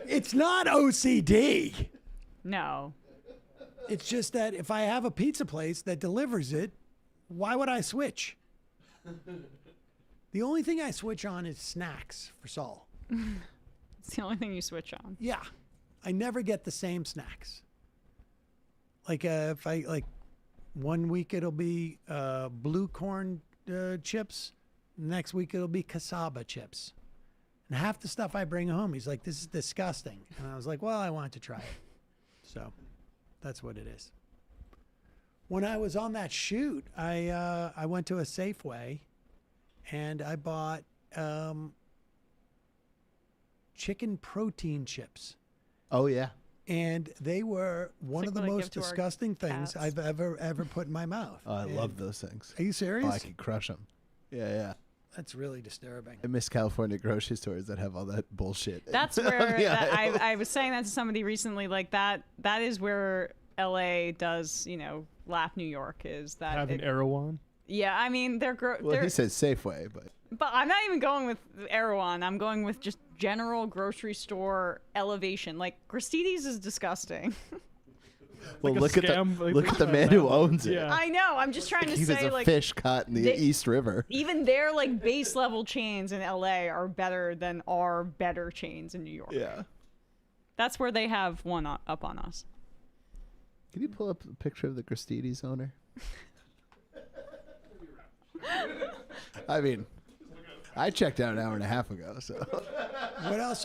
it's not OCD. No. It's just that if I have a pizza place that delivers it, why would I switch? The only thing I switch on is snacks for Saul. It's the only thing you switch on. Yeah. I never get the same snacks. Like if I one week it'll be blue corn chips, next week it'll be cassava chips. And half the stuff I bring home, he's like, this is disgusting. And I was like, well, I want to try it. So that's what it is. When I was on that shoot, I went to a Safeway and I bought chicken protein chips. Oh, yeah. And they were one of the most disgusting things I've ever put in my mouth. Oh, I love those things. Are you serious? Oh, I could crush them. Yeah, yeah. That's really disturbing. I miss California grocery stores that have all that bullshit. That's where I was saying that to somebody recently. Like that is where LA does, laugh New York is that have an Erewhon. Yeah, I mean they're well, he says Safeway, but But I'm not even going with Erewhon. I'm going with just general grocery store elevation. Like, Gristedes is disgusting. Well, Like a look at scam, the like look at the some man kind of who owns it. Yeah. I know. I'm just trying to He's say, a like, fish caught in the East River. even their like base level chains in LA are better than our better chains in New York. Yeah. That's where they have one up on us. Can you pull up a picture of the Gristedes owner? I mean, I checked out an hour and a half ago. So,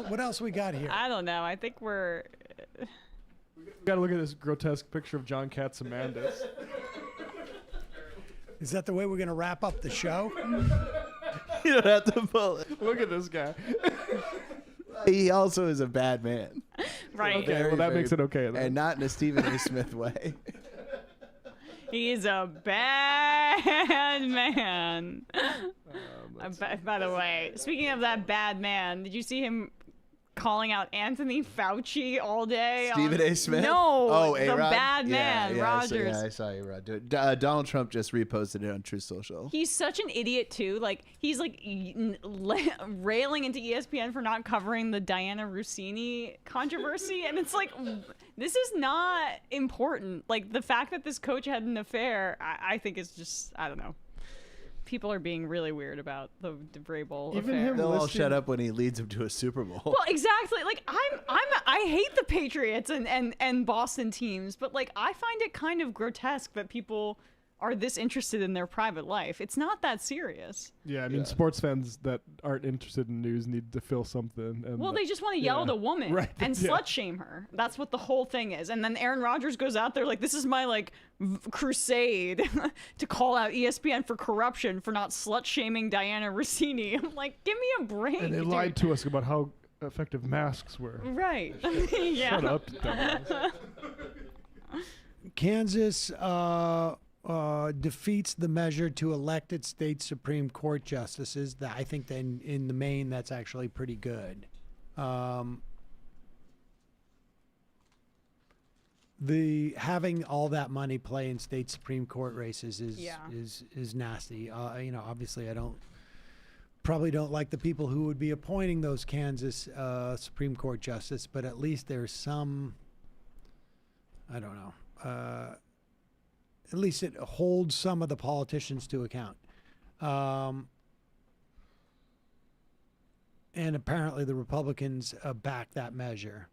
What else we got here? I don't know. I think we're. We got to look at this grotesque picture of John Katsimandis. Is that the way we're going to wrap up the show? you don't have to pull it. Look at this guy. He also is a bad man. Right. Okay, well, that makes it okay, then. And not in a Stephen A. Smith way. He's a bad man. By the way, speaking of that bad man, did you see him calling out Anthony Fauci all day? Stephen A. Smith? No, Oh, the A-Rod? bad man, Rogers. I saw A-Rod do it. Donald Trump just reposted it on Truth Social. He's such an idiot too. Like, he's like railing into ESPN for not covering the Diana Rossini controversy, and it's like, this is not important. Like, the fact that this coach had an affair, I think is just, I don't know. People are being really weird about the Vrabel affair. They'll all shut up when he leads them to a Super Bowl. Well, exactly. Like, I hate the Patriots and Boston teams, but like, I find it kind of grotesque that people are this interested in their private life. It's not that serious. Yeah, I mean, sports fans that aren't interested in news need to feel something. And Well, they just want to yell at a woman and yeah. slut shame her. That's what the whole thing is. And then Aaron Rodgers goes out there like, this is my like crusade to call out ESPN for corruption for not slut shaming Diana Rossini. I'm like, give me a break. And they lied to us about how effective masks were. Right. Yeah. Shut up, dumbass. Kansas defeats the measure to elect its state Supreme Court justices. I think that in the main, that's actually pretty good. The having all that money play in state Supreme Court races is nasty. Obviously, probably don't like the people who would be appointing those Kansas Supreme Court justice, but at least there's some. I don't know. At least it holds some of the politicians to account. And apparently the Republicans back that measure.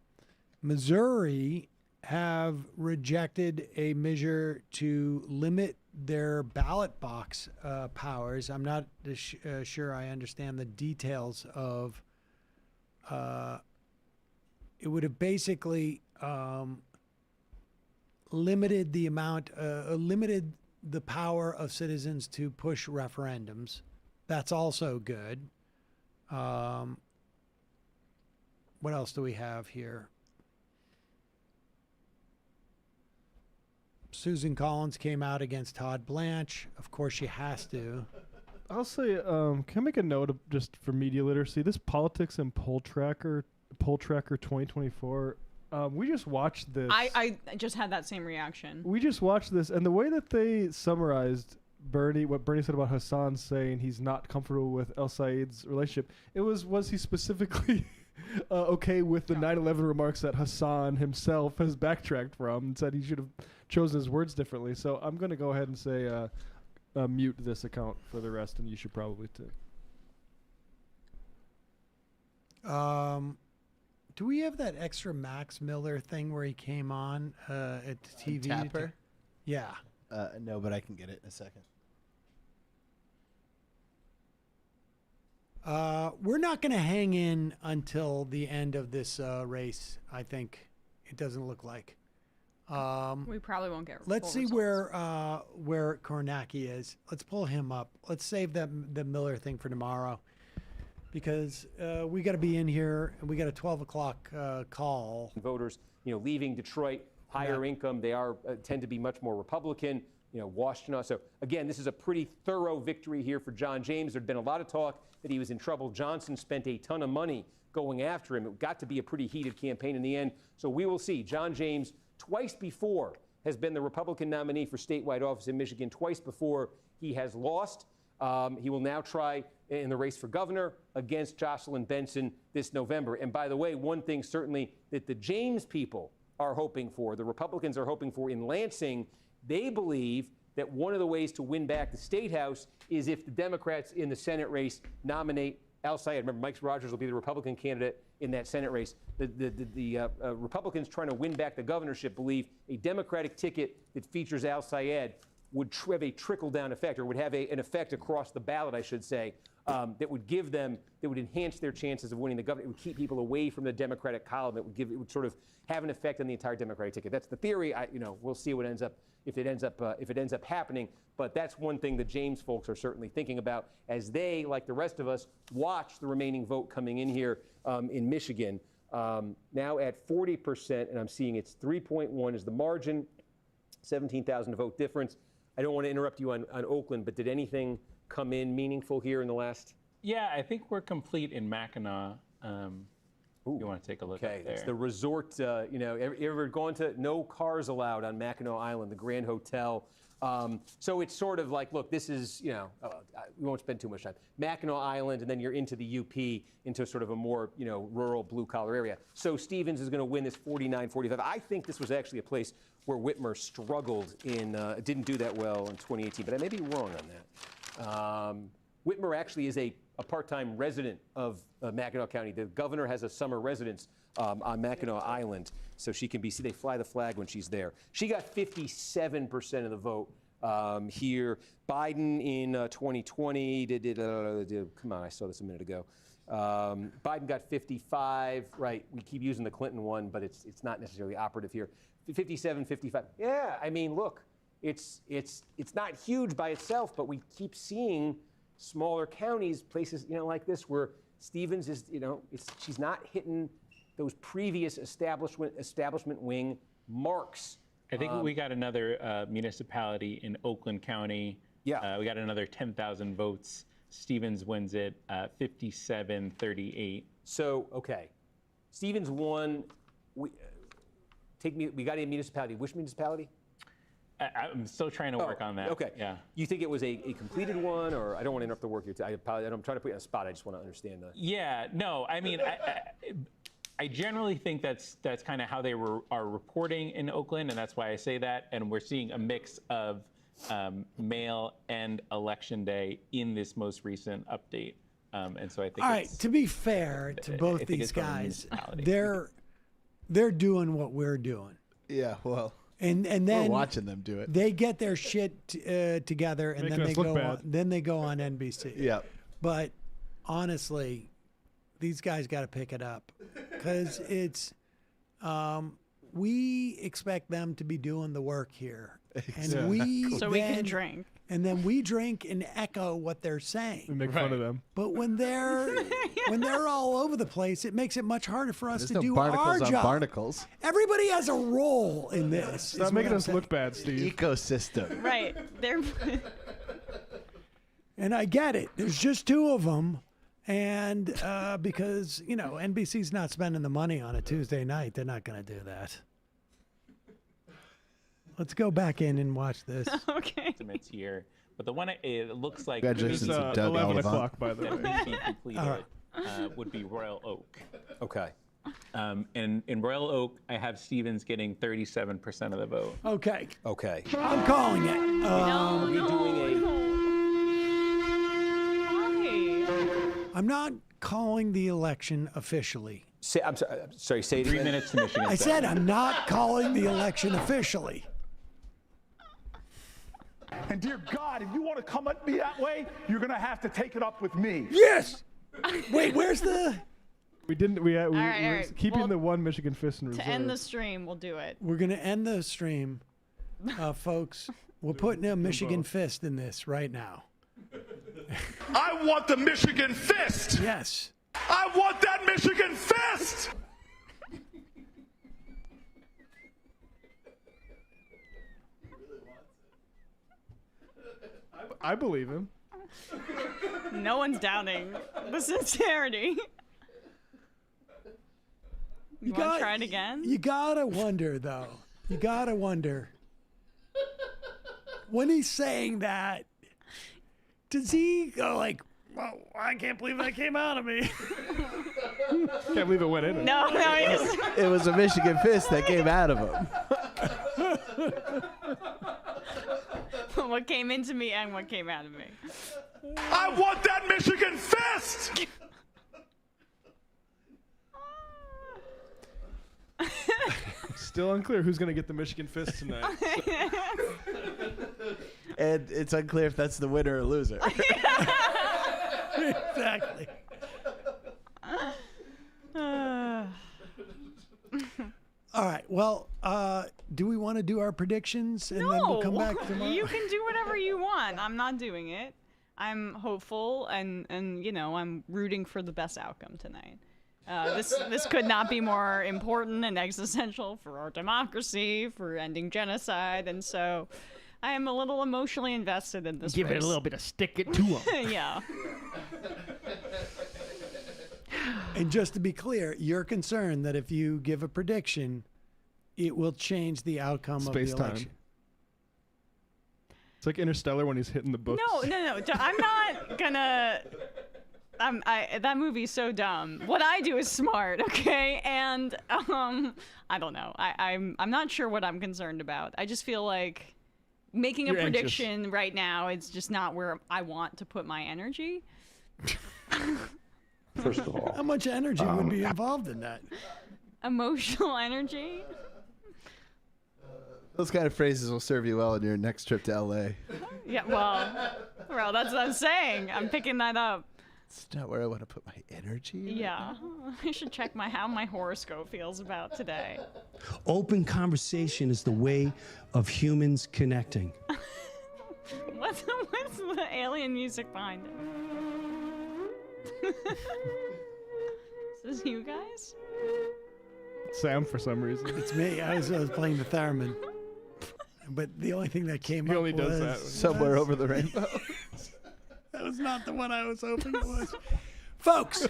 Missouri have rejected a measure to limit their ballot box powers. I'm not sure I understand the details of. It would have basically limited the power of citizens to push referendums. That's also good. What else do we have here? Susan Collins came out against Todd Blanche. Of course, she has to. I'll say, can I make a note of just for media literacy? This Politics and Poll Tracker 2024. We just watched this. I just had that same reaction. We just watched this, and the way that they summarized what Bernie said about Hassan saying he's not comfortable with El Sayed's relationship, was he specifically okay with the 9/11 remarks that Hassan himself has backtracked from and said he should have chosen his words differently. So I'm going to go ahead and say mute this account for the rest, and you should probably too. Do we have that extra Max Miller thing where he came on at the TV? Tapper? Yeah. No, but I can get it in a second. We're not going to hang in until the end of this race, I think. It doesn't look like. We probably won't get. Let's see where Kornacki is. Let's pull him up. Let's save the Miller thing for tomorrow, because we got to be in here and we got a 12 o'clock call. Voters, leaving Detroit, higher income, they tend to be much more Republican. Washington. So again, this is a pretty thorough victory here for John James. There'd been a lot of talk that he was in trouble. Johnson spent a ton of money going after him. It got to be a pretty heated campaign in the end. So we will see. John James, twice before, has been the Republican nominee for statewide office in Michigan. Twice before, he has lost. He will now try in the race for governor against Jocelyn Benson this November. And by the way, one thing certainly that the James people are hoping for, the Republicans are hoping for in Lansing, they believe that one of the ways to win back the State House is if the Democrats in the Senate race nominate Al Sayed. Remember, Mike Rogers will be the Republican candidate in that Senate race. The Republicans trying to win back the governorship believe a Democratic ticket that features Al Sayed would have a trickle-down effect, or would have an effect across the ballot, I should say, that would give them, that would enhance their chances of winning the government. It would keep people away from the Democratic column. It would sort of have an effect on the entire Democratic ticket. That's the theory. We'll see what ends up if it ends up happening. But that's one thing the James folks are certainly thinking about as they, like the rest of us, watch the remaining vote coming in here in Michigan. Now at 40%, and I'm seeing it's 3.1 is the margin, 17,000 vote difference. I don't want to interrupt you on Oakland, but did anything come in meaningful here in the last? Yeah, I think we're complete in Mackinac. You want to take a look at there. It's the resort, ever gone to no cars allowed on Mackinac Island, the Grand Hotel. So it's sort of like, look, this is, we won't spend too much time. Mackinac Island, and then you're into the UP, into sort of a more, rural blue-collar area. So Stevens is going to win this 49-45. I think this was actually a place where Whitmer struggled didn't do that well in 2018, but I may be wrong on that. Whitmer actually is a part-time resident of Mackinac County. The governor has a summer residence on Mackinac Island, so she can they fly the flag when she's there. She got 57% of the vote here. Biden in 2020 come on, I saw this a minute ago. Biden got 55, right? We keep using the Clinton one, but it's not necessarily operative here. 57, 55. Yeah, I mean, look, it's not huge by itself, but we keep seeing smaller counties, places like this where Stevens is, she's not hitting those previous establishment wing marks. I think we got another municipality in Oakland County. Yeah, we got another 10,000 votes. Stevens wins it 57-38. So okay, Stevens won. We got a municipality. Which municipality? I'm still trying to work on that. Okay. Yeah. You think it was a completed one, or I don't want to interrupt the work here. I'm trying to put you on the spot. I just want to understand that. Yeah. No. I mean, I generally think that's kind of how they are reporting in Oakland, and that's why I say that. And we're seeing a mix of mail and election day in this most recent update. And so I think. All right. To be fair to both these guys, they're doing what we're doing. Yeah. Well. And then we're watching them do it. They get their shit together, and then they go on NBC. Yeah. But honestly, these guys got to pick it up because it's we expect them to be doing the work here, and we can drink. And then we drink and echo what they're saying. We make fun of them. But when they're all over the place, it makes it much harder for us to do barnacles our on job. barnacles. Everybody has a role in this. Stop making us look bad, Steve. Ecosystem. Right. They're And I get it. There's just two of them. And because, NBC's not spending the money on a Tuesday night, they're not going to do that. Let's go back in and watch this. Okay. Estimates here, but the one it looks like Congratulations to Doug 11 Olivan. o'clock, by the way. NBC completed would be Royal Oak. Okay. And in Royal Oak, I have Stevens getting 37% of the vote. Okay. Okay. I'm calling it. Are we doing I'm not calling the election officially. I'm sorry, say it 3 again. minutes to Michigan. I said I'm not calling the election officially. And dear God, if you want to come at me that way, you're going to have to take it up with me. Yes. Wait, where's the? We didn't. We all right. we're keeping the one Michigan fist in reserve. To end the stream, we'll do it. We're gonna end the stream, folks. We're putting a Michigan fist in this right now. I want the Michigan fist. Yes. I want that Michigan fist. I believe him. No one's doubting the sincerity. You want to try it again? You gotta wonder, though. You gotta wonder. When he's saying that, does he go like, Well, I can't believe that came out of me. Can't believe it went in. No, It was a Michigan fist that came out of him. what came into me and what came out of me. I want that Michigan fist! Still unclear who's going to get the Michigan fist tonight. And it's unclear if that's the winner or loser. Exactly. All right. Well, do we want to do our predictions and then we'll come back tomorrow? You can do whatever you want. I'm not doing it. I'm hopeful and I'm rooting for the best outcome tonight. This could not be more important and existential for our democracy, for ending genocide, and so I am a little emotionally invested in this. Give it a little bit of stick it to them. Yeah. And just to be clear, you're concerned that if you give a prediction, it will change the outcome of the election. It's like Interstellar when he's hitting the books. No. I'm not gonna. That movie's so dumb. What I do is smart, okay? And I don't know. I'm not sure what I'm concerned about. I just feel like making a prediction right now is just not where I want to put my energy. First of all, how much energy would be involved in that? Emotional energy. Those kind of phrases will serve you well in your next trip to LA. Yeah, well, that's what I'm saying. I'm picking that up. It's not where I want to put my energy. Yeah, I should check how my horoscope feels about today. Open conversation is the way of humans connecting. What's the alien music behind it? Is this you guys? Sam, for some reason. It's me. I was playing the theremin. But the only thing that came He up only was does that. Somewhere over the rainbow. That was not the one I was hoping it was. Folks.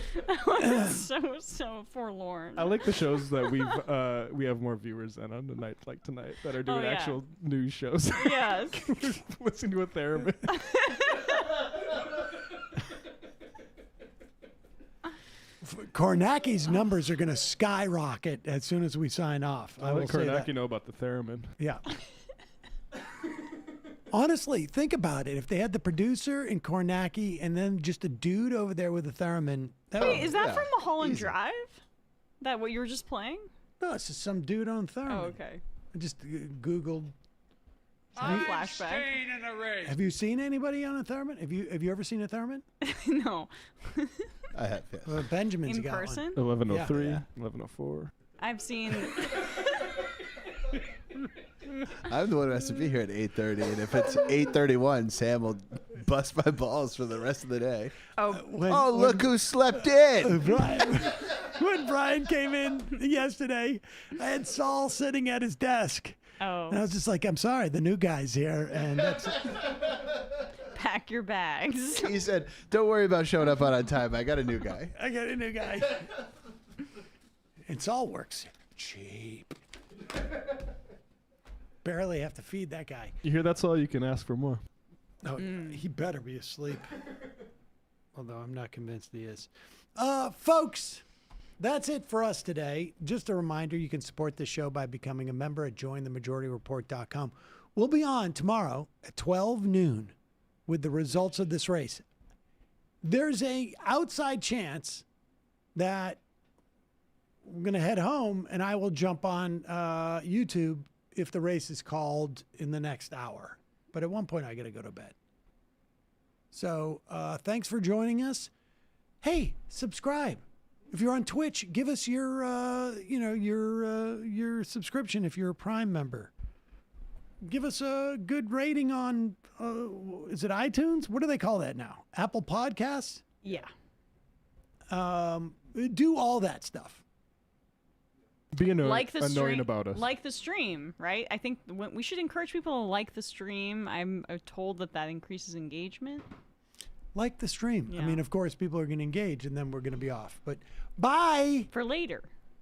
so forlorn. I like the shows that we have more viewers than on the night like tonight that are doing actual news shows. Yes. Listen to a theremin. Kornacki's numbers are going to skyrocket as soon as we sign off. I let Kornacki know about the theremin. Yeah. Honestly, think about it. If they had the producer and Kornacki and then just a dude over there with a theremin. Wait, is that from Mulholland Drive? That what you were just playing? No, it's just some dude on theremin. Oh, okay. I just Googled. Flashback. Have you seen anybody on a theremin? Have you ever seen a theremin? No. I have. Yes. Well, Benjamin's in got person. 1103, Yeah. 1104. I've seen. I'm the one who has to be here at 8:30, and if it's 8:31, Sam will bust my balls for the rest of the day. Look who slept in! When Brian came in yesterday, I had Saul sitting at his desk. Oh. And I was just like, I'm sorry, the new guy's here, and that's. Pack your bags. He said, "Don't worry about showing up on time. I got a new guy." I got a new guy. And Saul works cheap. Barely have to feed that guy. You hear that's all you can ask for more. Oh, he better be asleep. Although I'm not convinced he is. Folks, that's it for us today. Just a reminder, you can support this show by becoming a member at jointhemajorityreport.com. We'll be on tomorrow at 12 noon with the results of this race. There's a outside chance that we're going to head home and I will jump on YouTube if the race is called in the next hour. But at one point, I got to go to bed. So thanks for joining us. Hey, subscribe. If you're on Twitch, give us your subscription if you're a Prime member. Give us a good rating on, is it iTunes? What do they call that now? Apple Podcasts? Yeah. Do all that stuff. Be like the annoying stream, about us. Like the stream, right? I think we should encourage people to like the stream. I'm told that increases engagement. Like the stream. Yeah. I mean, of course, people are going to engage and then we're going to be off. But bye. For later.